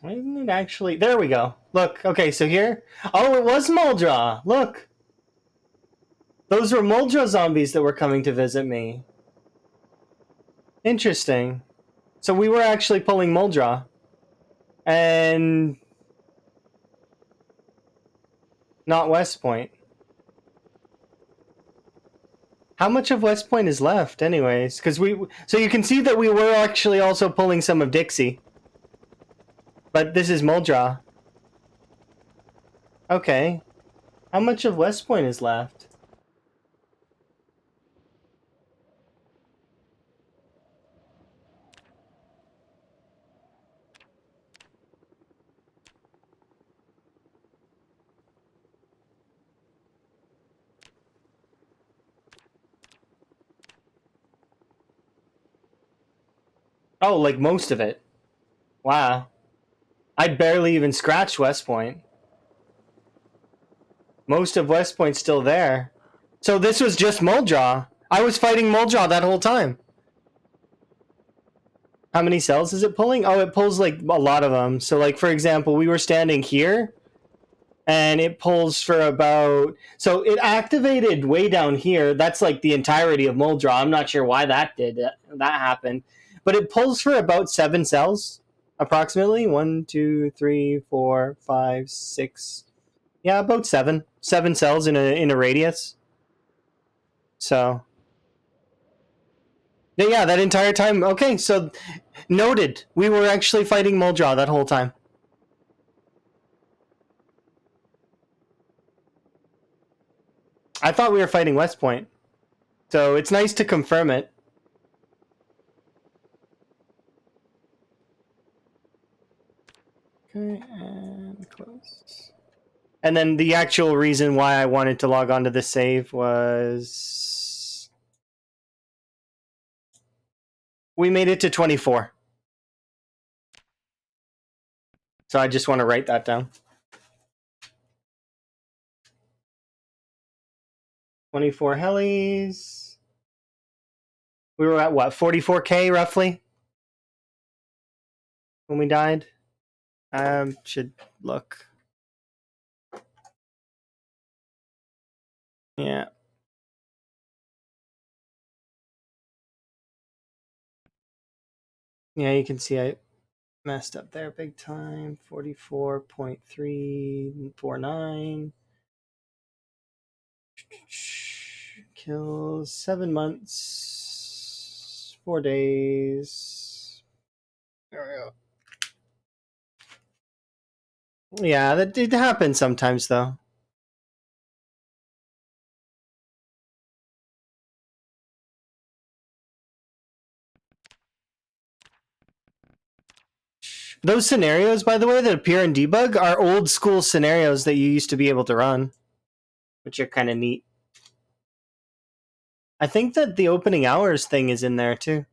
Why isn't it actually? There we go. Look, okay, so here. Oh, it was Muldra. Look. Those were Muldra zombies that were coming to visit me. Interesting. So we were actually pulling Muldra. And not West Point. How much of West Point is left, anyways? Because so you can see that we were actually also pulling some of Dixie, but this is Muldra. Okay, how much of West Point is left? Oh, like most of it. Wow, I barely even scratched West Point. Most of West Point's still there. So this was just Muldra. I was fighting Muldra that whole time. How many cells is it pulling? Oh, it pulls like a lot of them. So like for example, we were standing here and it pulls for about, so it activated way down here. That's like the entirety of Muldra. I'm not sure why that happened. But it pulls for about 7 cells approximately. 1, 2, 3, 4, 5, 6. Yeah, about 7. 7 cells in a radius. So yeah, that entire time. Okay, so noted. We were actually fighting Muldra that whole time. I thought we were fighting West Point. So it's nice to confirm it. Okay, and close. And then the actual reason why I wanted to log on to this save was we made it to 24. So I just want to write that down. 24 Helis. We were at what, 44k roughly when we died? Should look. Yeah. Yeah, you can see I messed up there big time. 44.349. Kills 7 months, 4 days. There we go. Yeah, that it happens sometimes though. Those scenarios, by the way, that appear in debug are old school scenarios that you used to be able to run, which are kind of neat. I think that the opening hours thing is in there too.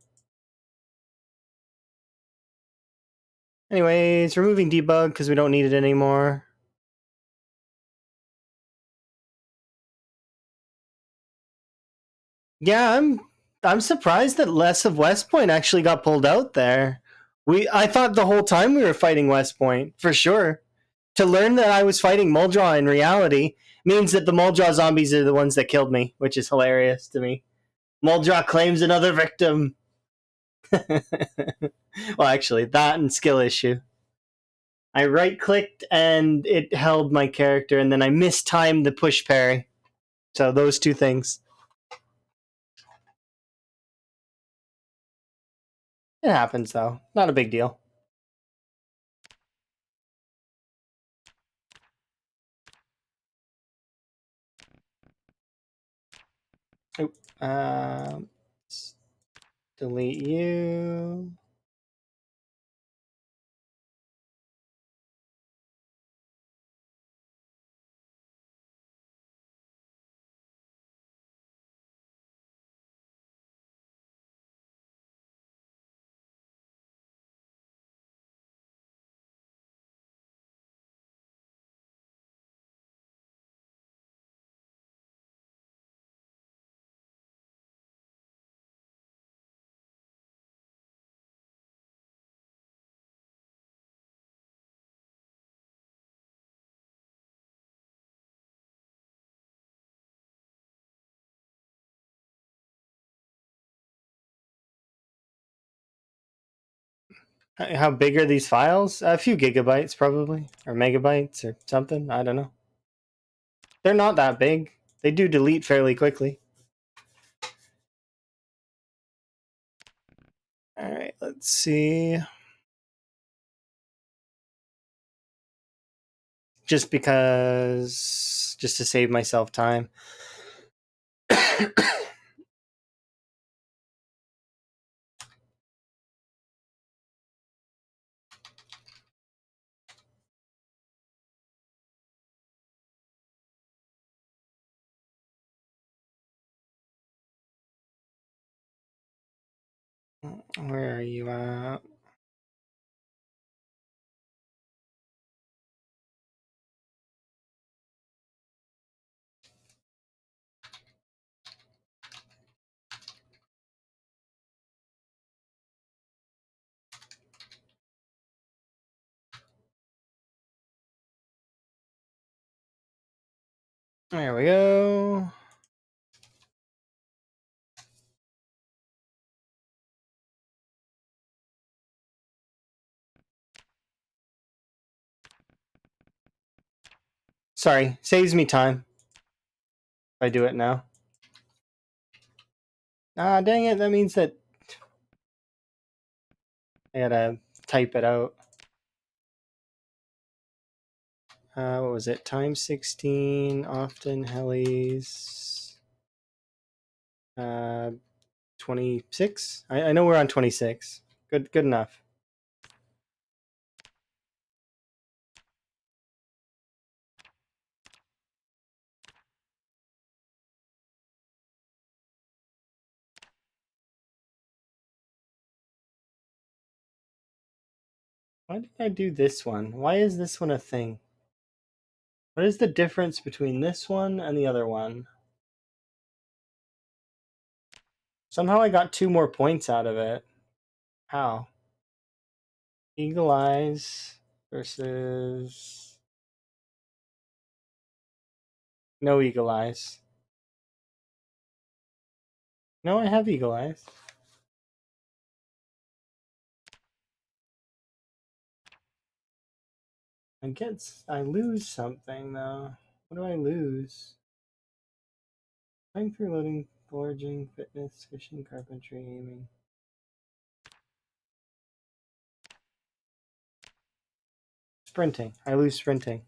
Anyways, removing debug because we don't need it anymore. Yeah, I'm surprised that less of West Point actually got pulled out there. I thought the whole time we were fighting West Point, for sure. To learn that I was fighting Muldra in reality means that the Muldra zombies are the ones that killed me, which is hilarious to me. Muldra claims another victim. Well, actually, that and skill issue. I right clicked and it held my character, and then I mistimed the push parry. So those two things. It happens though. Not a big deal. Oop. Delete you. How big are these files? A few gigabytes, probably, or megabytes, or something. I don't know. They're not that big. They do delete fairly quickly. All right, let's see. Just to save myself time. Where are you at? There we go. Sorry, saves me time if I do it now. Ah, dang it, that means that I gotta type it out. What was it? Times 16, often Helis. 26? I know we're on 26. Good enough. Why did I do this one? Why is this one a thing? What is the difference between this one and the other one? Somehow I got 2 more points out of it. How? Eagle Eyes versus no Eagle Eyes. No, I have Eagle Eyes. I lose something though. What do I lose? Going through loading, foraging, fitness, fishing, carpentry, aiming. Sprinting. I lose sprinting.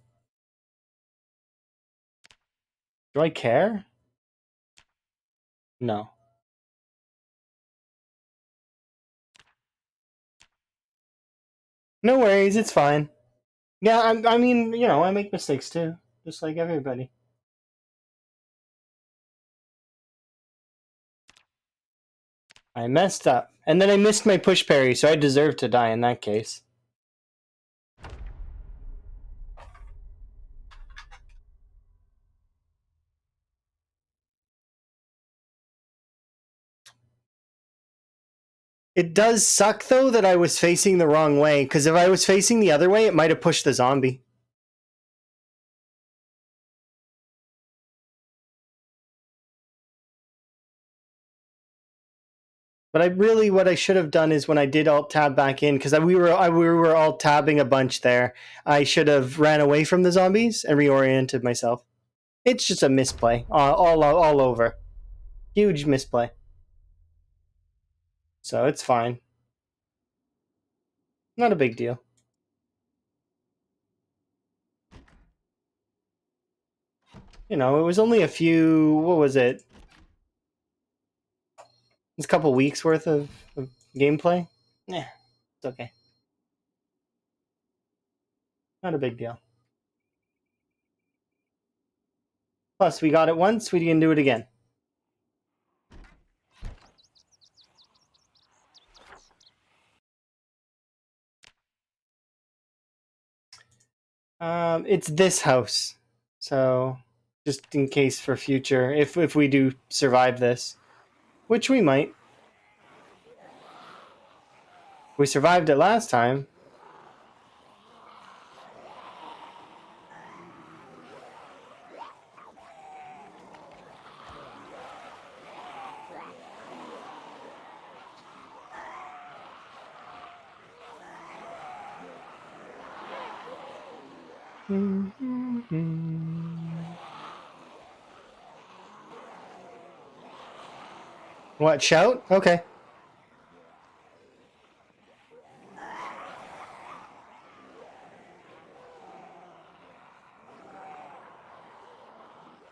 Do I care? No. No worries, it's fine. Yeah, I mean, I make mistakes too, just like everybody. I messed up. And then I missed my push parry, so I deserve to die in that case. It does suck, though, that I was facing the wrong way, because if I was facing the other way, it might have pushed the zombie. But what I should have done is when I did alt tab back in, because we were alt tabbing a bunch there, I should have ran away from the zombies and reoriented myself. It's just a misplay, all over. Huge misplay. So it's fine. Not a big deal. It was only a few, what was it? It's a couple weeks worth of gameplay. Yeah, it's okay. Not a big deal. Plus, we got it once, we can do it again. It's this house. So, just in case for future, if we do survive this, which we might. We survived it last time. What, shout? Okay.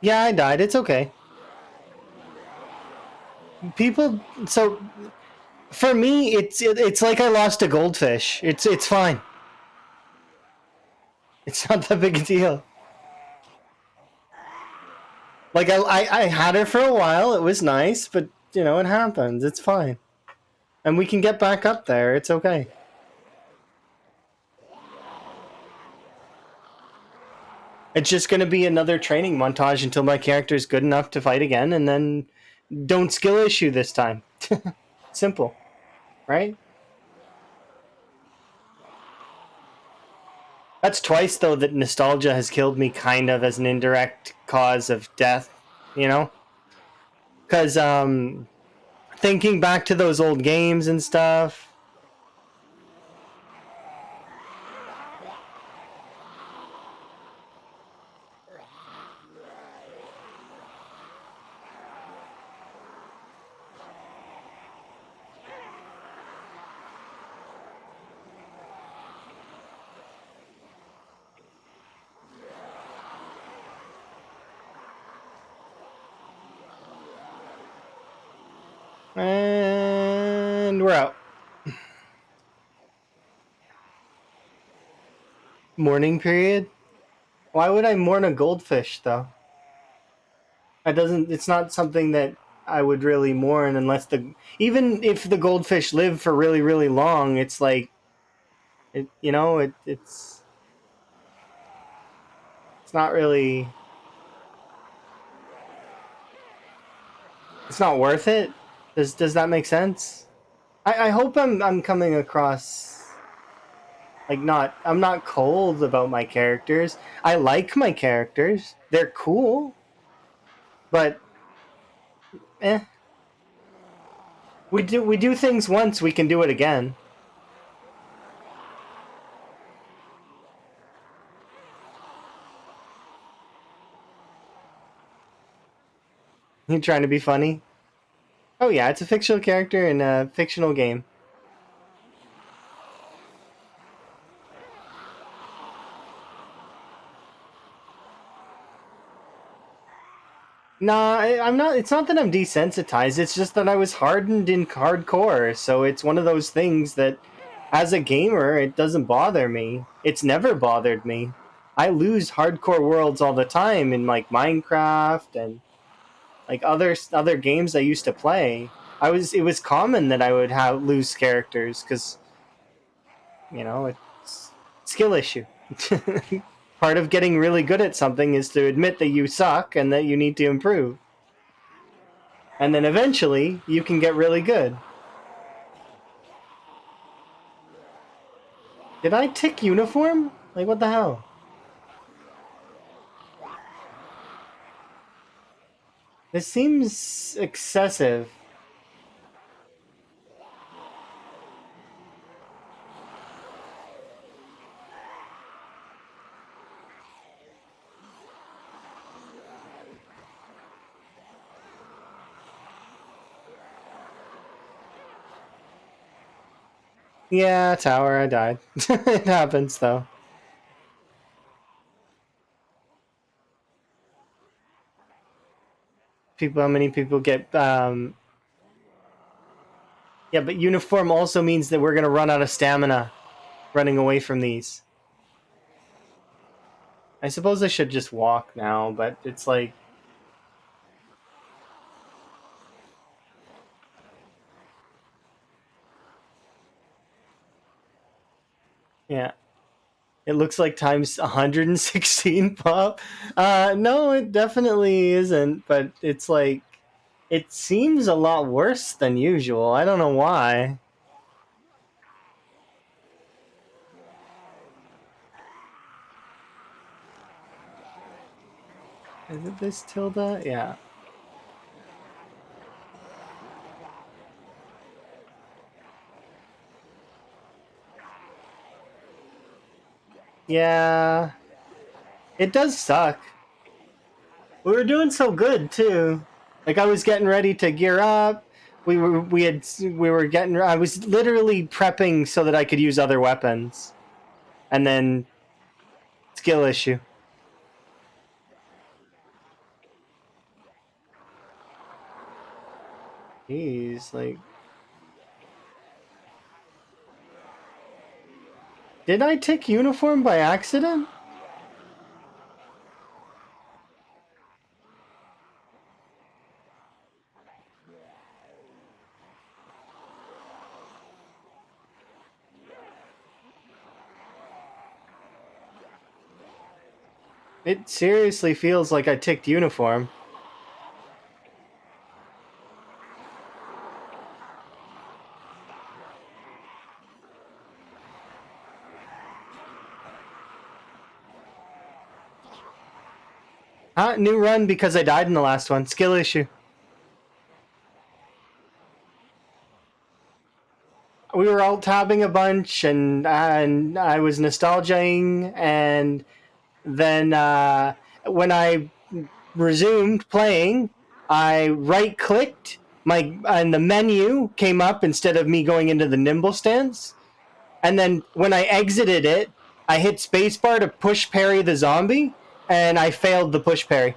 Yeah, I died. It's okay. People, so for me, it's like I lost a goldfish. It's fine. It's not that big a deal. Like I had her for a while. It was nice, but you know it happens. It's fine, and we can get back up there. It's okay. It's just going to be another training montage until my character is good enough to fight again, and then don't skill issue this time. Simple, right? That's twice though that nostalgia has killed me, kind of as an indirect cause of death. You know, because thinking back to those old games and stuff. And we're out. Mourning period? Why would I mourn a goldfish though? That doesn't. It's not something that I would really mourn unless the even if the goldfish live for really really long. It's like it. You know, it's not really. It's not worth it. Does that make sense? I hope I'm coming across like not. I'm not cold about my characters. I like my characters. They're cool, but eh. We do things once. We can do it again. You trying to be funny? Oh yeah, it's a fictional character in a fictional game. Nah, I'm not. It's not that I'm desensitized. It's just that I was hardened in hardcore. So it's one of those things that, as a gamer, it doesn't bother me. It's never bothered me. I lose hardcore worlds all the time in like Minecraft and like other games I used to play. It was common that I would have lose characters because it's skill issue. Part of getting really good at something is to admit that you suck and that you need to improve. And then eventually you can get really good. Did I tick uniform? Like, what the hell? This seems excessive. Yeah, tower, I died. It happens, though. How many people get, yeah, but uniform also means that we're gonna run out of stamina running away from these. I suppose I should just walk now, but it's like, yeah. It looks like times 116 pop. No, it definitely isn't, but it's like it seems a lot worse than usual. I don't know why. Is it this tilde? Yeah. Yeah. It does suck. We were doing so good too. Like I was getting ready to gear up. We were getting. I was literally prepping so that I could use other weapons, and then skill issue. Jeez, like, did I tick uniform by accident? It seriously feels like I ticked uniform. New run because I died in the last one. Skill issue. We were alt tabbing a bunch, and I was nostalgizing, and then when I resumed playing, I right clicked and the menu came up instead of me going into the nimble stance. And then when I exited it, I hit spacebar to push parry the zombie, and I failed the push parry.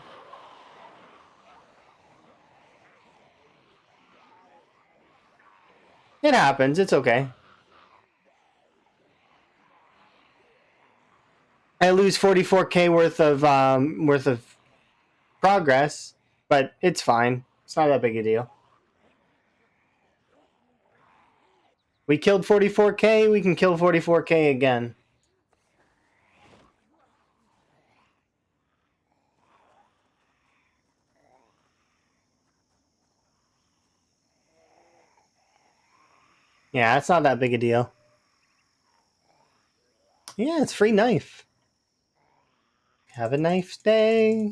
It happens. It's okay. I lose 44k worth of progress, but it's fine. It's not that big a deal. We killed 44k. We can kill 44k again. Yeah, it's not that big a deal. Yeah, it's free knife. Have a nice day.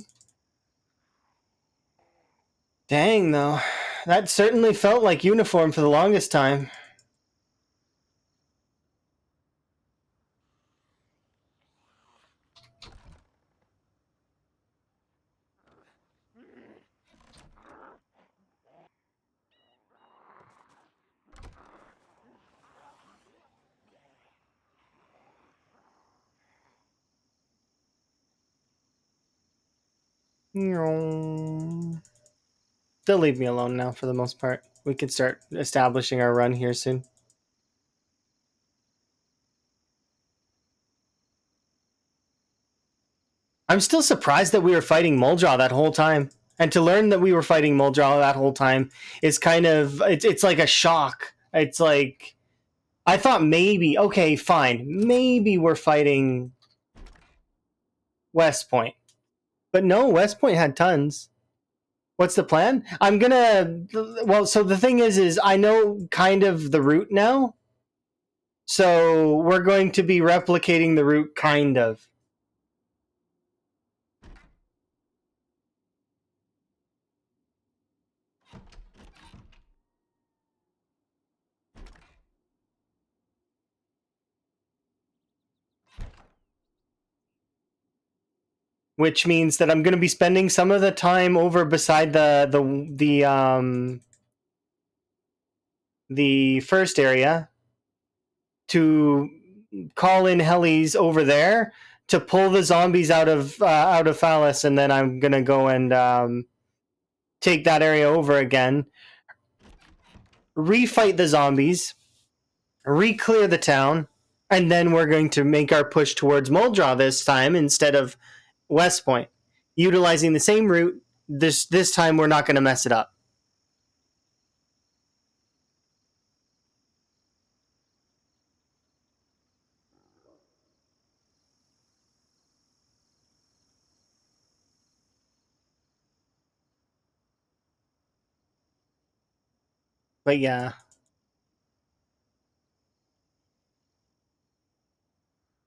Dang, though. That certainly felt like uniform for the longest time. They'll leave me alone now for the most part. We can start establishing our run here soon. I'm still surprised that we were fighting Muldraw that whole time. And to learn that we were fighting Muldraw that whole time is kind of it's like a shock. It's like I thought maybe, okay, fine, maybe we're fighting West Point. But no, West Point had tons. What's the plan? I'm gonna. Well, so the thing is I know kind of the route now. So we're going to be replicating the route, kind of. Which means that I'm going to be spending some of the time over beside the first area to call in Helis over there to pull the zombies out of Helis, and then I'm gonna go and take that area over again, refight the zombies, re-clear the town, and then we're going to make our push towards Muldraw this time instead of West Point, utilizing the same route. This time we're not going to mess it up. But yeah,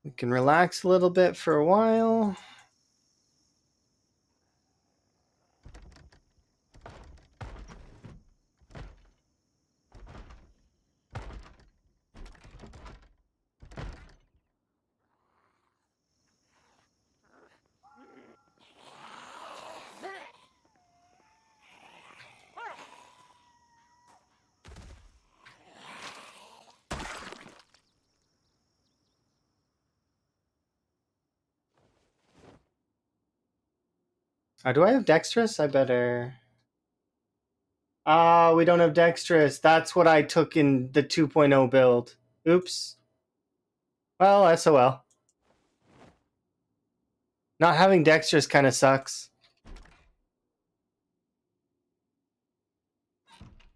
we can relax a little bit for a while. Oh, do I have dexterous? I better. Ah, we don't have dexterous. That's what I took in the 2.0 build. Oops. Well, SOL. Not having dexterous kind of sucks.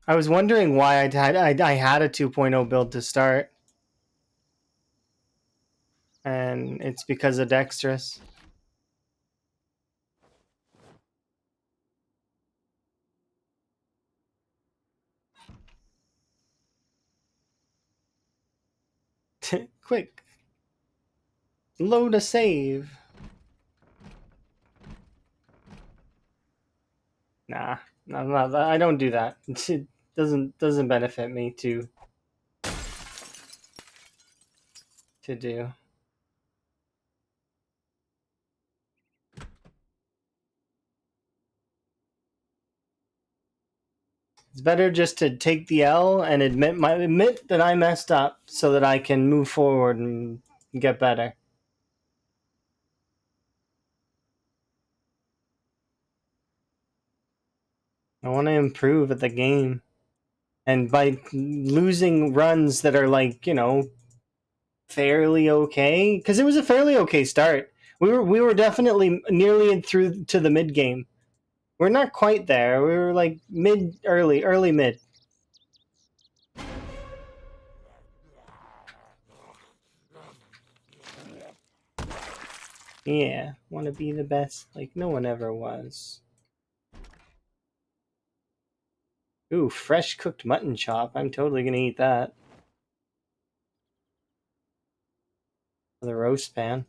I was wondering why I had a 2.0 build to start. And it's because of dexterous. Quick. Load a save. Nah, no, I don't do that. It doesn't benefit me to do. It's better just to take the L and admit that I messed up so that I can move forward and get better. I want to improve at the game. And by losing runs that are like, fairly okay, because it was a fairly okay start. We were definitely nearly through to the mid game. We're not quite there. We were like early mid. Yeah, want to be the best like no one ever was. Ooh, fresh cooked mutton chop. I'm totally gonna eat that. The roast pan.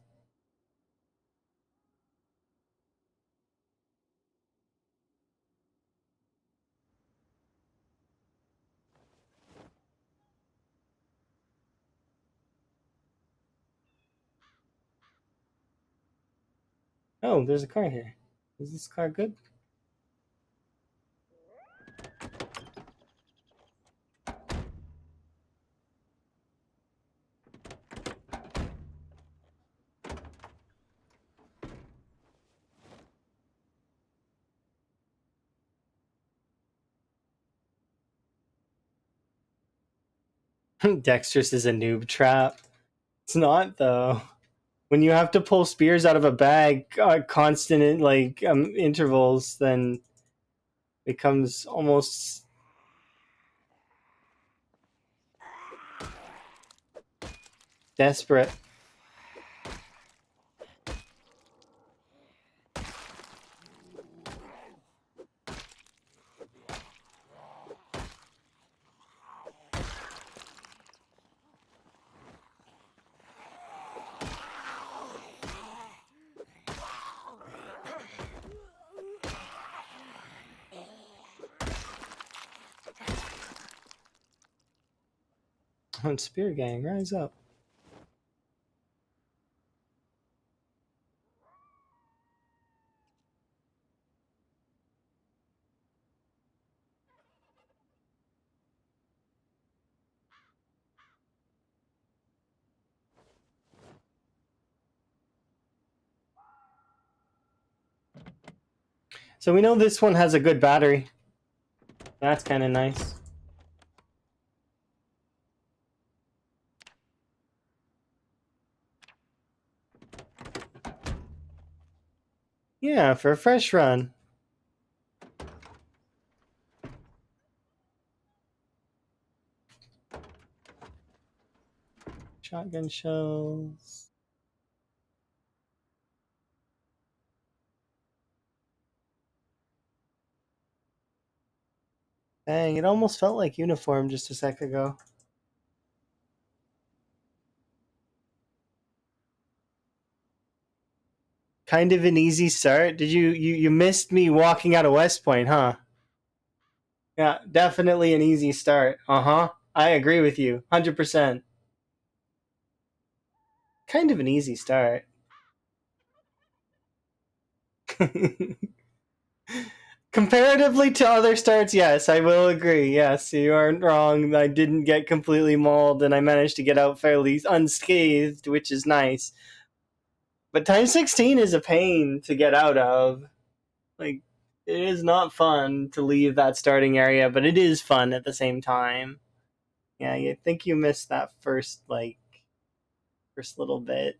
Oh, there's a car here. Is this car good? Dexter's is a noob trap. It's not though. When you have to pull spears out of a bag constant intervals, then it becomes almost desperate. Spear gang, rise up. So we know this one has a good battery. That's kind of nice. Yeah, for a fresh run. Shotgun shells. Dang, it almost felt like uniform just a sec ago. Kind of an easy start. Did you missed me walking out of West Point, huh? Yeah, definitely an easy start. Uh-huh. I agree with you. 100%. Kind of an easy start. Comparatively to other starts, yes, I will agree. Yes, you aren't wrong. I didn't get completely mauled and I managed to get out fairly unscathed, which is nice. But times 16 is a pain to get out of. Like, it is not fun to leave that starting area, but it is fun at the same time. Yeah, I think you missed that first little bit.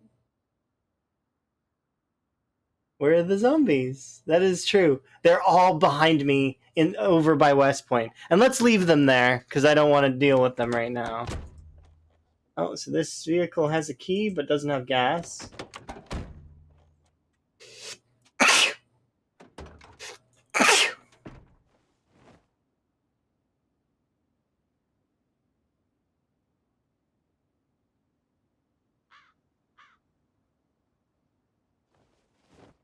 Where are the zombies? That is true. They're all behind me in over by West Point. And let's leave them there, because I don't want to deal with them right now. Oh, so this vehicle has a key but doesn't have gas.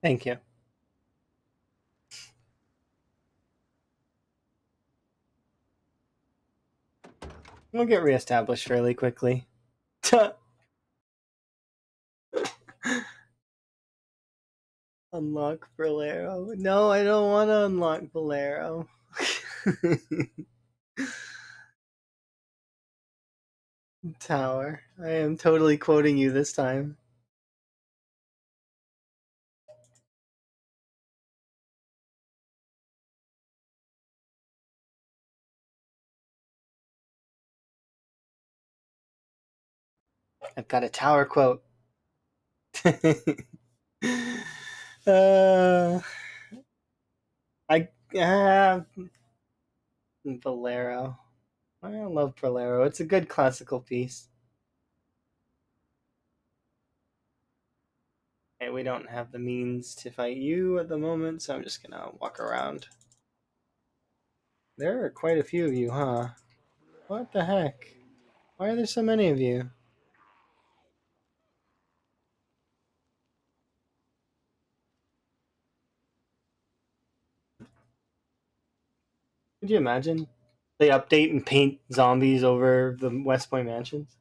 Thank you. We'll get reestablished fairly quickly. Unlock Bolero. No, I don't want to unlock Bolero. Tower. I am totally quoting you this time. I've got a tower quote. uh, I Bolero. I love Bolero. It's a good classical piece. Okay, we don't have the means to fight you at the moment, so I'm just gonna walk around. There are quite a few of you, huh? What the heck? Why are there so many of you? Could you imagine? They update and paint zombies over the West Point mansions?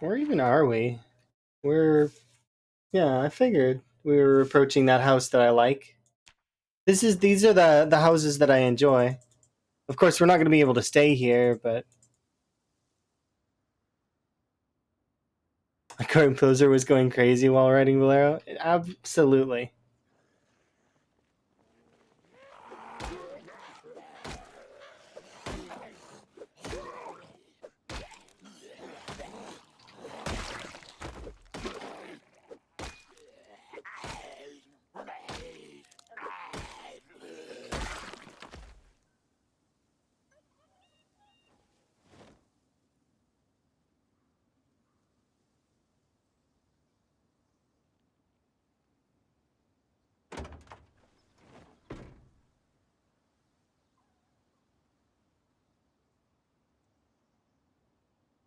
Where even are we? We're yeah, I figured we were approaching that house that I like. These are the houses that I enjoy. Of course, we're not going to be able to stay here, but my composer was going crazy while writing Bolero. Absolutely.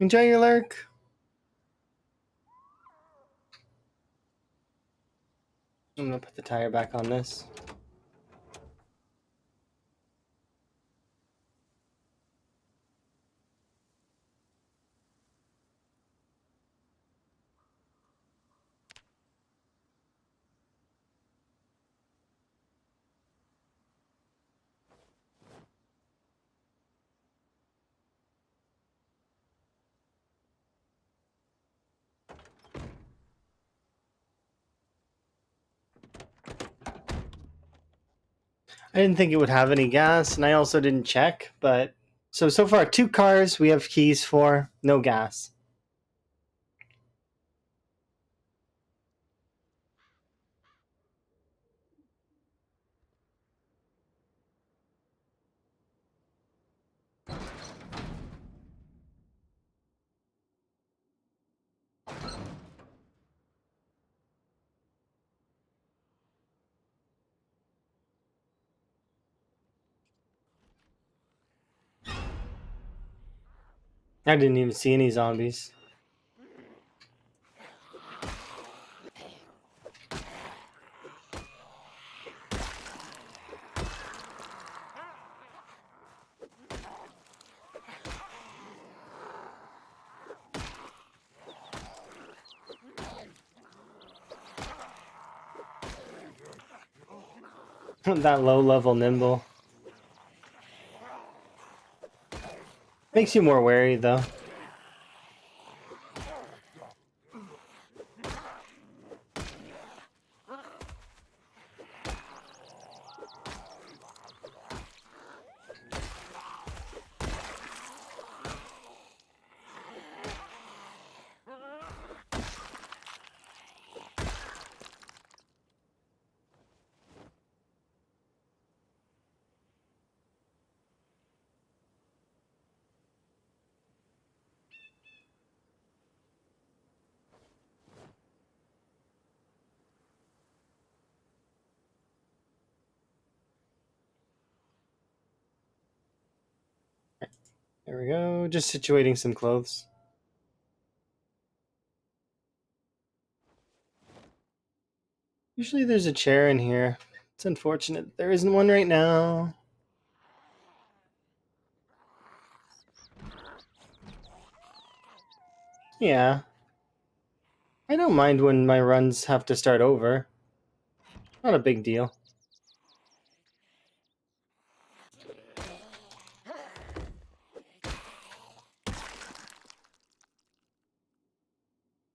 Enjoy your lurk. I'm gonna put the tire back on this. I didn't think it would have any gas, and I also didn't check, but so far 2 cars we have keys for, no gas. I didn't even see any zombies. That low level nimble. Makes you more wary though. There we go. Just situating some clothes. Usually there's a chair in here. It's unfortunate there isn't one right now. Yeah. I don't mind when my runs have to start over. Not a big deal.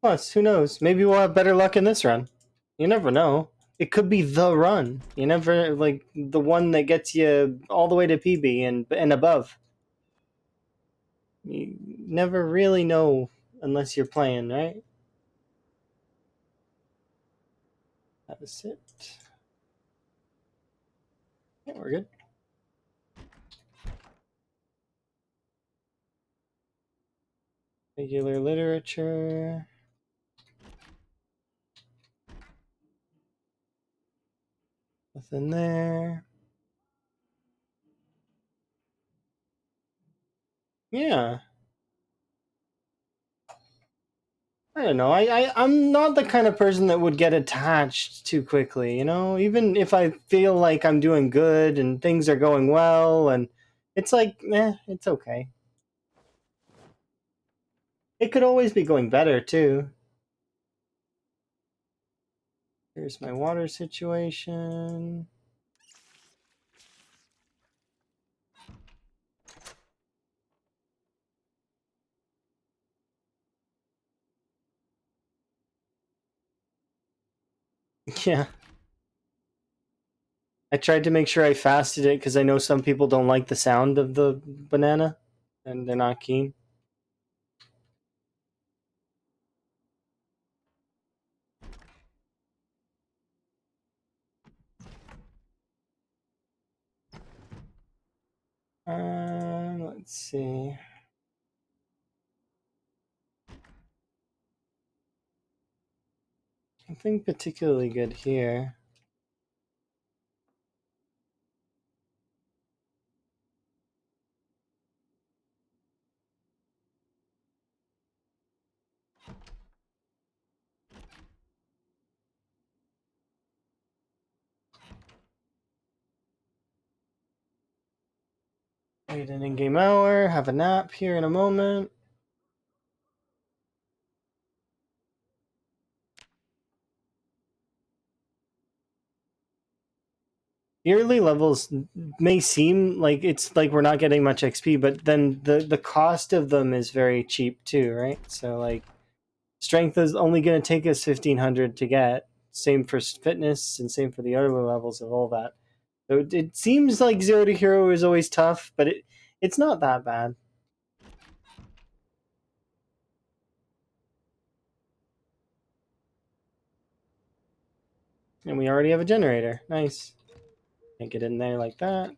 Plus, who knows? Maybe we'll have better luck in this run. You never know. It could be the run. You never, like, the one that gets you all the way to PB and above. You never really know unless you're playing, right? That was it. Yeah, we're good. Regular literature. Nothing there. Yeah. I don't know. I'm not the kind of person that would get attached too quickly, you know? Even if I feel like I'm doing good and things are going well, and it's like, it's okay. It could always be going better, too. Here's my water situation. Yeah. I tried to make sure I fasted it because I know some people don't like the sound of the banana and they're not keen. Let's see. Nothing particularly good here. Wait an in-game hour, have a nap here in a moment. Yearly levels may seem like it's like we're not getting much XP, but then the cost of them is very cheap too, right? So like strength is only going to take us 1500 to get. Same for fitness and same for the other levels of all that. So it seems like Zero to Hero is always tough, but it's not that bad. And we already have a generator. Nice. Can't get in there like that.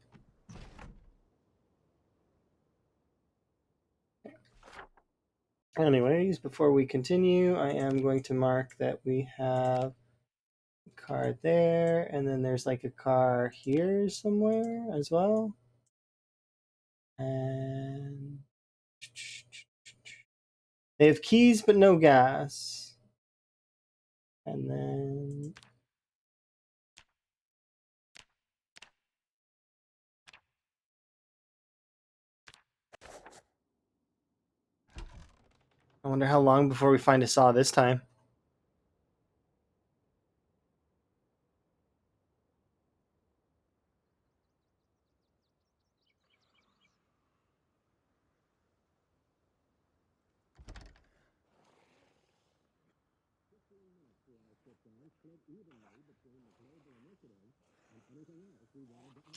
Anyways, before we continue, I am going to mark that we have a car there, and then there's like a car here somewhere as well. And they have keys but no gas. And then I wonder how long before we find a saw this time.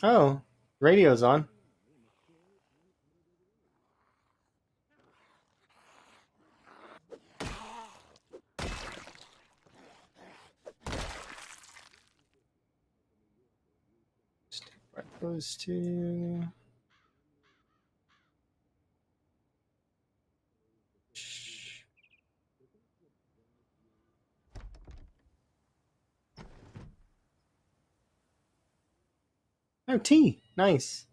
Oh, radio's on. That goes to. Oh, tea. Nice.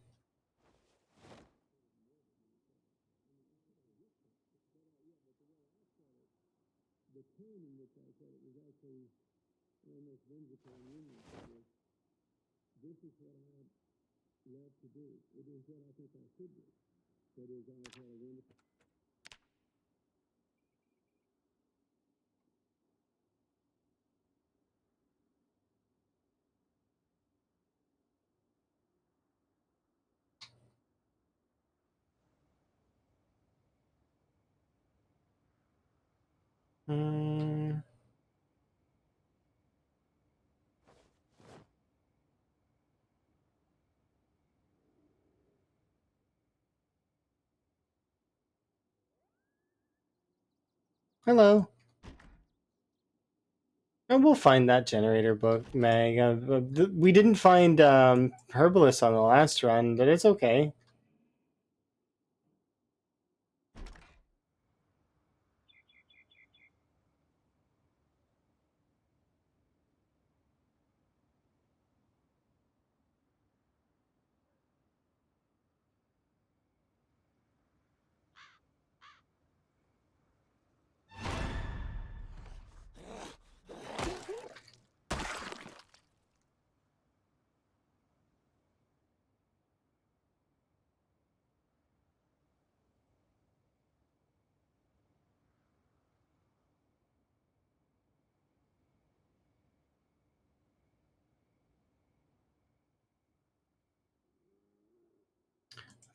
Mm, hello. And we'll find that generator book, Meg. We didn't find Herbalist on the last run, but it's okay.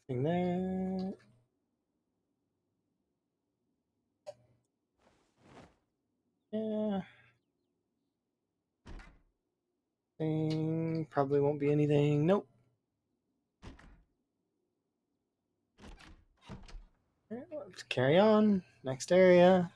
Nothing there. Yeah. Thing probably won't be anything. Nope. Let's carry on. Next area.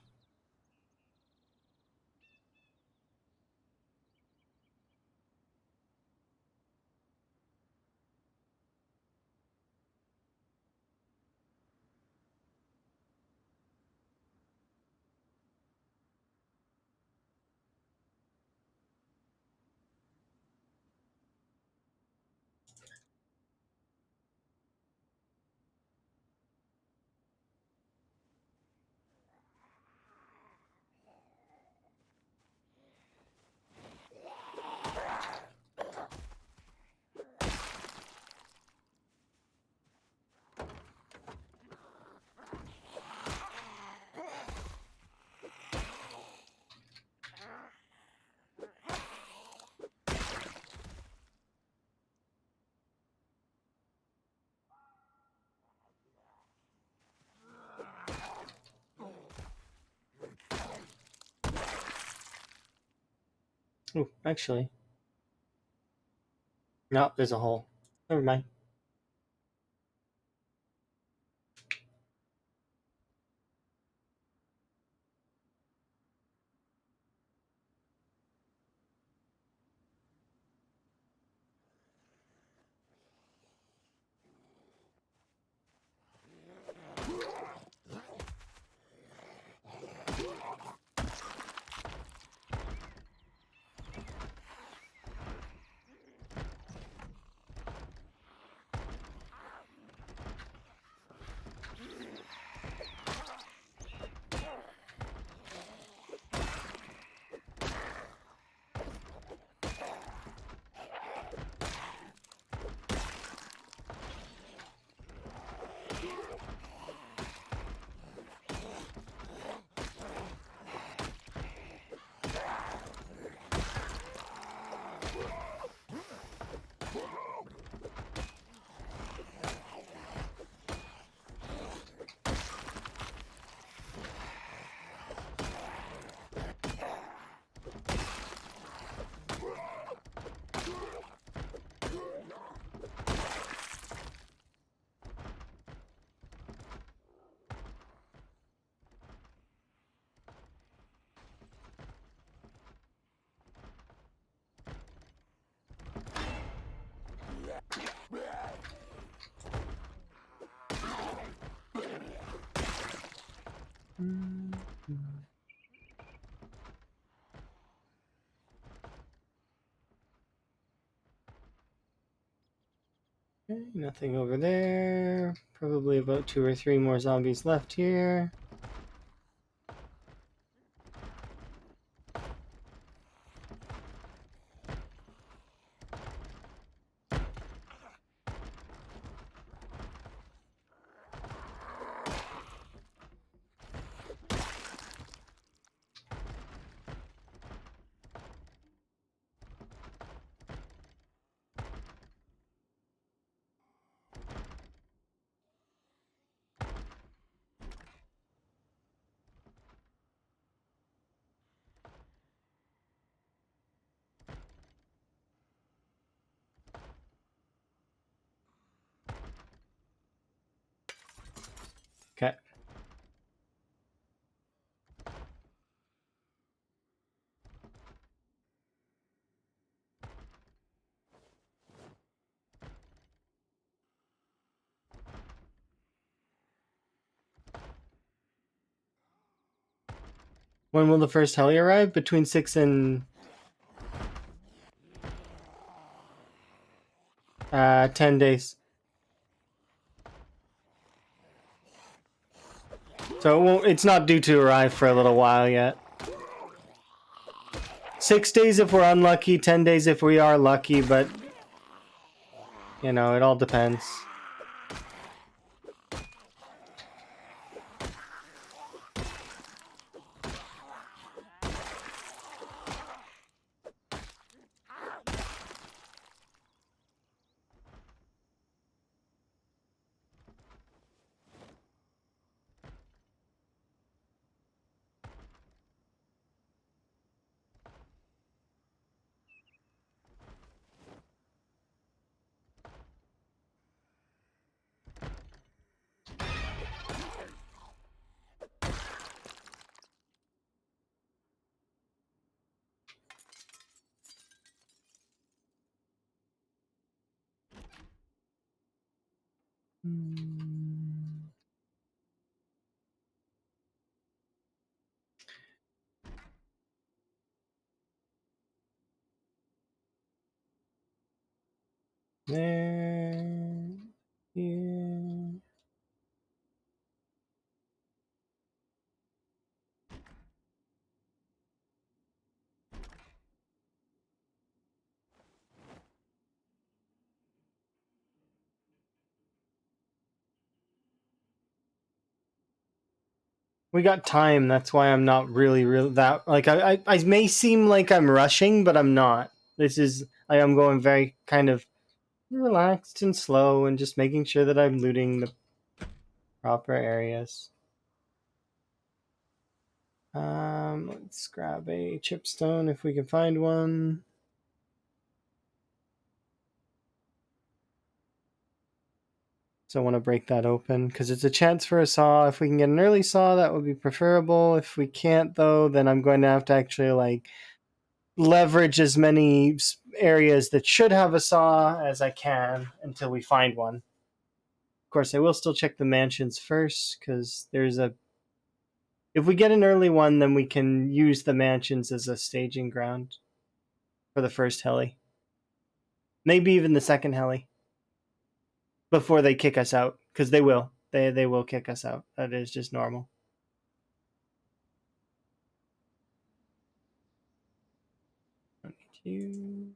Oh, actually. No, there's a hole. Never mind. Okay, nothing over there. Probably about 2 or 3 more zombies left here. Okay. When will the first heli arrive? Between 6 and 10 days. So it's not due to arrive for a little while yet. 6 days if we're unlucky, 10 days if we are lucky, but you know, it all depends. There, here. We got time. That's why I'm not really that like I may seem like I'm rushing, but I'm not. This is I'm going very kind of relaxed and slow and just making sure that I'm looting the proper areas. Let's grab a chipstone if we can find one. So I want to break that open because it's a chance for a saw. If we can get an early saw, that would be preferable. If we can't, though, then I'm going to have to actually like leverage as many areas that should have a saw as I can until we find one. Of course, I will still check the mansions first because there's a. If we get an early one, then we can use the mansions as a staging ground for the first heli. Maybe even the second heli before they kick us out because they will. They will kick us out. That is just normal. You.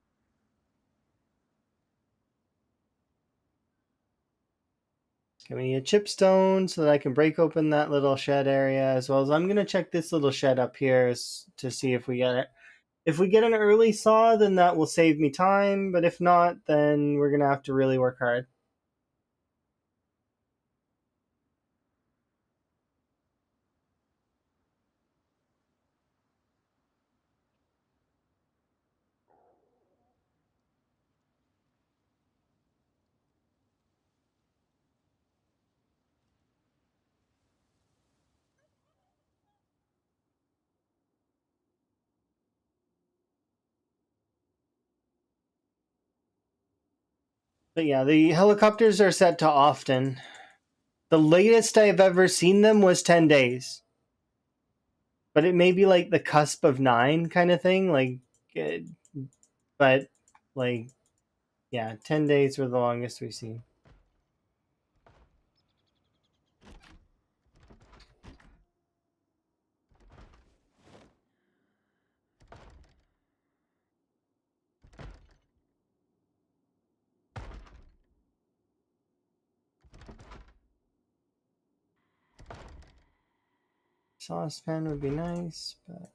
Give me a chipstone so that I can break open that little shed area, as well as I'm going to check this little shed up here to see if we get it. If we get an early saw, then that will save me time, but if not, then we're going to have to really work hard. But yeah, the helicopters are set to often. The latest I've ever seen them was 10 days. But it may be like the cusp of 9 kind of thing. Like, but like, Yeah, 10 days were the longest we've seen. Saucepan would be nice, but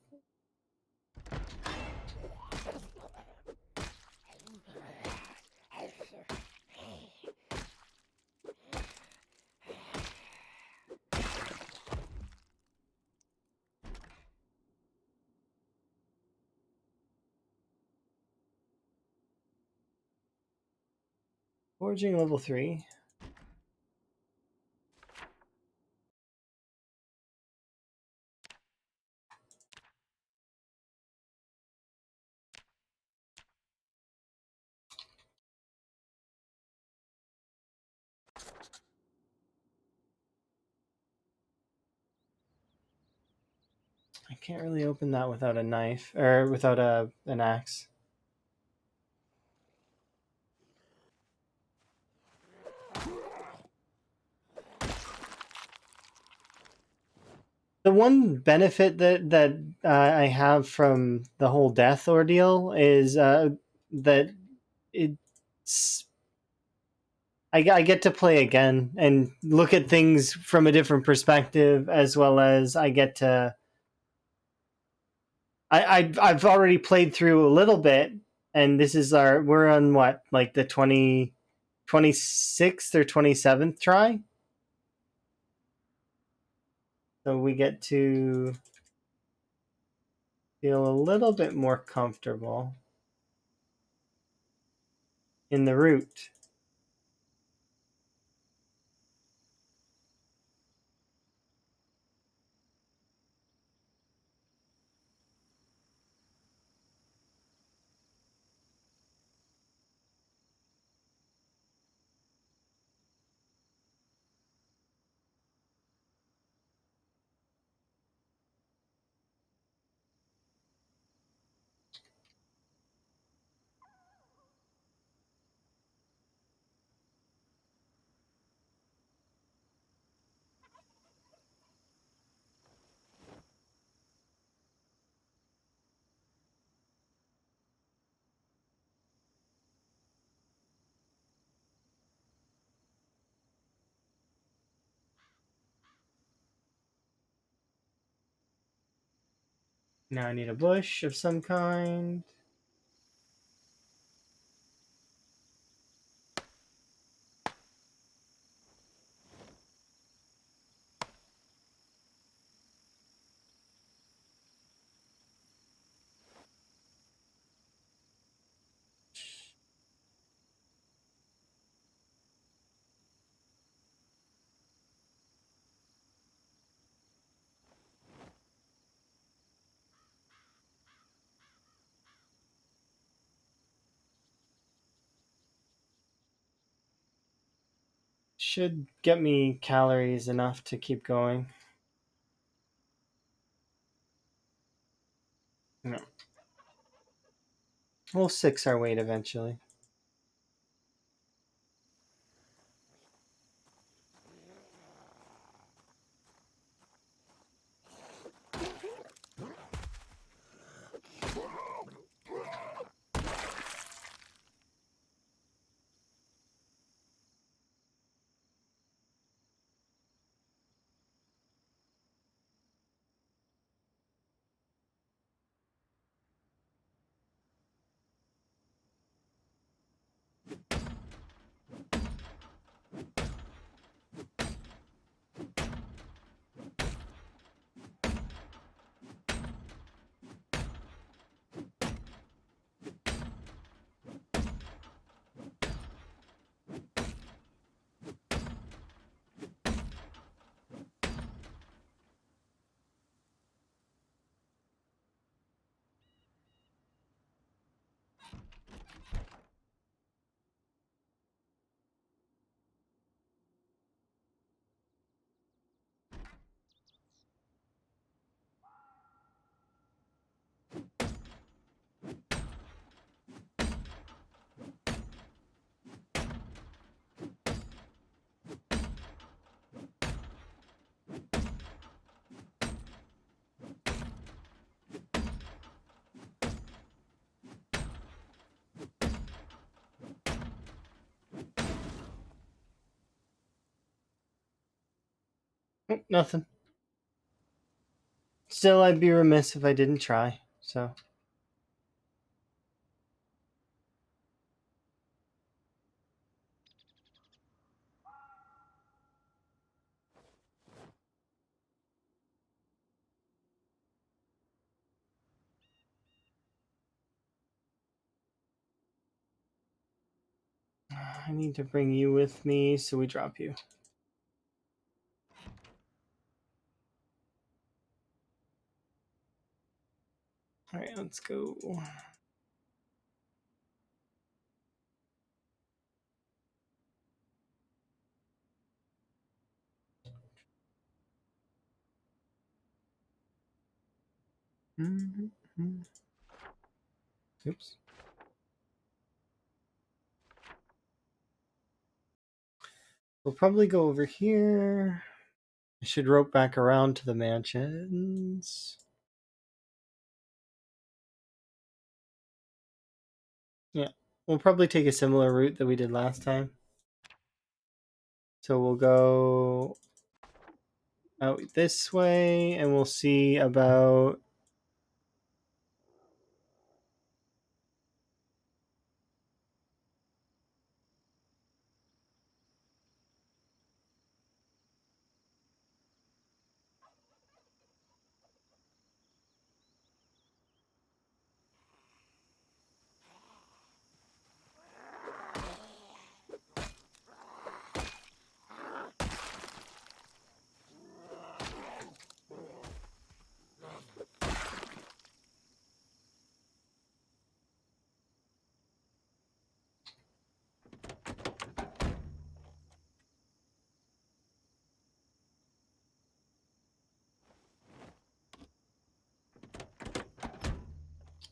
forging level 3. I can't really open that without a knife or without an axe. The one benefit that I have from the whole death ordeal is that it's I get to play again and look at things from a different perspective, as well as I get to. I've already played through a little bit, and this is we're on what, like the 26th or 27th try, so we get to feel a little bit more comfortable in the route. Now I need a bush of some kind. Should get me calories enough to keep going. No. We'll 6 our weight eventually. Oh, nothing. Still, I'd be remiss if I didn't try, so. I need to bring you with me, so we drop you. Alright, let's go. Mm-hmm. Oops. We'll probably go over here. I should rope back around to the mansions. Yeah, we'll probably take a similar route that we did last time. So we'll go out this way, and we'll see about...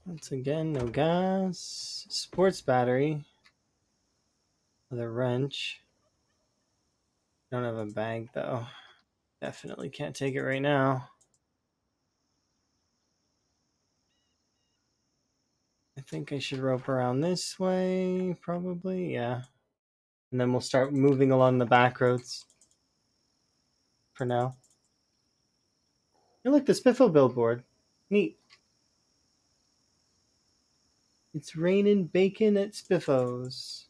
Once again, no gas. Sports battery. With a wrench. Don't have a bag, though. Definitely can't take it right now. I think I should rope around this way, probably, yeah. And then we'll start moving along the back roads for now. Hey, look, the Spiffo billboard. Neat. It's raining bacon at Spiffo's.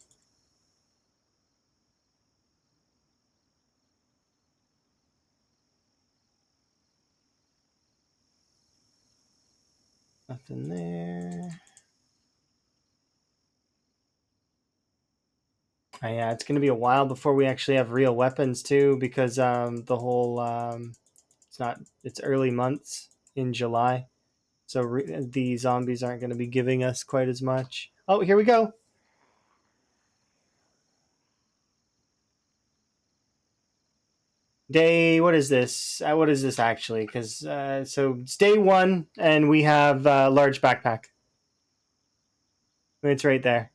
Nothing there. Oh, yeah, it's going to be a while before we actually have real weapons, too, because the whole... it's early months in July. So the zombies aren't going to be giving us quite as much. Oh, here we go. Day, what is this? What is this actually? Because so it's day 1, and we have a large backpack. It's right there.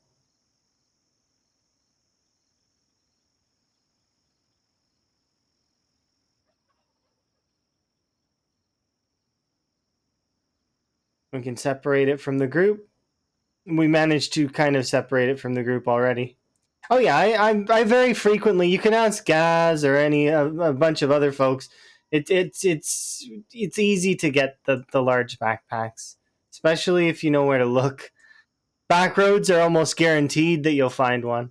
We can separate it from the group. We managed to kind of separate it from the group already. Oh yeah, I very frequently, you can ask Gaz or any a bunch of other folks. It's easy to get the large backpacks, especially if you know where to look. Back roads are almost guaranteed that you'll find one.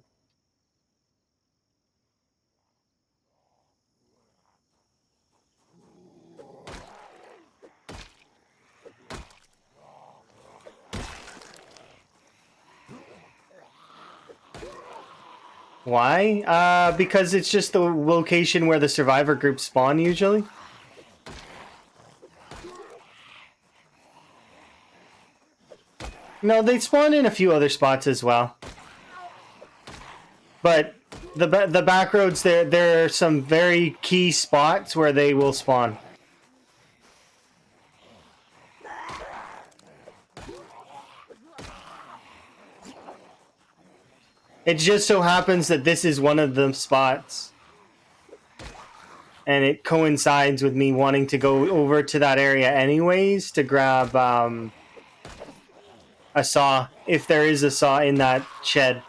Why? Because it's just the location where the survivor groups spawn usually. No, they spawn in a few other spots as well. But the back roads, there are some very key spots where they will spawn. It just so happens that this is one of the spots. And it coincides with me wanting to go over to that area anyways to grab a saw, if there is a saw in that shed.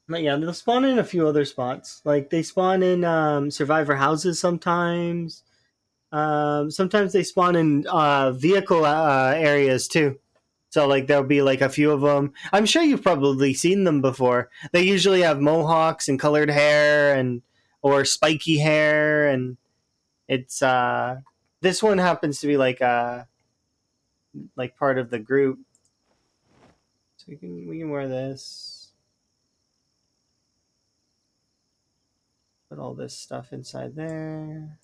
But yeah, they'll spawn in a few other spots. Like they spawn in survivor houses sometimes. Sometimes they spawn in vehicle areas too. So like there'll be like a few of them. I'm sure you've probably seen them before. They usually have mohawks and colored hair and or spiky hair, and it's this one happens to be like part of the group. So we can wear this. Put all this stuff inside there.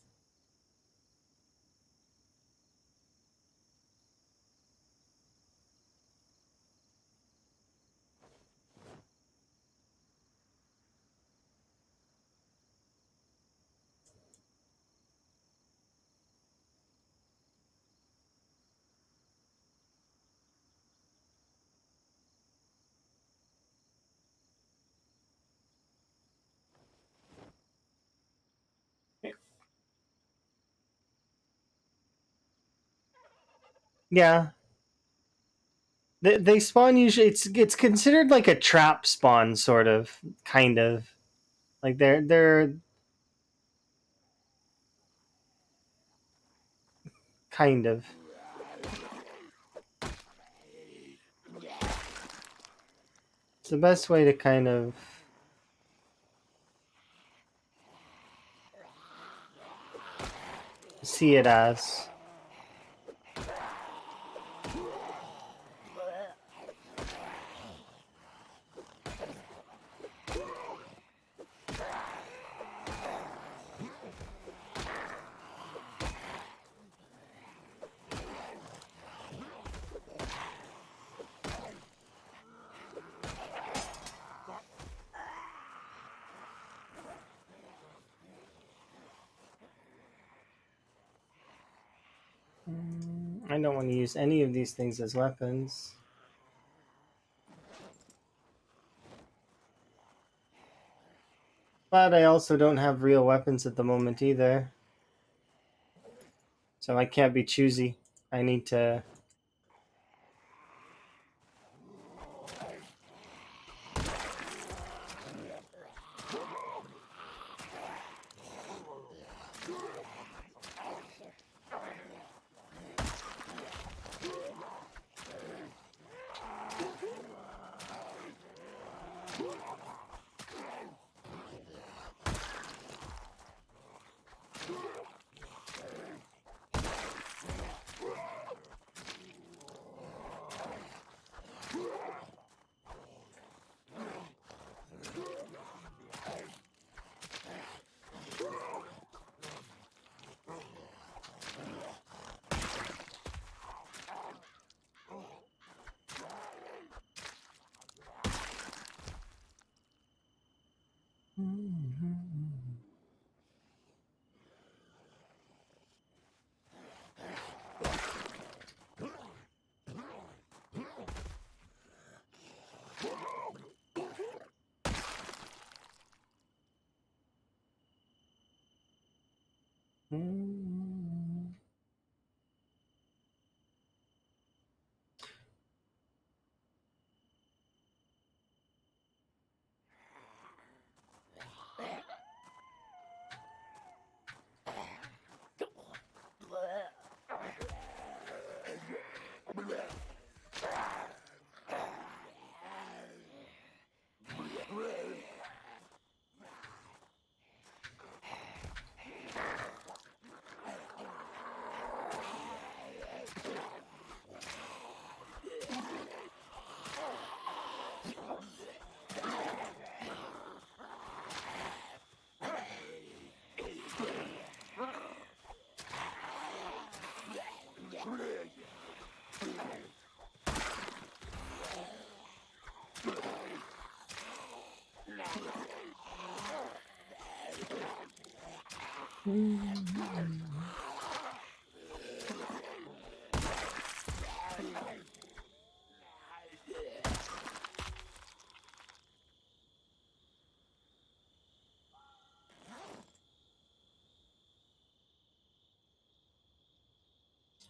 Yeah, they spawn usually. It's considered like a trap spawn, sort of, kind of. Like they're kind of. It's the best way to kind of see it as. I don't want to use any of these things as weapons. But I also don't have real weapons at the moment either. So I can't be choosy. I need to.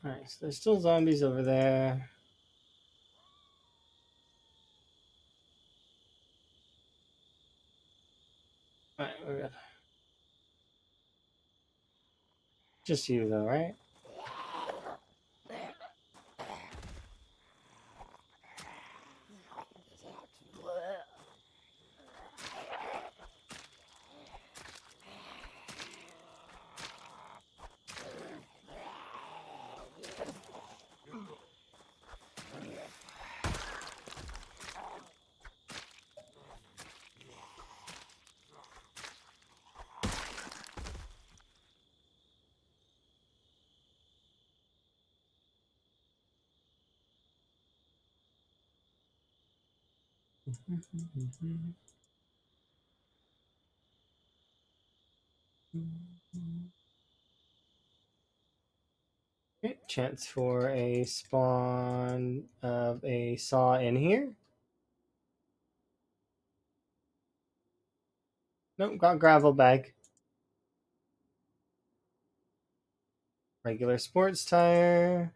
Alright, so there's still zombies over there. Alright, we're good. Just you though, right? Okay, chance for a spawn of a saw in here. Nope, got gravel bag. Regular sports tire.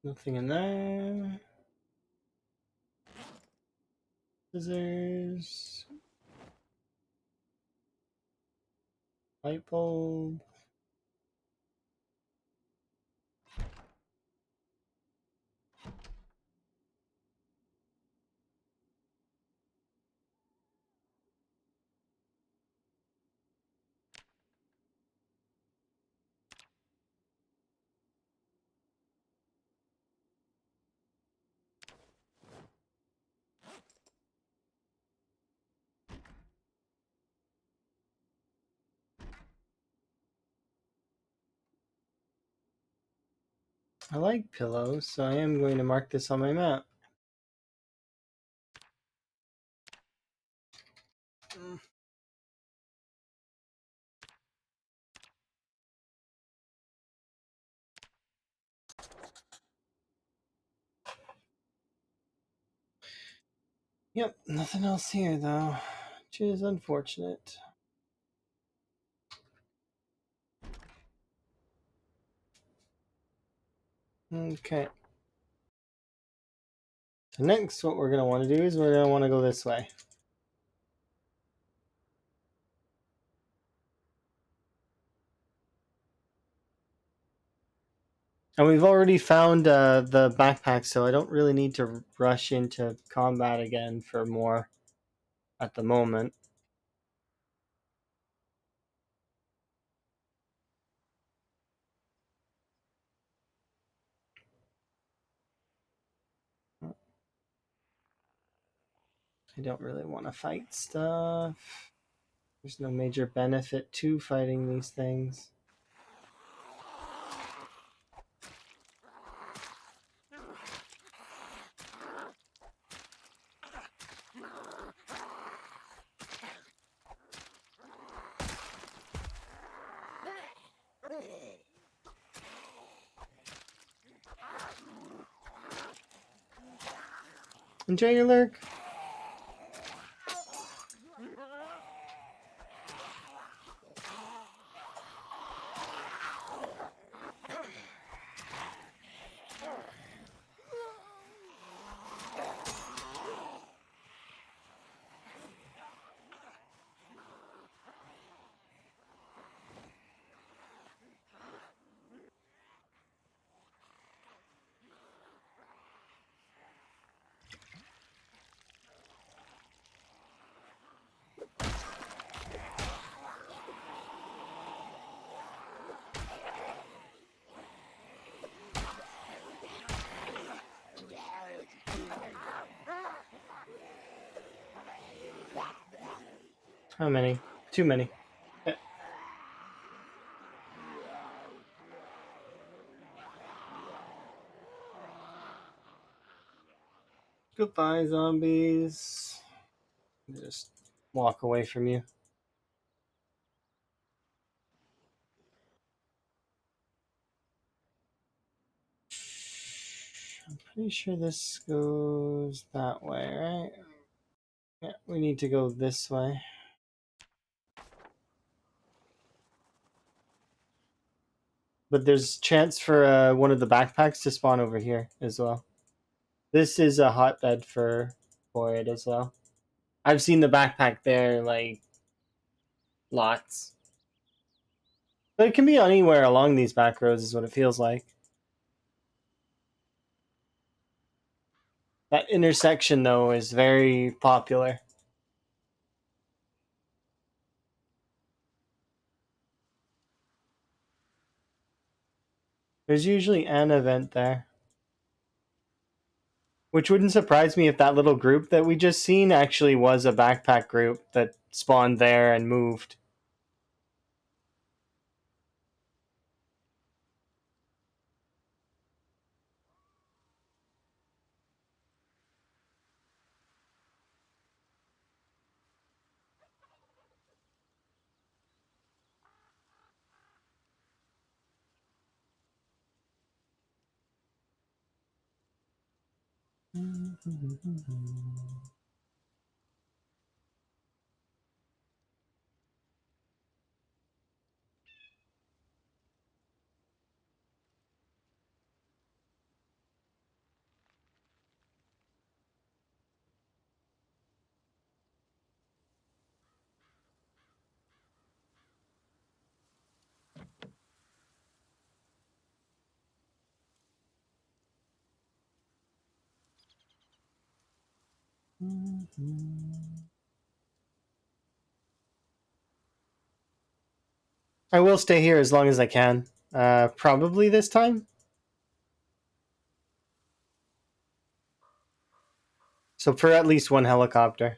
Nothing in there. Scissors. Light bulb. I like pillows, so I am going to mark this on my map. Yep, nothing else here though, which is unfortunate. Okay. So next, what we're going to want to do is we're going to want to go this way. And we've already found the backpack, so I don't really need to rush into combat again for more at the moment. I don't really want to fight stuff. There's no major benefit to fighting these things. Enjoy your lurk. How many? Too many. Goodbye, zombies. Just walk away from you. I'm pretty sure this goes that way, right? Yeah, we need to go this way. But there's chance for one of the backpacks to spawn over here as well. This is a hotbed for it as well. I've seen the backpack there, like, lots. But it can be anywhere along these back roads is what it feels like. That intersection, though, is very popular. There's usually an event there. Which wouldn't surprise me if that little group that we just seen actually was a backpack group that spawned there and moved. I will stay here as long as I can. Probably this time. So for at least one helicopter.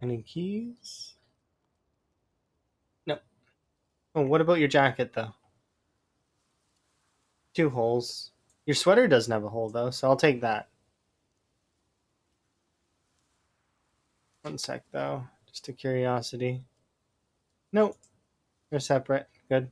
Any keys? No. Oh, what about your jacket, though? 2 holes. Your sweater doesn't have a hole, though, so I'll take that. 1 sec, though. Just a curiosity. Nope. They're separate. Good.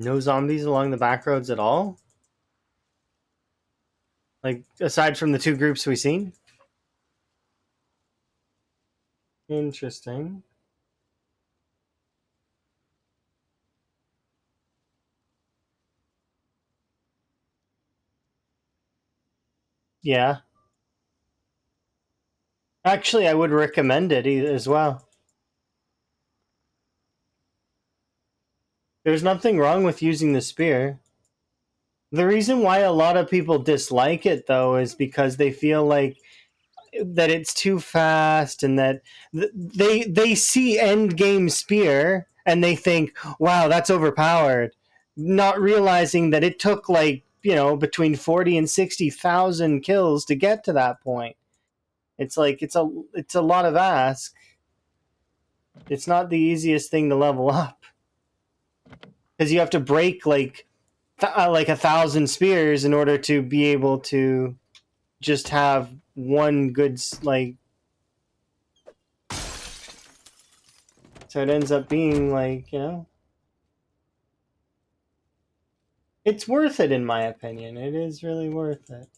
No zombies along the back roads at all? Like, aside from the 2 groups we've seen? Interesting. Yeah. Actually, I would recommend it as well. There's nothing wrong with using the spear. The reason why a lot of people dislike it, though, is because they feel like that it's too fast and that they see end game spear and they think, wow, that's overpowered, not realizing that it took like, between 40 and 60,000 kills to get to that point. It's like it's a lot of ask. It's not the easiest thing to level up because you have to break like 1,000 spears in order to be able to just have one good like. So it ends up being like, it's worth it in my opinion. It is really worth it.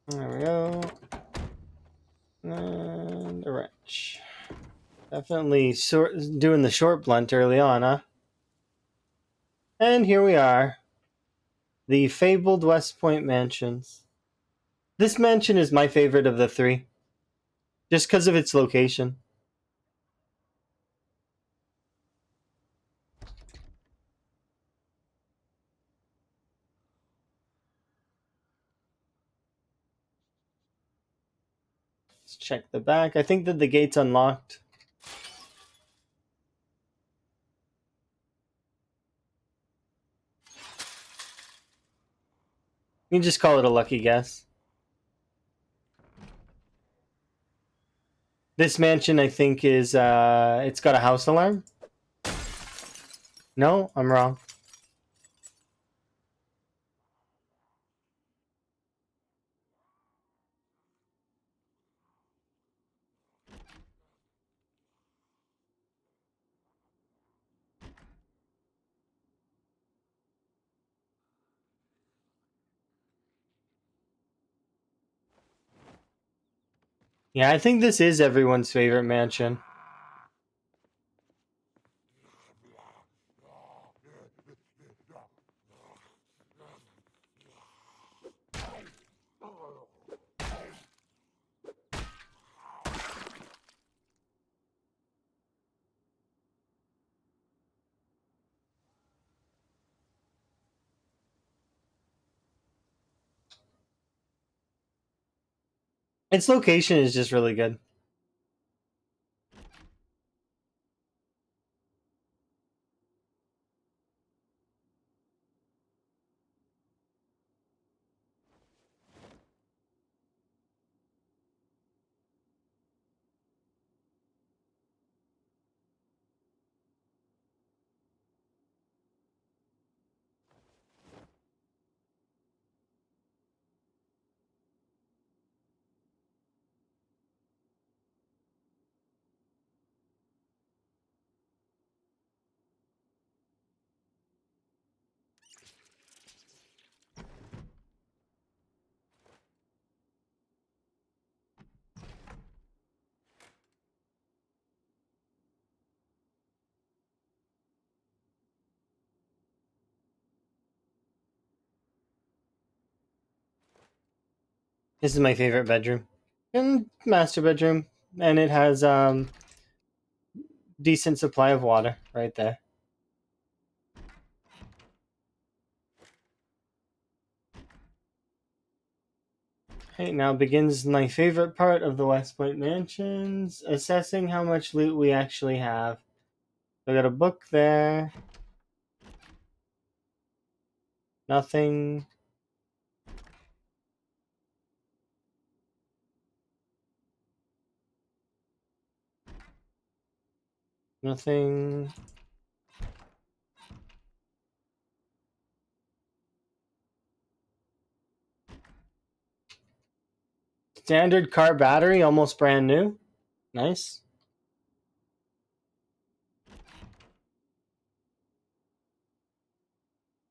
There we go. And a wrench. Definitely doing the short blunt early on, huh? And here we are. The fabled West Point mansions. This mansion is my favorite of the 3. Just because of its location. Let's check the back. I think that the gate's unlocked. You can just call it a lucky guess. This mansion, I think, is it's got a house alarm. No, I'm wrong. Yeah, I think this is everyone's favorite mansion. Its location is just really good. This is my favorite bedroom. And master bedroom. And it has decent supply of water right there. Okay, now begins my favorite part of the West Point Mansions, assessing how much loot we actually have. I got a book there. Nothing. Nothing. Standard car battery, almost brand new. Nice.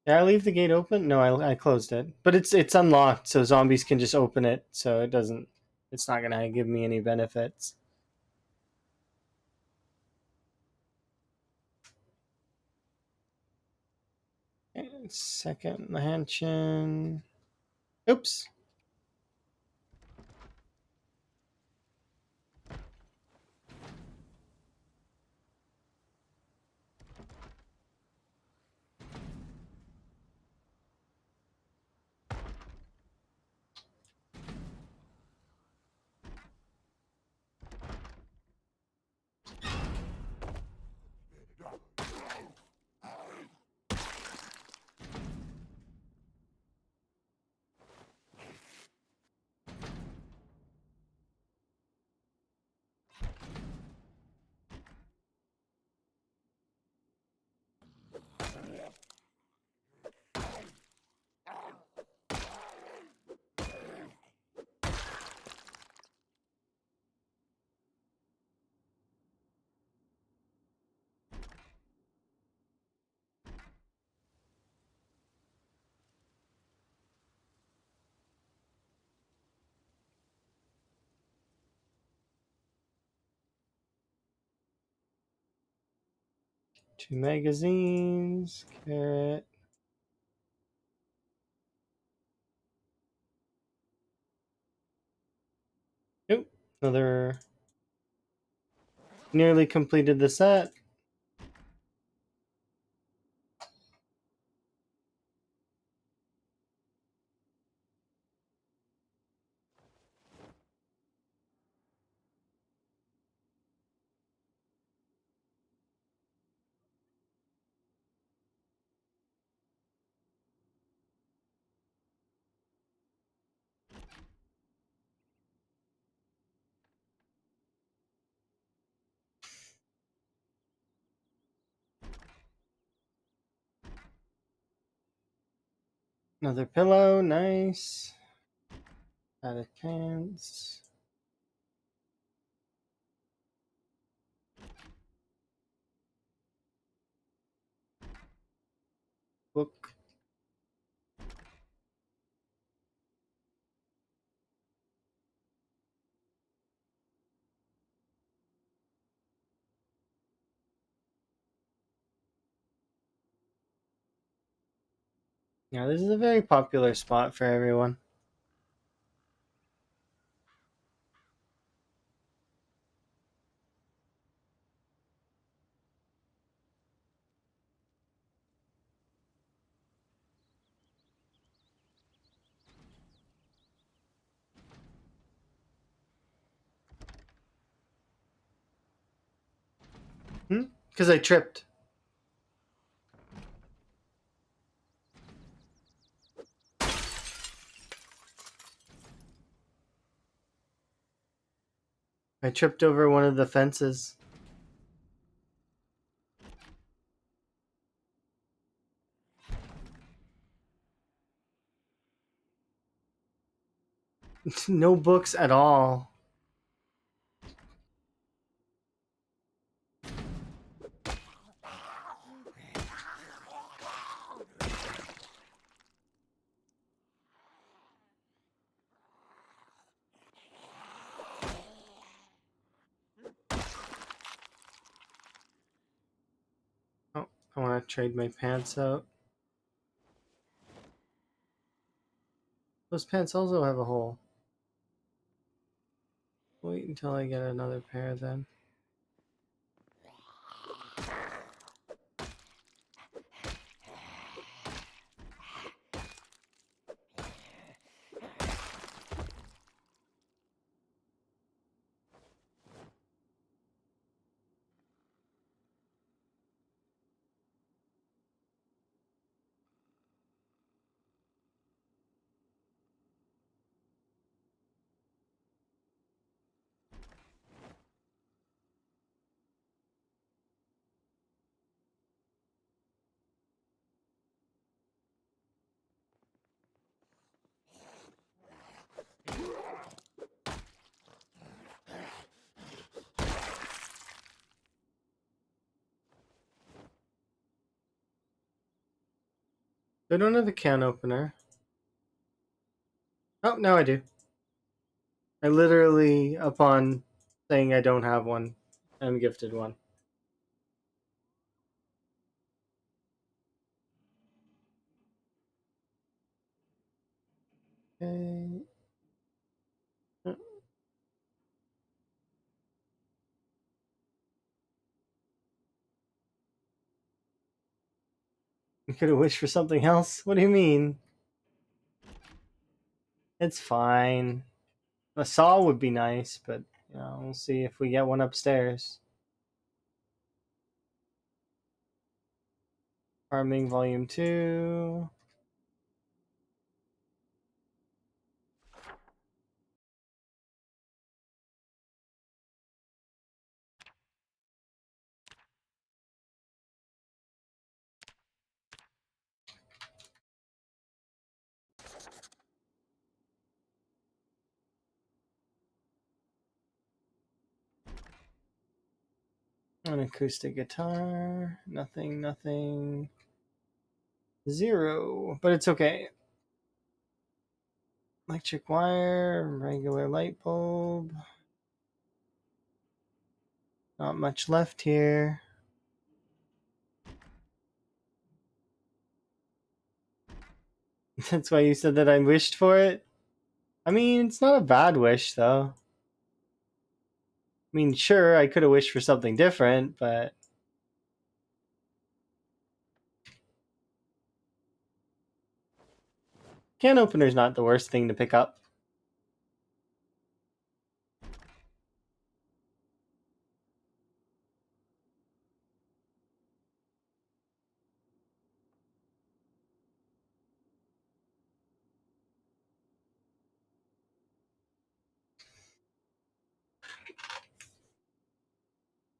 Did I leave the gate open? No, I closed it. But it's unlocked, so zombies can just open it, so it doesn't it's not gonna give me any benefits. Second mansion. Oops. Two magazines. Carrot. Nope. Another. Nearly completed the set. Another pillow. Nice. Added pants. Book. Yeah, this is a very popular spot for everyone. Because I tripped. I tripped over one of the fences. No books at all. Oh, I want to trade my pants out. Those pants also have a hole. Wait until I get another pair then. I don't have the can opener. Oh, now I do. I literally, upon saying I don't have one, am gifted one. Okay. You could have wished for something else? What do you mean? It's fine. A saw would be nice, but we'll see if we get one upstairs. Farming Volume 2. An acoustic guitar. Nothing, nothing. 0. But it's okay. Electric wire, regular light bulb. Not much left here. That's why you said that I wished for it? I mean, it's not a bad wish, though. I mean, sure, I could have wished for something different, but... Can opener's not the worst thing to pick up.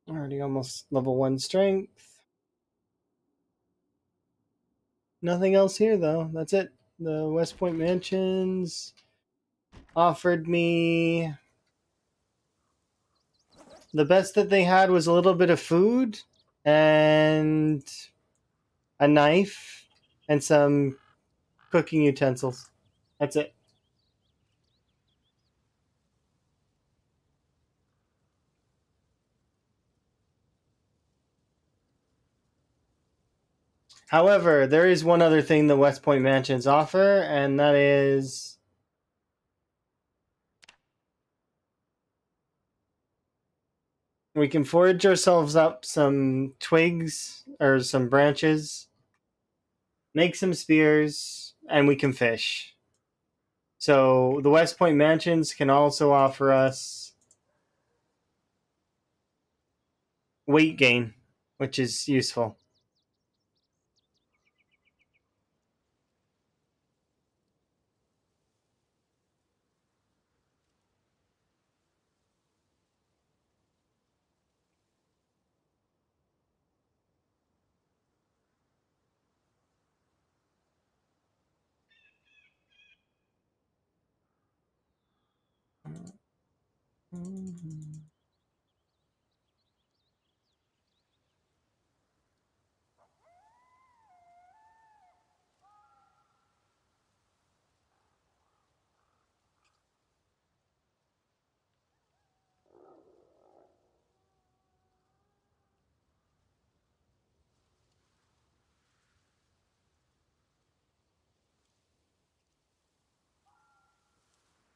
Already almost level 1 strength. Nothing else here, though. That's it. The West Point Mansions offered me... The best that they had was a little bit of food and a knife and some cooking utensils. That's it. However, there is one other thing the West Point Mansions offer, and that is we can forage ourselves up some twigs or some branches, make some spears, and we can fish. So the West Point Mansions can also offer us weight gain, which is useful.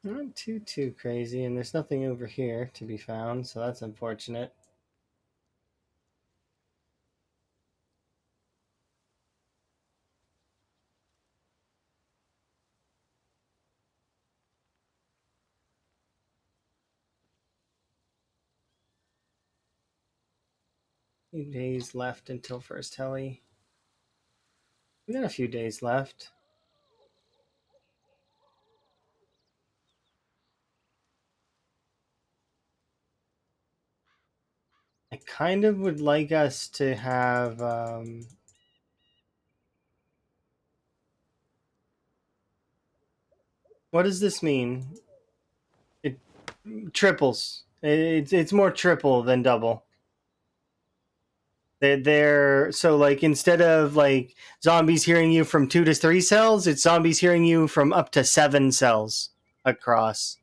Not too crazy, and there's nothing over here to be found, so that's unfortunate. Few days left until first heli. We got a few days left. I kind of would like us to have what does this mean? It triples. It's more triple than double. They're so like instead of like zombies hearing you from 2 to 3 cells, it's zombies hearing you from up to 7 cells across.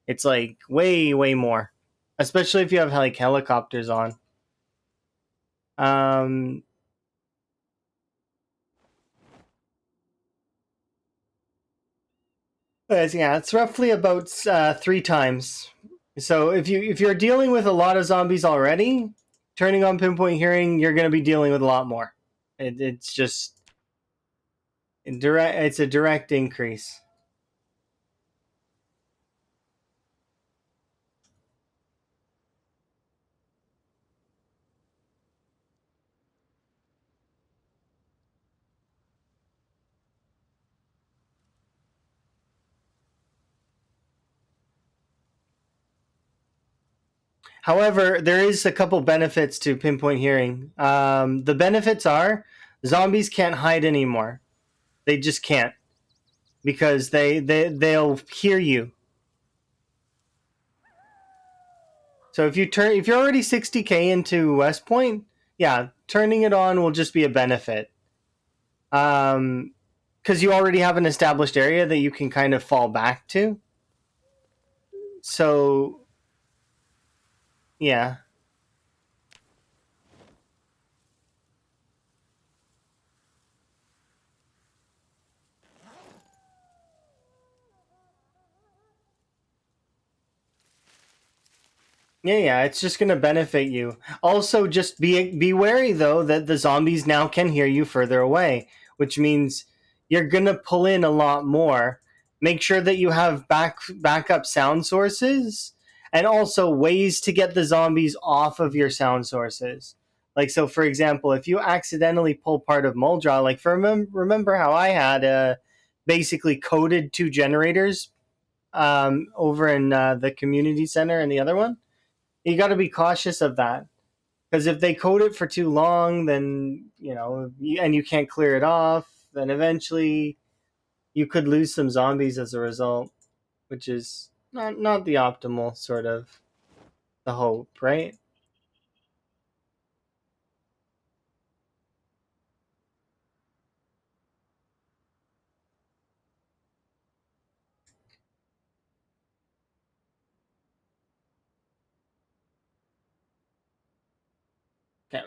It's like way more, especially if you have like helicopters on. Um, yeah, it's roughly about 3 times. So if you're dealing with a lot of zombies already, turning on pinpoint hearing, you're going to be dealing with a lot more. It's just direct. It's a direct increase. However, there is a couple benefits to pinpoint hearing. The benefits are zombies can't hide anymore. They just can't because they'll hear you. So if you're already 60k into West Point, yeah, turning it on will just be a benefit. Because you already have an established area that you can kind of fall back to. So yeah, yeah, it's just gonna benefit you. Also, just be wary though that the zombies now can hear you further away, which means you're gonna pull in a lot more. Make sure that you have backup sound sources, and also ways to get the zombies off of your sound sources. Like so, for example, if you accidentally pull part of Muldra, like for remember how I had basically coded 2 generators over in the community center and the other one, you got to be cautious of that because if they code it for too long, then and you can't clear it off, then eventually you could lose some zombies as a result, which is not the optimal sort of the hope, right? Okay.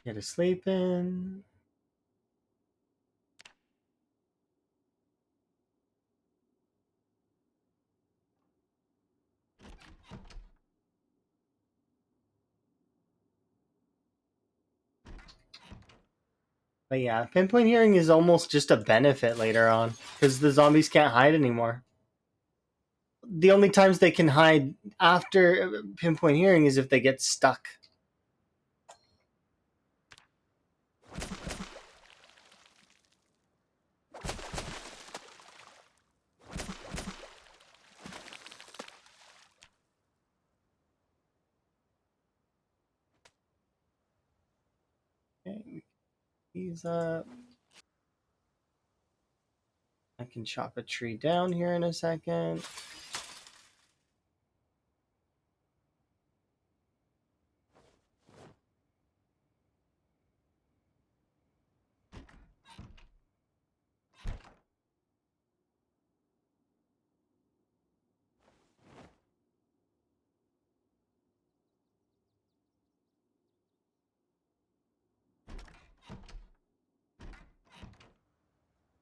Get to sleep in. But yeah, pinpoint hearing is almost just a benefit later on because the zombies can't hide anymore. The only times they can hide after pinpoint hearing is if they get stuck. Okay, he's can chop a tree down here in a second.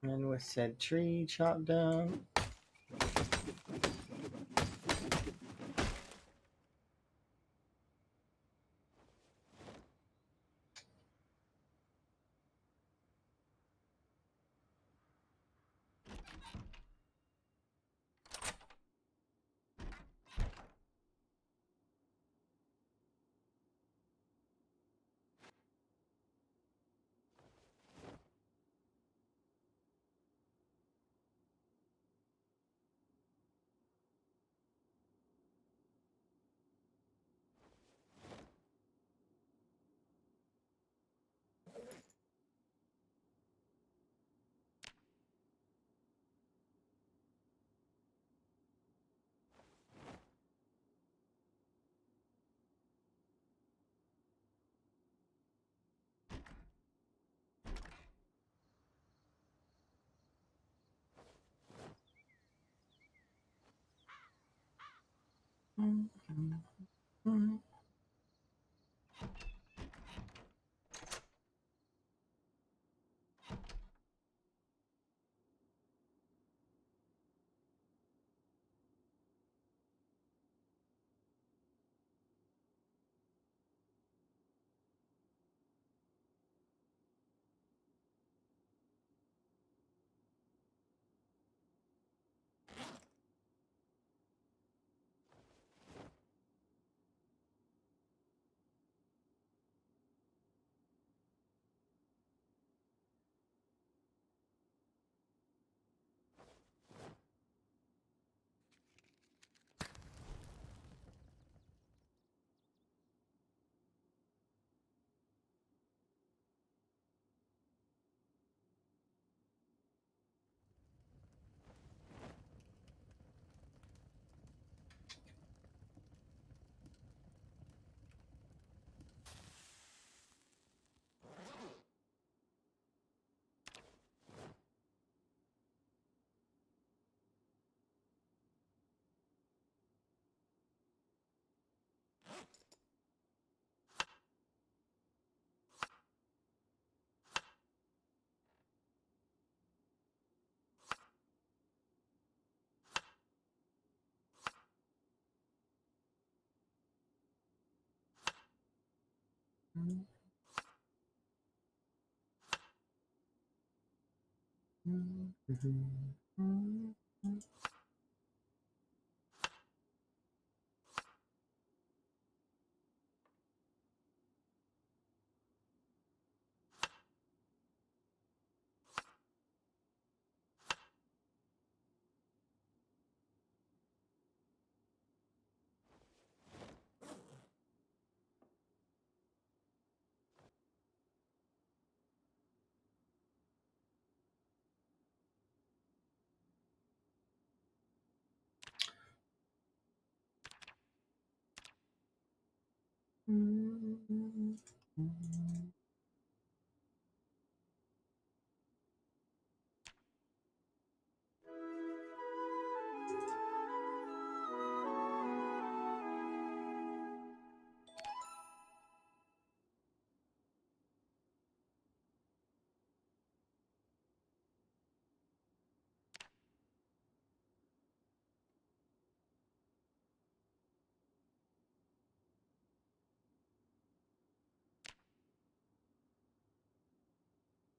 And with said tree chopped down.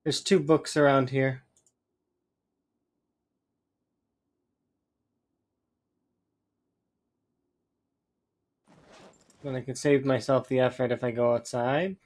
There's 2 books around here. Then I can save myself the effort if I go outside.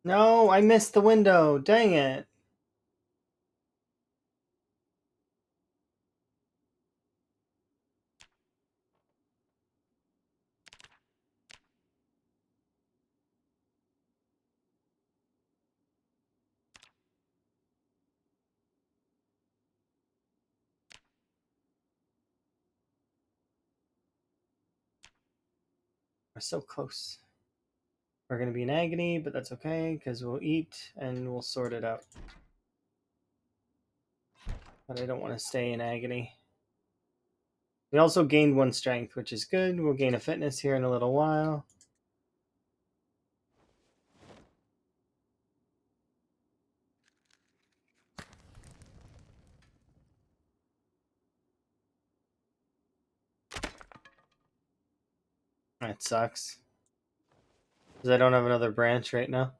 No, I missed the window. Dang it. We're so close. We're going to be in agony, but that's okay because we'll eat and we'll sort it out. But I don't want to stay in agony. We also gained 1 strength, which is good. We'll gain a fitness here in a little while. That sucks. Because I don't have another branch right now.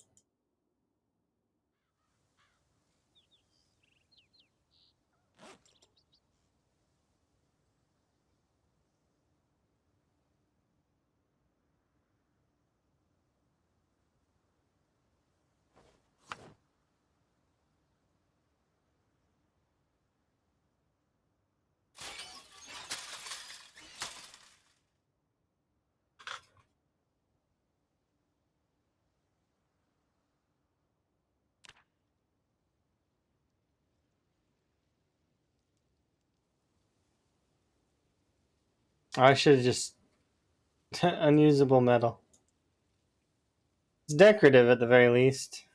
I should have just... unusable metal. It's decorative at the very least.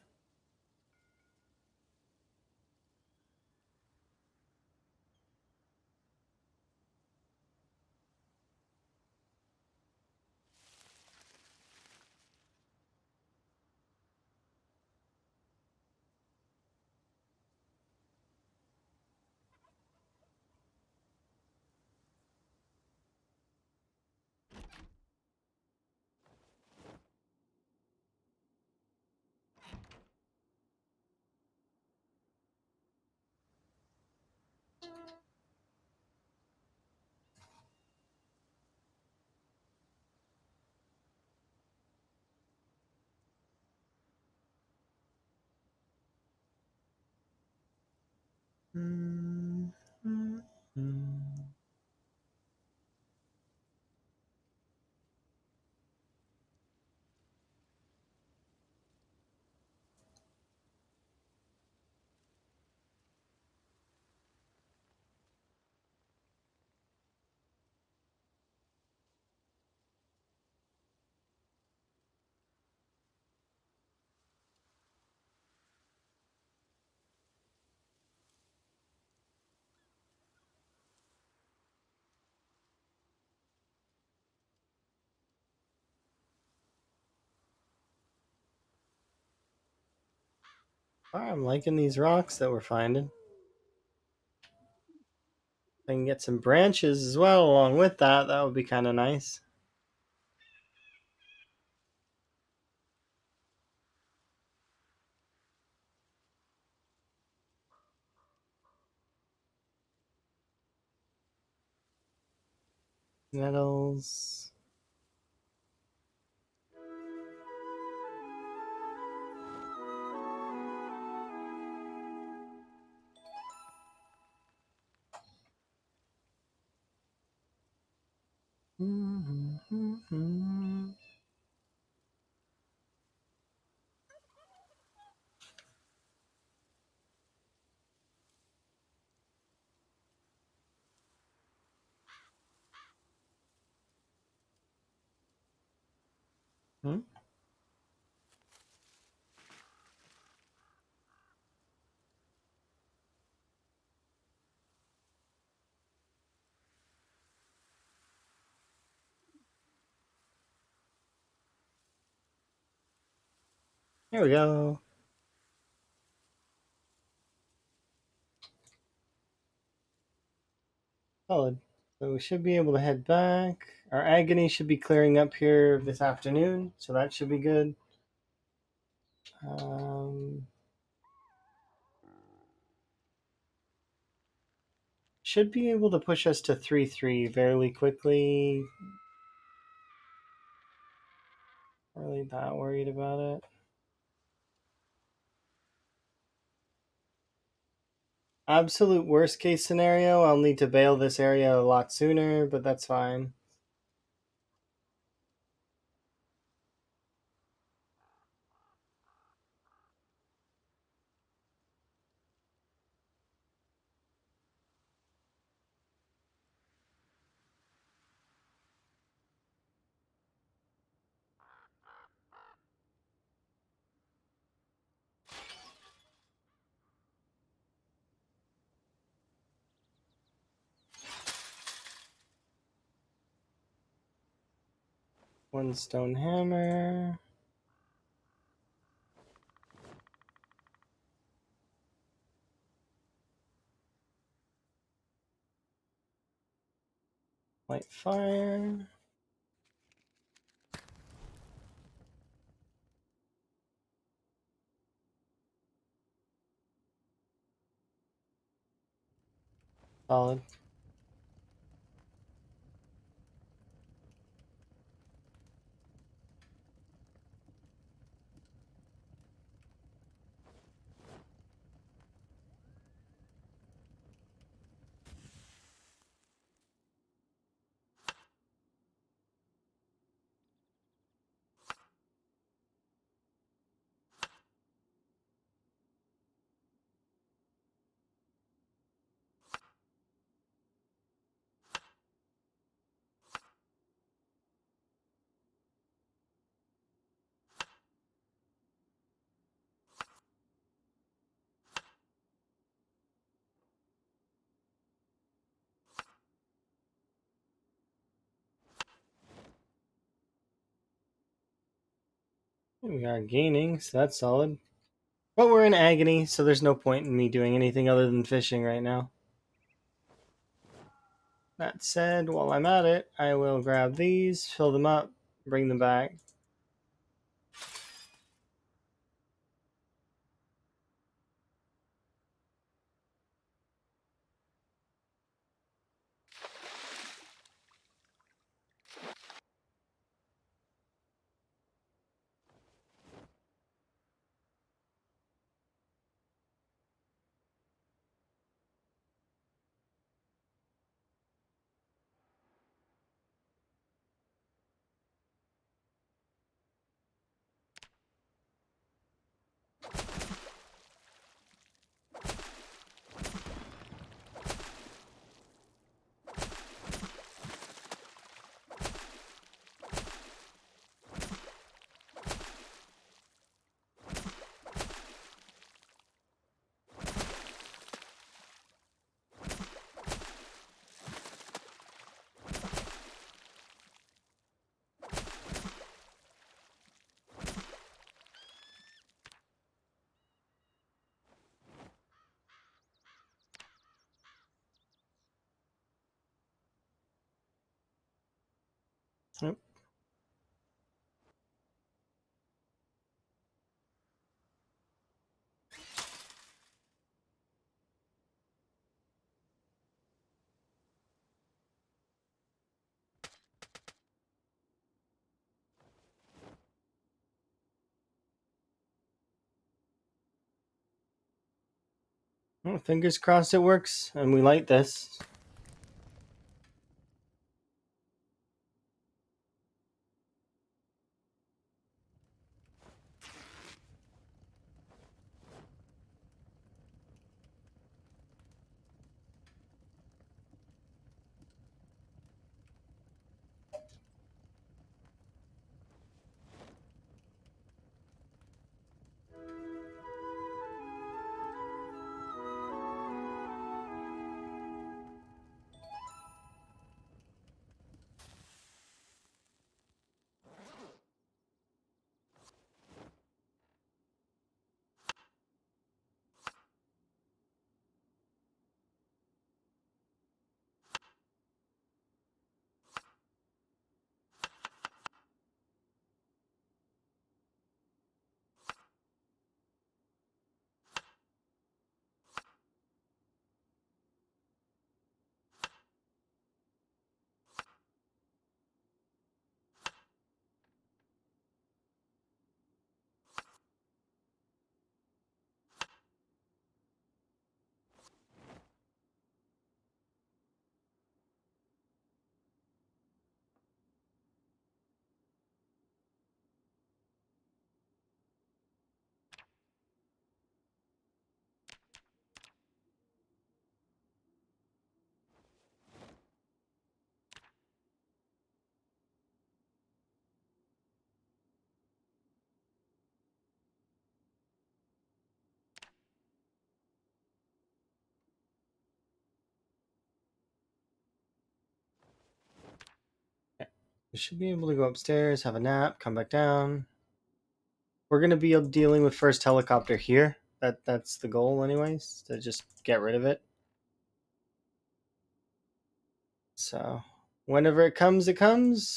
I'm liking these rocks that we're finding. I can get some branches as well along with that. That would be kind of nice. Metals. Hmm? Here we go. Solid. So we should be able to head back. Our agony should be clearing up here this afternoon, so that should be good. Should be able to push us to 3-3 fairly quickly. Not really that worried about it. Absolute worst case scenario, I'll need to bail this area a lot sooner, but that's fine. One stone hammer. Light fire. Solid. We are gaining, so that's solid. But we're in agony, so there's no point in me doing anything other than fishing right now. That said, while I'm at it, I will grab these, fill them up, bring them back. Yep. Well, fingers crossed it works, and we light this. We should be able to go upstairs, have a nap, come back down. We're gonna be dealing with first helicopter here. That's the goal, anyways, to just get rid of it. So whenever it comes, and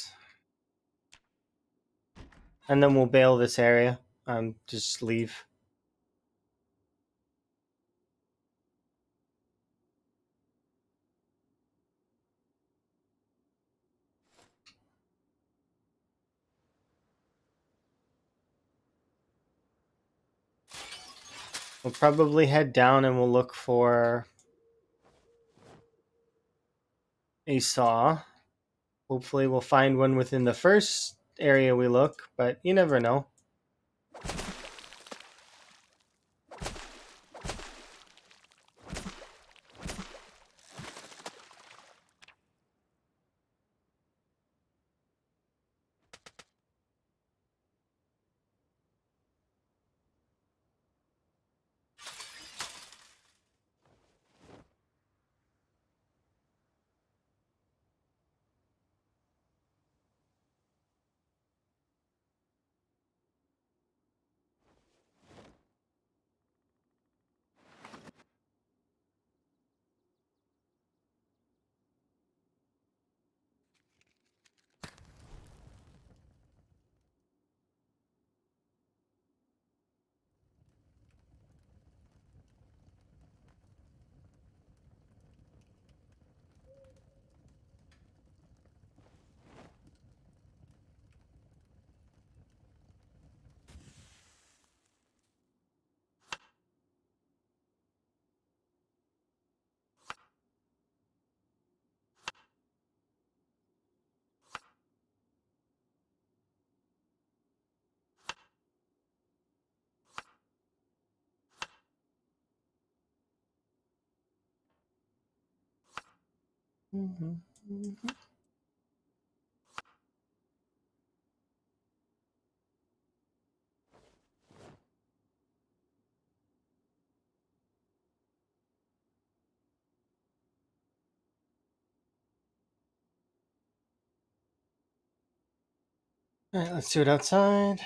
then we'll bail this area. Just leave. We'll probably head down and we'll look for a saw. Hopefully we'll find one within the first area we look, but you never know. Mm-hmm. Mm-hmm. All right, let's do it outside.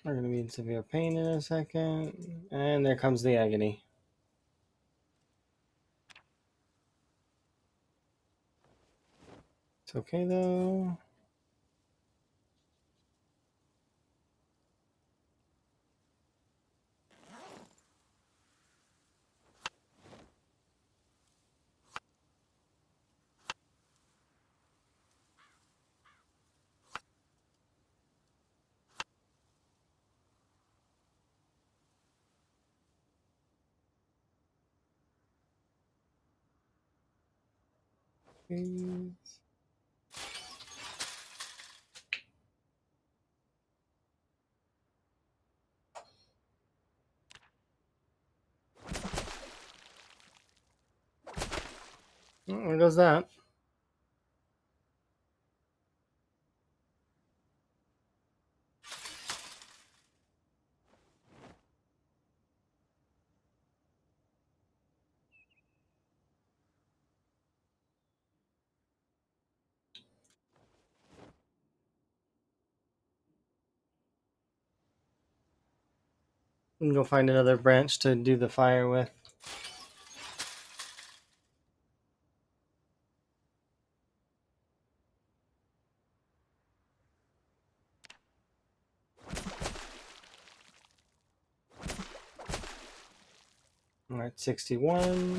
We're going to be in severe pain in a second. And there comes the agony. It's okay, though. Please. Oh, there goes that. We can go find another branch to do the fire with. All right, 61.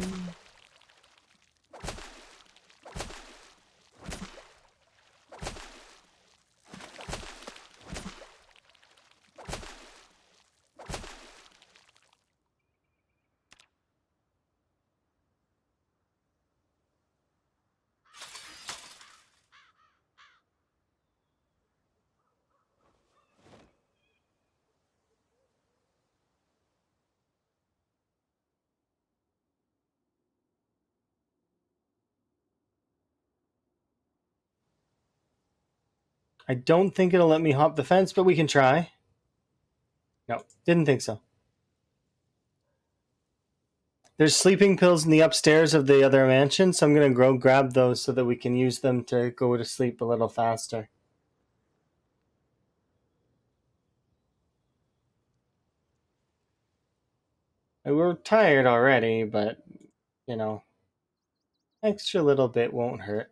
I don't think it'll let me hop the fence, but we can try. No, didn't think so. There's sleeping pills in the upstairs of the other mansion, so I'm going to go grab those so that we can use them to go to sleep a little faster. We're tired already, but, you know, extra little bit won't hurt.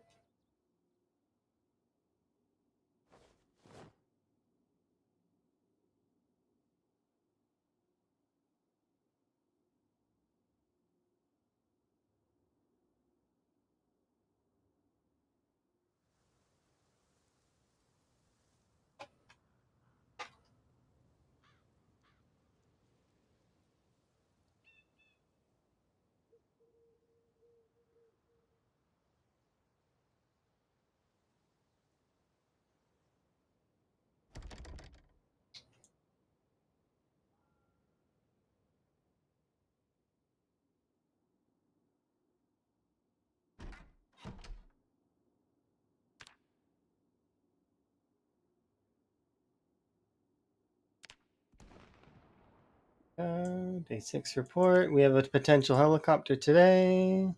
Day 6 report. We have a potential helicopter today.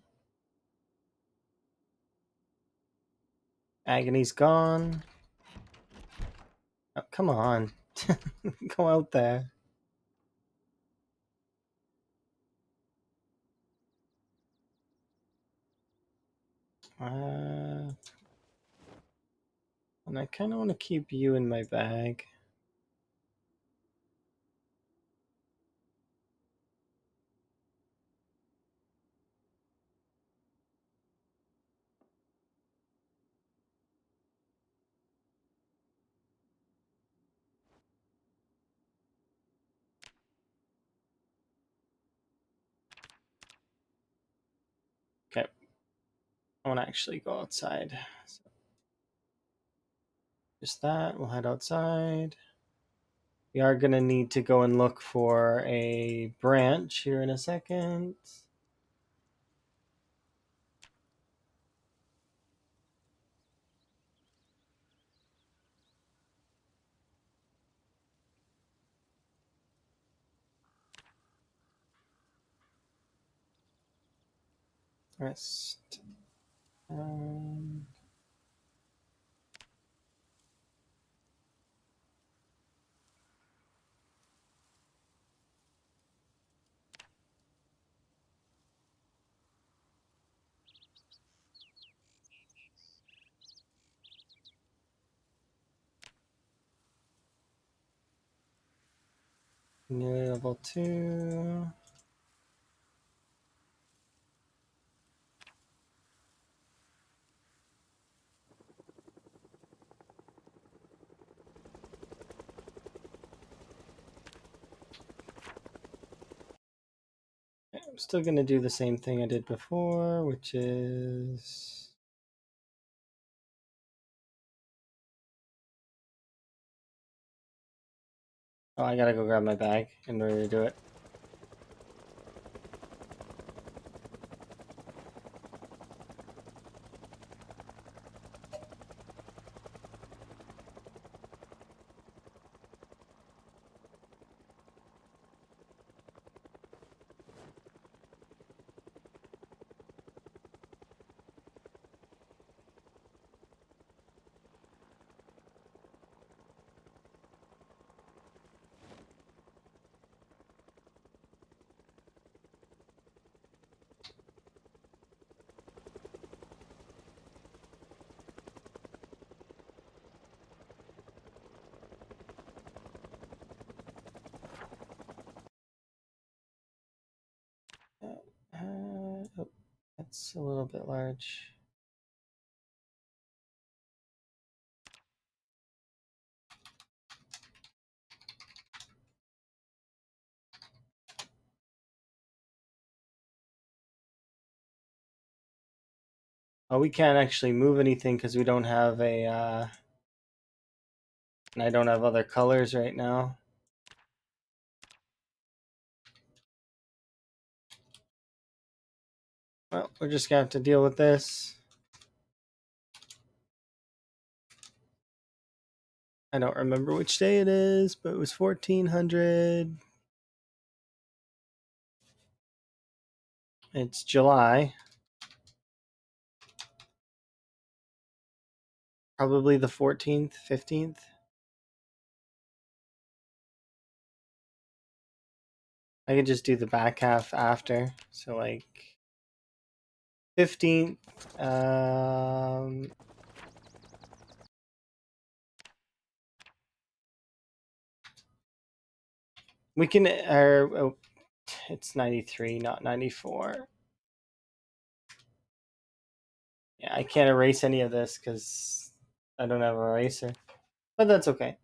Agony's gone. Oh, come on. Go out there. And I kind of want to keep you in my bag. Okay. I want to actually go outside. So just that. We'll head outside. We are going to need to go and look for a branch here in a second. Rest. Nearly level 2. I'm still going to do the same thing I did before, which is... Oh, I gotta go grab my bag in order to do it. That's a little bit large. Oh, we can't actually move anything because we don't have a, and I don't have other colors right now. Well, we're just gonna have to deal with this. I don't remember which day it is, but it was 1400. It's July. Probably the 14th, 15th. I could just do the back half after. So like 15th. We can, oh, it's 93, not 94. Yeah, I can't erase any of this because I don't have an eraser. But that's okay.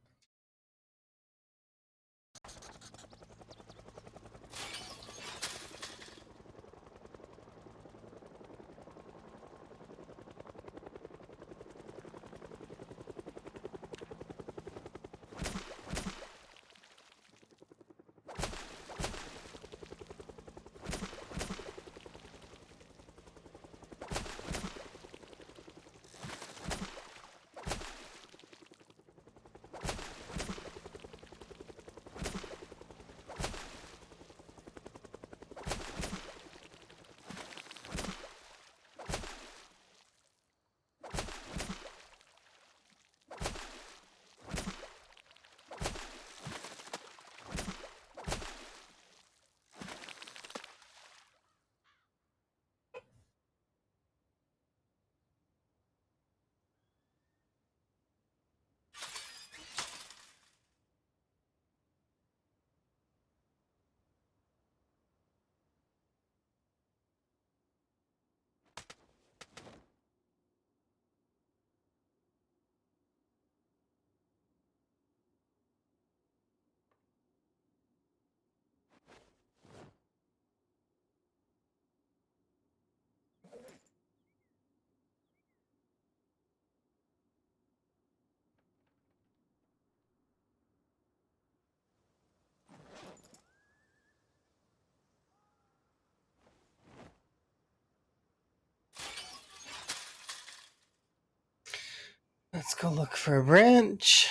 Let's go look for a branch.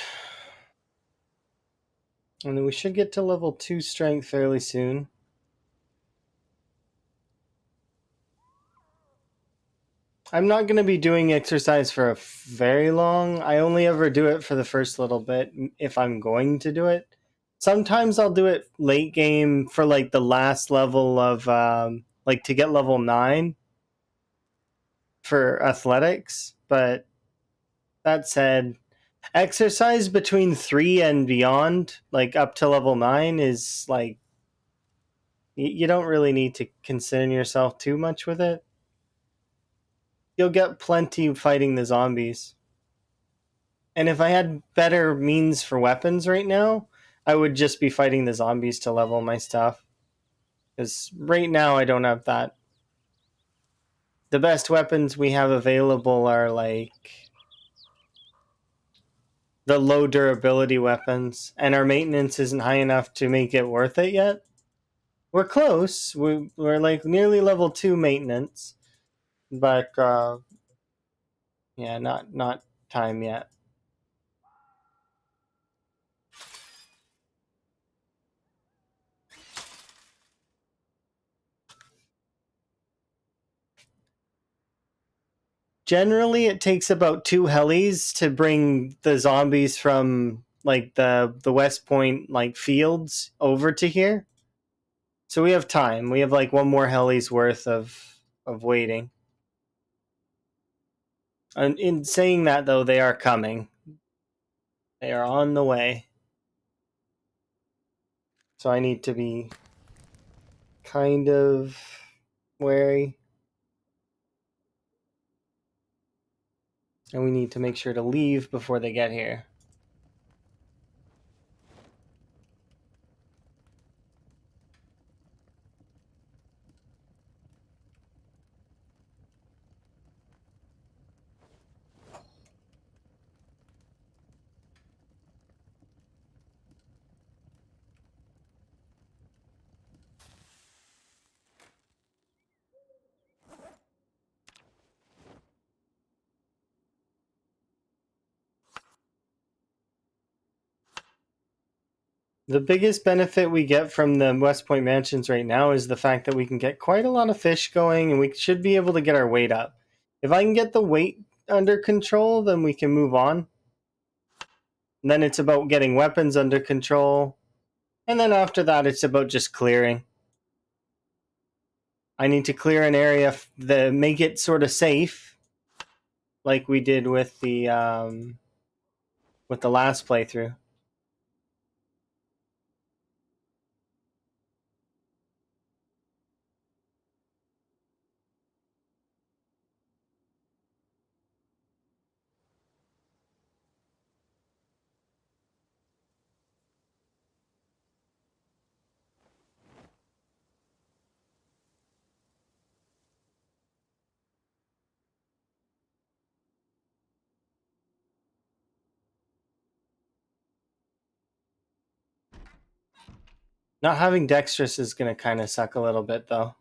And then we should get to level 2 strength fairly soon. I'm not going to be doing exercise for very long. I only ever do it for the first little bit if I'm going to do it. Sometimes I'll do it late game for like the last level of like to get level 9 for athletics. But that said, exercise between 3 and beyond, like up to level 9, is like you don't really need to concern yourself too much with it. You'll get plenty fighting the zombies. And if I had better means for weapons right now, I would just be fighting the zombies to level my stuff. Because right now I don't have that. The best weapons we have available are like the low durability weapons, and our maintenance isn't high enough to make it worth it yet. We're close. We're like nearly level 2 maintenance, but yeah, not time yet. Generally, it takes about 2 helis to bring the zombies from like the West Point like fields over to here. So we have time. We have like one more heli's worth of waiting. And in saying that though, they are coming. They are on the way. So I need to be kind of wary. And we need to make sure to leave before they get here. The biggest benefit we get from the West Point Mansions right now is the fact that we can get quite a lot of fish going, and we should be able to get our weight up. If I can get the weight under control, then we can move on. And then it's about getting weapons under control. And then after that, it's about just clearing. I need to clear an area that make it sort of safe, like we did with the last playthrough. Not having dexterous is going to kind of suck a little bit, though.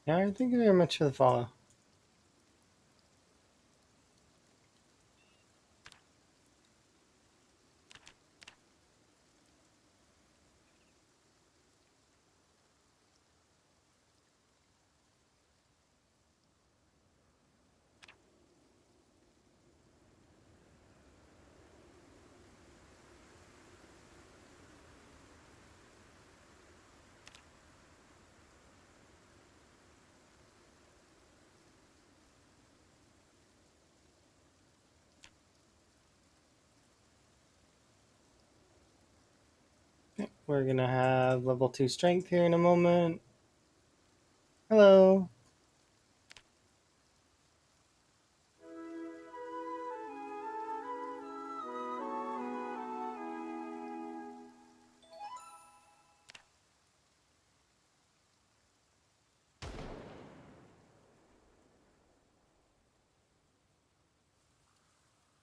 Yeah, thank you very much for the follow. We're going to have level 2 strength here in a moment. Hello.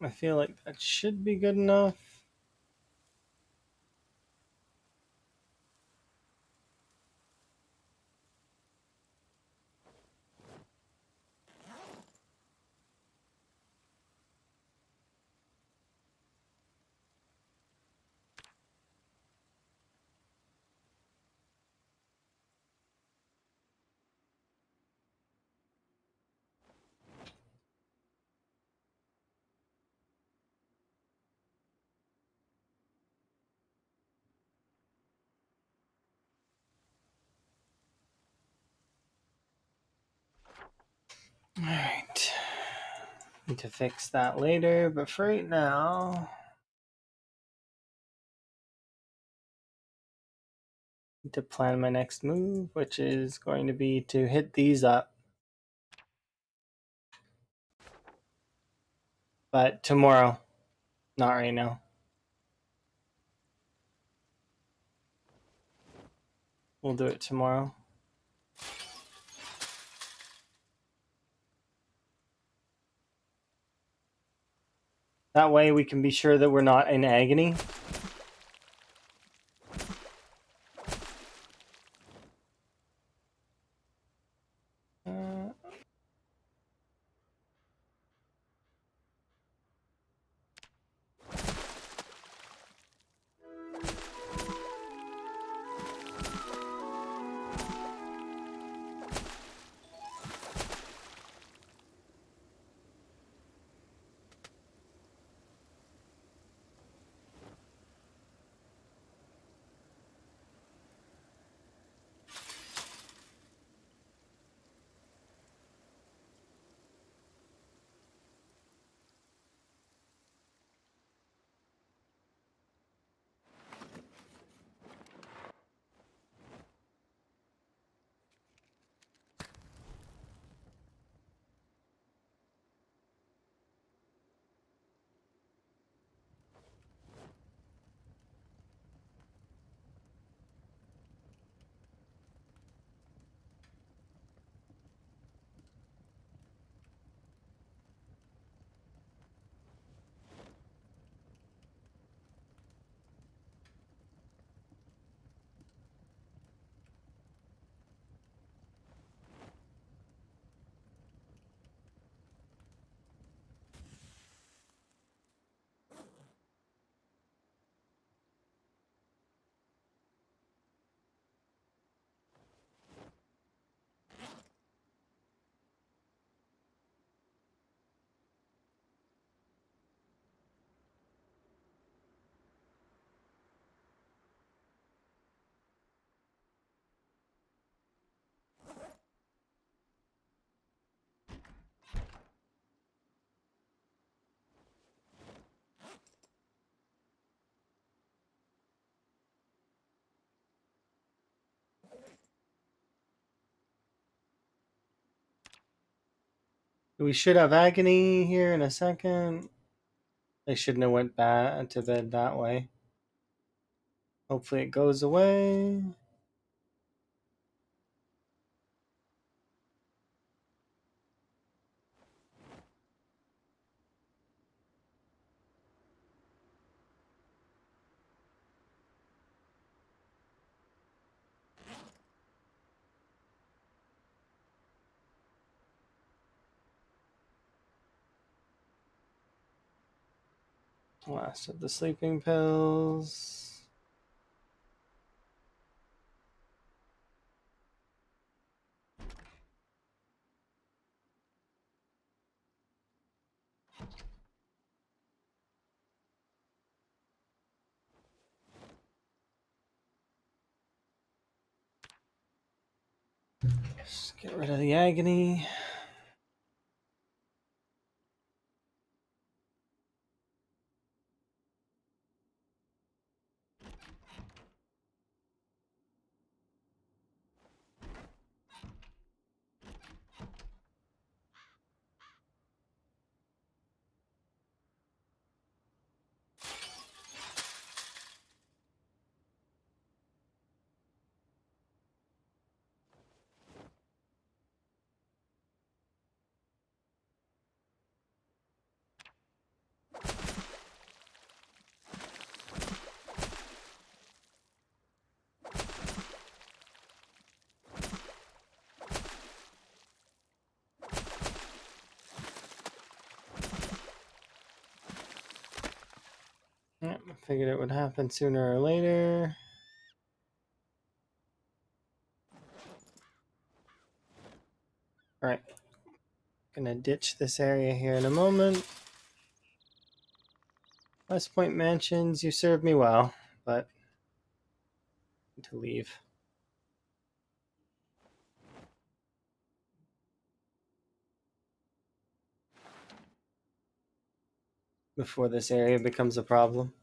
I feel like that should be good enough. Alright. Need to fix that later, but for right now, need to plan my next move, which is going to be to hit these up. But tomorrow, not right now. We'll do it tomorrow. That way we can be sure that we're not in agony. We should have agony here in a second. I shouldn't have went back to bed that way. Hopefully it goes away. Last of the sleeping pills. Just get rid of the agony. Yep, I figured it would happen sooner or later. Alright. Gonna ditch this area here in a moment. West Point Mansions, you served me well, but I need to leave. Before this area becomes a problem.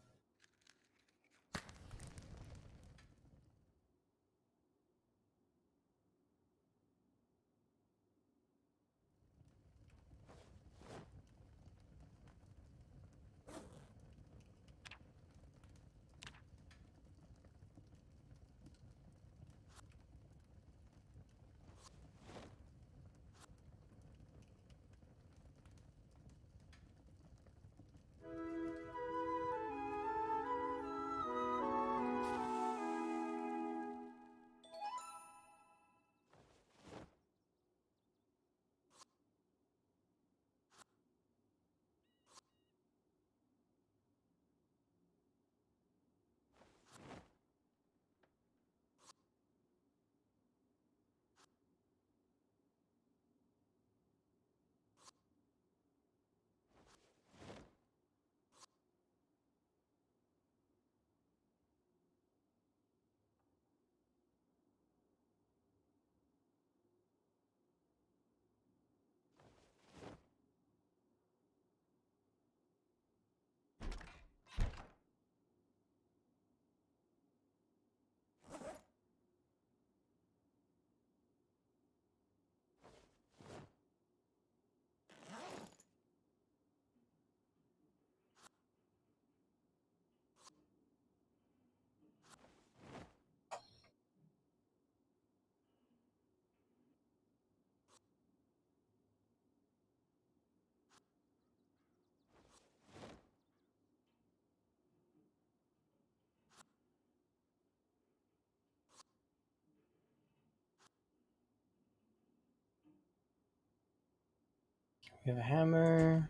We have a hammer.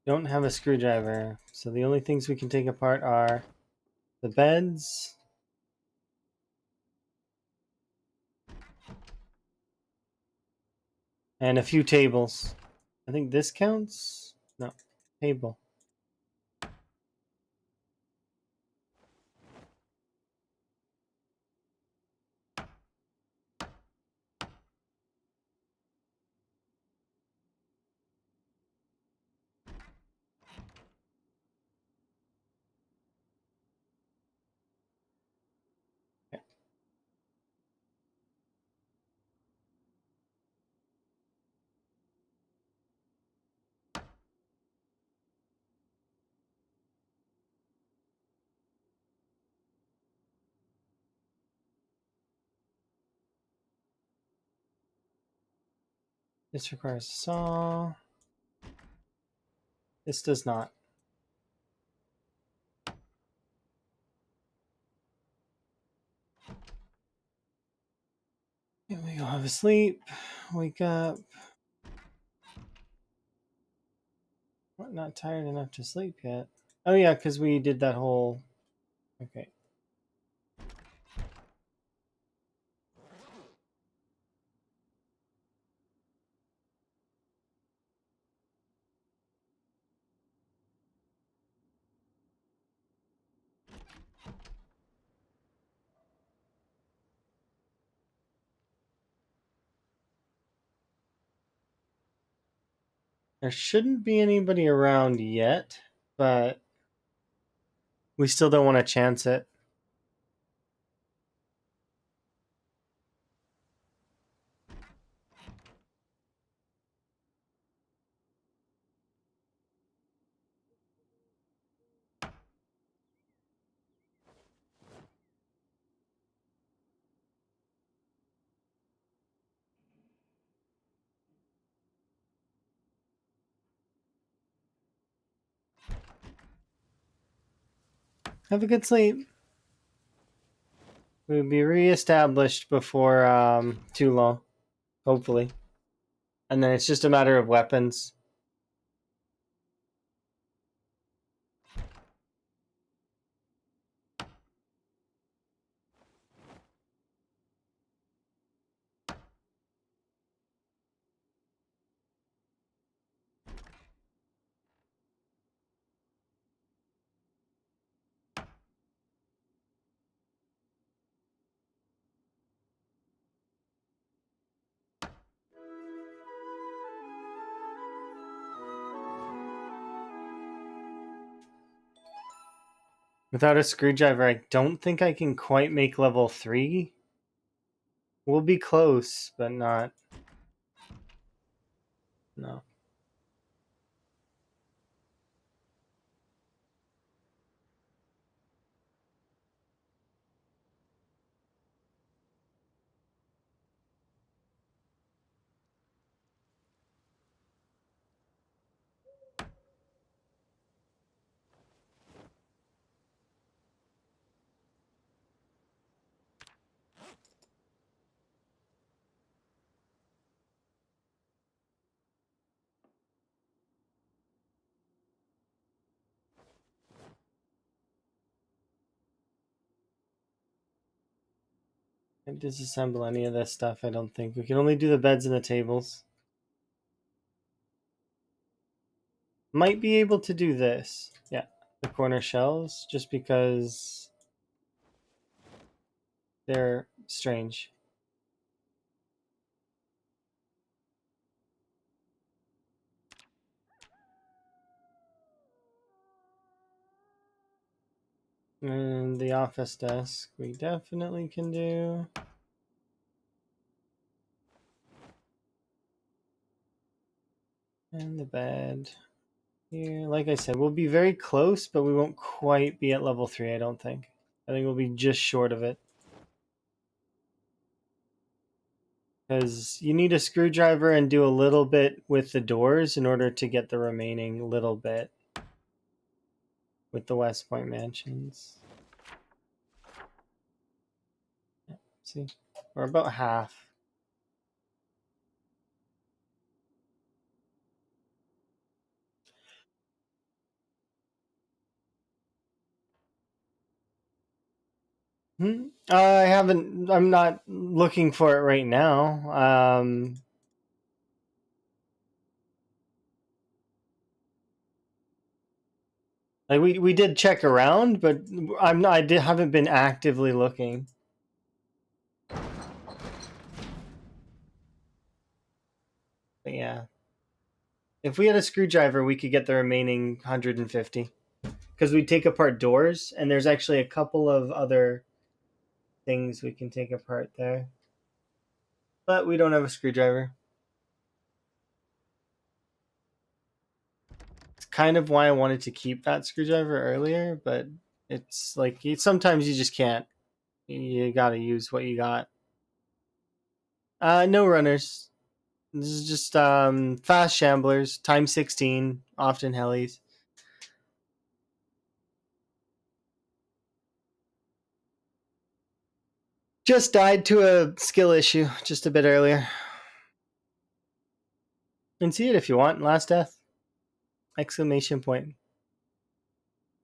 Don't have a screwdriver, so the only things we can take apart are the beds, and a few tables. I think this counts? No. Table. Okay. This requires a saw. This does not. Here we go. Have a sleep. Wake up. What? Not tired enough to sleep yet. Oh yeah, because we did that whole. Okay. There shouldn't be anybody around yet, but we still don't want to chance it. Have a good sleep. We'll be reestablished before too long, hopefully. And then it's just a matter of weapons. Without a screwdriver, I don't think I can quite make level 3. We'll be close, but not. No. Can't disassemble any of this stuff, I don't think. We can only do the beds and the tables. Might be able to do this. Yeah, the corner shelves, just because they're strange. And the office desk, we definitely can do. And the bed here. Like I said, we'll be very close, but we won't quite be at level 3, I don't think. I think we'll be just short of it. Because you need a screwdriver and do a little bit with the doors in order to get the remaining little bit with the West Point mansions. Yeah, see, we're about half. I haven't. I'm not looking for it right now. Like we did check around, but haven't been actively looking. But yeah, if we had a screwdriver, we could get the remaining 150 because we take apart doors, and there's actually a couple of other things we can take apart there. But we don't have a screwdriver. It's kind of why I wanted to keep that screwdriver earlier, but it's like sometimes you just can't. You gotta use what you got. No runners. This is just fast shamblers, time 16, often Helis. Just died to a skill issue just a bit earlier. You can see it if you want. Last death. Exclamation point.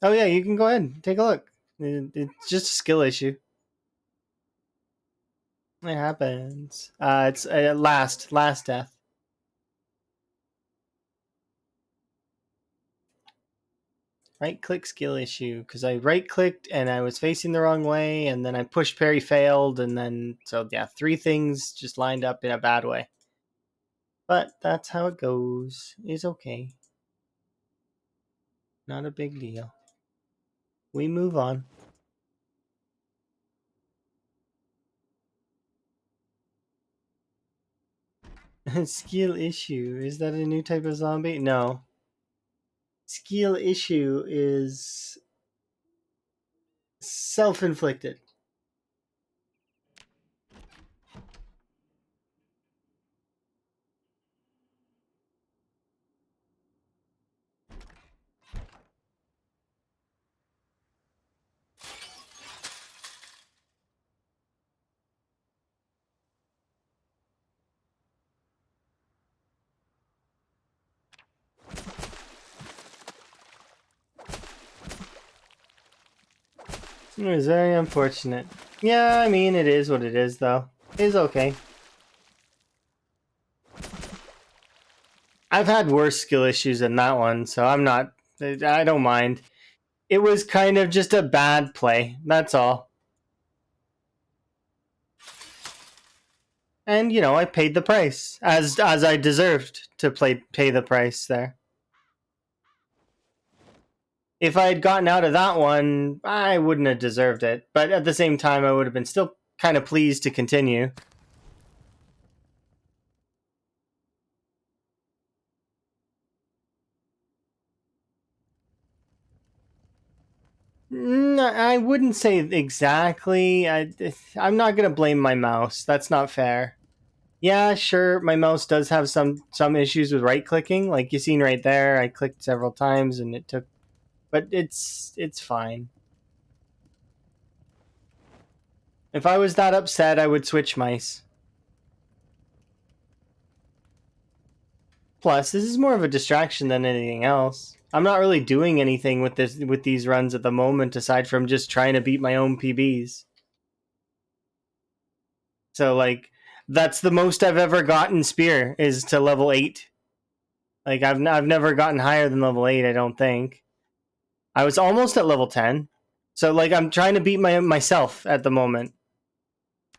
Oh yeah, you can go ahead. Take a look. It's just a skill issue. It happens. It's last death. Right click skill issue because I right clicked and I was facing the wrong way, and then I pushed parry failed, and then so yeah, 3 things just lined up in a bad way. But that's how it goes. It's okay. Not a big deal. We move on. Skill issue. Is that a new type of zombie? No. Skill issue is self-inflicted. It was very unfortunate. Yeah, I mean, it is what it is, though. It's okay. I've had worse skill issues than that one, so I don't mind. It was kind of just a bad play, that's all. And, I paid the price, as I deserved to pay the price there. If I had gotten out of that one, I wouldn't have deserved it. But at the same time, I would have been still kind of pleased to continue. I wouldn't say exactly. I'm not gonna blame my mouse. That's not fair. Yeah, sure, my mouse does have some issues with right clicking, like you seen right there. I clicked several times and it took, but it's fine. If I was that upset, I would switch mice. Plus, this is more of a distraction than anything else. I'm not really doing anything with these runs at the moment aside from just trying to beat my own PBs. So like that's the most I've ever gotten spear is to level 8. Like I've never gotten higher than level 8, I don't think. I was almost at level 10. So like I'm trying to beat myself at the moment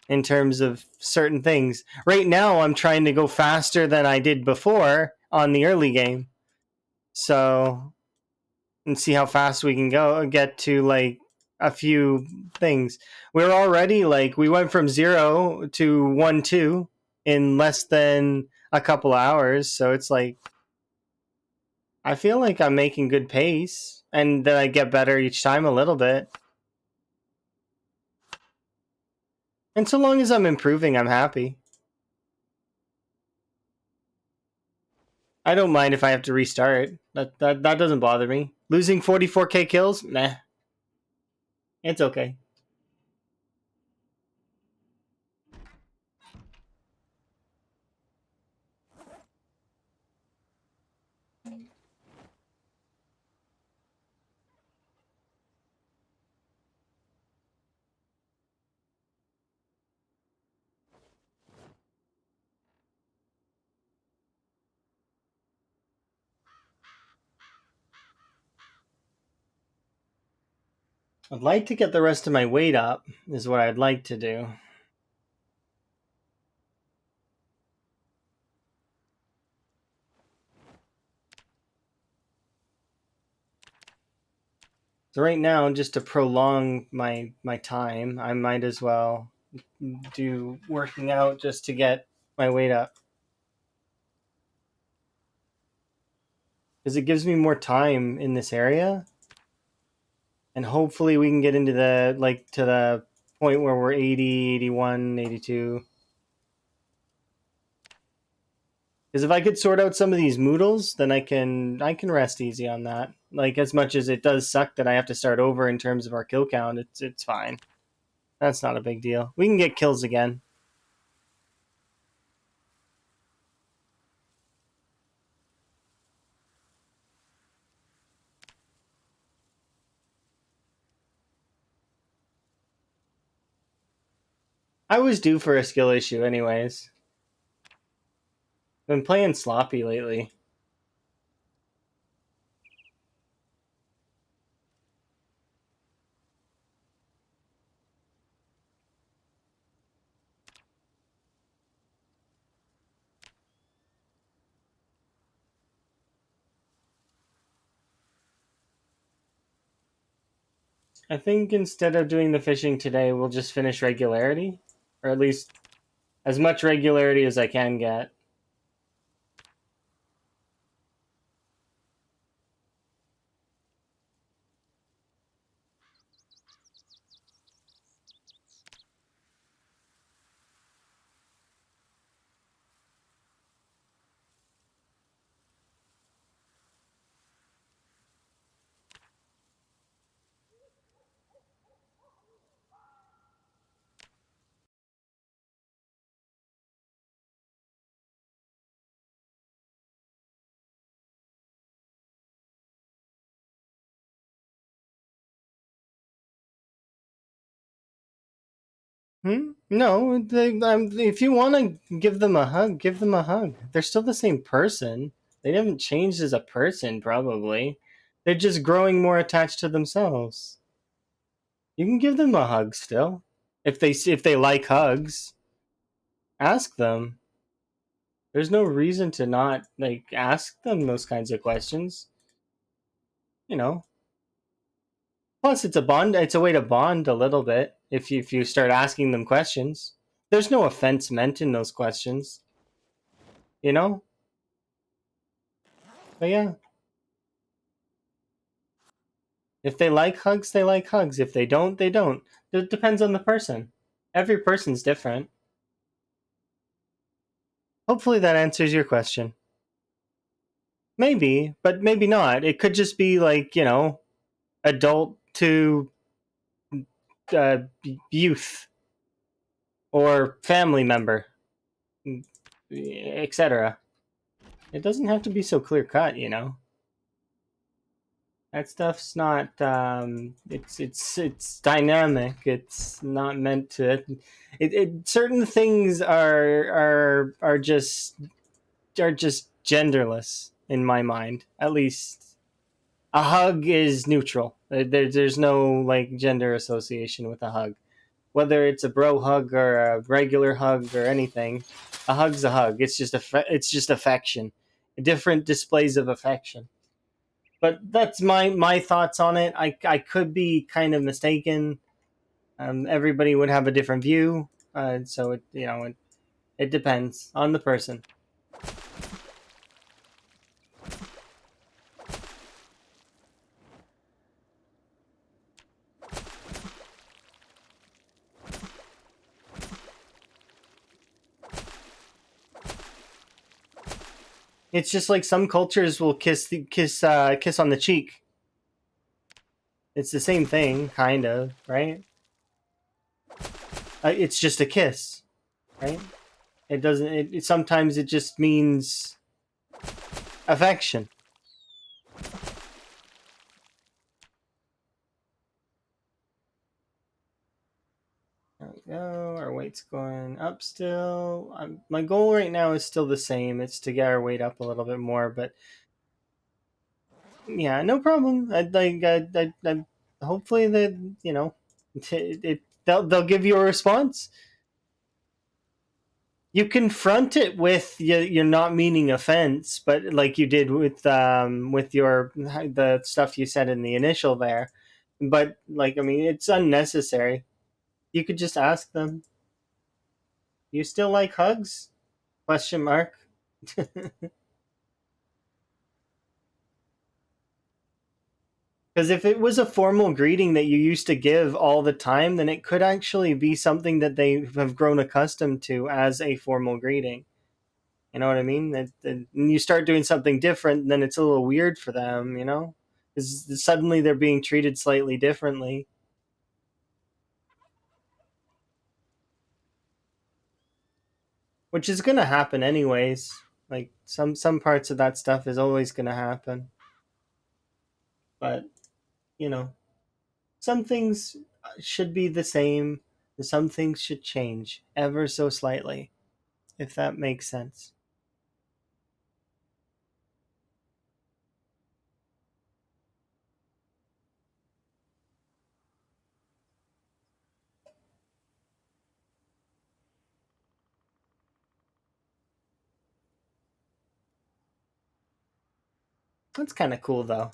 in terms of certain things. Right now I'm trying to go faster than I did before on the early game. So and see how fast we can get to like a few things. We're already like we went from 0 to 1-2 in less than a couple hours, so it's like I feel like I'm making good pace and then I get better each time a little bit. And so long as I'm improving, I'm happy. I don't mind if I have to restart. That doesn't bother me. Losing 44k kills? Nah. It's okay. I'd like to get the rest of my weight up, is what I'd like to do. So right now, just to prolong my time, I might as well do working out just to get my weight up. Because it gives me more time in this area. And hopefully we can get into to the point where we're 80, 81, 82. Because if I could sort out some of these moodles, then I can rest easy on that. Like, as much as it does suck that I have to start over in terms of our kill count, it's fine. That's not a big deal. We can get kills again. I was due for a skill issue anyways. Been playing sloppy lately. I think instead of doing the fishing today, we'll just finish regularity. Or at least as much regularity as I can get. Hmm? No, if you want to give them a hug, give them a hug. They're still the same person. They haven't changed as a person, probably. They're just growing more attached to themselves. You can give them a hug still. If they like hugs, ask them. There's no reason to not ask them those kinds of questions. You know. Plus, it's a bond. It's a way to bond a little bit if you start asking them questions. There's no offense meant in those questions. You know. But yeah, if they like hugs, they like hugs. If they don't, they don't. It depends on the person. Every person's different. Hopefully that answers your question. Maybe, but maybe not. It could just be adult to uh, youth or family member, etc. It doesn't have to be so clear cut. That stuff's not. It's dynamic. It's not meant to. Certain things are just genderless in my mind. At least a hug is neutral. There's no gender association with a hug. Whether it's a bro hug or a regular hug or anything, a hug's a hug. It's just affection, different displays of affection. But that's my thoughts on it. I could be kind of mistaken. Everybody would have a different view, so it depends on the person. It's just like some cultures will kiss on the cheek. It's the same thing, kind of, right? It's just a kiss, right? It doesn't. Sometimes it just means affection. There we go. Our weight's going up still. My goal right now is still the same. It's to get our weight up a little bit more, but yeah, no problem. hopefully they'll give you a response. You confront it with you're not meaning offense, but like you did with your the stuff you said in the initial there. But like, I mean, it's unnecessary. You could just ask them, "You still like hugs?" Question mark. Because if it was a formal greeting that you used to give all the time, then it could actually be something that they have grown accustomed to as a formal greeting. You know what I mean? That you start doing something different, then it's a little weird for them, you know? Because suddenly they're being treated slightly differently, which is going to happen anyways. Like some parts of that stuff is always going to happen. But, you know, some things should be the same, and some things should change ever so slightly, if that makes sense. That's kind of cool, though.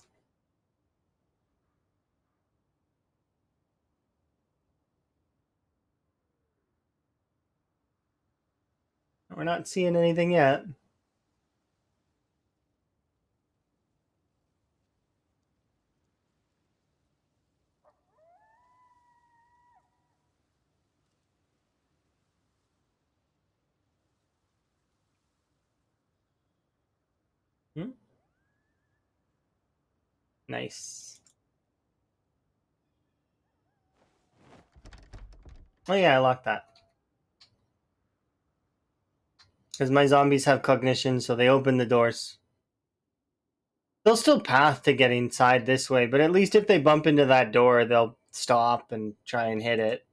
We're not seeing anything yet. Hmm? Nice. Oh yeah, I locked that. Because my zombies have cognition, so they open the doors. They'll still path to get inside this way, but at least if they bump into that door, they'll stop and try and hit it.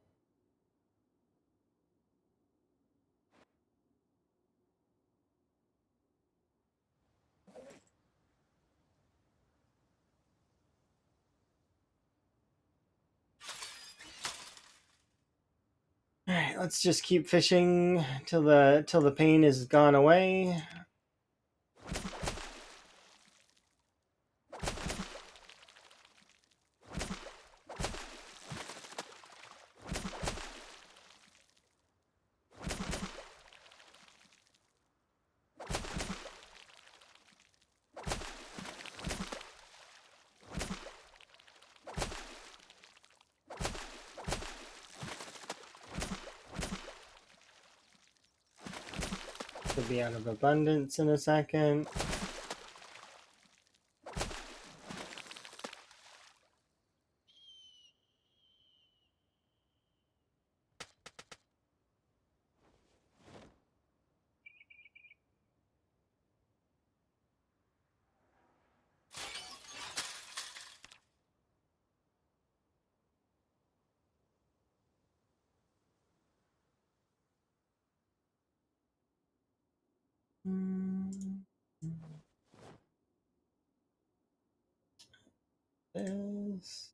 All right, let's just keep fishing till the pain is gone away. Could be out of abundance in a second. This.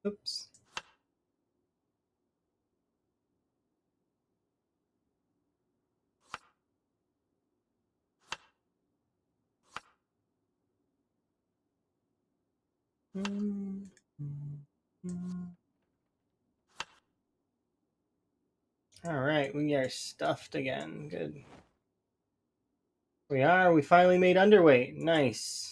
Oops. All right, we are stuffed again. Good. We are. We finally made underweight. Nice.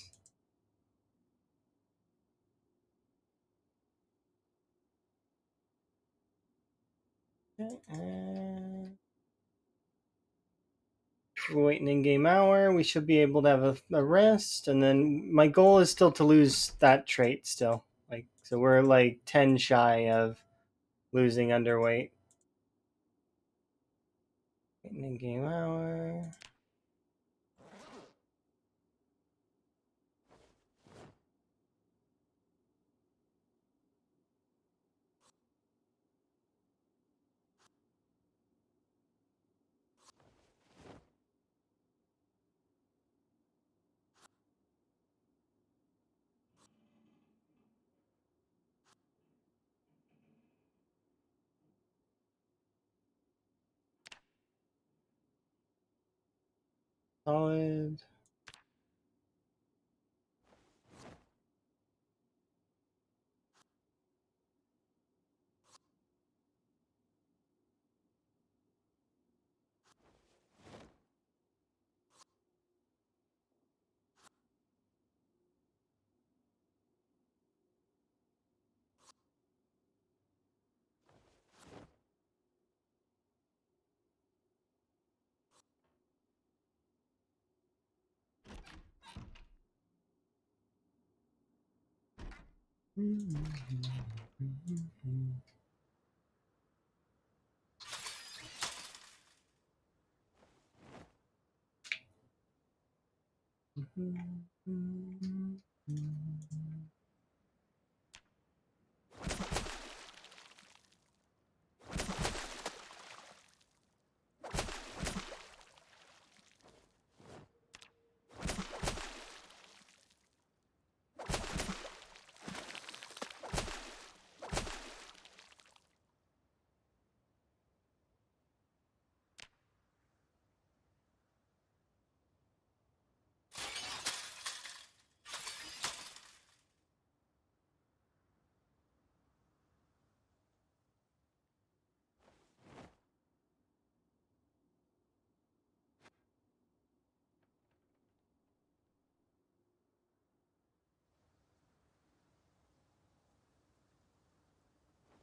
We're waiting in game hour. We should be able to have a rest, and then my goal is still to lose that trait. Still, like, so we're like 10 shy of losing underweight. Waiting in game hour. Solid.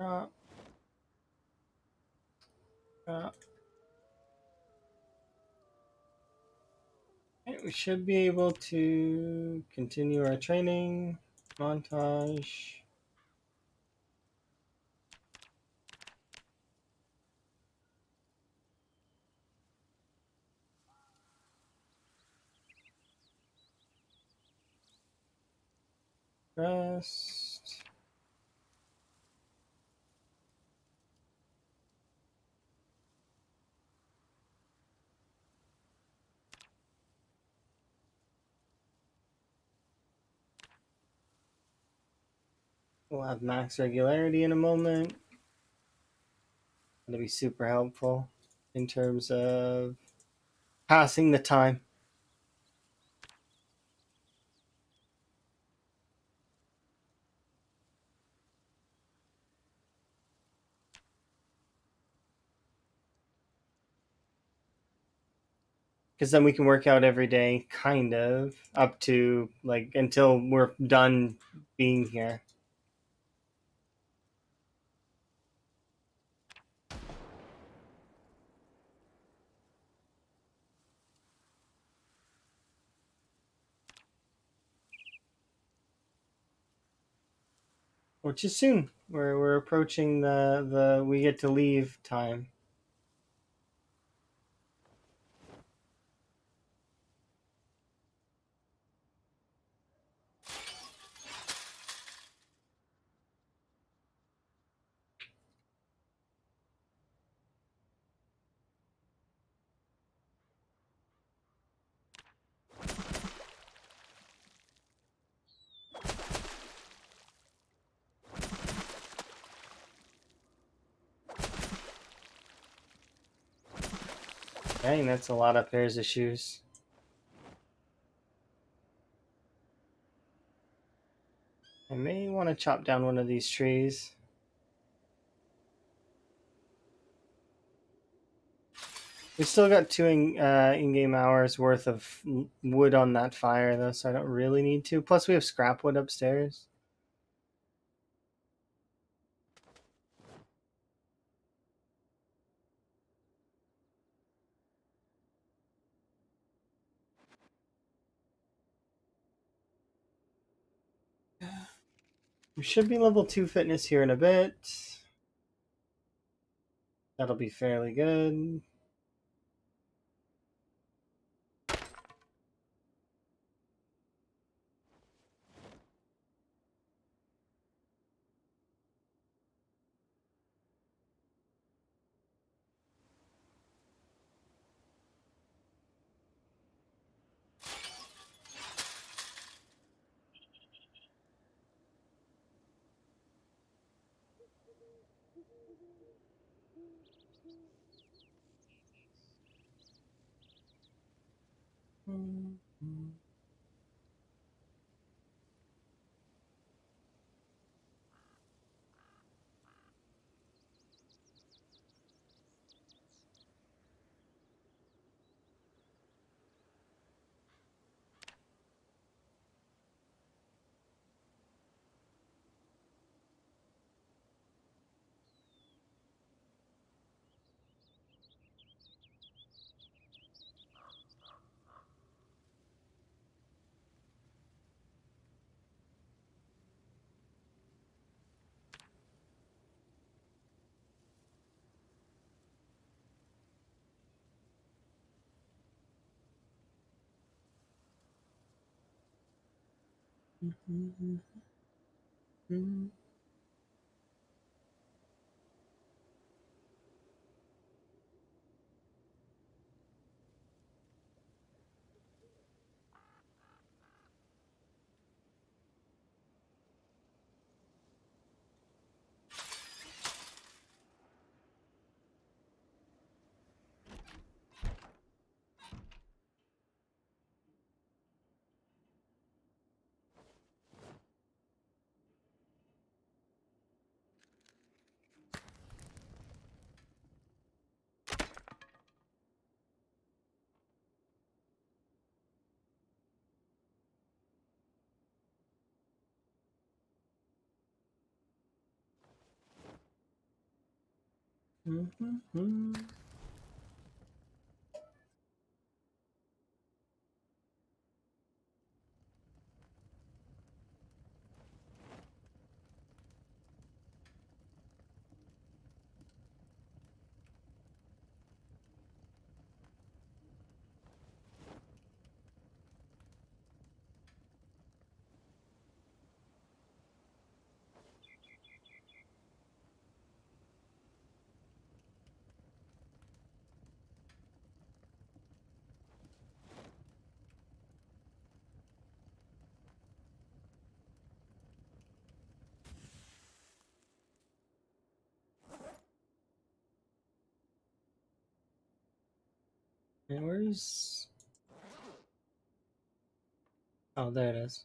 Drop. Drop. Okay, we should be able to continue our training montage. Rest. We'll have max regularity in a moment. That'll be super helpful in terms of passing the time. Because then we can work out every day, kind of, up to like until we're done being here. Which is soon. We're approaching the we get to leave time. Dang, that's a lot of pairs of shoes. I may want to chop down one of these trees. We still got two in-game hours worth of wood on that fire, though, so I don't really need to. Plus, we have scrap wood upstairs. We should be level 2 fitness here in a bit. That'll be fairly good. And where's... Oh, there it is.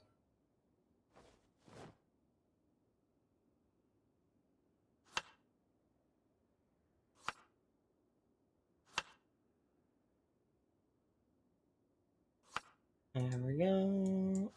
There we go.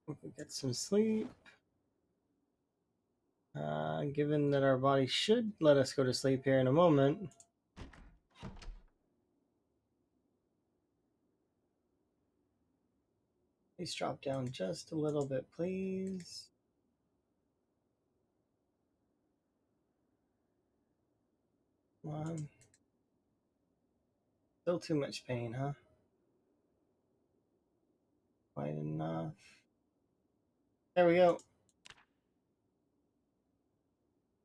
We can get some sleep. Given that our body should let us go to sleep here in a moment. Please drop down just a little bit, please. Come on. Still too much pain, huh? Quite enough. There we go.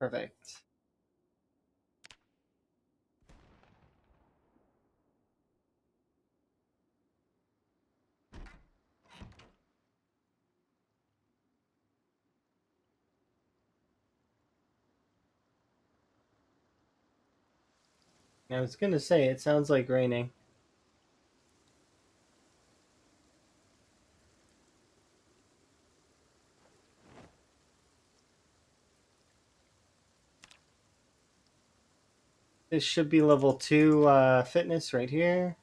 Perfect. I was gonna say, it sounds like raining. This should be level 2 fitness right here.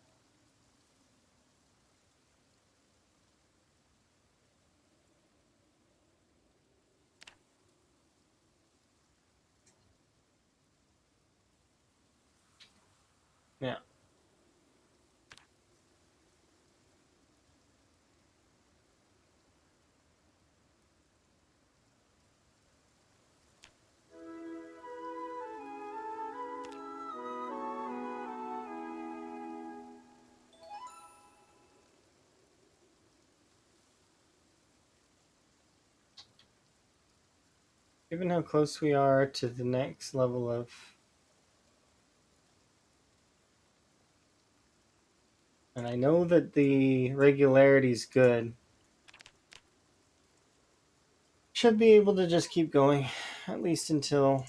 Yeah. Given how close we are to the next level of... And I know that the regularity is good. Should be able to just keep going, at least until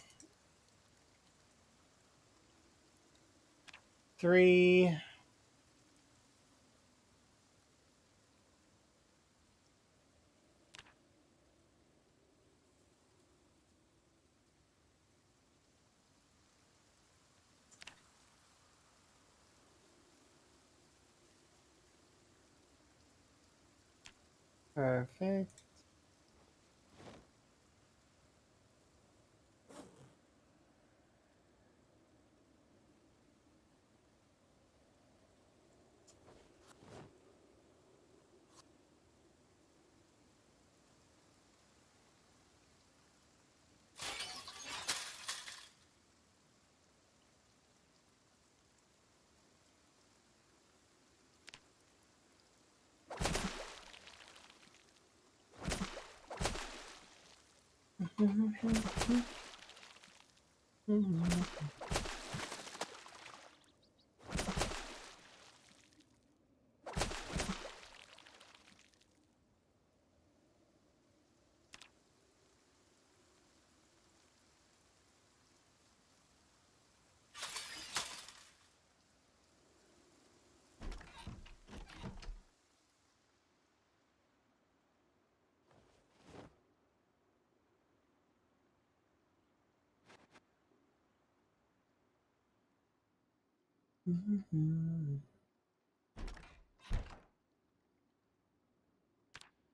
3. Perfect.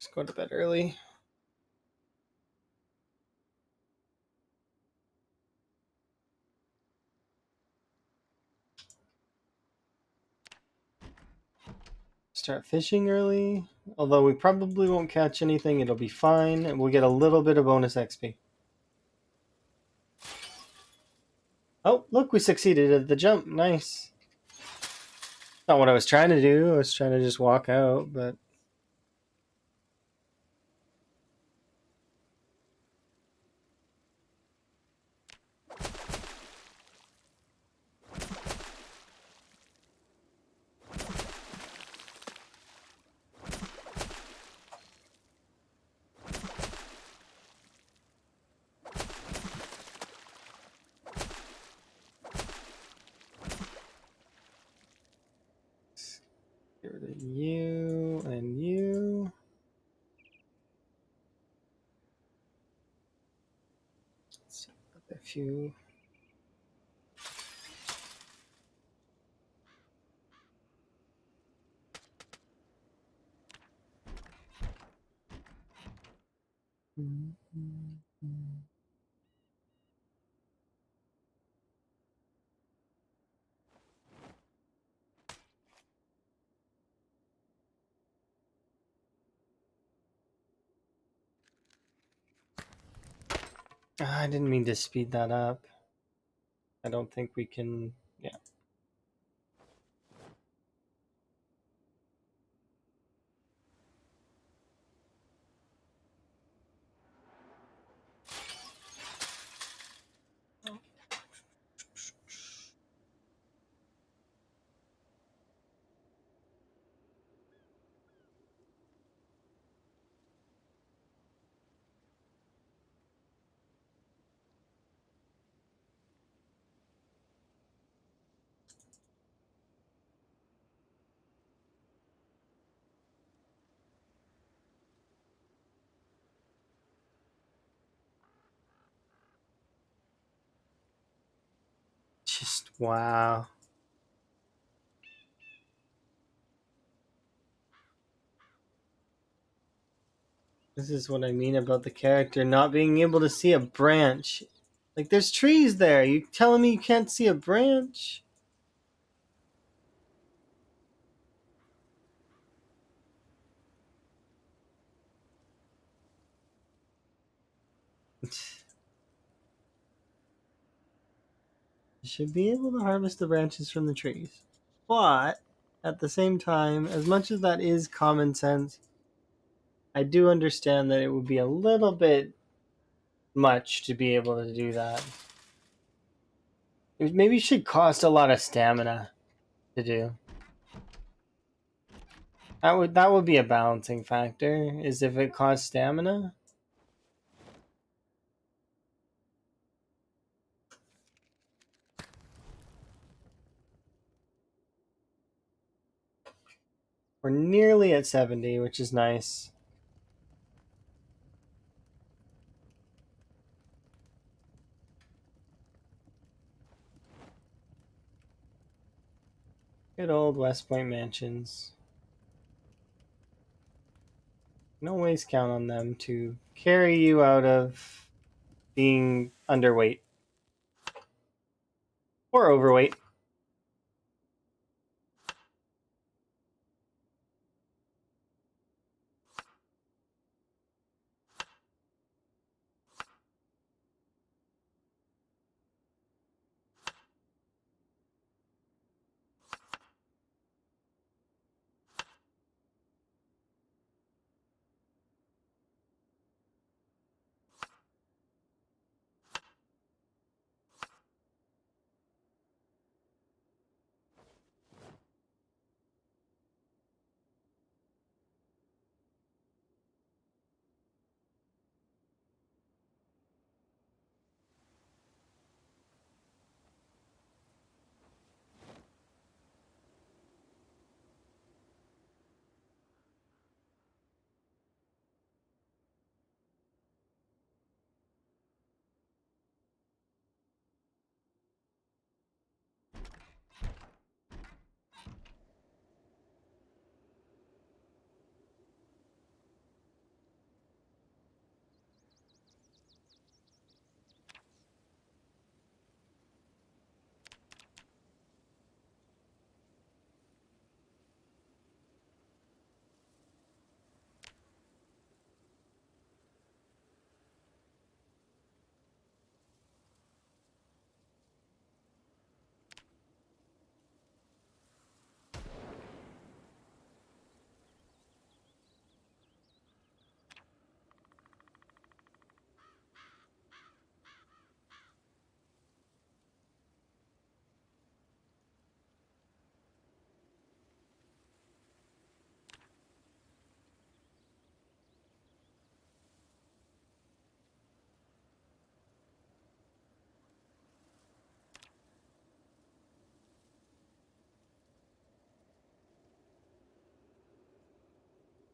Just go to bed early. Start fishing early. Although we probably won't catch anything, it'll be fine, and we'll get a little bit of bonus XP. Oh, look, we succeeded at the jump. Nice. Not what I was trying to do. I was trying to just walk out, but... Get rid of you and you. Let's see a few. I didn't mean to speed that up. I don't think we can... Yeah. Wow. This is what I mean about the character not being able to see a branch. Like, there's trees there. You telling me you can't see a branch? You should be able to harvest the branches from the trees. But, at the same time, as much as that is common sense, I do understand that it would be a little bit much to be able to do that. It maybe should cost a lot of stamina to do. That would be a balancing factor, is if it costs stamina. We're nearly at 70, which is nice. Good old West Point mansions. You can always count on them to carry you out of being underweight or overweight.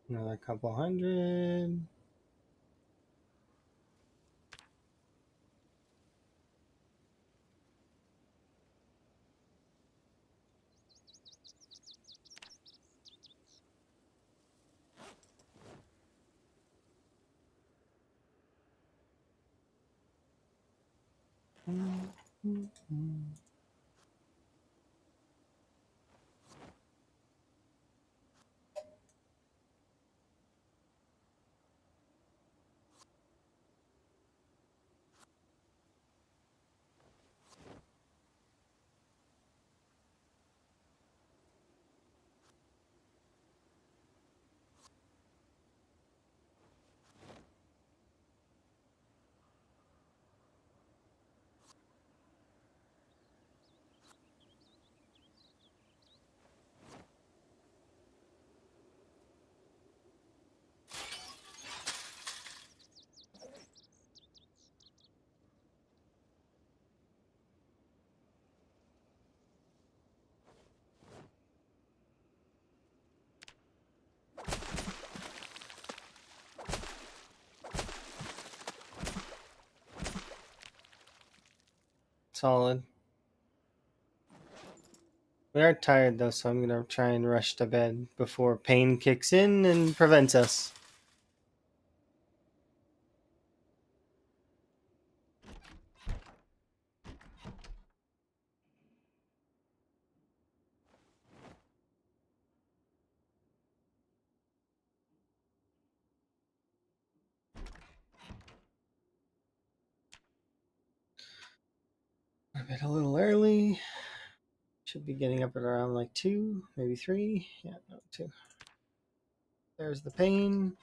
Another couple hundred. Solid. We are tired though, so I'm gonna try and rush to bed before pain kicks in and prevents us. I bed a little early. Should be getting up at around like 2, maybe 3. Yeah, no, 2. There's the pain.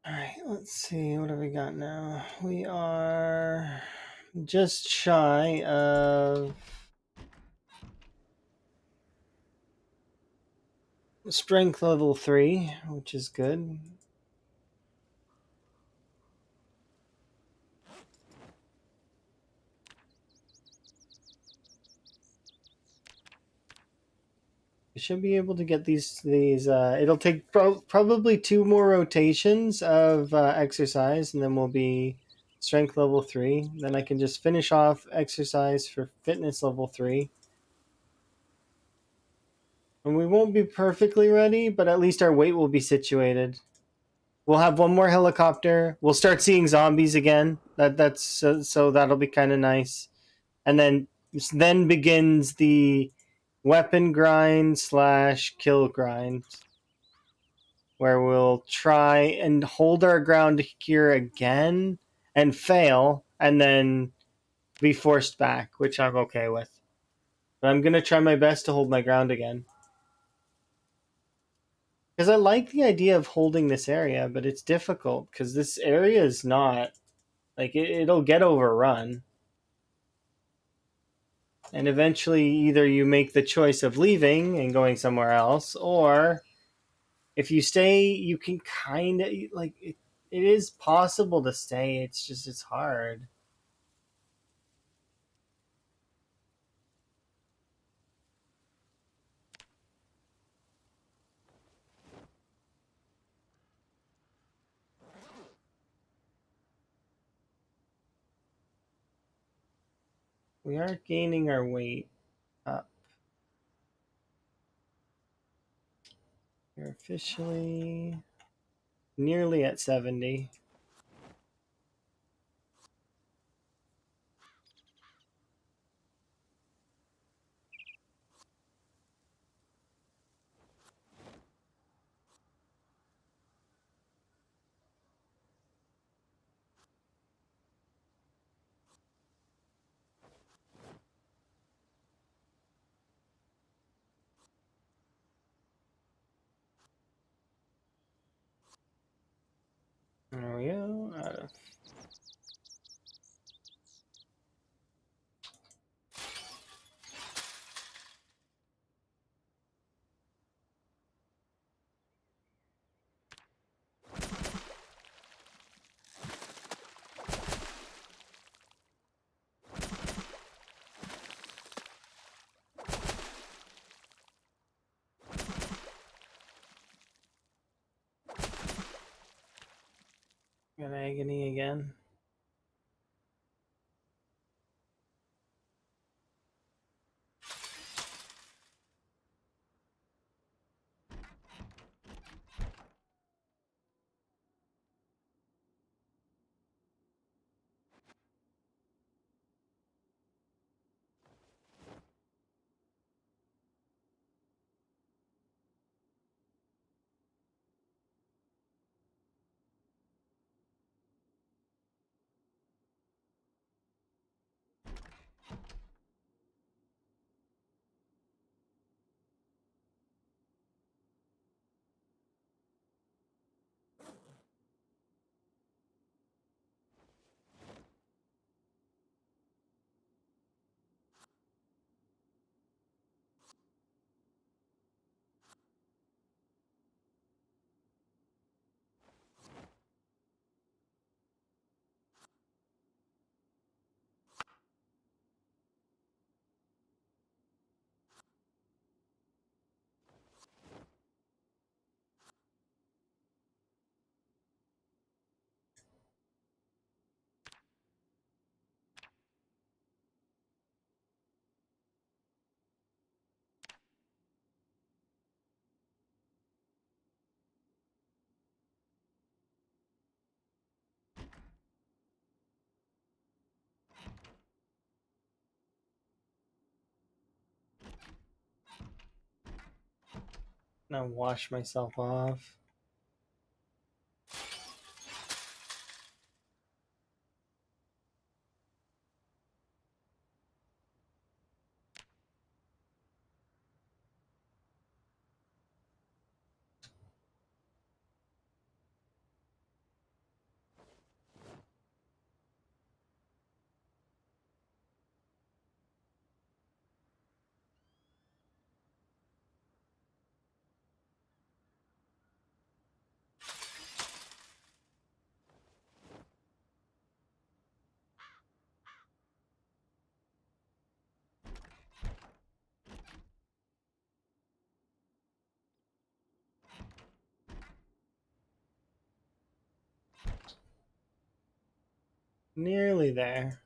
Alright, let's see. What have we got now? We are just shy of strength level 3, which is good. We should be able to get these. It'll take probably 2 more rotations of exercise, and then we'll be strength level 3. Then I can just finish off exercise for fitness level 3. And we won't be perfectly ready, but at least our weight will be situated. We'll have one more helicopter. We'll start seeing zombies again. That's so that'll be kind of nice. And then begins the weapon grind / kill grind, where we'll try and hold our ground here again and fail, and then be forced back, which I'm okay with. But I'm gonna try my best to hold my ground again. Because I like the idea of holding this area, but it's difficult because this area is not Like it'll get overrun. And eventually either you make the choice of leaving and going somewhere else, or if you stay, you can kind of like it is possible to stay. It's just it's hard. We are gaining our weight up. We're officially nearly at 70. There we go. Got agony again. Now wash myself off. Nearly there.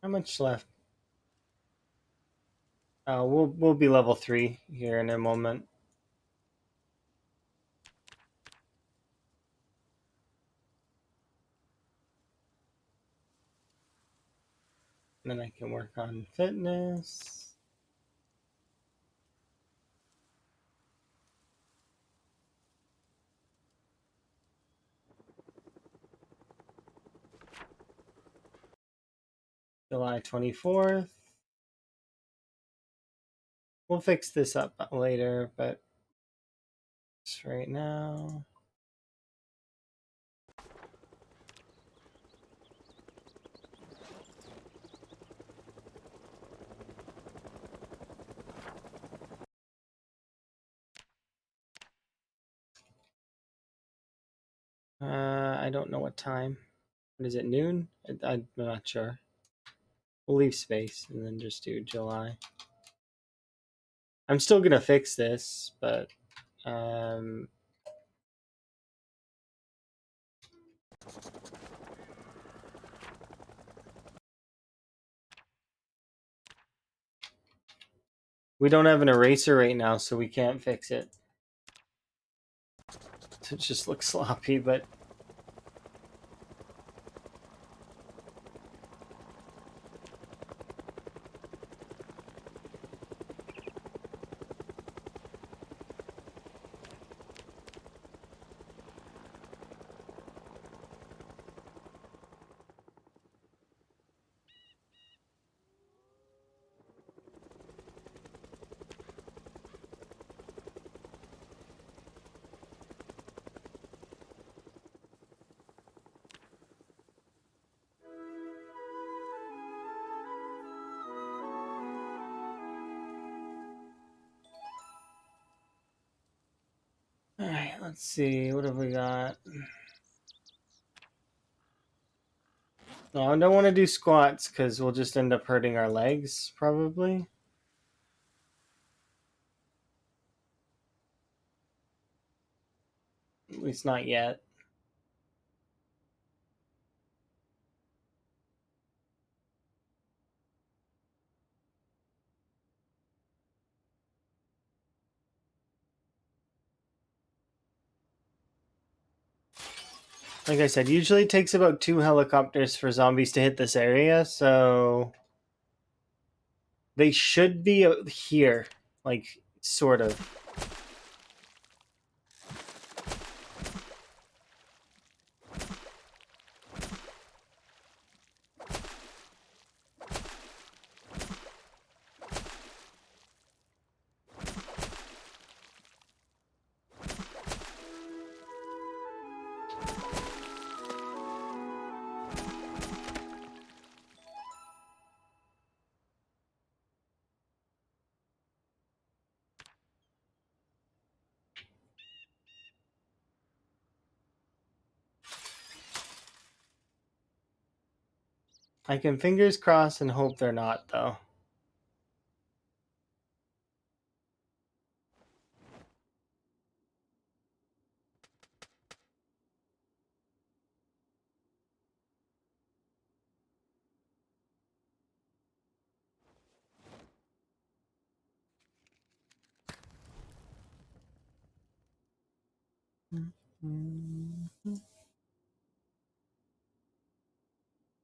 How much left? We'll be level 3 here in a moment. And then I can work on fitness. July 24th. We'll fix this up later, but just right now. I don't know what time. What is it, noon? I'm not sure. We'll leave space and then just do July. I'm still gonna fix this, but we don't have an eraser right now, so we can't fix it. It just looks sloppy, but all right, let's see. What have we got? No, I don't want to do squats because we'll just end up hurting our legs, probably. At least not yet. Like I said, usually it takes about 2 helicopters for zombies to hit this area, so they should be here, like, sort of. I can fingers crossed and hope they're not, though.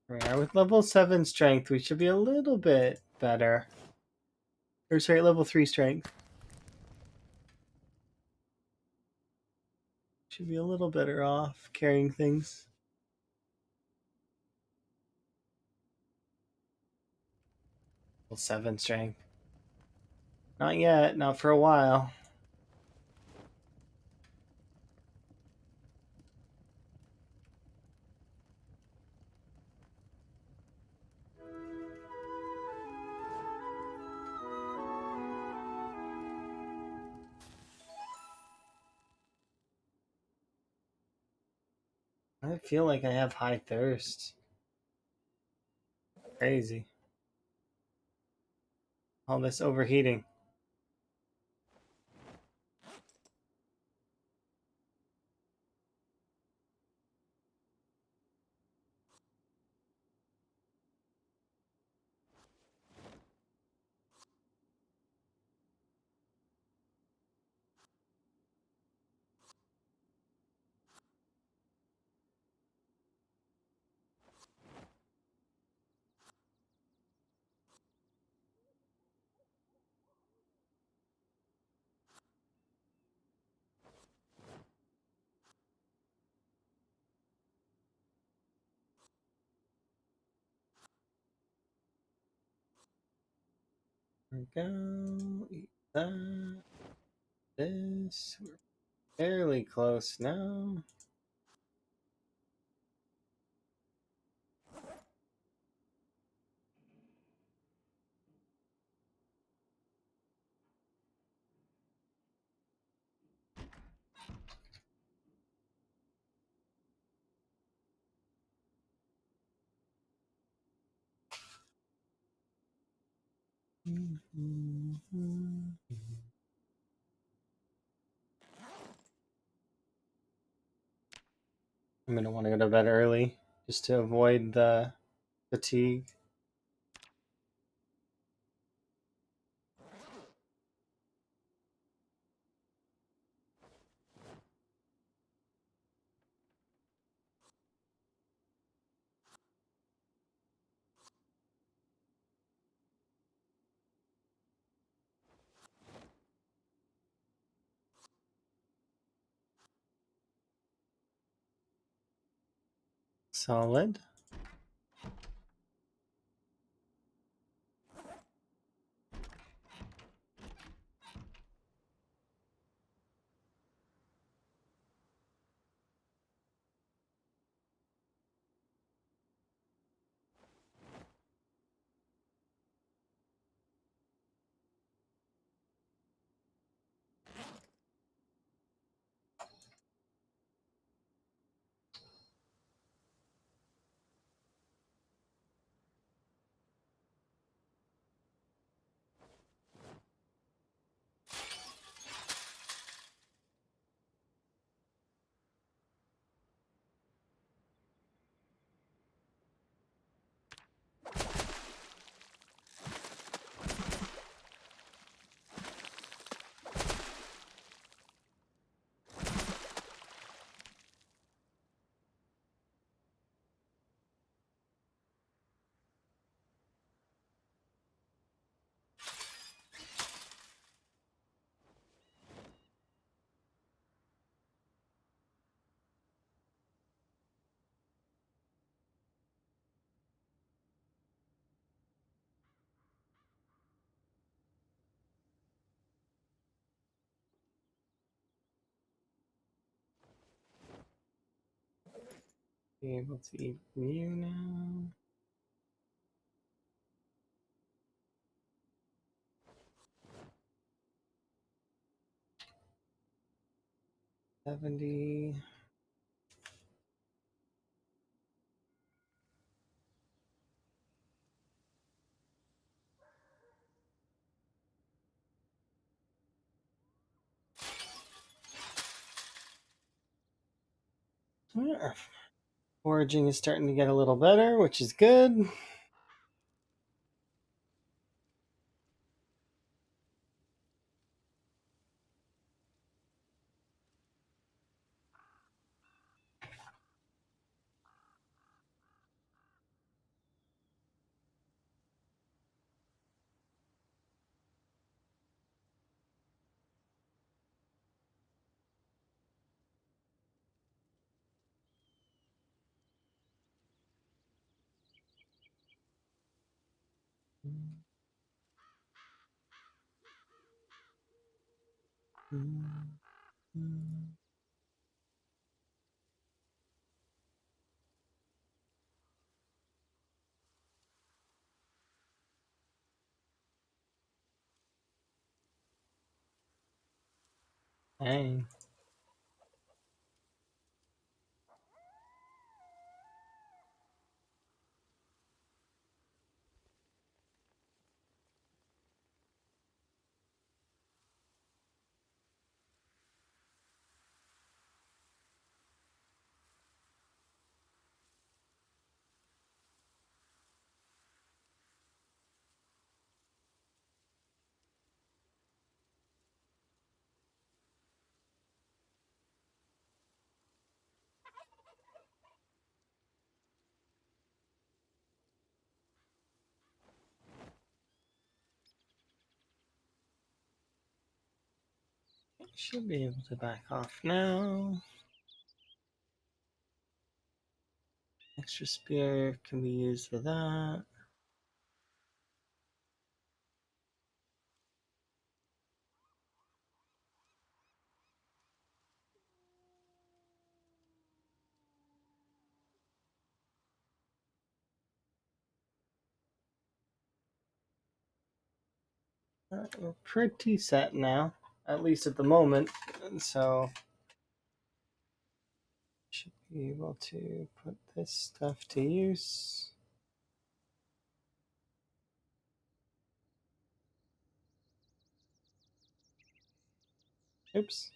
Right, with level 7 strength, we should be a little bit better. Or sorry, level 3 strength. Should be a little better off carrying things. Level 7 strength. Not yet, not for a while. I feel like I have high thirst. Crazy. All this overheating. There we go. Eat that. This. We're fairly close now. I'm gonna want to go to bed early just to avoid the fatigue. Solid. Be able to eat you now. $70. Yeah. Foraging is starting to get a little better, which is good. Dang. Should be able to back off now. Extra spear can be used for that. We're pretty set now, at least at the moment. And so should be able to put this stuff to use. Oops.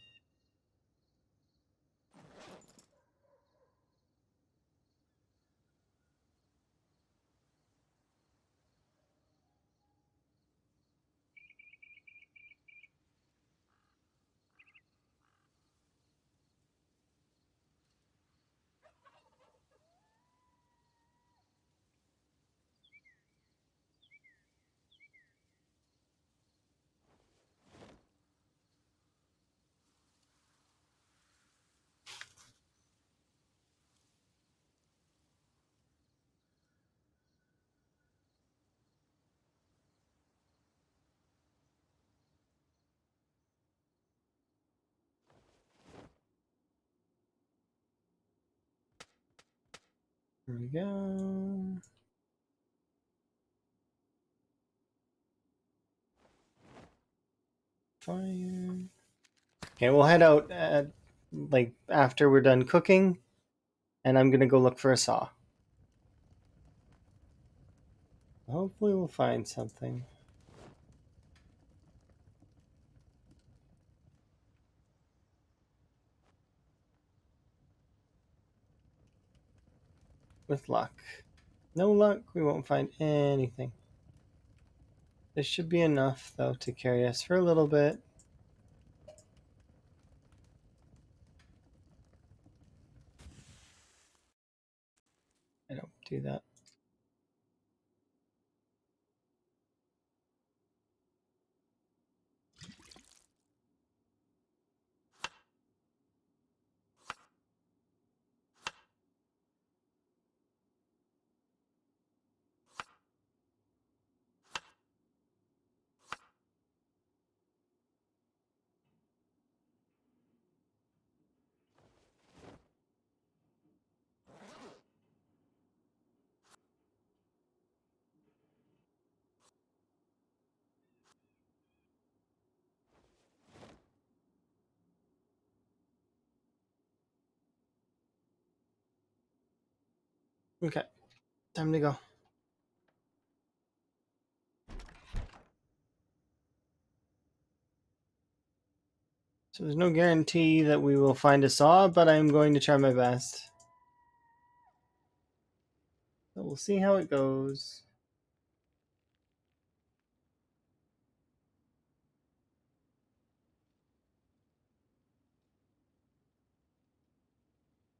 There we go. Fire. Okay, we'll head out like after we're done cooking, and I'm gonna go look for a saw. Hopefully we'll find something. With luck. No luck, we won't find anything. This should be enough, though, to carry us for a little bit. I don't do that. Okay, time to go. So there's no guarantee that we will find a saw, but I'm going to try my best. So we'll see how it goes.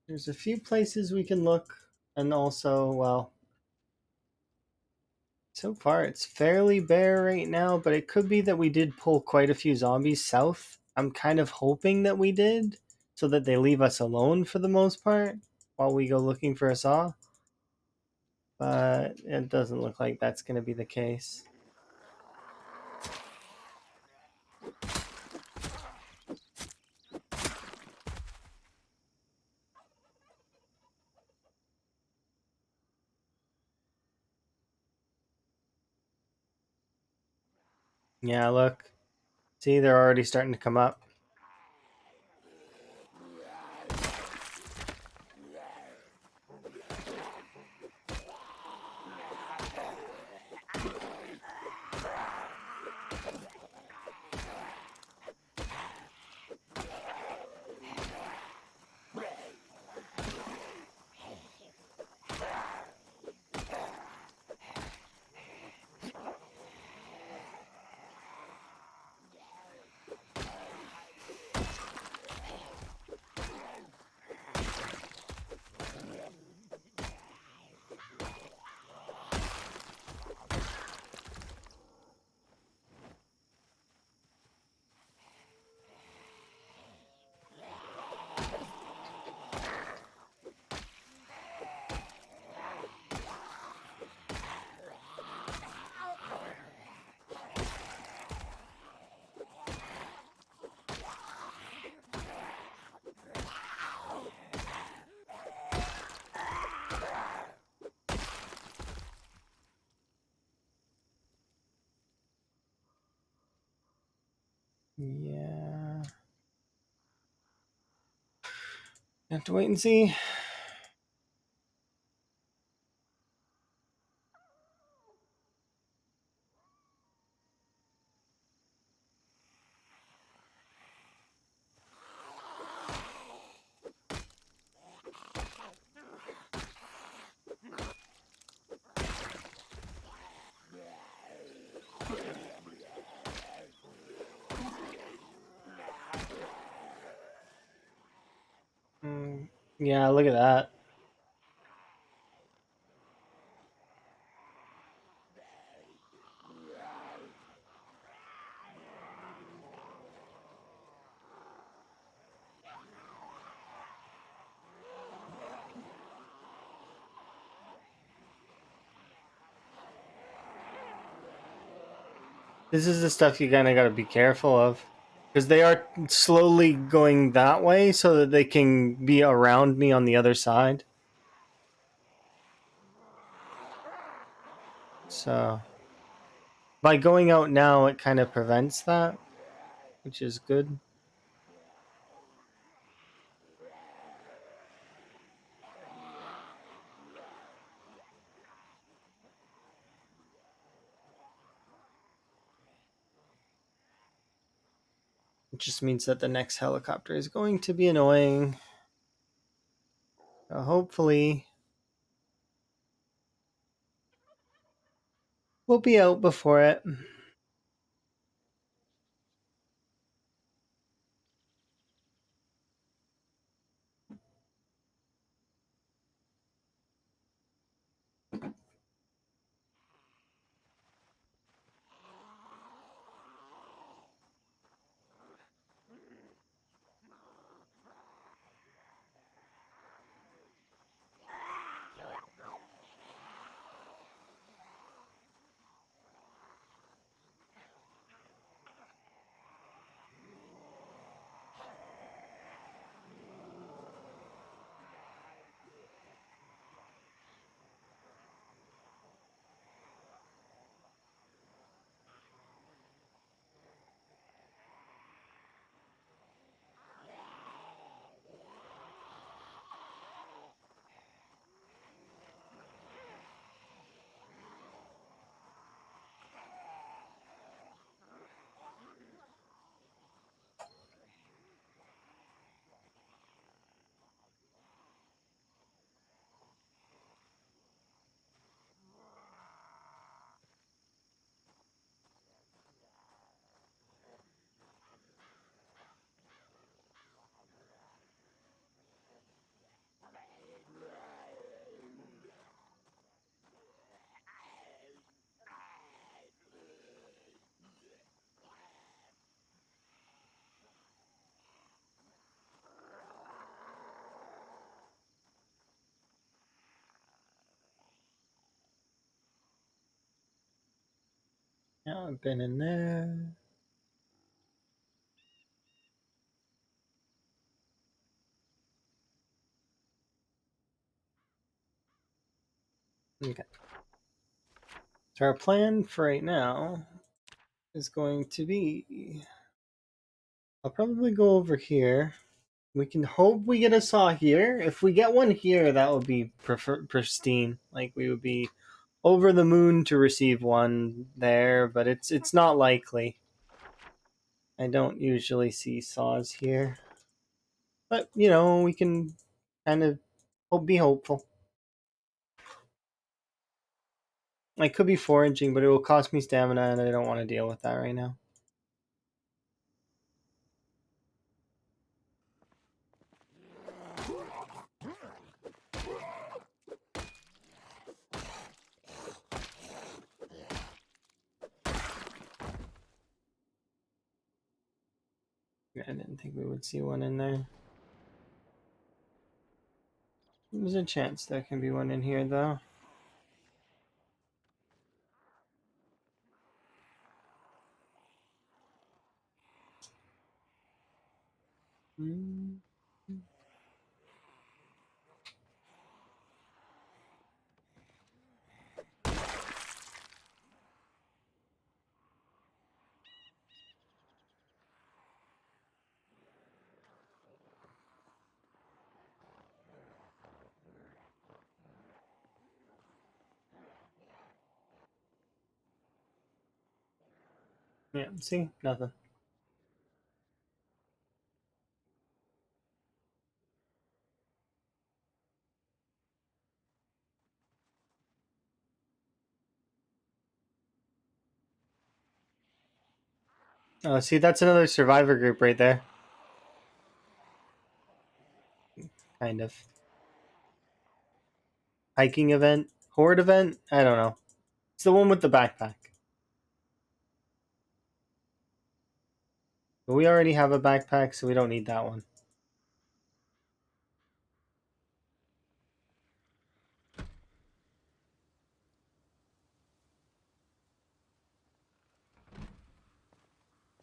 There's a few places we can look, and also, well, so far it's fairly bare right now, but it could be that we did pull quite a few zombies south. I'm kind of hoping that we did, so that they leave us alone for the most part while we go looking for a saw. But it doesn't look like that's going to be the case. Yeah, look. See, they're already starting to come up. Have to wait and see. Yeah, look at that. This is the stuff you kind of got to be careful of. Because they are slowly going that way so that they can be around me on the other side. So, by going out now, it kind of prevents that, which is good. It just means that the next helicopter is going to be annoying. Hopefully, we'll be out before it. Yeah, I've been in there. Okay. So our plan for right now is going to be... I'll probably go over here. We can hope we get a saw here. If we get one here, that would be pristine. Like, we would be over the moon to receive one there, but it's not likely. I don't usually see saws here. But, we can kind of be hopeful. I could be foraging, but it will cost me stamina, and I don't want to deal with that right now. I didn't think we would see one in there. There's a chance there can be one in here, though. Yeah, see? Nothing. Oh, see, that's another survivor group right there. Kind of. Hiking event? Horde event? I don't know. It's the one with the backpack. But we already have a backpack, so we don't need that one.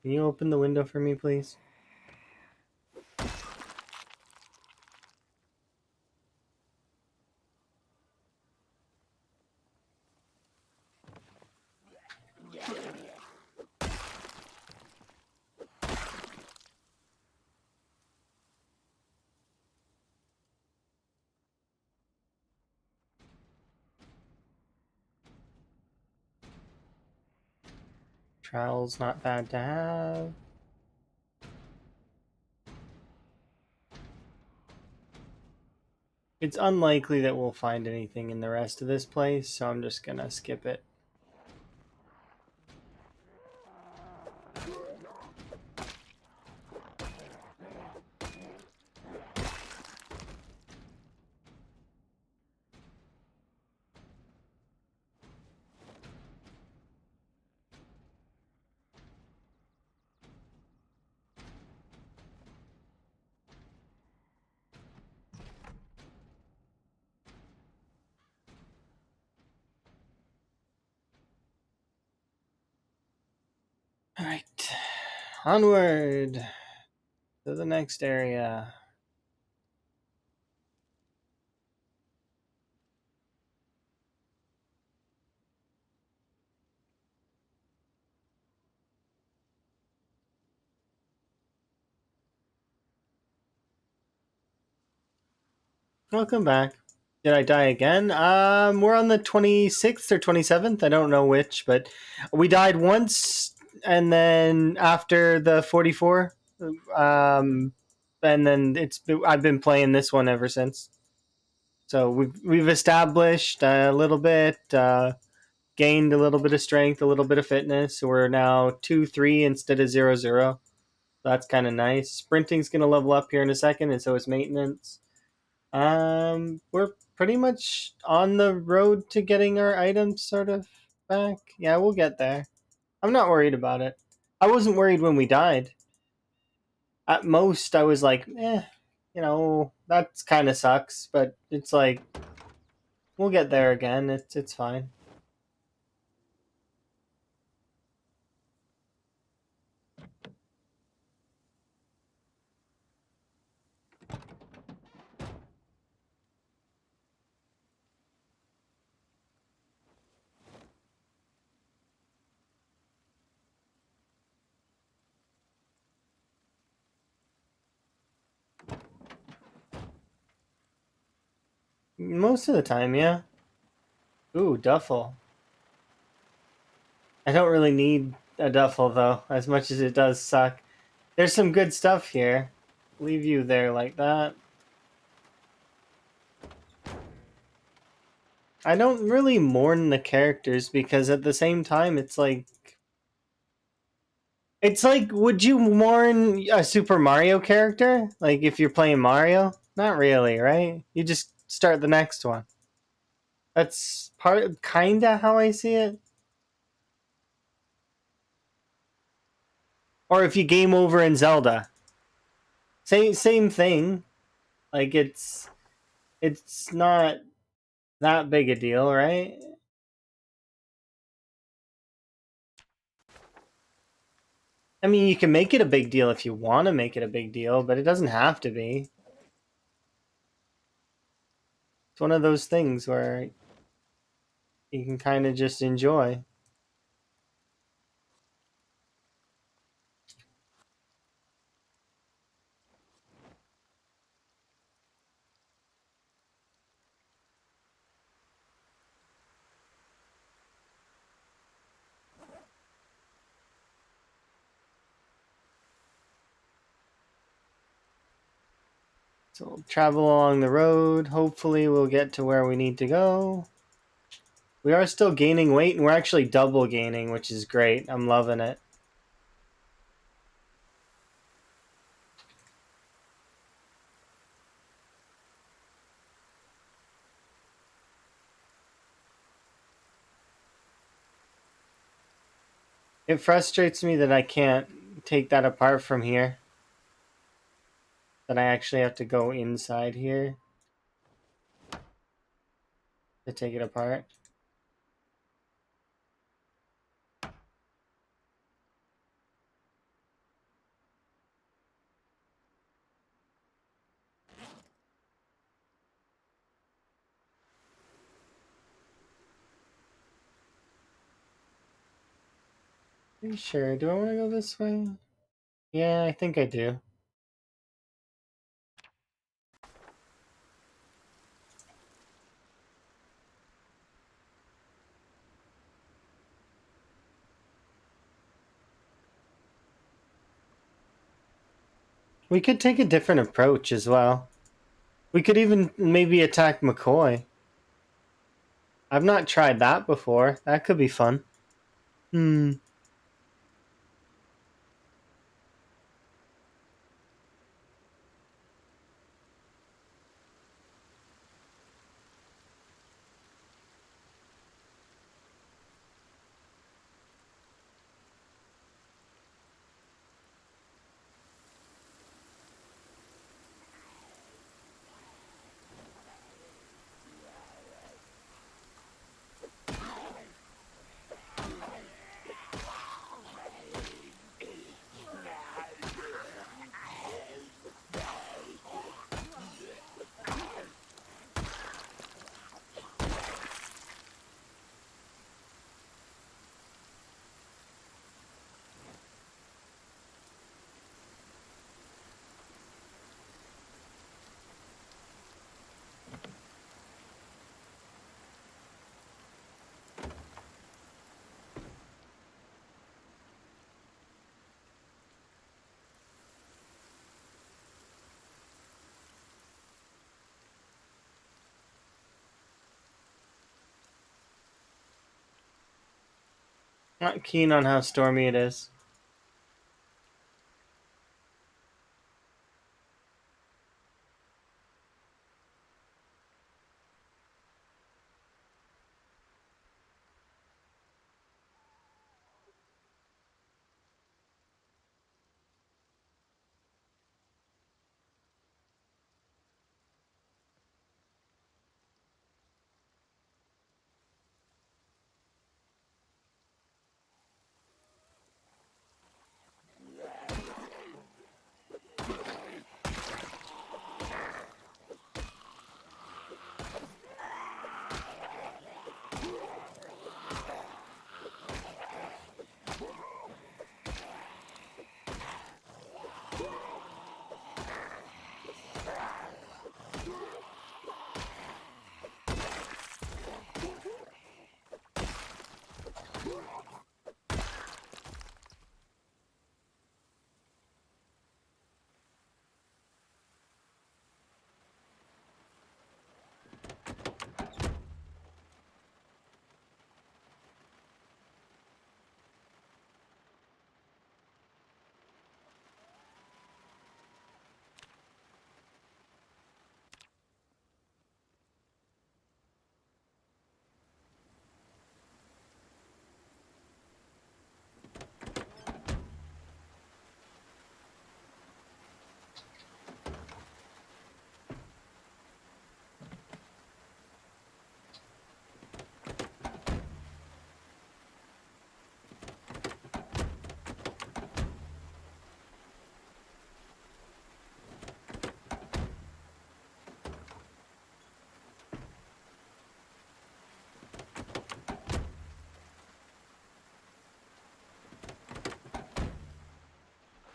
Can you open the window for me, please? Trowel's not bad to have. It's unlikely that we'll find anything in the rest of this place, so I'm just gonna skip it. Alright. Onward to the next area. Welcome back. Did I die again? We're on the 26th or 27th. I don't know which, but we died once, and then after the 44, and then I've been playing this one ever since. So we've established a little bit, gained a little bit of strength, a little bit of fitness. So we're now 2-3 instead of 0-0. That's kind of nice. Sprinting's gonna level up here in a second, and so is maintenance. We're pretty much on the road to getting our items sort of back. Yeah, we'll get there. I'm not worried about it. I wasn't worried when we died. At most, I was like, that's kind of sucks, but it's like we'll get there again. It's fine. Most of the time, yeah. Ooh, duffel. I don't really need a duffel though, as much as it does suck. There's some good stuff here. Leave you there like that. I don't really mourn the characters because at the same time it's like would you mourn a Super Mario character? Like if you're playing Mario? Not really, right? You just start the next one. That's kinda how I see it. Or if you game over in Zelda. Same thing. Like it's not that big a deal, right? I mean, you can make it a big deal if you want to make it a big deal, but it doesn't have to be. It's one of those things where you can kind of just enjoy. So we'll travel along the road. Hopefully we'll get to where we need to go. We are still gaining weight, and we're actually double gaining, which is great. I'm loving it. It frustrates me that I can't take that apart from here. That I actually have to go inside here to take it apart. Are you sure? Do I want to go this way? Yeah, I think I do. We could take a different approach as well. We could even maybe attack McCoy. I've not tried that before. That could be fun. Hmm. Not keen on how stormy it is.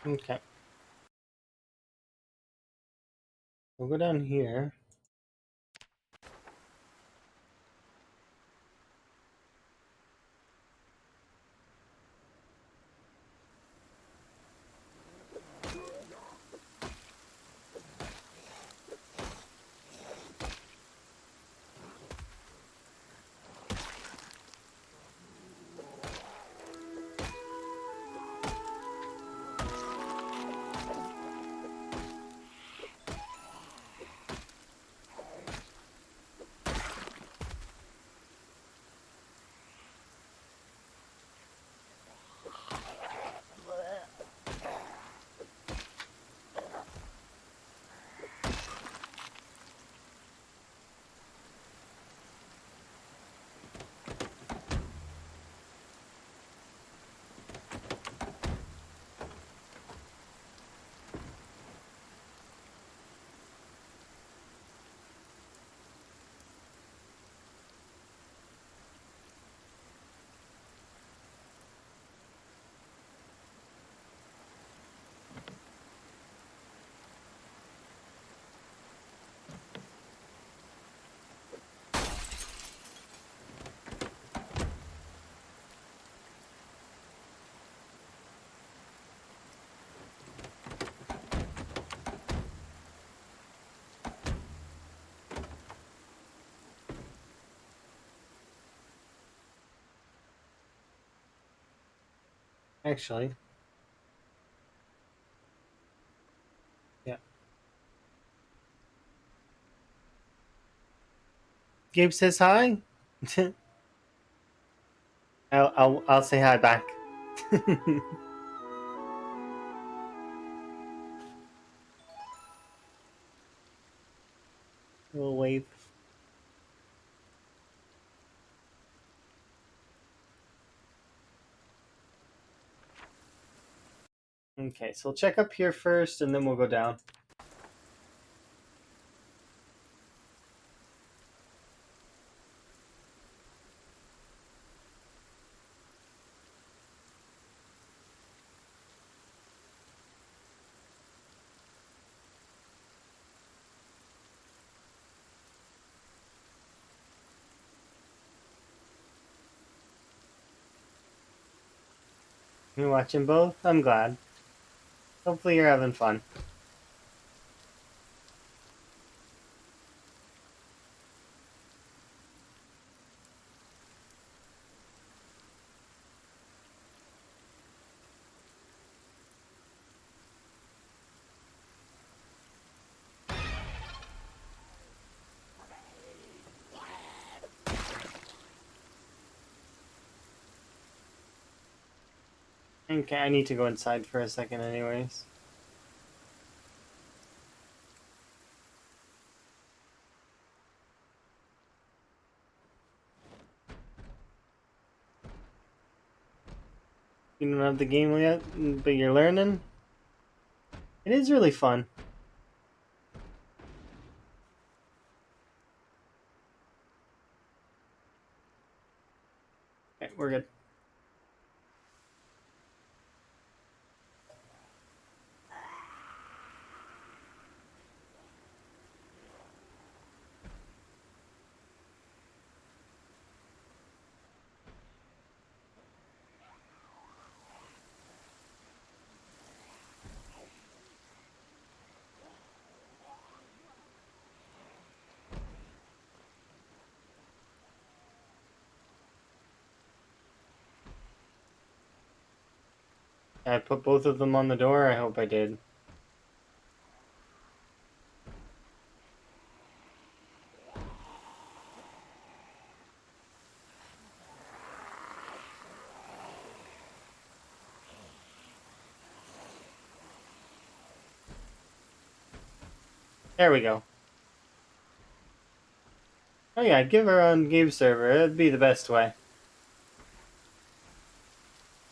Okay. We'll go down here. actually. Yeah. Gabe says hi. I'll say hi back. We'll wave. Okay, so we'll check up here first, and then we'll go down. You're watching both? I'm glad. Hopefully you're having fun. Okay, I need to go inside for a second anyways. You don't have the game yet, but you're learning? It is really fun. Okay, we're good. I put both of them on the door? I hope I did. There we go. Oh yeah, give her on Gabe's server. It'd be the best way.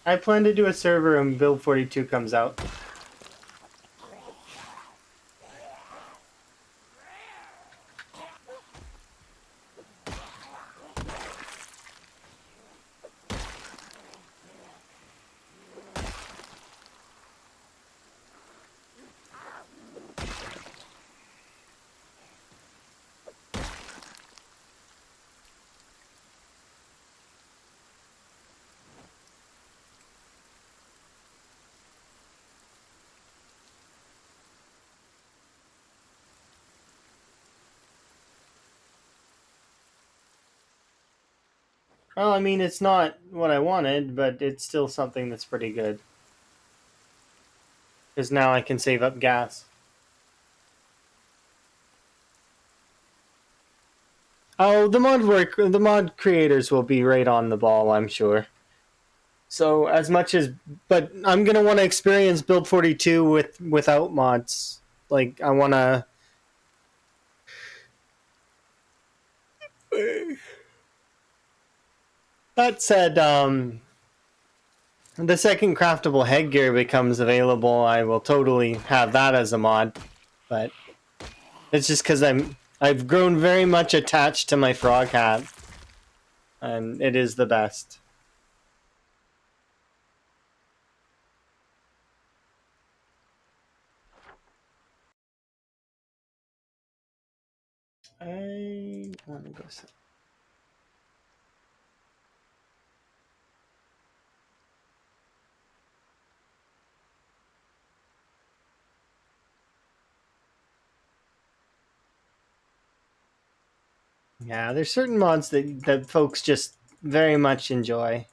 I plan to do a server when Build 42 comes out. Well, I mean, it's not what I wanted, but it's still something that's pretty good. Because now I can save up gas. Oh, the mod creators will be right on the ball, I'm sure. So as much as, but I'm gonna want to experience Build 42 without mods. Like I want to. That said, the second craftable headgear becomes available, I will totally have that as a mod. But it's just because I've grown very much attached to my frog hat, and it is the best. I want to go. Yeah, there's certain mods that folks just very much enjoy.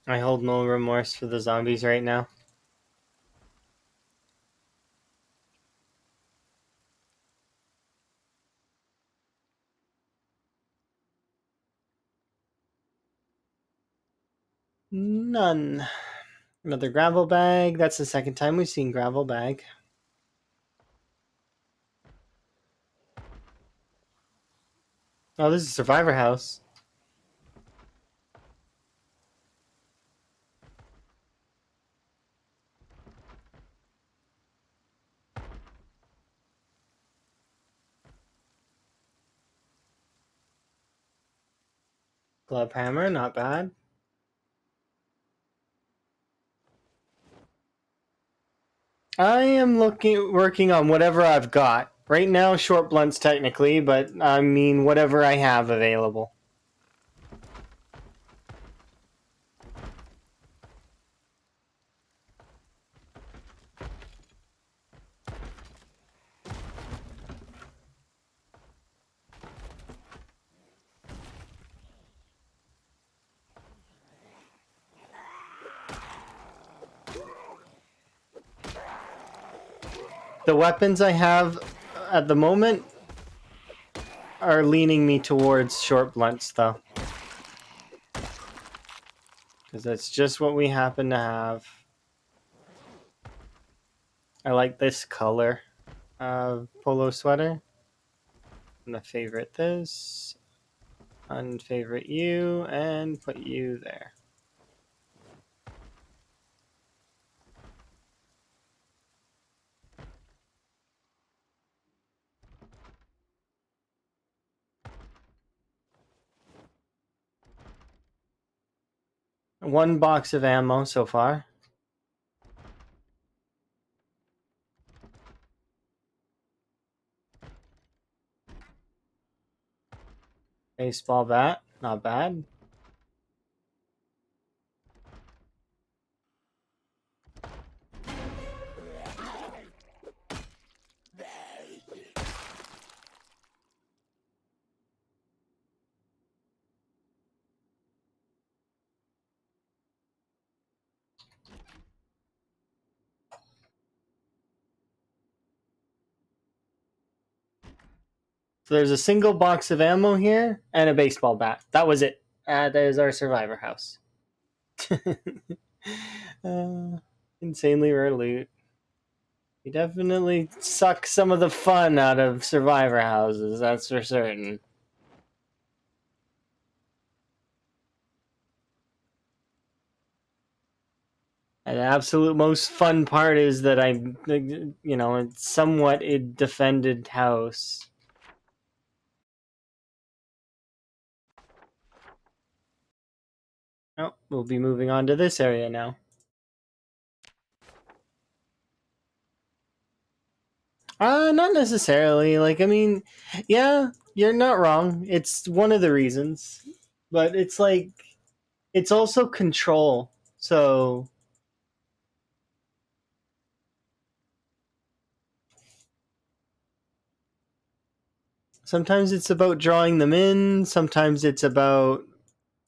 I hold no remorse for the zombies right now. None. Another gravel bag. That's the second time we've seen gravel bag. Oh, this is Survivor House. Glove hammer, not bad. I am working on whatever I've got. Right now, short blunts technically, but I mean whatever I have available. The weapons I have at the moment are leaning me towards short blunts, though. Because that's just what we happen to have. I like this color of polo sweater. I'm gonna favorite this, unfavorite you, and put you there. One box of ammo so far. Baseball bat, not bad. So there's a single box of ammo here and a baseball bat. That was it. That is our Survivor House. uh, insanely rare loot. We definitely suck some of the fun out of Survivor Houses, that's for certain. And the absolute most fun part is that it's somewhat a defended house. Oh, we'll be moving on to this area now. Not necessarily. Yeah, you're not wrong. It's one of the reasons. But it's like, it's also control. So sometimes it's about drawing them in, sometimes it's about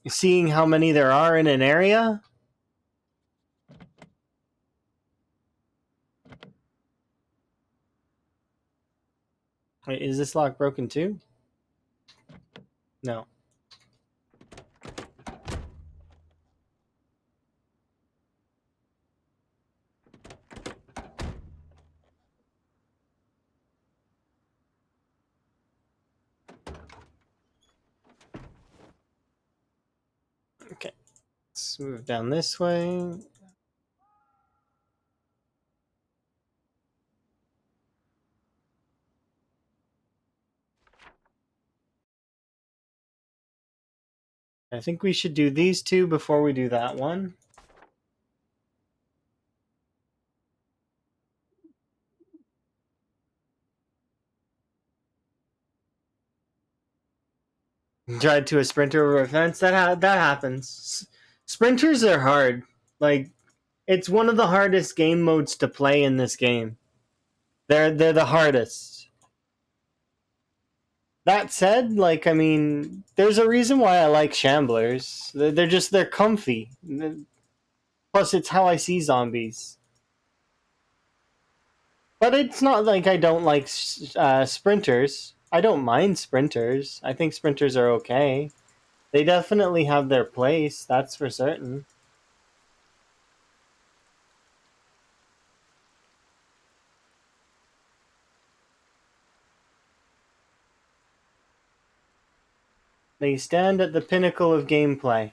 seeing how many there are in an area. Wait, is this lock broken too? No. Okay. Let's move down this way. I think we should do these two before we do that one. Drive to a sprinter over a fence. That happens. Sprinters are hard. Like, it's one of the hardest game modes to play in this game. They're the hardest. That said, like, I mean, there's a reason why I like Shamblers. They're comfy. Plus, it's how I see zombies. But it's not like I don't like sprinters. I don't mind sprinters. I think sprinters are okay. They definitely have their place, that's for certain. They stand at the pinnacle of gameplay.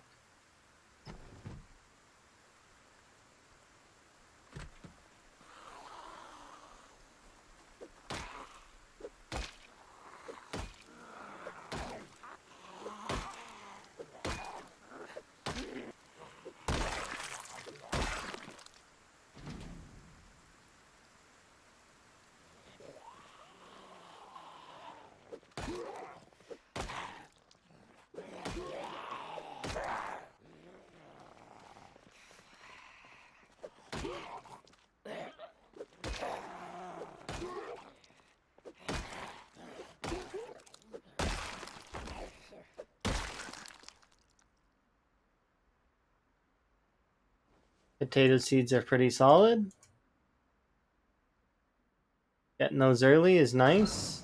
Potato seeds are pretty solid. Getting those early is nice.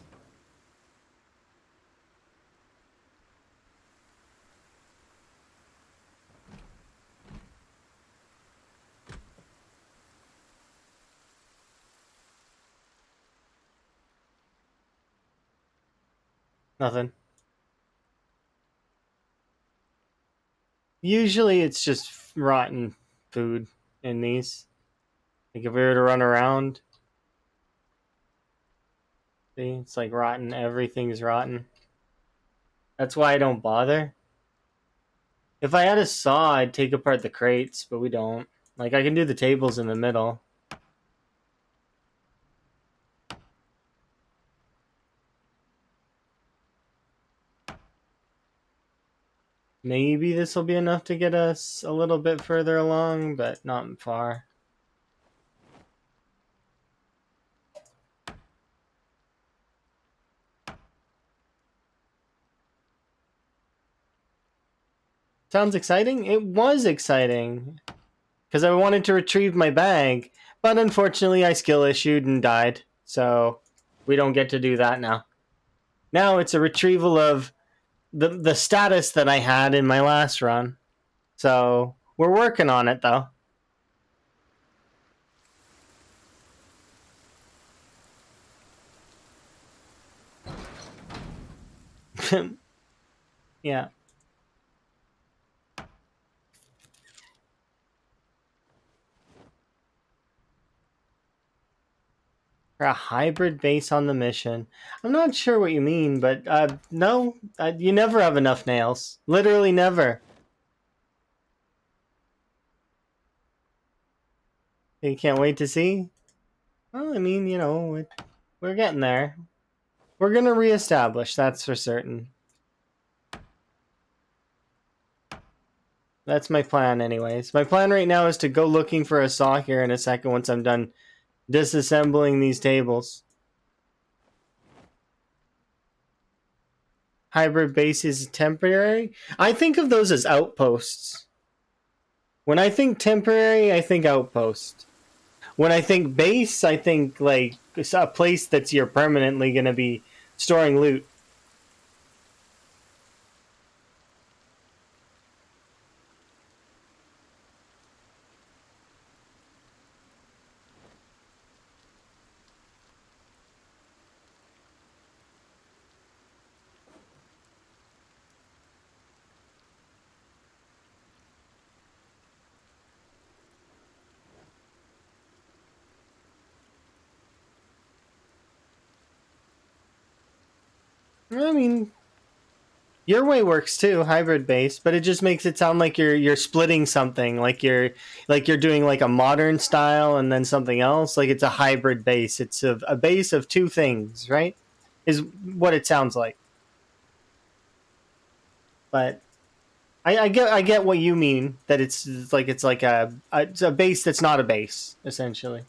Nothing. Usually it's just rotten food in these. Like if we were to run around, see, it's like rotten. Everything's rotten. That's why I don't bother. If I had a saw, I'd take apart the crates, but we don't. Like I can do the tables in the middle. Maybe this will be enough to get us a little bit further along, but not far. Sounds exciting? It was exciting. Because I wanted to retrieve my bag, but unfortunately I skill issued and died. So we don't get to do that now. Now it's a retrieval of the status that I had in my last run. So we're working on it though. Yeah. For a hybrid base on the mission. I'm not sure what you mean, but no, you never have enough nails. Literally never. You can't wait to see? Well, I mean, we're getting there. We're gonna reestablish, that's for certain. That's my plan anyways. My plan right now is to go looking for a saw here in a second once I'm done disassembling these tables. Hybrid base is temporary. I think of those as outposts. When I think temporary, I think outpost. When I think base, I think like a place that's you're permanently going to be storing loot. I mean, your way works too, hybrid base, but it just makes it sound like you're splitting something, like you're doing like a modern style and then something else. Like it's a hybrid base. It's a base of two things, right? Is what it sounds like. But I get what you mean. That it's like it's a base that's not a base, essentially.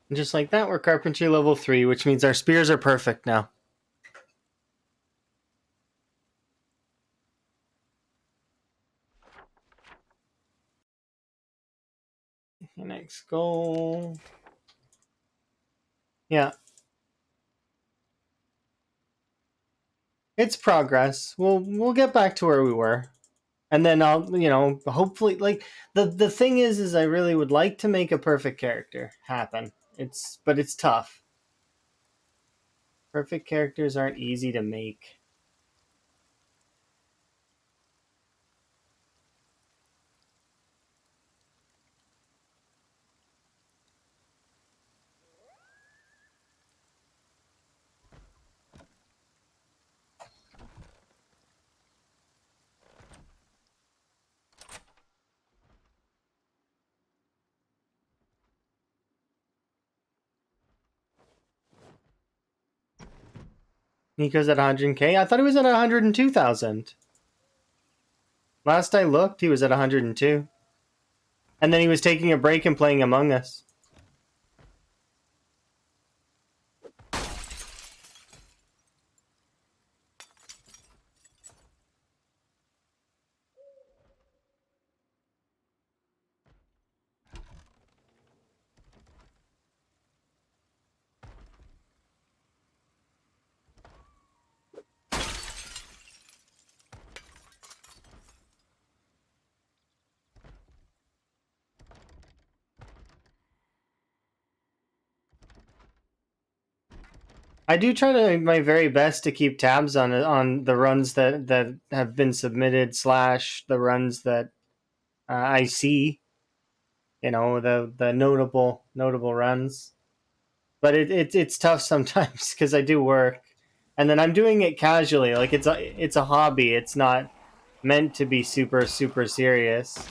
And just like that, we're carpentry level 3, which means our spears are perfect now. Next goal. Yeah. It's progress. We'll get back to where we were. And then I'll, hopefully, like, the thing is I really would like to make a perfect character happen. But it's tough. Perfect characters aren't easy to make. Nico's at 100K. I thought he was at 102,000. Last I looked, he was at 102. And then he was taking a break and playing Among Us. I do try to my very best to keep tabs on the runs that have been submitted / the runs that I see. The notable runs. But it's tough sometimes because I do work, and then I'm doing it casually. Like it's a hobby. It's not meant to be super super serious.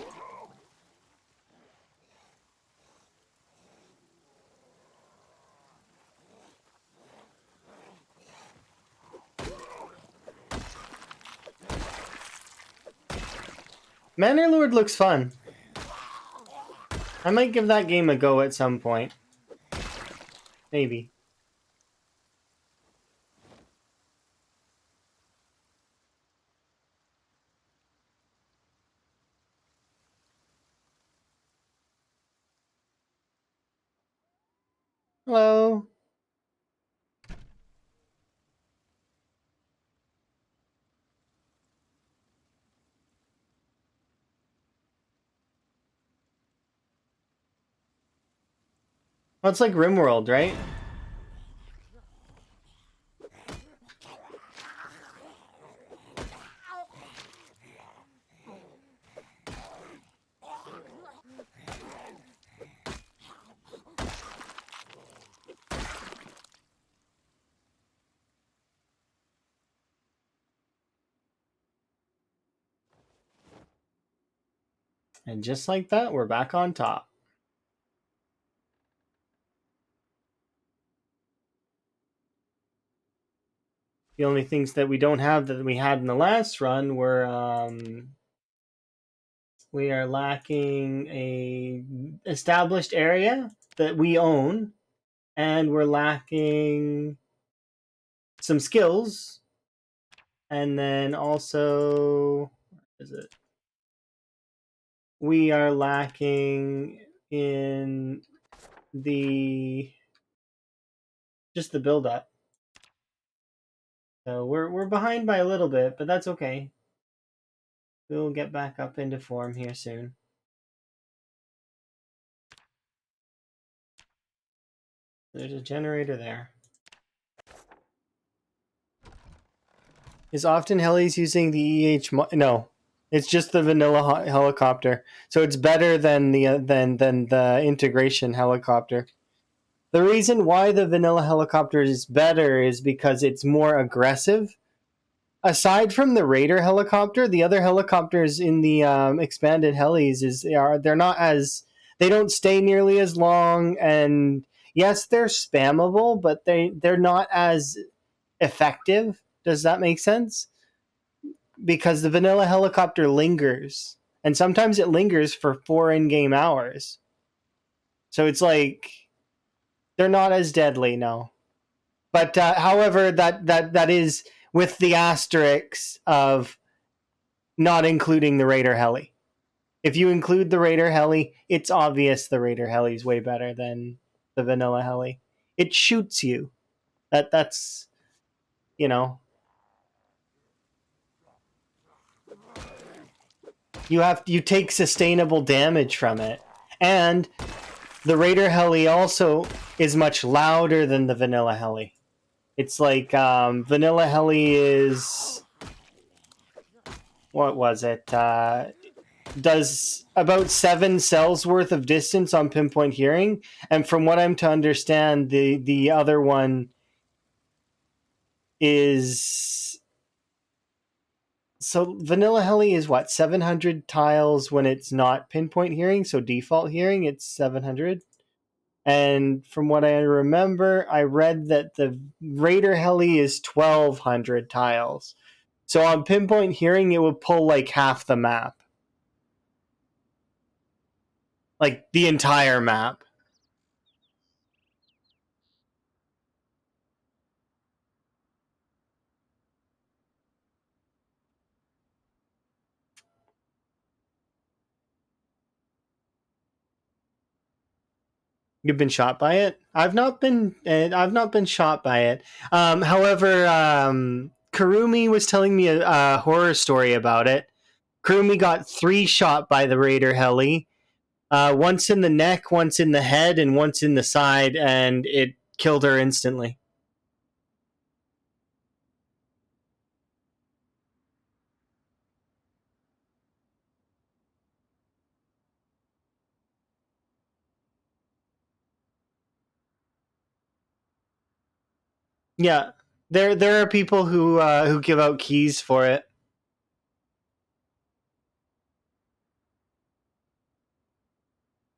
Manor Lord looks fun. I might give that game a go at some point. Maybe. Hello. Well, it's like RimWorld, right? And just like that, we're back on top. The only things that we don't have that we had in the last run were we are lacking a established area that we own, and we're lacking some skills, and then also is it we are lacking in the just the build up. So we're behind by a little bit, but that's okay. We'll get back up into form here soon. There's a generator there. Is often Helis using the no, it's just the vanilla helicopter. So it's better than the integration helicopter. The reason why the vanilla helicopter is better is because it's more aggressive. Aside from the Raider helicopter, the other helicopters in the expanded helis they're not as they don't stay nearly as long, and yes, they're spammable, but they're not as effective. Does that make sense? Because the vanilla helicopter lingers, and sometimes it lingers for 4 in-game hours. So it's like They're not as deadly, no. But however, that is with the asterisk of not including the Raider Heli. If you include the Raider Heli, it's obvious the Raider Heli is way better than the vanilla Heli. It shoots you. That's you know you take sustainable damage from it, and the Raider Heli also is much louder than the vanilla Heli. It's like vanilla Heli is what was it? Does about 7 cells worth of distance on pinpoint hearing, and from what I'm to understand, the other one is so vanilla heli is what 700 tiles when it's not pinpoint hearing, so default hearing it's 700. And from what I remember, I read that the Raider heli is 1200 tiles. So on pinpoint hearing, it would pull like half the map, like the entire map. You've been shot by it? I've not been. I've not been shot by it. However, Karumi was telling me a horror story about it. Karumi got 3 shot by the Raider heli. Once in the neck, once in the head, and once in the side, and it killed her instantly. Yeah, there are people who give out keys for it.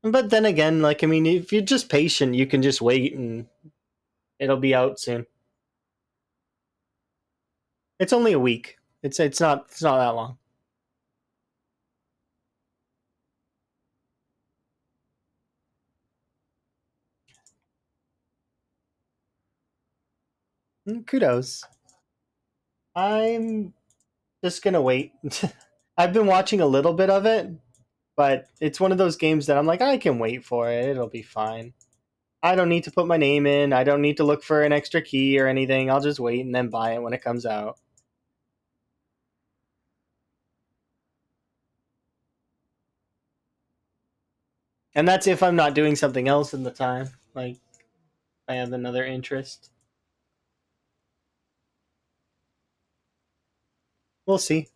But then again, like I mean, if you're just patient, you can just wait and it'll be out soon. It's only a week. It's not that long. Kudos. I'm just gonna wait. I've been watching a little bit of it, but it's one of those games that I'm like, I can wait for it. It'll be fine. I don't need to put my name in. I don't need to look for an extra key or anything. I'll just wait and then buy it when it comes out. And that's if I'm not doing something else in the time. Like, I have another interest. We'll see.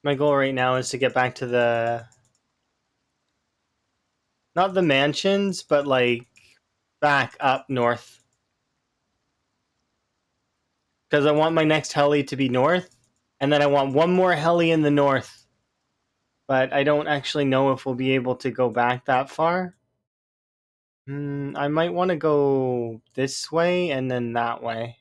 My goal right now is to get back to the not the mansions, but like back up north. Because I want my next heli to be north, and then I want one more heli in the north. But I don't actually know if we'll be able to go back that far. I might want to go this way and then that way.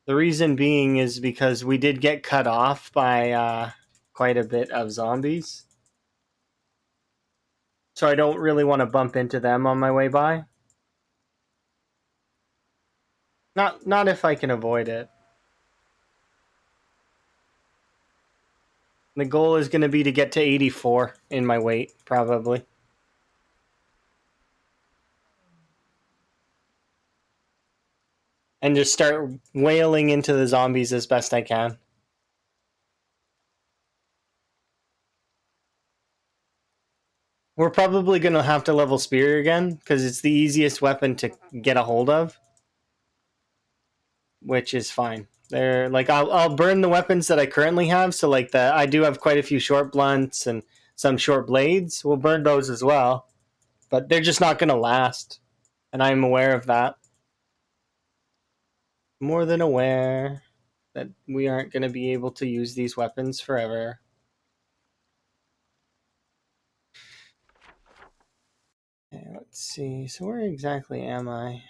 The reason being is because we did get cut off by quite a bit of zombies. So I don't really want to bump into them on my way by. Not if I can avoid it. The goal is going to be to get to 84 in my weight, probably. And just start wailing into the zombies as best I can. We're probably going to have to level Spear again, because it's the easiest weapon to get a hold of. Which is fine. They're like I'll burn the weapons that I currently have. So like I do have quite a few short blunts and some short blades. We'll burn those as well, but they're just not going to last, and I'm aware of that. More than aware that we aren't going to be able to use these weapons forever. Okay, let's see. So where exactly am I?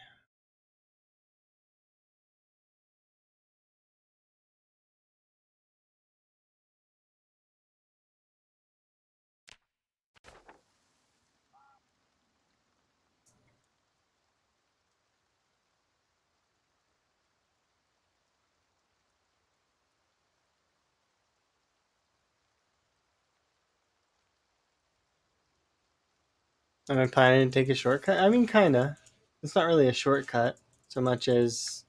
Am I planning to take a shortcut? I mean, kinda. It's not really a shortcut so much as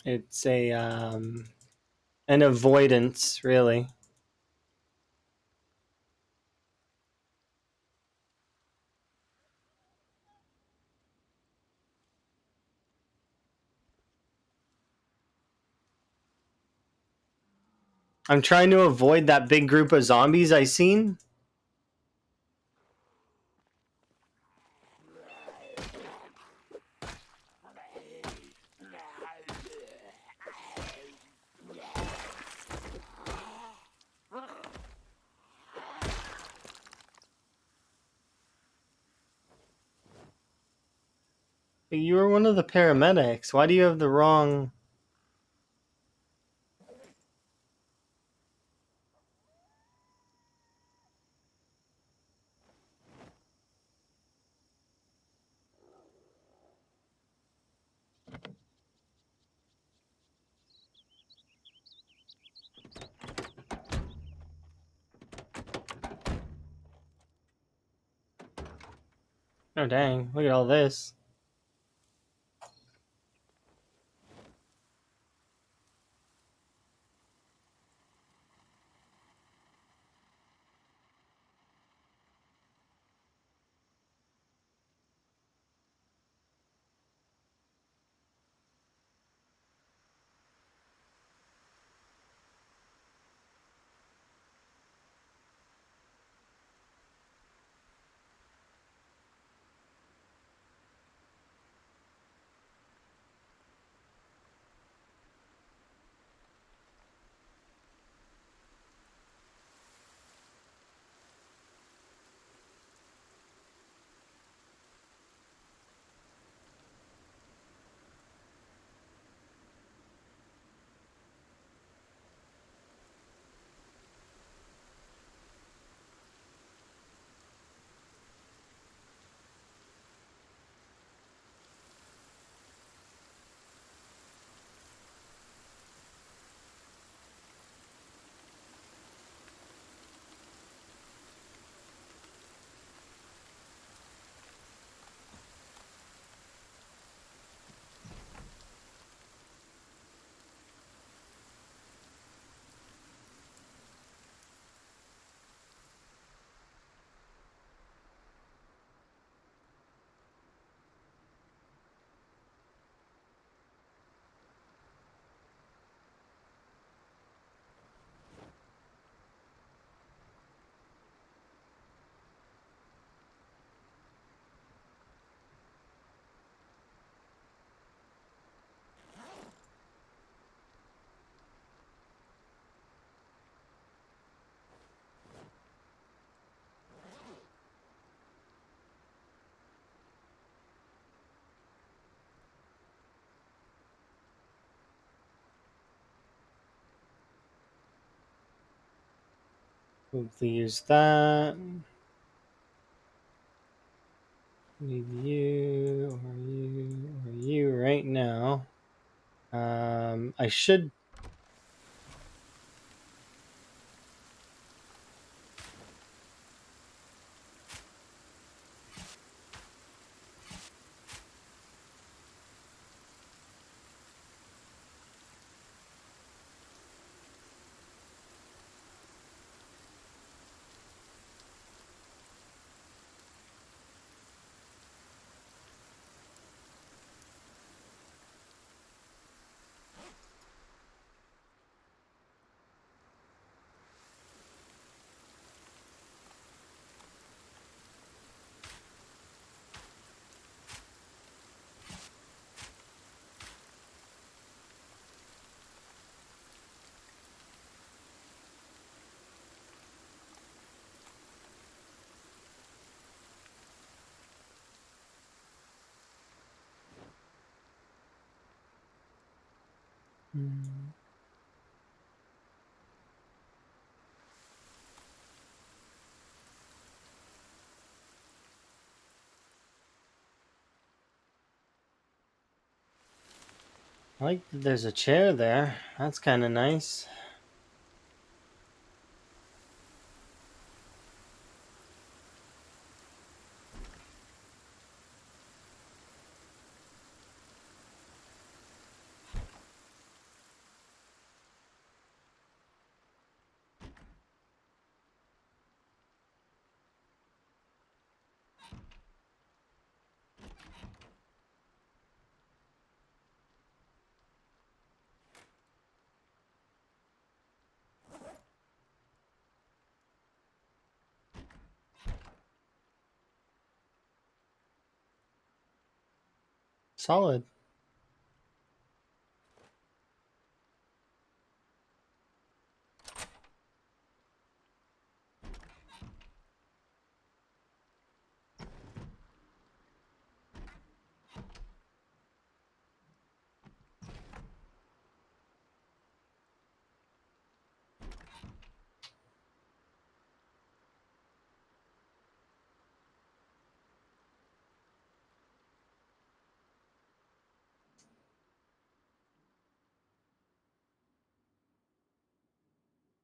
it's an avoidance, really. I'm trying to avoid that big group of zombies I seen. You were one of the paramedics. Why do you have the wrong... Oh dang, look at all this. Quickly use that. Need you or you right now. I should... Hmm. I like that there's a chair there. That's kind of nice. Solid.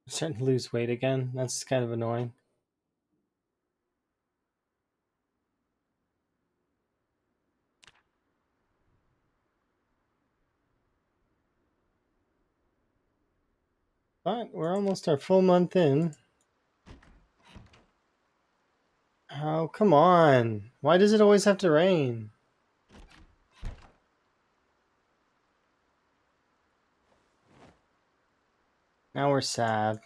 I'm starting to lose weight again. That's kind of annoying. But we're almost our full month in. Oh, come on. Why does it always have to rain? Now we're sad.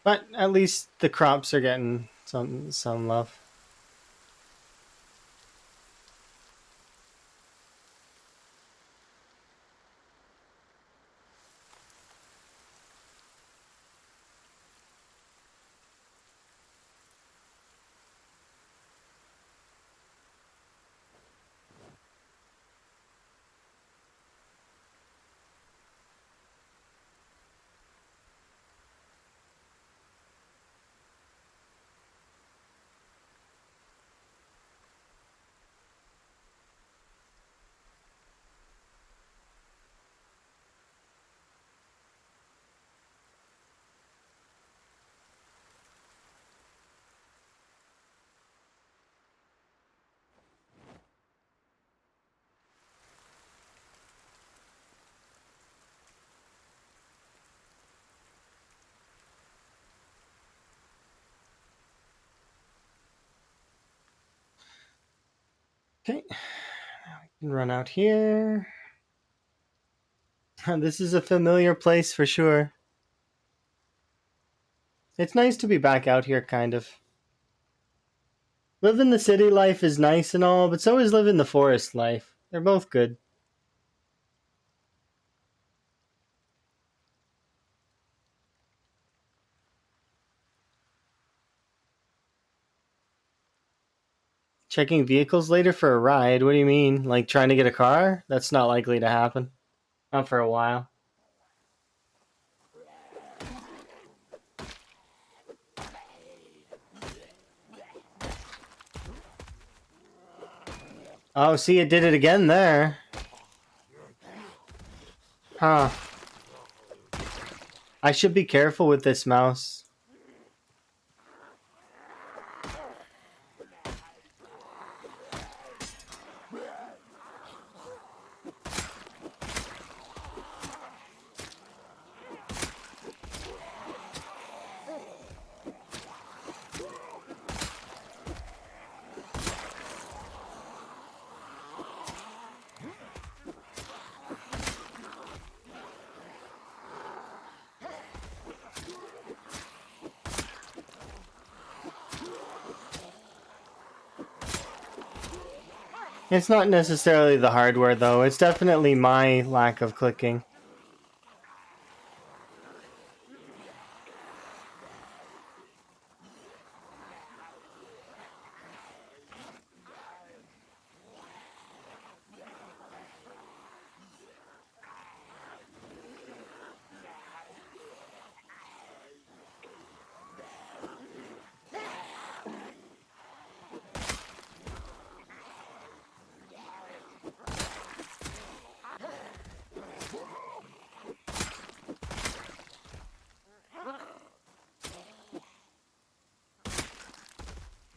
But at least the crops are getting some love. Okay. Now we can run out here. This is a familiar place for sure. It's nice to be back out here, kind of. Living the city life is nice and all, but so is living the forest life. They're both good. Checking vehicles later for a ride? What do you mean? Like trying to get a car? That's not likely to happen. Not for a while. Oh, see, it did it again there. Huh. I should be careful with this mouse. It's not necessarily the hardware, though. It's definitely my lack of clicking.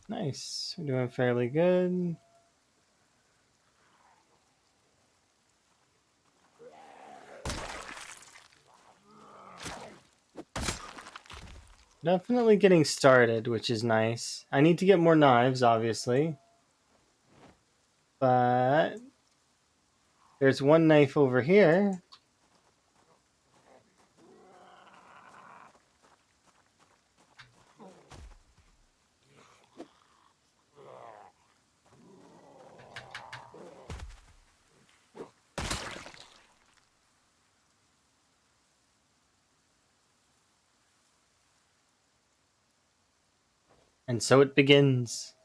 Nice. We're doing fairly good. Definitely getting started, which is nice. I need to get more knives, obviously. But there's one knife over here. And so it begins.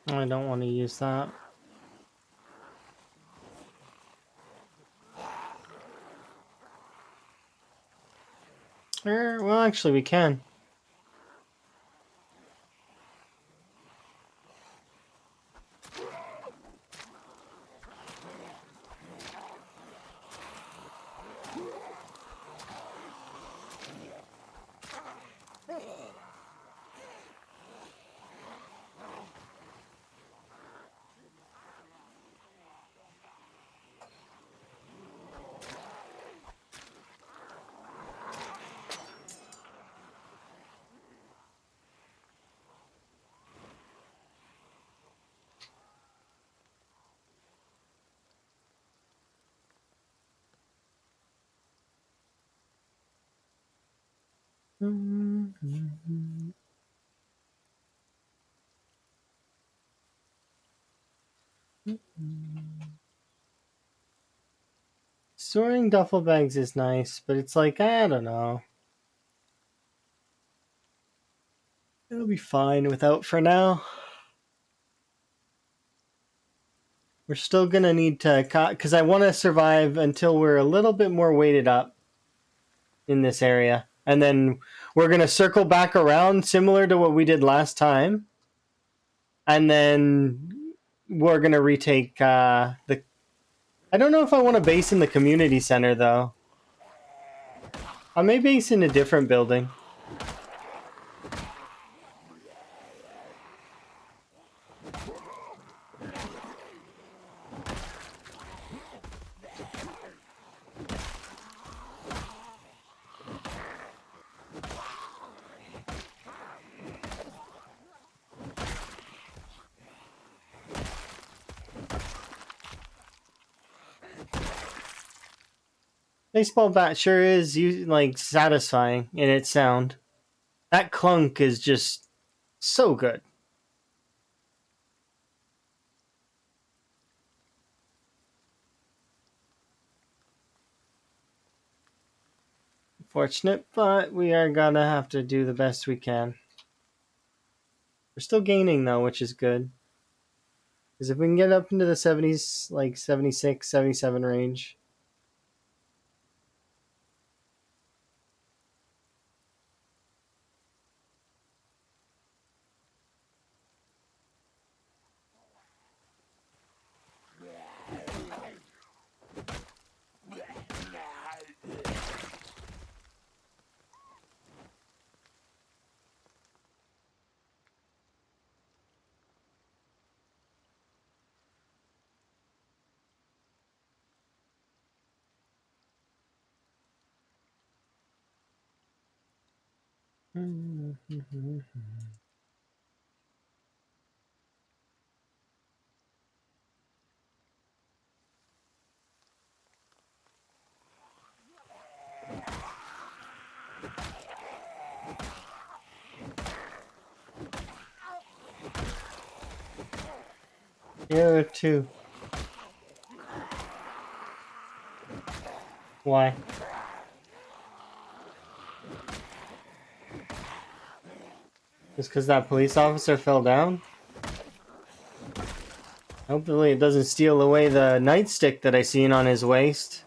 I don't want to use that. Well, actually, we can. Storing duffel bags is nice, but it's like, I don't know. It'll be fine without for now. We're still gonna need to, because I want to survive until we're a little bit more weighted up in this area. And then we're gonna circle back around similar to what we did last time. And then we're gonna retake the... I don't know if I want to base in the community center, though. I may base in a different building. Baseball bat sure is like satisfying in its sound. That clunk is just so good. Unfortunate, but we are gonna have to do the best we can. We're still gaining though, which is good. Because if we can get up into the 70s, like 76, 77 range. Here too. Why? Just because that police officer fell down? Hopefully it doesn't steal away the nightstick that I seen on his waist.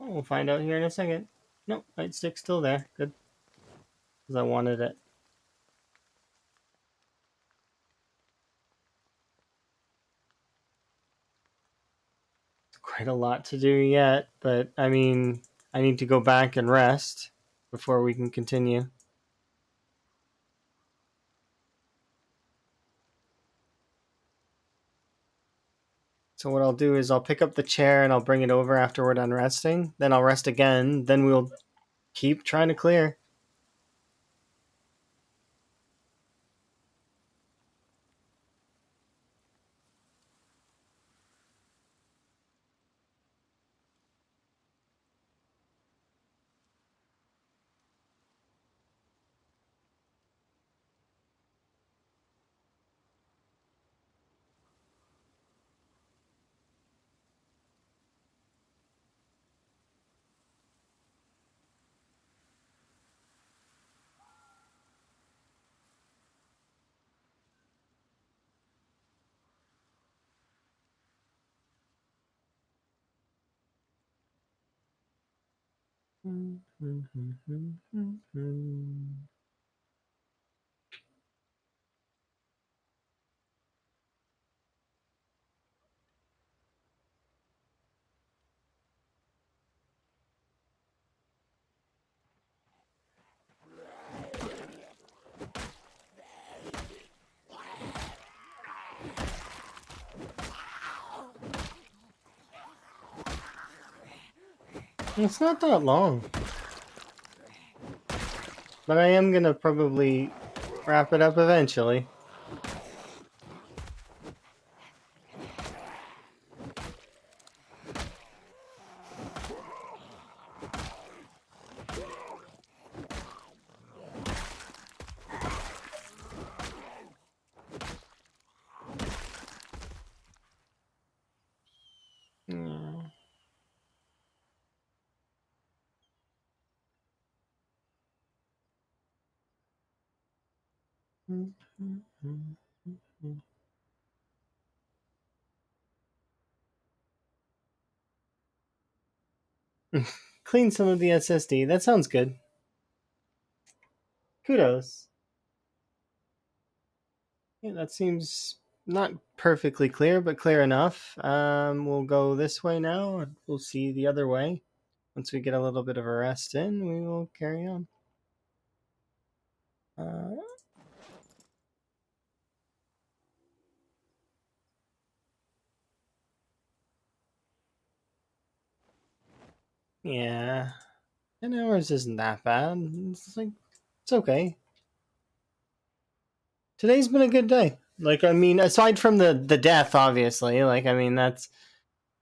Oh, we'll find out here in a second. Nope, nightstick's still there. Good. Because I wanted it. Quite a lot to do yet, but I mean, I need to go back and rest before we can continue. So what I'll do is I'll pick up the chair and I'll bring it over after we're done resting. Then I'll rest again. Then we'll keep trying to clear. It's not that long. But I am gonna probably wrap it up eventually. Yeah. Clean some of the SSD. That sounds good. Kudos. Yeah, that seems not perfectly clear, but clear enough. We'll go this way now, and we'll see the other way. Once we get a little bit of a rest in, we will carry on. Uh, yeah. 10 hours isn't that bad. It's okay. Today's been a good day. Like, I mean, aside from the death, obviously. Like, I mean, that's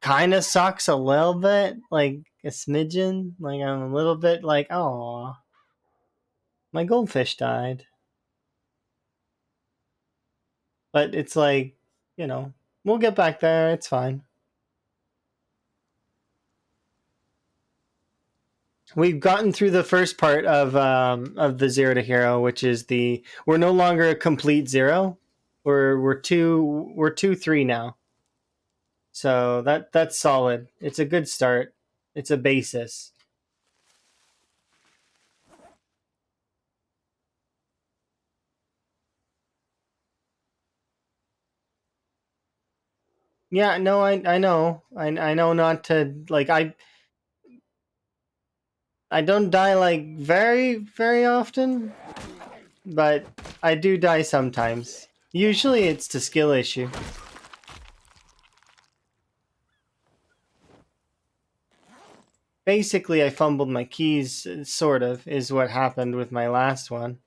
kind of sucks a little bit. Like a smidgen. Like, I'm a little bit like, oh, my goldfish died. But it's like, you know, we'll get back there. It's fine. We've gotten through the first part of the zero to hero, which is we're no longer a complete zero. We're 2-3 now. So that's solid. It's a good start. It's a basis. Yeah, no, I know. I know not to like I don't die like very very often, but I do die sometimes. Usually it's the skill issue. Basically, I fumbled my keys, sort of, is what happened with my last one.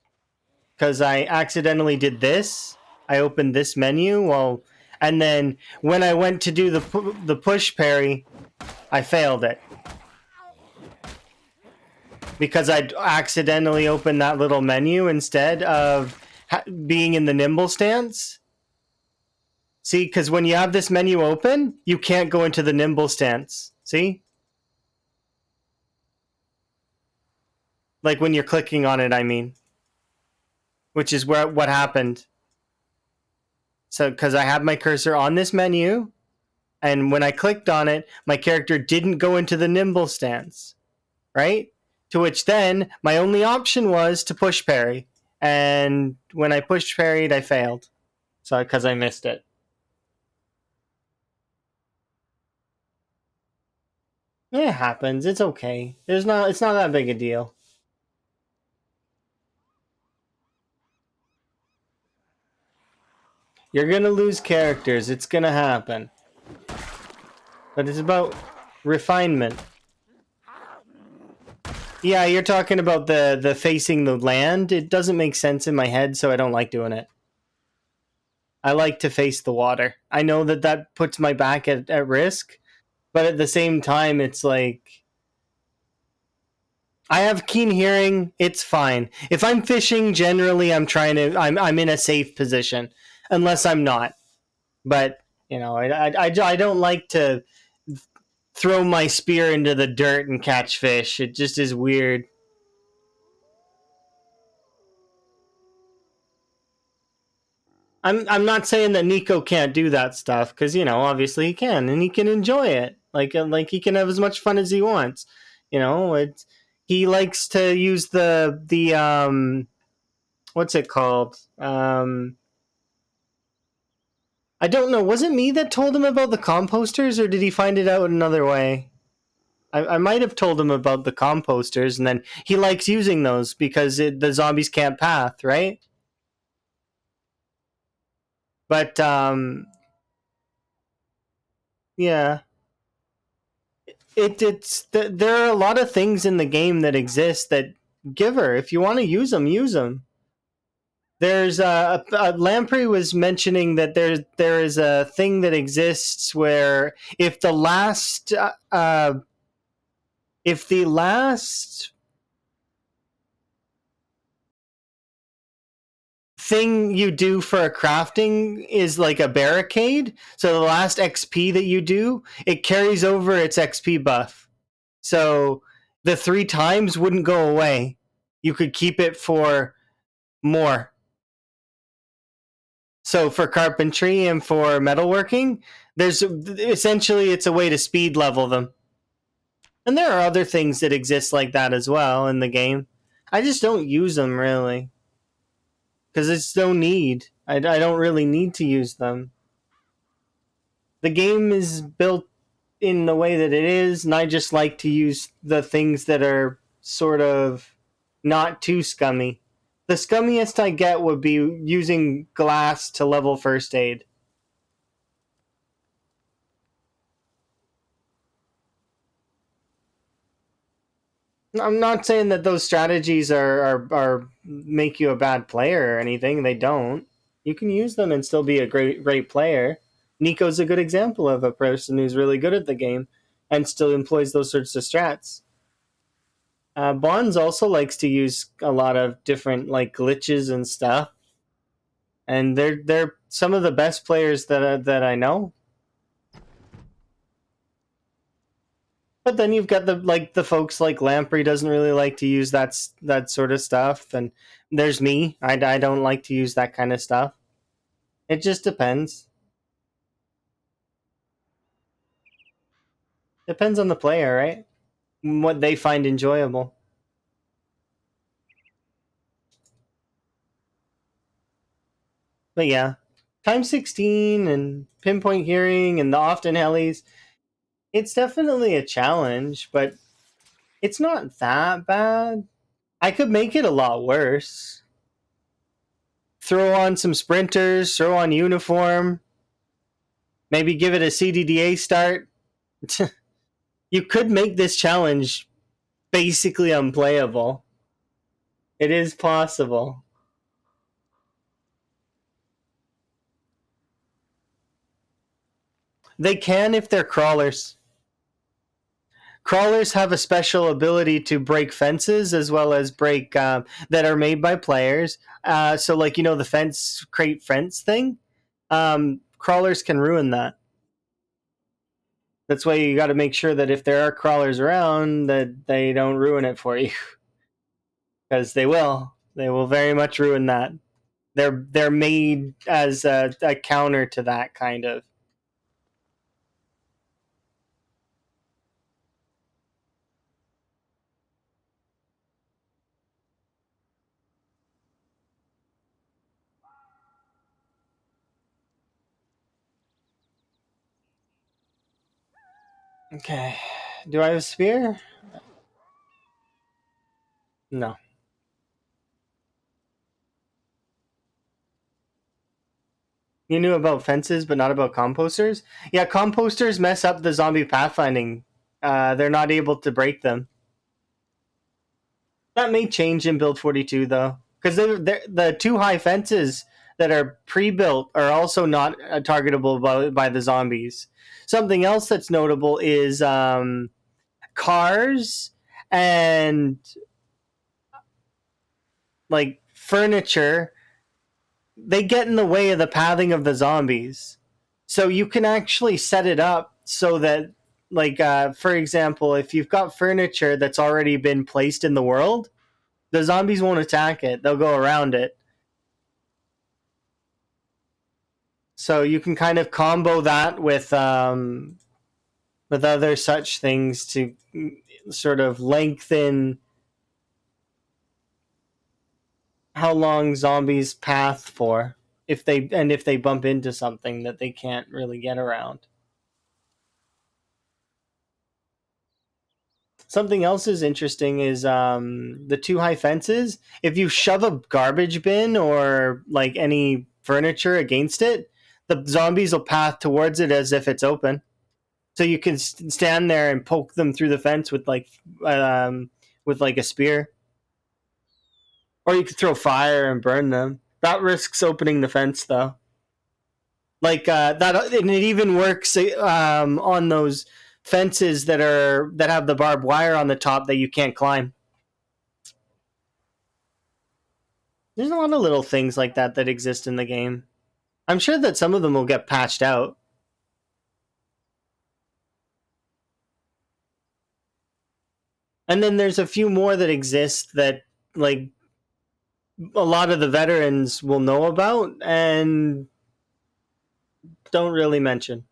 Because I accidentally did this. I opened this menu and then when I went to do the push parry, I failed it because I accidentally opened that little menu instead of being in the nimble stance. See, because when you have this menu open, you can't go into the nimble stance. See? Like when you're clicking on it, I mean. Which is what happened. So, because I had my cursor on this menu, and when I clicked on it, my character didn't go into the nimble stance, right? To which then my only option was to push parry, and when I pushed parried, I failed. So, because I missed it. It happens. It's okay. It's not that big a deal. You're gonna lose characters. It's gonna happen. But it's about refinement. Yeah, you're talking about the facing the land. It doesn't make sense in my head, so I don't like doing it. I like to face the water. I know that puts my back at risk, but at the same time, it's like I have keen hearing. It's fine. If I'm fishing, generally, I'm in a safe position, unless I'm not. But you know, I don't like to throw my spear into the dirt and catch fish. It just is weird. I'm not saying that Nico can't do that stuff because you know obviously he can and he can enjoy it like he can have as much fun as he wants. You know, he likes to use the what's it called? I don't know. Was it me that told him about the composters or did he find it out another way? I might have told him about the composters and then he likes using those because the zombies can't path, right? But yeah, there are a lot of things in the game that exist that giver if you want to use them. There's Lamprey was mentioning that there is a thing that exists where if the last thing you do for a crafting is like a barricade, so the last XP that you do, it carries over its XP buff. So the 3 times wouldn't go away. You could keep it for more. So for carpentry and for metalworking, there's essentially it's a way to speed level them. And there are other things that exist like that as well in the game. I just don't use them really because it's no need. I don't really need to use them. The game is built in the way that it is, and I just like to use the things that are sort of not too scummy. The scummiest I get would be using glass to level first aid. I'm not saying that those strategies are make you a bad player or anything. They don't. You can use them and still be a great player. Nico's a good example of a person who's really good at the game and still employs those sorts of strats. Bonds also likes to use a lot of different like glitches and stuff, and they're some of the best players that I know. But then you've got the folks like Lamprey doesn't really like to use that sort of stuff, and there's me. I don't like to use that kind of stuff. It just depends. Depends on the player, right? What they find enjoyable. But yeah, Time 16 and Pinpoint Hearing and the Often Helis, it's definitely a challenge, but it's not that bad. I could make it a lot worse. Throw on some sprinters, throw on uniform, maybe give it a CDDA start. You could make this challenge basically unplayable. It is possible. They can if they're crawlers. Crawlers have a special ability to break fences as well as break that are made by players. So, like the fence crate fence thing, crawlers can ruin that. That's why you got to make sure that if there are crawlers around, that they don't ruin it for you, because they will. They will very much ruin that. They're made as a counter to that kind of. Okay, do I have a spear? No. You knew about fences, but not about composters? Yeah, composters mess up the zombie pathfinding. They're not able to break them. That may change in build 42, though. Because the two high fences that are pre-built are also not targetable by the zombies. Something else that's notable is cars and like furniture. They get in the way of the pathing of the zombies. So you can actually set it up so that, like, for example, if you've got furniture that's already been placed in the world, the zombies won't attack it. They'll go around it. So you can kind of combo that with other such things to sort of lengthen how long zombies path for if they bump into something that they can't really get around. Something else is interesting is the two high fences. If you shove a garbage bin or like any furniture against it, the zombies will path towards it as if it's open. So you can stand there and poke them through the fence with like a spear, or you could throw fire and burn them. That risks opening the fence though. Like that, and it even works on those fences that have the barbed wire on the top that you can't climb. There's a lot of little things like that exist in the game. I'm sure that some of them will get patched out. And then there's a few more that exist that like a lot of the veterans will know about and don't really mention.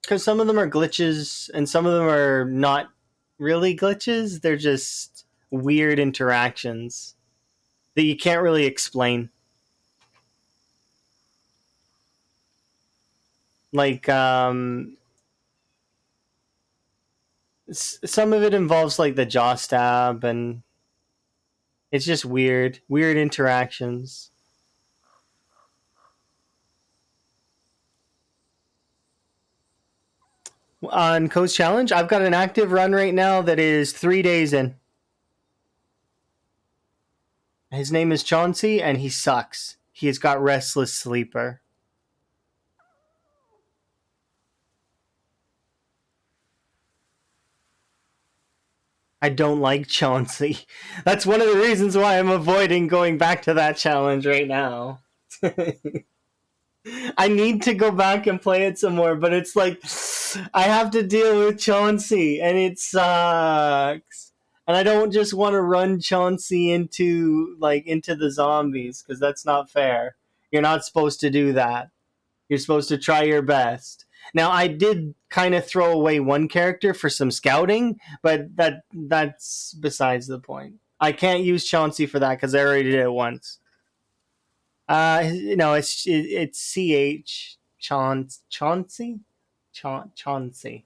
Because some of them are glitches and some of them are not really glitches. They're just weird interactions that you can't really explain. Like some of it involves like the jaw stab, and It's just weird interactions. On Coast Challenge, I've got an active run right now that is 3 days in. His name is Chauncey, and he sucks. He has got restless sleeper. I don't like Chauncey. That's one of the reasons why I'm avoiding going back to that challenge right now. I need to go back and play it some more, but it's like I have to deal with Chauncey, and it sucks. And I don't just want to run Chauncey into the zombies because that's not fair. You're not supposed to do that. You're supposed to try your best. Now, I did kind of throw away one character for some scouting, but that's besides the point. I can't use Chauncey for that because I already did it once. No, it's Chauncey, Chauncey.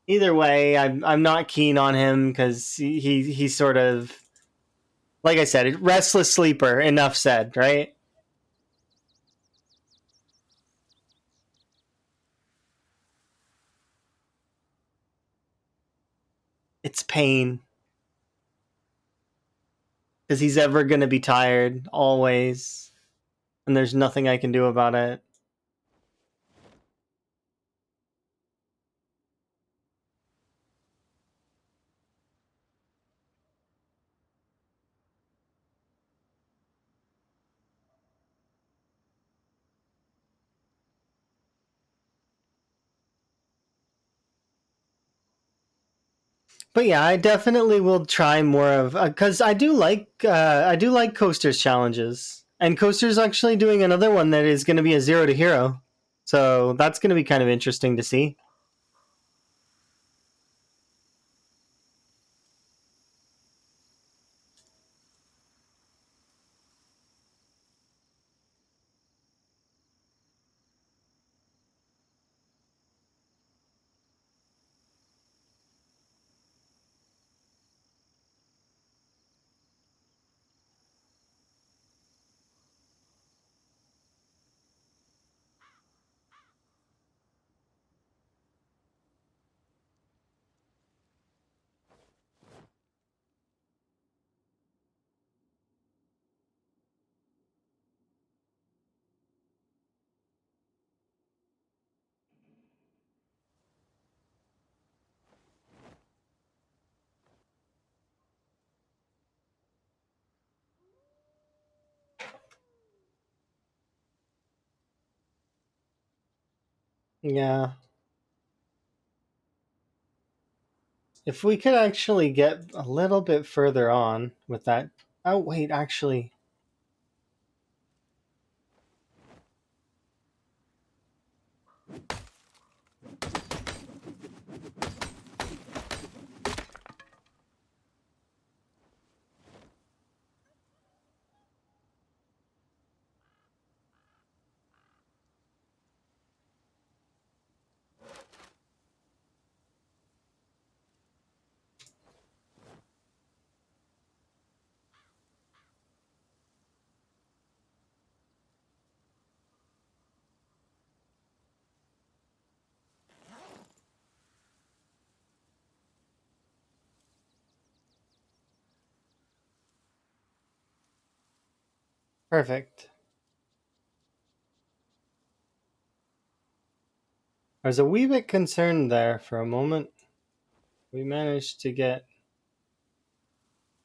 Either way, I'm not keen on him because he's sort of like I said, restless sleeper. Enough said, right? It's pain because he's ever gonna be tired always, and there's nothing I can do about it. But yeah, I definitely will try more of because I do like Coaster's challenges, and Coaster's actually doing another one that is going to be a 0 to hero, so that's going to be kind of interesting to see. Yeah, if we could actually get a little bit further on with that. Oh wait, actually, perfect. I was a wee bit concerned there for a moment. We managed to get.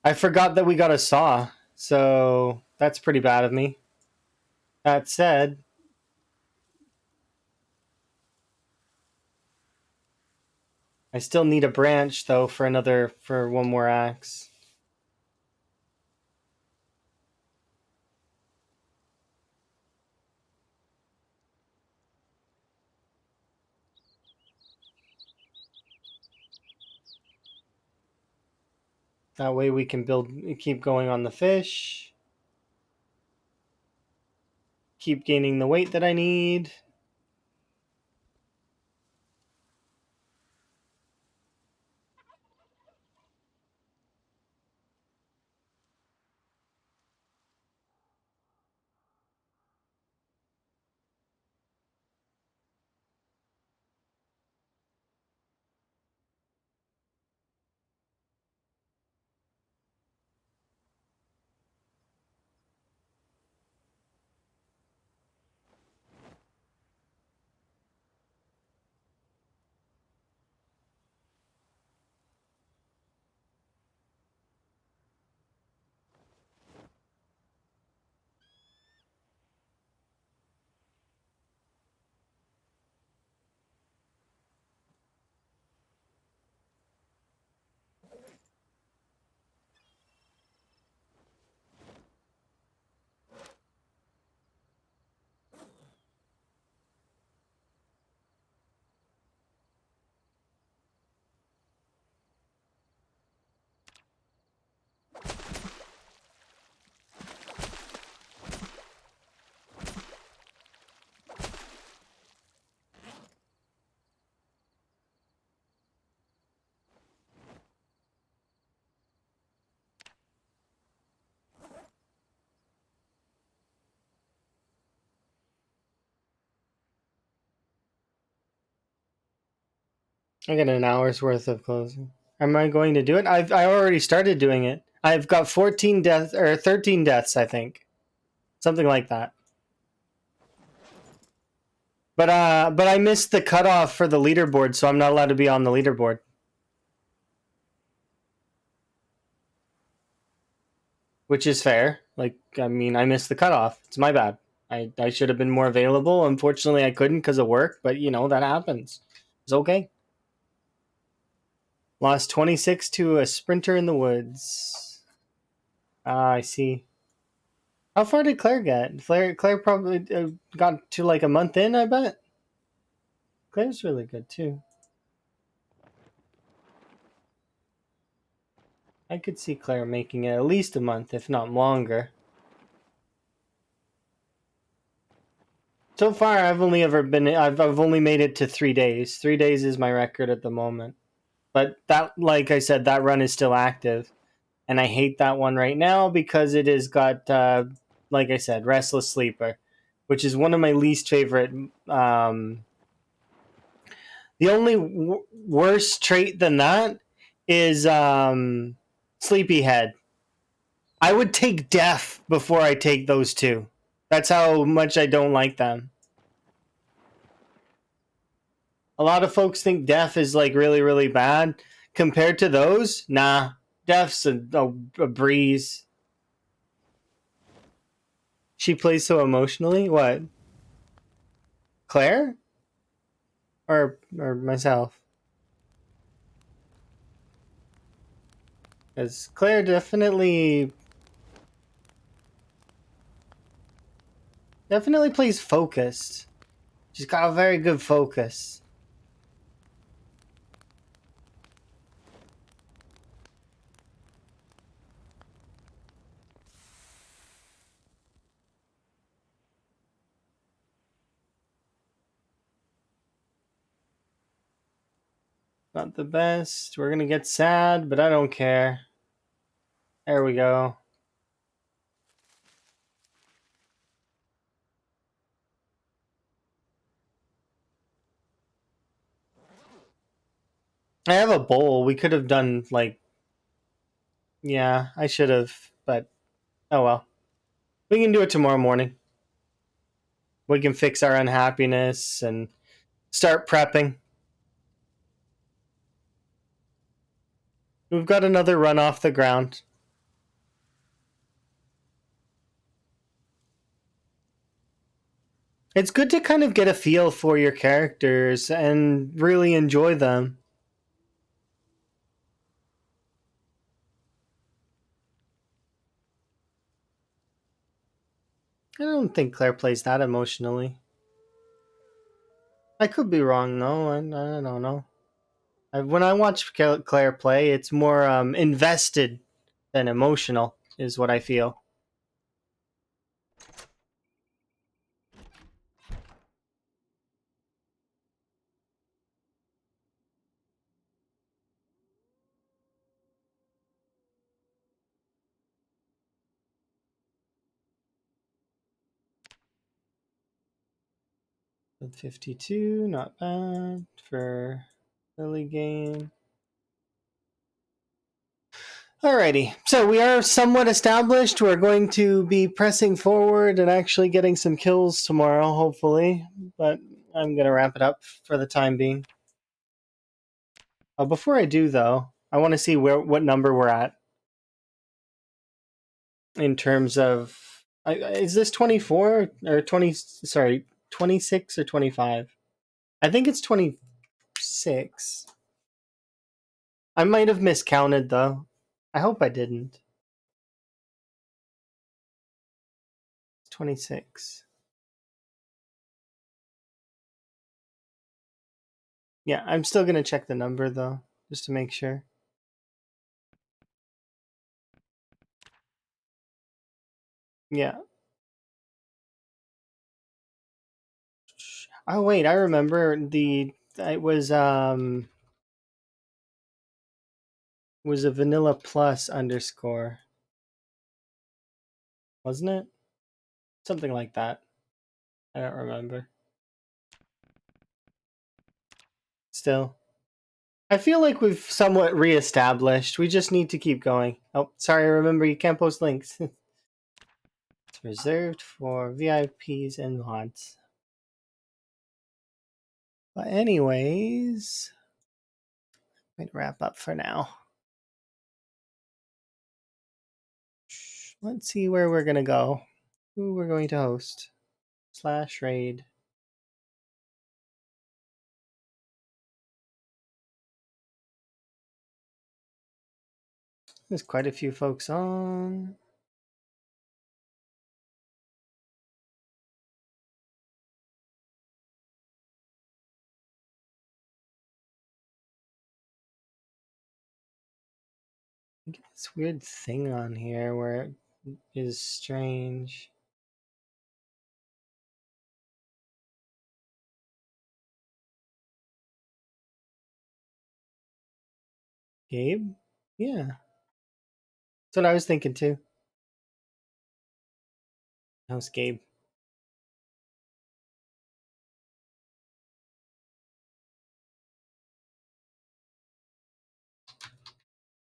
I forgot that we got a saw, so that's pretty bad of me. That said, I still need a branch though for one more axe. That way we can keep going on the fish, keep gaining the weight that I need. I got an hour's worth of closing. Am I going to do it? I already started doing it. I've got 14 deaths or 13 deaths, I think. Something like that. But I missed the cutoff for the leaderboard, so I'm not allowed to be on the leaderboard. Which is fair. Like, I mean, I missed the cutoff. It's my bad. I should have been more available. Unfortunately, I couldn't because of work, but you know, that happens. It's okay. Lost 26 to a sprinter in the woods. Ah, I see. How far did Claire get? Claire probably got to like a month in, I bet. Claire's really good too. I could see Claire making it at least a month, if not longer. So far, I've only made it to 3 days. 3 days is my record at the moment. But that, like I said, that run is still active, and I hate that one right now because it has got, like I said, Restless Sleeper, which is one of my least favorite. The only worse trait than that is Sleepyhead. I would take Death before I take those two. That's how much I don't like them. A lot of folks think Death is like really, really bad. Compared to those, nah. Death's a breeze. She plays so emotionally? What? Claire? Or myself? Because Claire definitely plays focused. She's got a very good focus. Not the best. We're gonna get sad, but I don't care. There we go. I have a bowl. We could have done like, yeah, I should have, but oh well. We can do it tomorrow morning. We can fix our unhappiness and start prepping. We've got another run off the ground. It's good to kind of get a feel for your characters and really enjoy them. I don't think Claire plays that emotionally. I could be wrong though. I don't know. When I watch Claire play, it's more invested than emotional, is what I feel. With 52, not bad for early game. Alrighty, so we are somewhat established. We're going to be pressing forward and actually getting some kills tomorrow, hopefully. But I'm going to wrap it up for the time being. Oh, before I do, though, I want to see what number we're at in terms of. Is this 24 or 20? Sorry, 26 or 25? I think it's 26. I might have miscounted, though. I hope I didn't. 26. Yeah, I'm still going to check the number, though, just to make sure. Yeah. Oh wait, I remember it was a vanilla plus underscore, wasn't it? Something like that. I don't remember. Still. I feel like we've somewhat reestablished. We just need to keep going. Oh, sorry, remember you can't post links. It's reserved for VIPs and mods. But anyways, might wrap up for now. Let's see where we're gonna go. Who we're going to host. / raid. There's quite a few folks on. This weird thing on here where it is strange. Gabe? Yeah. That's what I was thinking too. How's Gabe?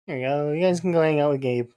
There you go. You guys can go hang out with Gabe.